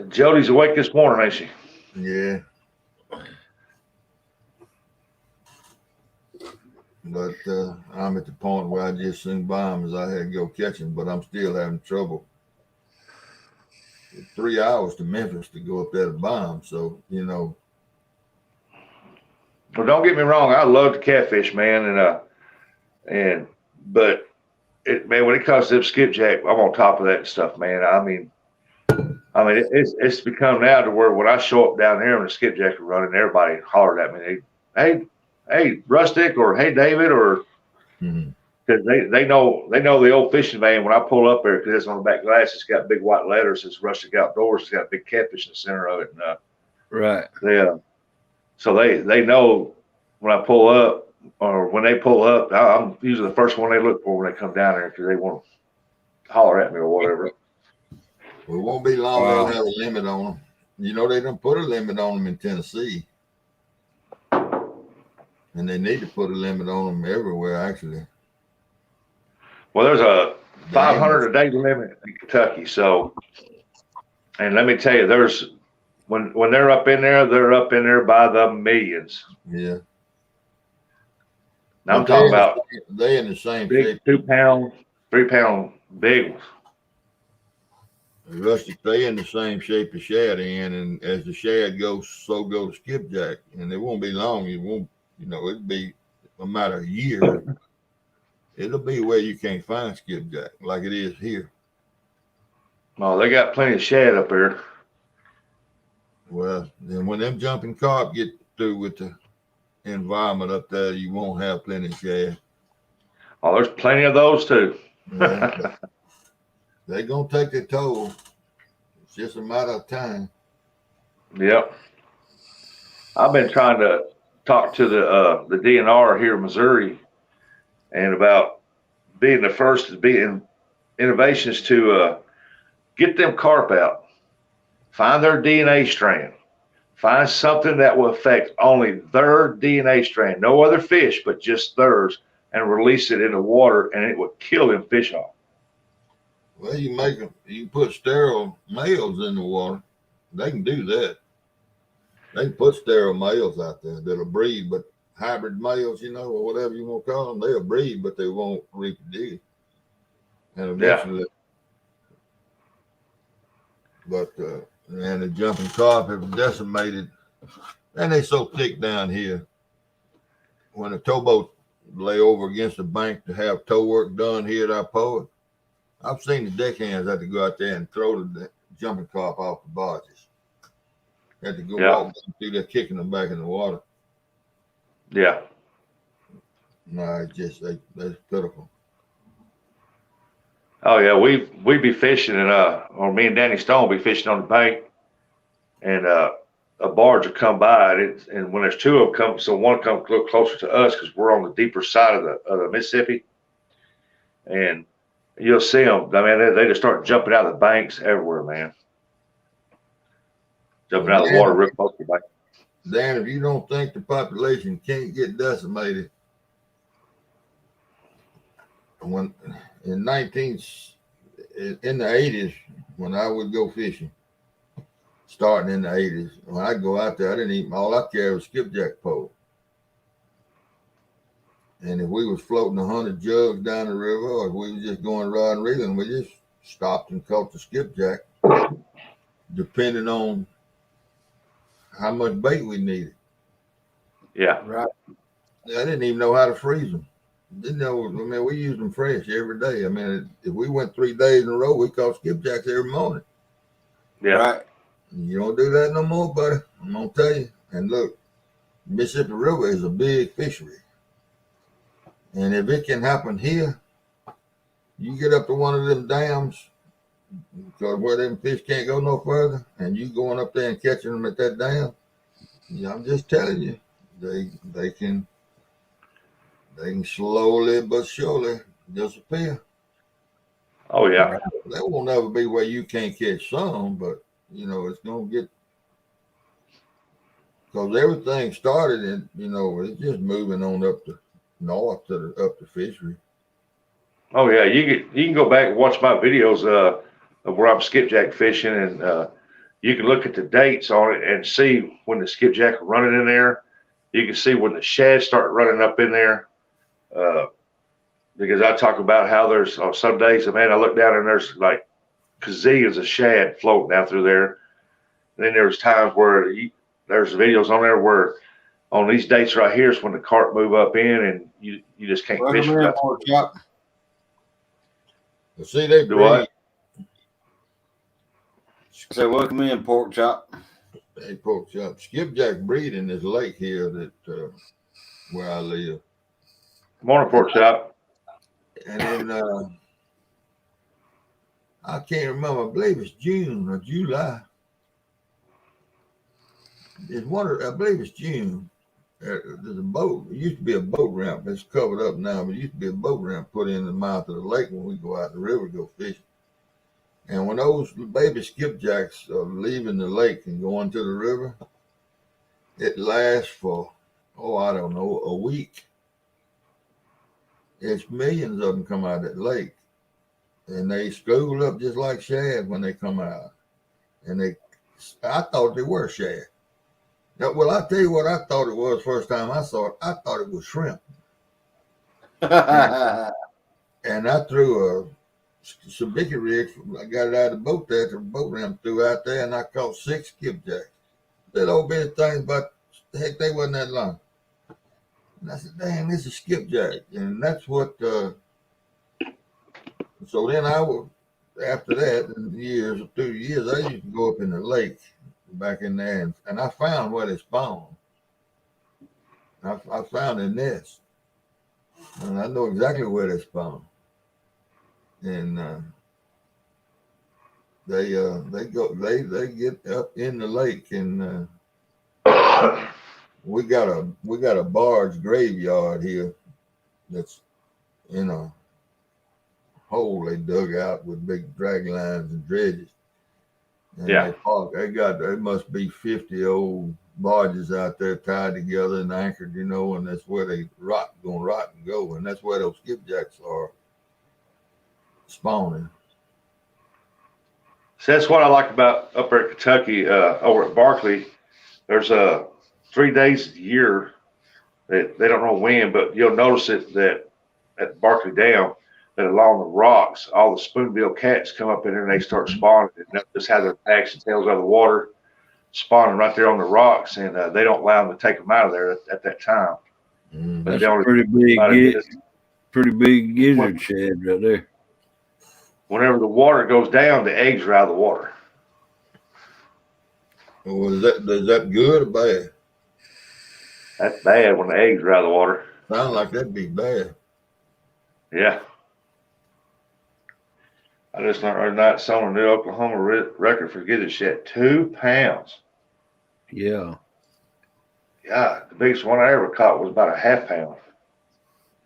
Jody's awake this morning, ain't she? Yeah. But I'm at the point where I just soon buy them as I had to go catch them, but I'm still having trouble. 3 hours to Memphis to go up there to buy them. So, you know. Well, don't get me wrong. I love to catfish, man. But when it comes to skipjack, I'm on top of that stuff, man. I mean, it's become now to where when I show up down here and the skipjack are running, everybody hollered at me. Hey, Rustic, or hey, David, or because they know the old fishing van when I pull up there, because it's on the back glass, it's got big white letters, it's Rustic Outdoors, it's got a big catfish in the center of it, and right. So they know when I pull up, or when they pull up, I'm usually the first one they look for when they come down there because they want to holler at me or whatever. Well, it won't be long. They'll have a limit on them. You know, they don't put a limit on them in Tennessee. And they need to put a limit on them everywhere, actually. Well, there's a 500 a day limit in Kentucky. So, and let me tell you, there's when they're up in there by the millions. Yeah. Now I'm talking about they in the same big shape. 2 pound, 3 pound big ones. Rustic, they in the same shape as shad in, and as the shad goes, so goes skipjack. And it won't be long. It won't, it'll be a matter of years. It'll be where you can't find skipjack like it is here. Oh, they got plenty of shad up there. Well, then when them jumping carp get through with the environment up there, you won't have plenty of shad. Oh, there's plenty of those too. Yeah, they're gonna take their toll. It's just a matter of time. Yep. I've been trying to talk to the DNR here in Missouri, and about being the first to be in innovations to get them carp out, find their DNA strand, find something that will affect only their DNA strand, no other fish, but just theirs, and release it in the water, and it would kill them fish off. Well, you make them. You put sterile males in the water. They can do that. They can put sterile males out there that'll breed, but hybrid males, or whatever you want to call them, they'll breed, but they won't reproduce. And eventually, but and the jumping carp have decimated, and they so thick down here. When a towboat lay over against the bank to have tow work done here at our port, I've seen the deckhands have to go out there and throw the jumping carp off the barges. Had to go walk through there, kicking them back in the water. Yeah. No, it's just that's pitiful. Oh yeah, we be fishing and or me and Danny Stone be fishing on the bank, and a barge will come by and when there's two of them come, so one comes a little closer to us because we're on the deeper side of the Mississippi, and you'll see them. I mean, they just start jumping out of the banks everywhere, man. Jumping out of the water real close to the bank. Dan, if you don't think the population can't get decimated, when in the 80s, when I would go fishing, starting in the 80s, when I go out there, I didn't even, all I carried was skipjack pole. And if we was floating 100 jugs down the river, or if we was just going rod and reeling, we just stopped and caught the skipjack, depending on how much bait we needed. Yeah. Right. I didn't even know how to freeze them. Didn't know. I mean, we used them fresh every day. I mean, if we went 3 days in a row, we caught skipjacks every morning. Yeah. Right. You don't do that no more, buddy. I'm gonna tell you. And look, Mississippi River is a big fishery. And if it can happen here, you get up to one of them dams, because where them fish can't go no further, and you going up there and catching them at that dam, I'm just telling you, they can slowly but surely disappear. Oh yeah. There won't never be where you can't catch some, but it's gonna get, because everything started in, it's just moving on up the north to up the fishery. Oh yeah, you can go back and watch my videos of where I'm skipjack fishing, and you can look at the dates on it and see when the skipjack are running in there. You can see when the shad start running up in there. Because I talk about how there's on some days, man, I look down and there's like gazillions of shad floating down through there. And then there's times where there's videos on there where on these dates right here is when the carp move up in and you just can't fish for that. See, they do what? Say, welcome in, pork chop. Hey, pork chop. Skipjack breed in this lake here that where I live. Morning, pork chop. And then I can't remember. I believe it's June or July. I believe it's June. There's a boat. It used to be a boat ramp. It's covered up now, but it used to be a boat ramp put in the mouth of the lake when we go out the river go fishing. And when those baby skipjacks are leaving the lake and going to the river, it lasts for, I don't know, a week. It's millions of them come out of that lake. And they school up just like shad when they come out. And I thought they were shad. Now, well, I'll tell you what I thought it was first time I saw it. I thought it was shrimp. And I threw a sabiki rig. I got it out of the boat there, the boat ramp threw out there, and I caught 6 skipjacks. Little old bitty things, but heck, they wasn't that long. And I said, "Damn, this is skipjack," and that's what. So then after that, through years, I used to go up in the lake back in there, and I found where they spawned. I found a nest, and I know exactly where they spawn. And they get up in the lake, and we got a barge graveyard here that's in a hole they dug out with big drag lines and dredges. And Yeah. they must be 50 old barges out there tied together and anchored, and that's where they gonna rot and go, and that's where those skipjacks are spawning. So that's what I like about up there at Kentucky, over at Barkley. There's 3 days a year that they don't know when, but you'll notice it that at Barkley Dam, that along the rocks, all the spoonbill cats come up in there and they start spawning. And they'll just have their backs and tails out of the water, spawning right there on the rocks, and they don't allow them to take them out of there at that time. That's a pretty big gizzard shad right there. Whenever the water goes down, the eggs are out of the water. Well, is that good or bad? That's bad when the eggs are out of the water. Sounds like that'd be bad. Yeah. I just learned that on a new Oklahoma record for gizzard shad, 2 pounds. Yeah. Yeah, the biggest one I ever caught was about a ½ pound.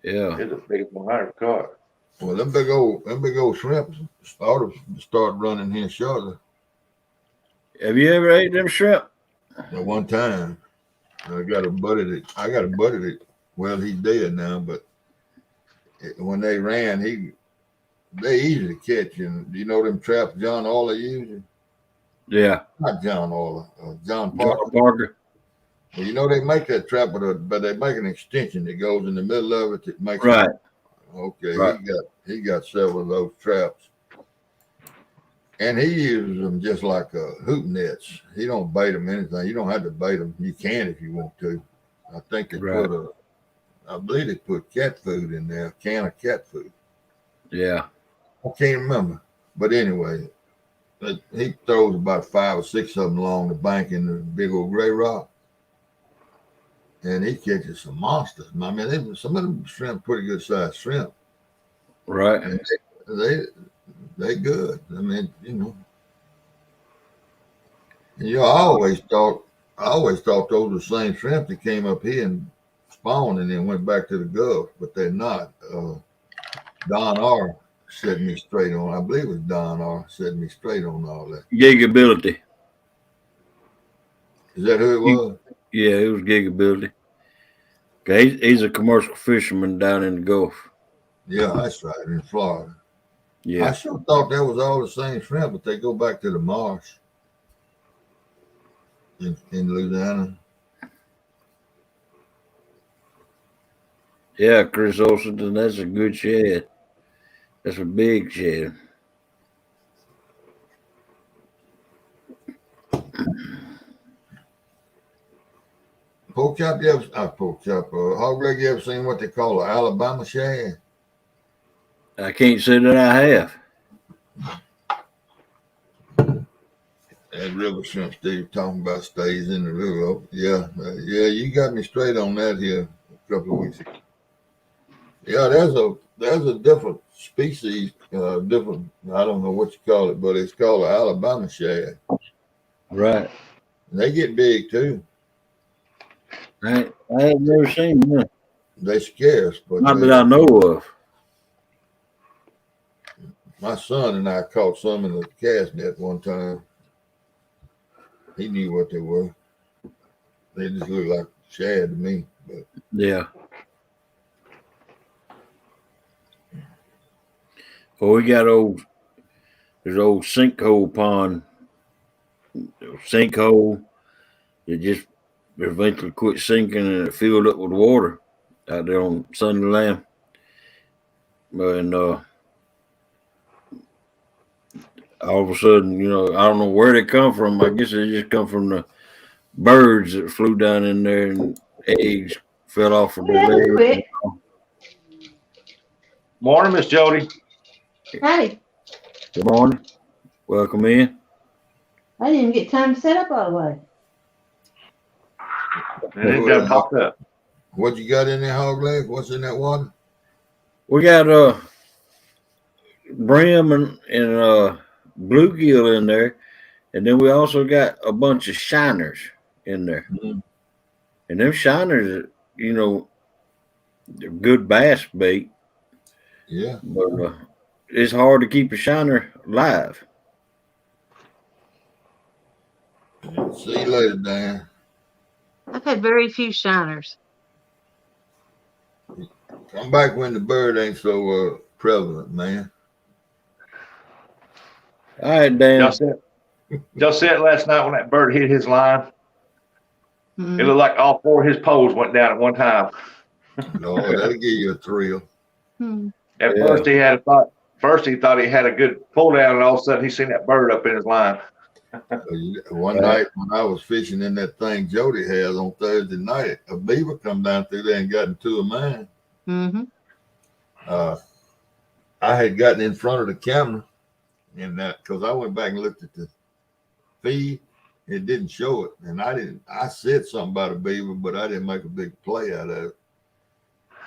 Yeah. It's the biggest one I ever caught. Well, them big old shrimp start running here shortly. Have you ever ate them shrimp? At one time, I got a buddy that. Well, he's dead now, but when they ran, they easy to catch. And you know them traps John Orla using? Yeah. Not John Orla, John Parker. Well, you know they make that trap, but they make an extension that goes in the middle of it that makes right. Okay, right. He got several of those traps, and he uses them just like hoop nets. He don't bait them anything. You don't have to bait them. You can if you want to. I think they I believe they put cat food in there, a can of cat food. Yeah. I can't remember, but anyway, he throws about 5 or 6 of them along the bank in the big old gray rock. And he catches some monsters. I mean, some of them shrimp, pretty good sized shrimp. Right. And they good. I mean, And, I always thought those were the same shrimp that came up here and spawned and then went back to the Gulf, but they're not. Don R. set me straight on. I believe it was Don R. set me straight on all that. Gigability. Is that who it was? Yeah, it was Gigability. Okay, he's a commercial fisherman down in the Gulf. Yeah, that's right, in Florida. Yeah. I sure thought that was all the same shrimp, but they go back to the marsh in Louisiana. Yeah, Chris Olson, that's a good shad. That's a big shad. Hog leg, you ever seen what they call an Alabama shad? I can't say that I have. That river shrimp Steve talking about stays in the river. Yeah, you got me straight on that here a couple of weeks ago. Yeah, there's a different species, different, I don't know what you call it, but it's called an Alabama shad. Right. And they get big too. I have never seen one. They're scarce, but not that I know of. My son and I caught some in the cast net one time. He knew what they were. They just look like shad to me. But yeah. Well, we got there's old sinkhole pond. Sinkhole. It just eventually quit sinking and it filled up with water out there on Sunday Lamb. And all of a sudden, I don't know where they come from. I guess they just come from the birds that flew down in there and eggs fell off of their legs. Morning, Miss Jody. Howdy. Good morning. Welcome in. I didn't even get time to set up all the way. And it got popped up. What you got in there, hog leg? What's in that water? We got brim and bluegill in there, and then we also got a bunch of shiners in there. Mm-hmm. And them shiners, they're good bass bait, Yeah. but it's hard to keep a shiner alive. See you later, Dan. I've had very few shiners. Come back when the bird ain't so prevalent, man. All right, Dan. Y'all said last night when that bird hit his line, Mhm. it looked like all 4 of his poles went down at one time. Lord, that'll give you a thrill. Hmm. At Yeah. first he thought he had a good pull down, and all of a sudden he seen that bird up in his line. One night when I was fishing in that thing Jody has on Thursday night, a beaver come down through there and got into a mine. Mm-hmm. I had gotten in front of the camera, and because I went back and looked at the feed, it didn't show it, and I said something about a beaver, but I didn't make a big play out of it.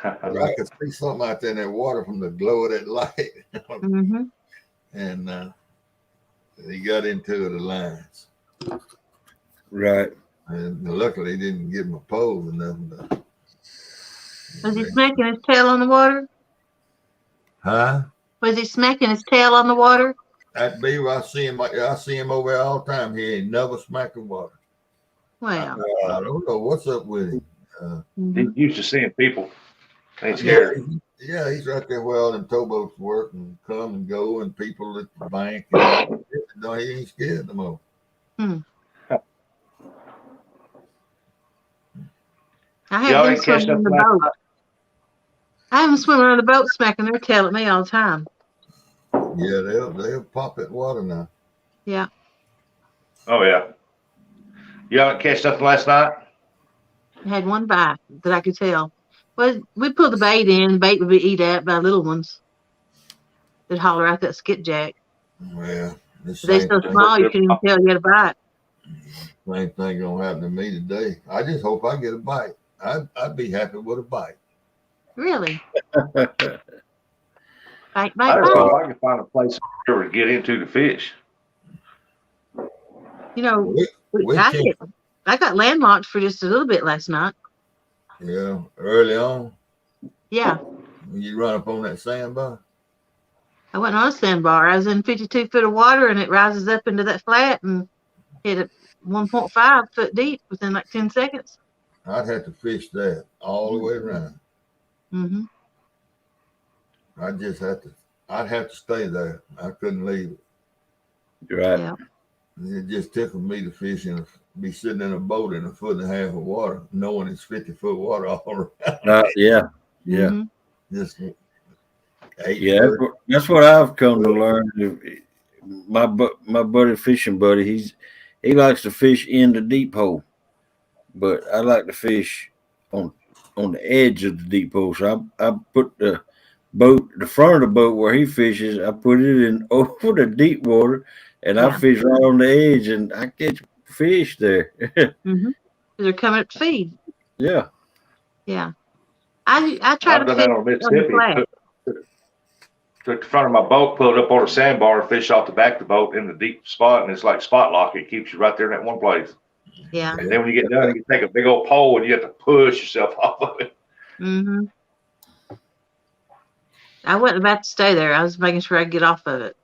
But I could see something out there in that water from the glow of that light. Mm-hmm. And he got into the lines. Right. And luckily he didn't get my pole or nothing. Was he smacking his tail on the water? Huh? Was he smacking his tail on the water? That beaver, I see him over there all the time. He ain't never smacking water. Wow. I don't know what's up with him. He's used to seeing people. Ain't scared. Yeah, he's right there where all them towboats work and come and go, and people at the bank. And no, he ain't scared no more. I have them swimming in the boat. I have them swimming on the boat, smacking their tail at me all the time. Yeah, they'll pop that water now. Yeah. Oh yeah. You haven't catch nothing last night? I had one bite that I could tell. Well, we pull the bait in, the bait would be eat at by little ones. They'd holler out that skipjack. Well, they're so small you couldn't even tell you had a bite. Same thing gonna happen to me today. I just hope I get a bite. I'd be happy with a bite. Really? Bite. I just hope I can find a place to get into the fish. You know, I got landlocked for just a little bit last night. Yeah, early on. Yeah. When you run up on that sandbar? I wasn't on a sandbar. I was in 52 feet of water, and it rises up into that flat and hit it 1.5 foot deep within like 10 seconds. I'd have to fish that all the way around. Mm-hmm. I'd have to stay there. I couldn't leave it. Right. Yeah. It just tickled me to fish and be sitting in a boat in 1.5 feet of water, knowing it's 50-foot water all around. Yeah. Yeah. Mm-hmm. Just that's what I've come to learn. My buddy, fishing buddy, he likes to fish in the deep hole, but I like to fish on the edge of the deep hole. So I put the front of the boat where he fishes, I put it in over the deep water, and I fish right on the edge, and I catch fish there. Mm-hmm. They're coming up to feed. Yeah. Yeah. I try to fish on Mississippi. Took the front of my boat, pulled up on a sandbar, and fish off the back of the boat in the deep spot, and it's like spot lock. It keeps you right there in that one place. Yeah. And then when you get done, you take a big old pole and you have to push yourself off of it. Mm-hmm. I wasn't about to stay there. I was making sure I get off of it.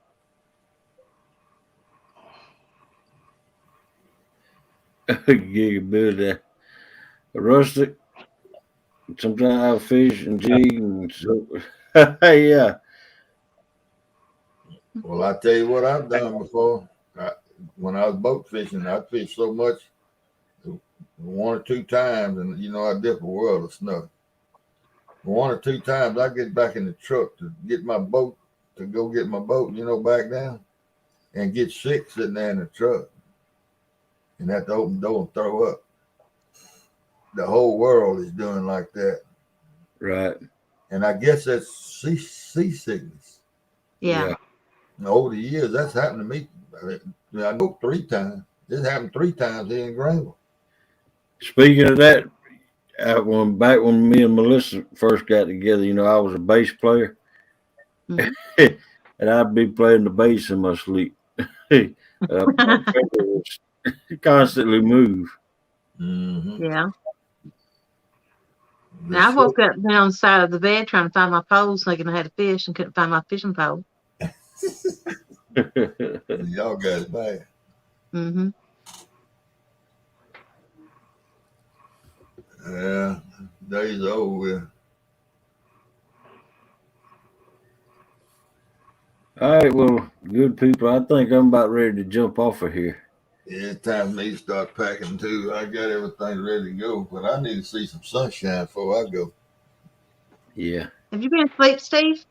Get a bit of rustic. Sometimes I fish and jig, and so yeah. Well, I tell you what I've done before. When I was boat fishing, I fished so much, 1 or 2 times, and I dip a world of snow. 1 or 2 times, I get back in the truck to get my boat, back down, and get sick sitting there in the truck, and have to open the door and throw up. The whole world is doing like that. Right. And I guess that's seasickness. Yeah. Over the years, that's happened to me. I know 3 times. This happened 3 times here in Greenville. Speaking of that, back when me and Melissa first got together, I was a bass player, Mhm. and I'd be playing the bass in my sleep. My finger was constantly move. Mm-hmm. Yeah. Now I woke up down the side of the bed trying to find my poles, thinking I had a fish and couldn't find my fishing pole. Y'all got it bad. Mm-hmm. Yeah, days are over with. All right, well, good people. I think I'm about ready to jump off of here. Yeah, it's time for me to start packing too. I got everything ready to go, but I need to see some sunshine before I go. Yeah. Have you been asleep, Steve?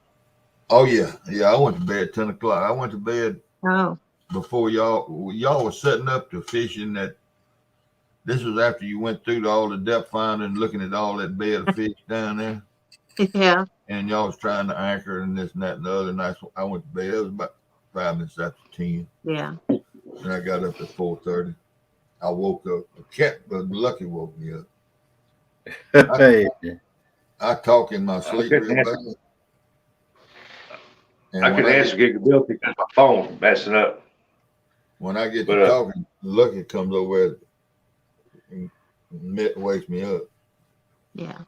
Oh yeah, I went to bed 10 o'clock. I went to bed Oh. before y'all was setting up to fishing. That this was after you went through all the depth finding and looking at all that bed of fish down there, Yeah. and y'all was trying to anchor and this and that and the other. And I went to bed. It was about 5 minutes after 10, Yeah. and I got up at 4:30. I woke up. But Lucky woke me up. Hey. I talk in my I sleep couldn't real answer. bad. And I couldn't answer gigability because my phone messing up. when I get to But talking, Lucky comes over and wakes me up. Yeah.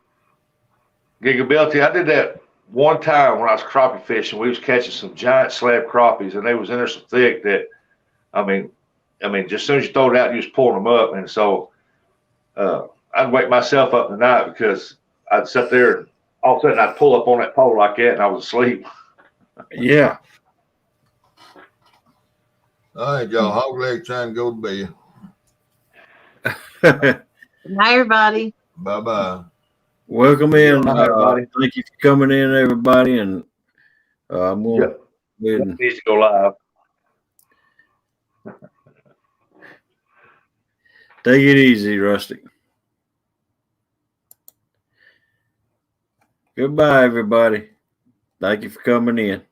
gigability, I did that one time when I was crappie fishing. We was catching some giant slab crappies, and they was in there so thick that, I mean, just as soon as you throw it out, you just pulling them up. And so I'd wake myself up in the night because I'd sit there and all of a sudden I'd pull up on that pole like that, and I was asleep. Yeah. All right, y'all. Hog leg trying to go to bed. Good night, everybody. Bye bye. Welcome in. Good night, everybody. Thank you for coming in, everybody. And I'm going to go ahead and Needs to go live. take it easy, Rustic. Goodbye, everybody. Thank you for coming in.